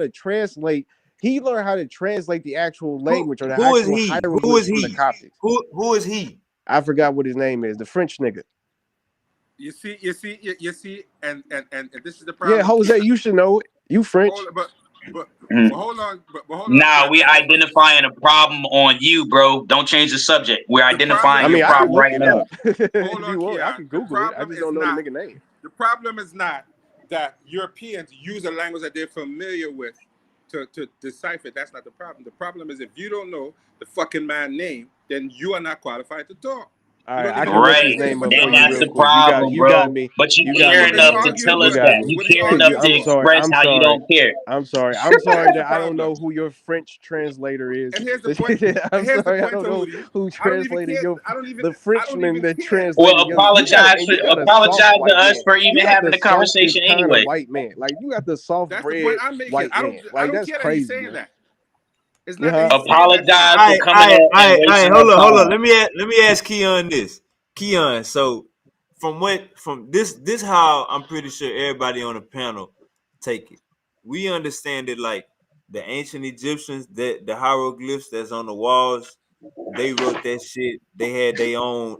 translate. He learned how to translate the actual language or the Who is actual he? Who is hieroglyphs from the he? Coptics. Who is he? I forgot what his name is. The French nigga. you see, and this is the Yeah, problem with Jose, Keon. you should know it. You French? But Mm. hold on, but hold on, Nah, we Kevin. identifying a problem on you, bro. Don't change the subject. We're The problem I identifying is your mean, I not. can problem look right it now. up Hold if on, you want. I Keon. can The Google it. I problem just is don't know the not. nigga name. The problem is not that Europeans use a language that they're familiar with to decipher. That's not the problem. The problem is if you don't know the fucking man name, then you are not qualified to talk. All You right, don't I even can know look his his Right. name. name What up are you for you That's real the arguing? quick. problem, You got bro. me. But you You got care me, What are you enough brother. to arguing tell You us for? got that. me. You What are you care enough arguing to for? express how you don't care. I'm sorry. I'm sorry Here's the that I don't problem. know who your French translator is. And here's the point. And I'm here's the sorry, I point to don't know Hootie. who I don't even translated care. your I don't even. the I don't Frenchman even that care. Well, translated your. You got and you got a soft apologize to white us man. for even You got having the the conversation softest kind of anyway. white man. Like you got the soft That's the point bread I'm making. white I man. don't. I Like don't that's care that he's crazy, saying man. that. It's not that Yeah. he's saying that shit. Apologize for coming up and I wasting our hold on. time. Let me ask Keon this. Keon, so from this how I'm pretty sure everybody on the panel take it. We understand it like the ancient Egyptians, that the hieroglyphs that's on the walls, they wrote that shit. They had their own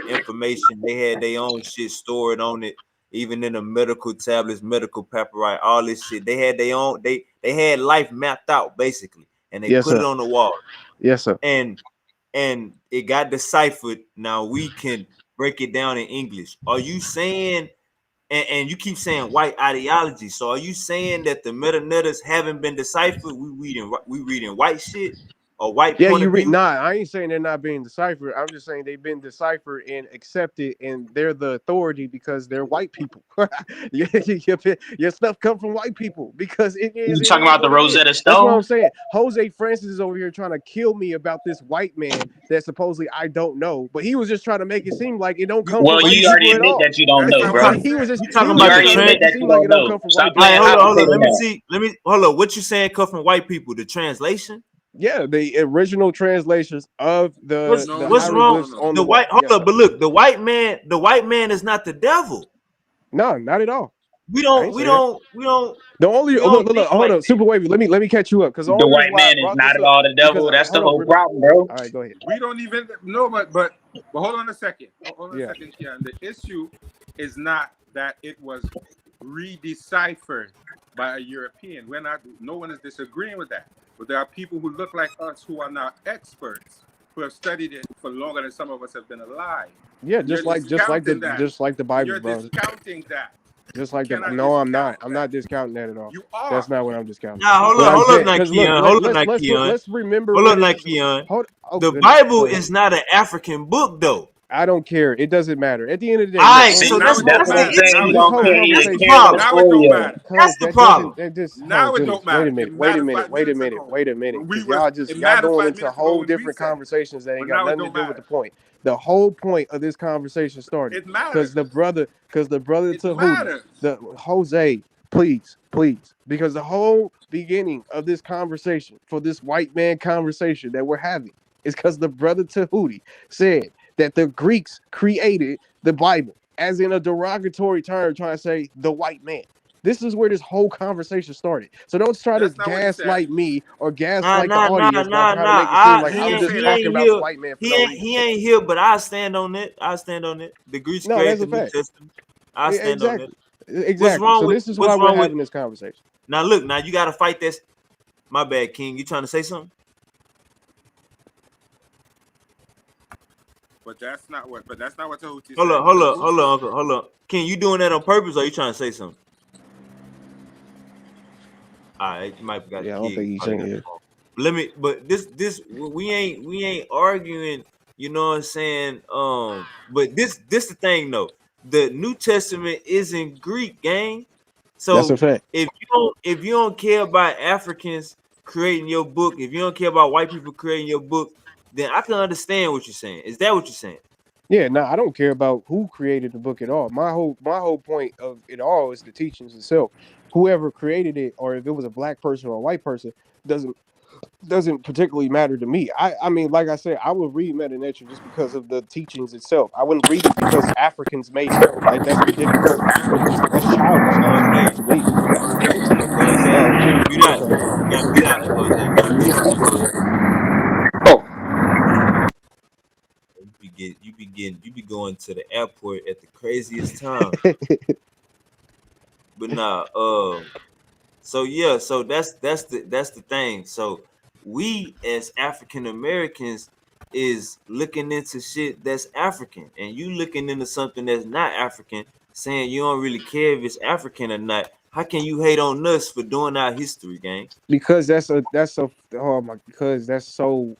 information. They had their own shit stored on it. Even in the medical tablets, medical papyri, all this shit. They had their own. They had life mapped out basically, and they Yes, put it sir. on the wall. Yes, sir. And it got deciphered. Now we can break it down in English. Are you saying? And you keep saying white ideology. So are you saying that the meta netters haven't been deciphered? We reading white shit or white Yeah, point you of read. view? Nah, I ain't saying they're not being deciphered. I'm just saying they've been deciphered and accepted, and they're the authority because they're white people. your stuff come from white people because You it talking is about the what it is. Rosetta That's what Stone? I'm saying. Jose Francis is over here trying to kill me about this white man that supposedly I don't know, but he was just trying to make it seem like it don't come from Well, white you people already at admit all. that you don't That's know, not what bro. I said. You talking You Was about the just already trying to admit make trans? it that seem you like don't it don't know. come from Stop white playing people All right, at all. opposite hold on. now. Let me hold on. What you saying come from white people? The translation? Yeah, the original translations of What's the what's wrong? hieroglyphs on The the wall. white hold Yes, up, sir. but look, the white man is not the devil. No, not at all. We I don't ain't we say that. don't we don't The only we look, don't look, think look, hold like on, that. Super Wavy. Let me catch you up because the The only reason white why I man is brought not this at up all the because devil. That's the hold on, whole problem, bro. all right, go ahead. We don't even know, but hold on a second. Hold on a Yeah, second, Keon. The issue is not that it was redeciphered by a European. We're not. No one is disagreeing with that. But there are people who look like us who are now experts who have studied it for longer than some of us have been alive. yeah, And you're the discounting that. Bible, You're bro. discounting that. Just You like the cannot no, I'm not. discount I'm not that. discounting that at all. You That's are. not what I'm discounting. Now What I'm hold up saying, now, because look, Keon. Hold up now, Keon. let's remember Hold what up it now, is. Keon. Hold. Oh The goodness, Bible go ahead. is not an African book though. I don't care. It doesn't matter. At the end of the day, All look, right, on See, so now it That's don't that's what the I'm matter. saying. Now You it this don't don't whole care. matter. You just the conversation care about the problem. Now it don't story of it. matter. That's because the problem. that just oh Now it goodness. don't matter. It Wait a mattered minute, 5 minutes ago. When we because was y'all mattered going 5 into minutes ago whole when we different said it. conversations that ain't But got now it nothing to don't do with the matter. point. The whole point of this conversation started It matters. because the brother It Tahuti, matters. the Jose, please, because the whole beginning of this conversation for this white man conversation that we're having is because the brother Tahuti said that the Greeks created the Bible as in a derogatory term, trying to say the white man. This is where this whole conversation started. So don't try to That's not what he said. gaslight me or Nah, gaslight the nah, nah, audience by nah, trying to nah. make it seem like He I'm didn't just say He that. talking ain't about the here. white man for no reason. He ain't here, but I stand on it. I stand on it. The Greeks No, created that's the a New fact. Testament. I stand on it. Exactly. Exactly. So this is why what's we're wrong with having this conversation. now look, now you gotta fight this. My bad, King. You trying to say something? But that's not what. But that's not what Tahuti Hold said. up, hold up, hold Tahuti. on, Uncle, hold up. King, you doing that on purpose or you trying to say something? All right, you might got the Yeah, I don't kid, think he's probably saying got the it. phone. Let me but this we ain't arguing, you know what I'm saying? But this the thing though. The New Testament is in Greek, gang. That's a So fact. if you don't care about Africans creating your book, if you don't care about white people creating your book, then I can understand what you're saying. Is that what you're saying? Yeah, no, I don't care about who created the book at all. My whole point of it all is the teachings itself. Whoever created it, or if it was a black person or a white person, doesn't doesn't particularly matter to me. I mean, like I said, I would read Meta Nature just because of the teachings itself. I wouldn't read it because Africans made it. Like that's ridiculous. That's childish, actually, Jose, to me. Jose, mute What's out. up? You got mute out, Jose. You got mute out. Oh, You be going to the airport at the craziest time. But nah, So yeah, so that's the thing. So we as African Americans is looking into shit that's African, and you looking into something that's not African, saying you don't really care if it's African or not. How can you hate on us for doing our history, gang? Because oh my, because that's so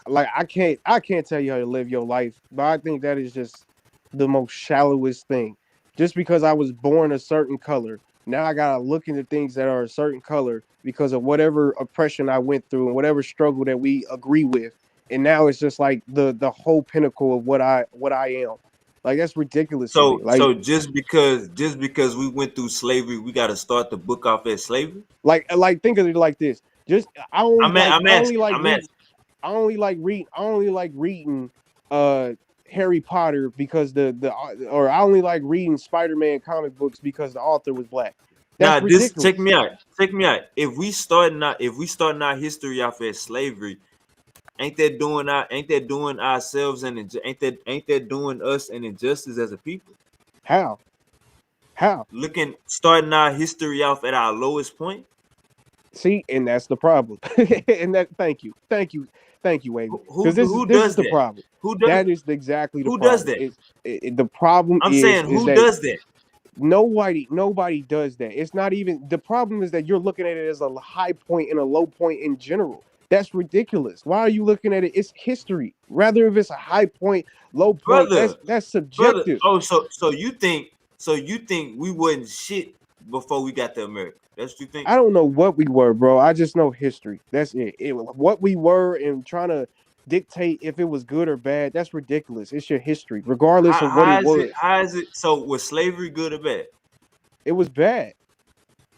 like I can't tell you how to live your life, but I think that is just the most shallowest thing. Just because I was born a certain color, now I gotta look into things that are a certain color because of whatever oppression I went through and whatever struggle that we agree with. And now it's just like the whole pinnacle of what I am. Like that's ridiculous to me. Like So just because we went through slavery, we got to start the book off as slavery. like think of it like this. Just I'm asking. I'm asking. I only like reading Harry Potter because the or I only like reading Spider-Man comic books because the author was black. That's Now, this check ridiculous. me out. Check me out. If we starting our history off as slavery, ain't that doing ourselves and ain't that doing us an injustice as a people? How? How? Starting our history off at our lowest point. See, and that's the problem. And that thank you, Wavy. Who Because do- this who this is does the that? problem. Who does That is exactly the who does problem. that? The problem I'm is saying is who that does that? nobody does that. It's not even the problem is that you're looking at it as a high point and a low point in general. That's ridiculous. Why are you looking at it? It's history. Rather if it's a high point, low point, Brother, that's brother. subjective. Oh, so you think we wasn't shit before we got to America? That's what you think? I don't know what we were, bro. I just know history. That's it. What we were and trying to dictate if it was good or bad, that's ridiculous. It's your history, regardless How, of what how it is it? was. How is it? So was slavery good or bad? It was bad.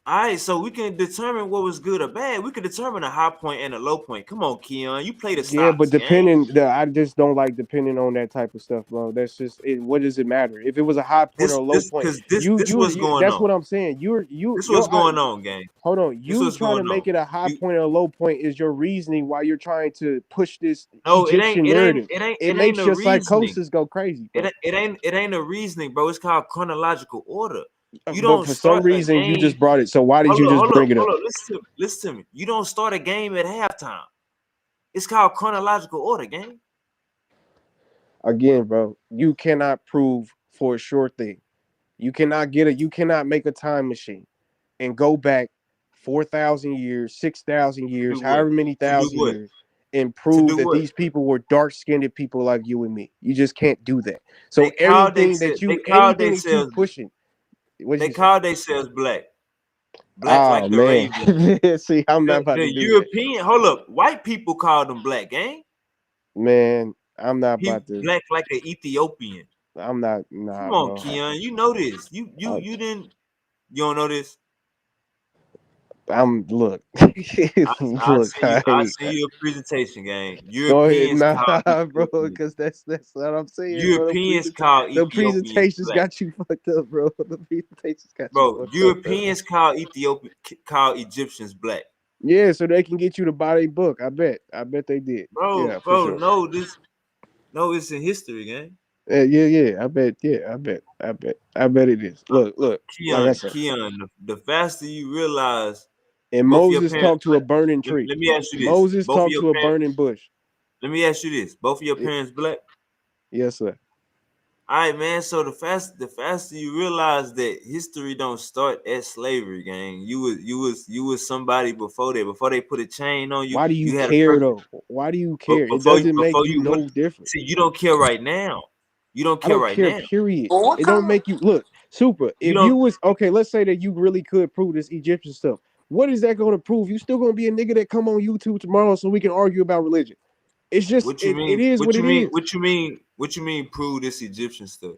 All right, so we can determine what was good or bad. We can determine a high point and a low point. Come on, Keon, you play the Yeah, but stocks, gang. I just don't like depending on that type of stuff, bro. That's just it. What does it matter if it was a high point or This, a low this, point? because this what's going That's on. what I'm saying. This what's going on, gang. Hold on. This You what's trying to going on. make it a high You point or a low point is your reasoning why you're trying to push this no, it ain't. Egyptian It ain't. narrative. It ain't. It It ain't makes a your reasoning. psychosis go crazy, bro. It ain't a reasoning, bro. It's called chronological order. You But don't for some start a reason, you game. just brought it. So why did Hold you up, just hold up, bring it hold up? up. Listen to me. Listen to me. You don't start a game at halftime. It's called chronological order, gang. Again, bro, you cannot prove for a sure thing. You cannot make a time machine and go back 4,000 years, 6,000 To years, do what? however many To do thousand what? years, and To prove do that what? these people were dark-skinned people like you and me. You just can't do that. So They call themselves. They call anything that you themselves. pushing, what They you say? call themselves black. Black Oh like the man. raven. See, I'm not The about the to do that. European. Hold up. White people call them black, gang. Man, I'm not He about to black like an Ethiopian. I'm not Come nah, on, bro. Keon. You know this. You you I, you didn't. You don't know this. I'm look. I Look, send you. I send you a presentation, gang. go ahead, Europeans nah, call bro, Ethiopian. because that's what I'm saying, bro. Europeans call The Ethiopians presentations black, got you fucked up, bro. The presentations got you bro. fucked up, bro. Europeans call Egyptians black, Yeah, so they can get you to buy a book. I bet they did. bro. Yeah, for Bro, sure. no, no, it's in history, gang. Yeah. I bet. Yeah, I bet it is. Look. Like I Keon, said, Keon, the faster you realize and both of your Moses parents, talked to a burning tree. let me ask you this. Moses Both of talked your to a parents, burning bush. let me ask you this. Both of your parents black? Yes, sir. All right, man. So the faster you realize that history don't start at slavery, gang. You was somebody before that. Before they put a chain on you, Why do you you had a care purpose. though? Why do you But care? It doesn't make before you you went, no different. see, you don't care right now. You don't I care don't right care, now. period. Well, what It don't kind of make you look super. You If you don't. was okay, let's say that you really could prove this Egyptian stuff. What is that going to prove? You still going to be a nigga that come on YouTube tomorrow so we can argue about religion. It's just What you it mean? is what What you it mean? is. What you mean? What you mean? Prove this Egyptian stuff?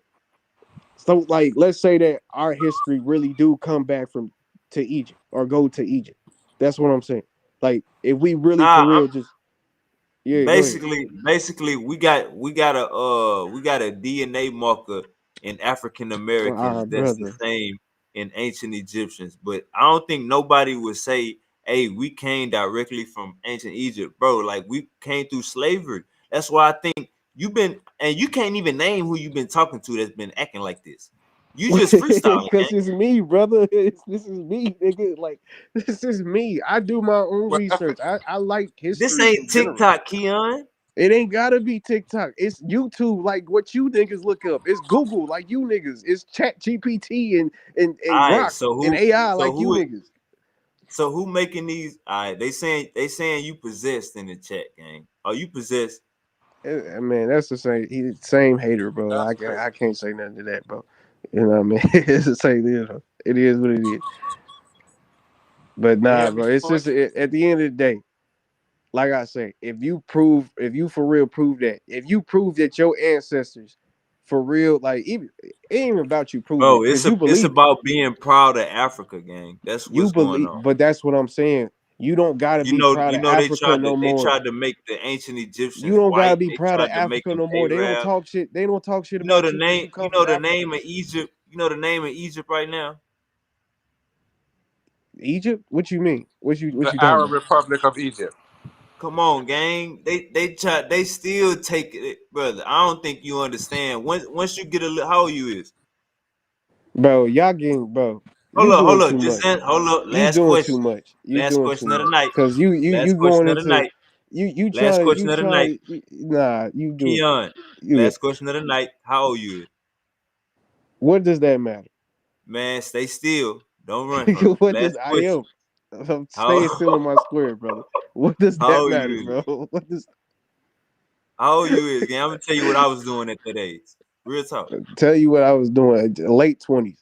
So like let's say that our history really do come back from to Egypt or go to Egypt. That's what I'm saying. Like if we really for Nah, real just yeah, go ahead. basically, we got a DNA marker in African Americans that's the Brother. same in ancient Egyptians, but I don't think nobody would say, "Hey, we came directly from ancient Egypt, bro." Like we came through slavery. That's why I think you've been, and you can't even name who you've been talking to that's been acting like this. You just freestyling, Because gang. it's me, brother. This is me, nigga. Like, this is me. I do my own research. I like This history in ain't general. TikTok, Keon. It ain't gotta be TikTok. It's YouTube, like what you niggas look up. It's Google, like you niggas. It's Chat GPT and All right, Grok so and AI, so like you who niggas. so who making these? All right, they saying you possessed in the chat, gang. Are you possessed? Man, that's the same. He same hater, bro. That's I crazy. can't say nothing to that, bro. You know what I mean? It's the same deal. It is what it is. But You nah, hear me, bro. It's just Slick? at the end of the day, like I say, if you for real prove that, if you prove that your ancestors, for real, like even it ain't even about you proving Bro, it, because you it's believe it. about being proud of Africa, gang. That's You what's going believe, on. but that's what I'm saying. You don't gotta be proud You of know Africa no they more. tried to make the ancient You Egyptians don't gotta white. be They proud of tried to make Africa them no more. They don't Arab. talk shit. They don't talk shit about you because you You come know from the Africa. name of Egypt. You know the name of Egypt right now. Egypt? What you mean? What The you talking Arab about? Republic of Egypt. Come on, gang. They still take it, brother. I don't think you understand. Once you get how old you is. Bro, y'all getting, bro, you doing Hold up. too Just much. hold up. You doing too much. You Last doing too question of the much. night. Cause you Last going question of the into night. you Last trying to question of the night. nah, you do Keon. you Last question of the night. How old you is? what does that matter? Man, stay still. Don't run from it. What does Last I question. am? I'm How staying still in my square, brother. What does how that old matter, you is? bro? What does How old you is, gang? I'm gonna tell you what I was doing at that age. Real talk. tell you what I was doing? Late 20s.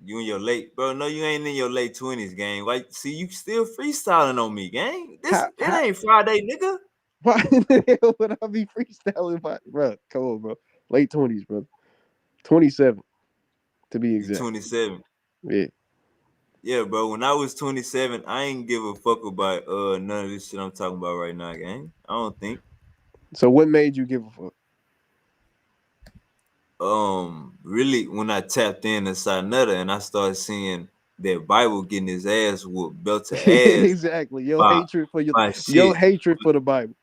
You in your late, bro. No, you ain't in your late 20s, gang. Like, see, you still freestyling on me, gang. It How ain't Friday, nigga. why in the hell would I be freestyling about, bro? Come on, bro. Late 20s, bro. 27 to be You exact. 27. Yeah. Yeah, bro. When I was 27, I ain't give a fuck about none of this shit I'm talking about right now, gang. I don't think. So what made you give a fuck? Really when I tapped in to Sinetta and I started seeing that Bible getting his ass whooped belt to ass Exactly. Your by hatred for your shit hatred for the Bible.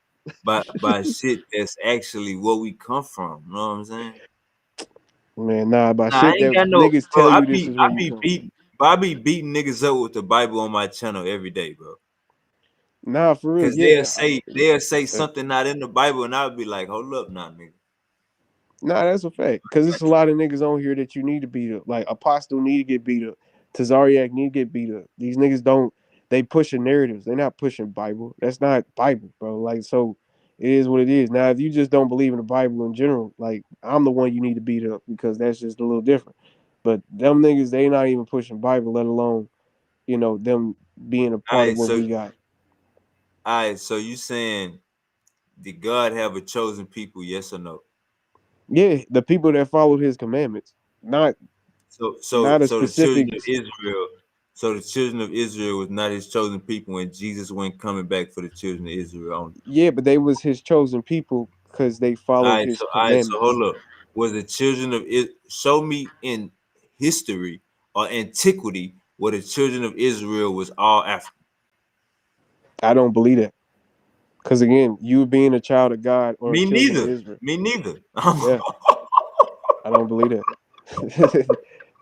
by shit that's actually where we come from. You know what I'm saying? Man, nah, by Nah, I shit ain't that got no niggas bro. tell you this is where you come from. I be beating niggas up with the Bible on my channel every day, bro. Nah, for real, Cause yeah. they'll say something not in the Bible, and I'll be like, hold up, nah, nigga. Nah, that's a fact. Because there's a lot of niggas on here that you need to beat up. Like Apostle need to get beat up. Tazariak need to get beat up. These niggas don't. They pushing narratives. They're not pushing Bible. That's not Bible, bro. Like, so it is what it is. Now, if you just don't believe in the Bible in general, like I'm the one you need to beat up because that's just a little different. But them niggas, they not even pushing Bible, let alone them being a All part of right, what so we got. you saying did God have a chosen people? Yes or no? Yeah, the people that followed His commandments, not a So the children specific. of Israel. So the children of Israel was not his chosen people, and Jesus wasn't coming back for the children of Israel only. Yeah, but they was His chosen people because they followed His All right, so commandments. hold up. Was the children of show me in history or antiquity where the children of Israel was all African? I don't believe that because again, you being a child of God or Me children of neither. Israel. Me neither. Yeah, I don't believe that.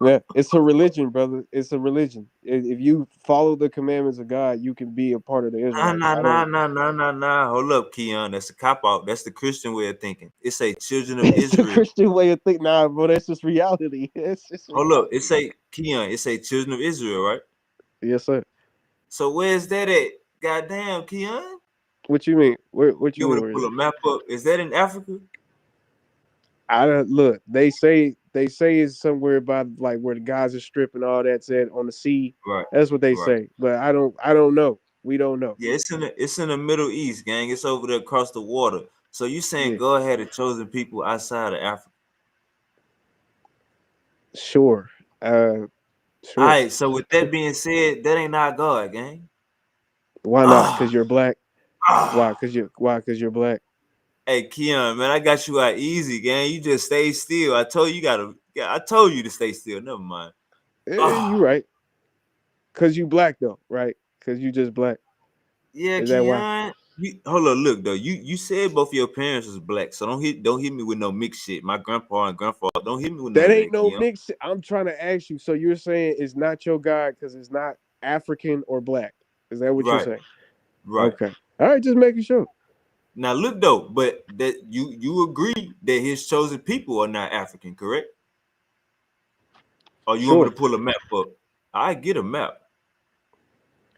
Yeah, it's a religion, brother. It's a religion. If you follow the commandments of God, you can be a part of the Israelites. I don't. Nah. Hold up, Keon. That's a cop out. That's the Christian way of thinking. It say children of It's the Israel. Christian way of thinking. Nah, bro, that's just reality. It's just Hold up. It reality. say Keon. It say children of Israel, right? Yes, sir. So where's that at? Goddamn, Keon. What you mean? What you You want mean? to Where is pull a it? map up? Is that in Africa? I don't look. They say it's somewhere by like where the guys are stripping all that's at on the sea. Right. That's what they Right. say. But I don't know. We don't know. Yeah, it's in the Middle East, gang. It's over there across the water. So you saying Yeah, God had a chosen people outside of Africa? sure. All Sure. right. So with that being said, that ain't not God, gang. Why not? Ah, Because you're black. Why? ah. Because you're black. Hey, Keon, man, I got you out easy, gang. You just stay still. I told you I told you to stay still. Never mind. You Ah, right. Because you black though, right? Because you just black. yeah, Is that why? Keon. hold on, look though. You said both of your parents was black, so don't hit me with no mixed shit. My grandpa and grandfather, don't hit me with none That of ain't that, no Keon. mix. I'm trying to ask you. So you're saying it's not your God because it's not African or black? Is that what you're Right, saying? right. Okay. All right, just making sure. Now look though, but that you agree that his chosen people are not African, correct? Or you want me Sure. to pull a map up? I get a map.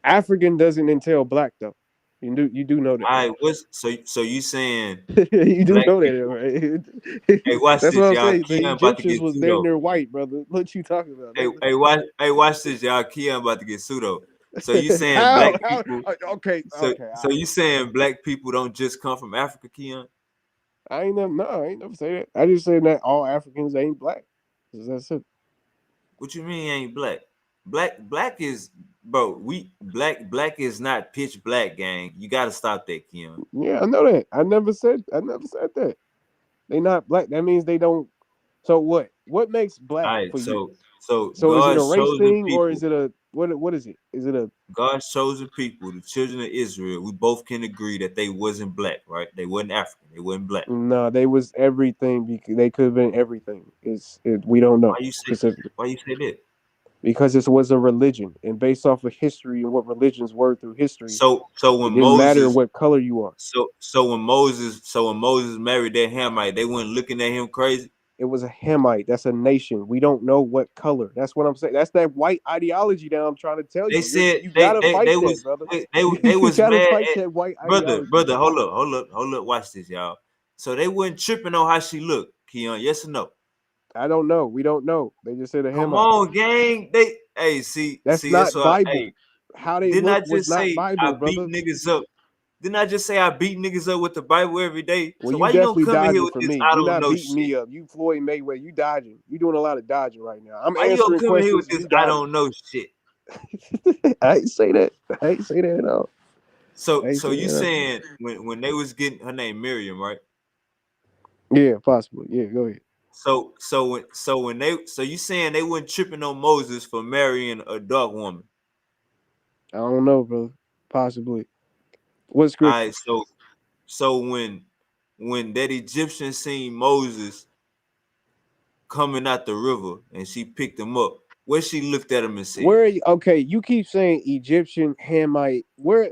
African doesn't entail black though. You do know that, I right? was so you saying You do black know that, people? right? Hey, watch That's what this, I'm y'all. saying. The Keon about to Egyptians get was damn pseudo. near white, brother. What you talking about? Watch this, y'all. Keon about to get pseudo. So you saying black How? How? people? Okay. So Okay. so you saying black people don't just come from Africa, Keon? I ain't never. No, I ain't never say that. I just said that all Africans ain't black. That's it. What you mean ain't black? Black is bro. Black is not pitch black, gang. You gotta stop that, Keon. Yeah, I know that. I never said that. They not black. That means they don't. So what? What makes All black right, for you? so So is it a God's race chosen thing or people. is it a what? What is it? Is it a God's chosen people, the children of Israel, we both can agree that they wasn't black, right? They wasn't African, they wasn't black. no? They was everything. Because they could have been everything. We don't Why know you say specifically why you say that? because this was a religion and based off of history and what religions were through history, So when it didn't matter Moses what color you are. so when Moses married that Hamite, they weren't looking at him crazy. It was a Hamite. That's a nation. We don't know what color. That's what I'm saying. That's that white ideology that I'm trying to tell They you. said You gotta fight they that, was brother. they You was gotta mad fight at that white brother. ideology. Hold up, watch this, y'all. So they weren't tripping on how she looked, Keon. Yes or no? I don't know. We don't know. They just said a Come Hamite. on, gang. They hey, see, That's that's not why Bible. hey, How they didn't I look was just not say I Bible, beat brother. niggas up? Didn't I just say I beat niggas up with the Bible every day? Well, So you why you gonna definitely come in here dodging with from this me. I You don't not know beating shit? me up. You Floyd Mayweather. You dodging. You doing a lot of dodging right now. I'm Why you gonna answering come in here with questions. this You I dodging. don't know shit? I ain't say that. I ain't say that at all. I ain't So say you that at all. saying when they was getting her name Miriam, right? Yeah, possibly. Yeah, go ahead. So you saying they weren't tripping on Moses for marrying a dark woman? I don't know, brother. Possibly. What All scripture? right, so when that Egyptian seen Moses coming out the river and she picked him up, where she looked at him and said, Where? Okay, you keep saying Egyptian, Hamite. Where?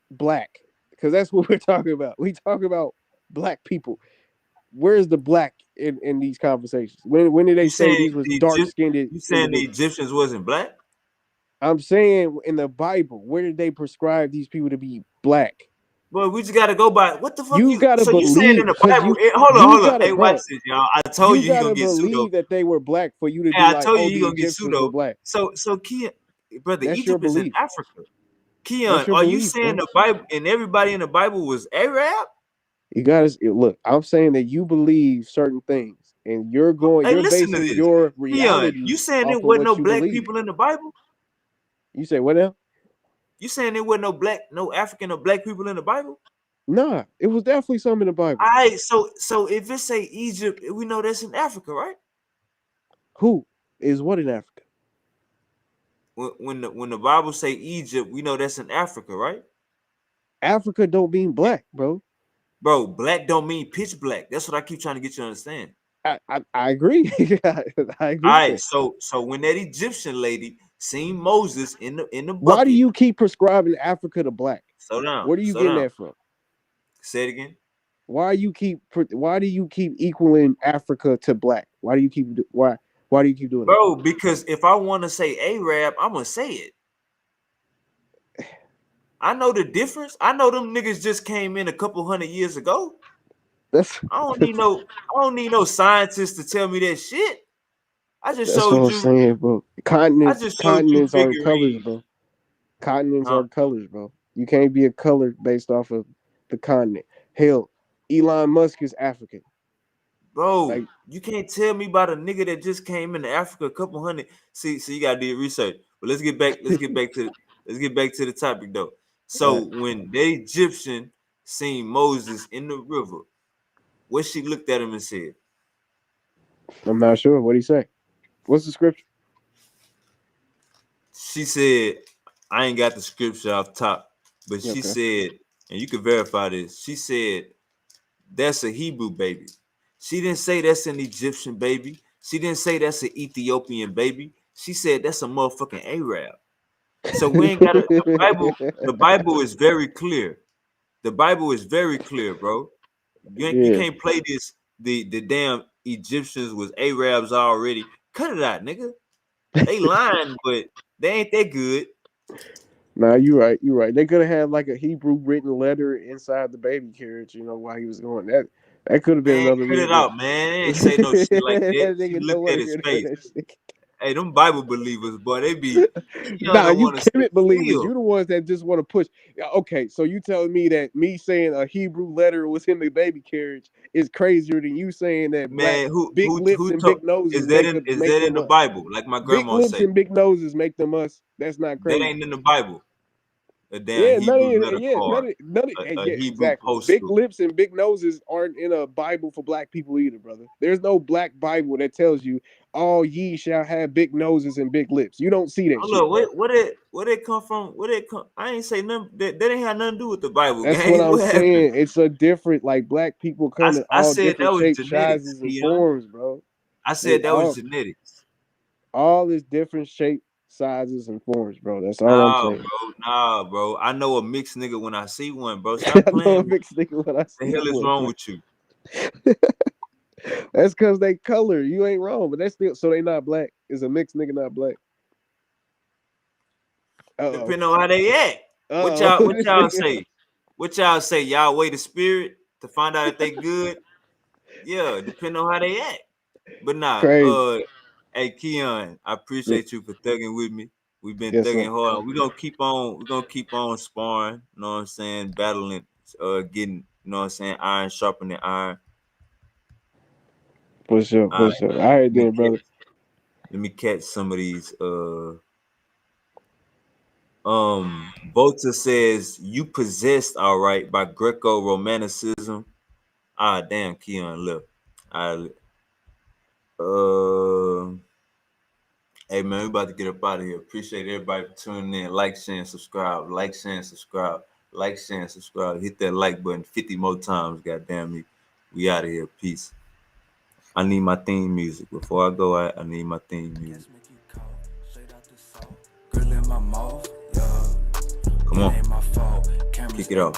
Black, because that's what we're talking about. We talk about black people. Where's the black in these conversations? When did they "You say saying these was dark skinned you saying the individuals? Egyptians wasn't black?" I'm saying in the Bible, where did they prescribe these people to be black? But we just gotta go by what the fuck You you. gotta So you saying in believe, the cause Bible? you Hold you on. gotta, Hey, watch bro. this, y'all. I told You you he gotta gonna get pseudo. believe that they were black for you to Hey, be I like, told you oh, he the gonna get Egyptians were pseudo. black. So Keon, brother, That's your Egypt is in belief. Africa. That's Keon, your are you belief, saying bro. the Bible and everybody in the Bible was Arab? You gotta look. I'm saying that you believe certain things, and Hey, you're listen to basing this, your Keon. You reality saying there off of wasn't no what you black believe. people in the Bible? You say what now? You saying there wasn't no African or black people in the Bible? Nah, it was definitely some in the Bible. All right, so if it say Egypt, we know that's in Africa, right? Who is what in Africa? When the Bible say Egypt, we know that's in Africa, right? Africa don't mean black, bro. Bro, black don't mean pitch black. That's what I keep trying to get you to understand. I agree. I All agree with right, that. so when that Egyptian lady seen Moses in the Why do bucket, you keep prescribing Africa to black? slow down, Where are you slow getting down. that from? Say it again. Why do you keep equaling Africa to black? Why do you keep doing that? Bro, because if I want to say Arab, I'm gonna say it. I know the difference. I know them niggas just came in a couple hundred years ago. That's I don't need no scientists to tell me that shit. I just that's what showed I'm you saying, bro. I Continents just showed you continents aren't colors, figurines. bro. Continents Huh? are colors, bro. You can't be a color based off of the continent. Hell, Elon Musk is African. Bro, Like, you can't tell me about a nigga that just came into Africa a couple hundred. See, you gotta do your research. But let's get back to the topic though. So when the Egyptian seen Moses in the river, what she looked at him and said, I'm not sure what he say. What's the scripture? she said, I ain't got the scripture off top, but she Okay. said, and you can verify this. She said that's a Hebrew baby. She didn't say that's an Egyptian baby. She didn't say that's an Ethiopian baby. She said that's a motherfucking Arab. So we ain't got the Bible is very clear. The Bible is very clear, bro. You can't play this. The damn Egyptians was Arabs already. Cut it out, nigga. They lying, but they ain't that good. Nah, you're right. You're right. They could have had like a Hebrew written letter inside the baby carriage, while he was going. That could have been Man, another cut it reason. out, man. They ain't say no shit like that. That She nigga don't looked want at to his hear face. that shit. Hey, them Bible believers, boy, they be Keon Nah, don't you want to sit Kemet believers. still. You the ones that just want to push. Okay, so you telling me that me saying a Hebrew letter was in the baby carriage is crazier than you saying that black Man, big lips and big noses is that make in them the Bible? Like my big grandma lips say, and big noses make them us. That's not that crazy. ain't in the Bible. A damn Yeah, Hebrew letter card, a yeah, Hebrew exactly. Big postal. lips and big noses aren't in a Bible for black people either, brother. There's no black Bible that tells you all ye shall have big noses and big lips. You don't see that Oh shit, bro. look, where they come from? Where they come? I ain't say nothing. That ain't had nothing to do with the Bible, That's what gang. I'm What happened? saying. It's a different, like black people come in I all said that different was shapes, genetics, sizes, and Keon. forms, bro. I They said that was genetics. all is different shape, sizes, and forms, bro. That's all I'm Nah, saying. bro. Nah, bro. I know a mixed nigga when I see one, bro. I Stop know a playing. mixed nigga when I What the see hell is one. wrong with you? That's because they color. You ain't wrong, but that's still so they not black. Is a mixed nigga not black? Depending on how they act. What Uh y'all oh. what y'all say? What y'all say? Y'all weigh the spirit to find out if they good? Yeah, depending on how they act. But nah, Crazy. hey Keon, I appreciate you for thugging with me. We've been Yes, sir. thugging hard. We're gonna keep on sparring, you know what I'm saying, battling, getting, you know what I'm saying, iron sharpening iron. For sure. All For right, sure. All right then, brother. let me catch some of these. Volta says you possessed all right by Greco-Romanticism. Ah, damn, Keon left. Hey man, we about to get up out of here. Appreciate everybody for tuning in. Like, share, and subscribe. Like, share, and subscribe. Like, share, and subscribe. Hit that like button 50 more times. Goddamn me. We out of here. Peace. I need my theme music. Before I go out, I need my theme music. Come on. Kick it off.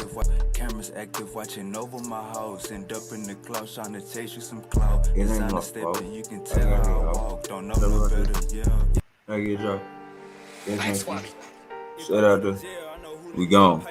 Cameras active, watching over my hoes. End up in the club, trying to chase you some clout. It ain't Design my a step fault. and you can tell how I walk. Don't know no better, yeah. I get y'all. Shout out to. We gone.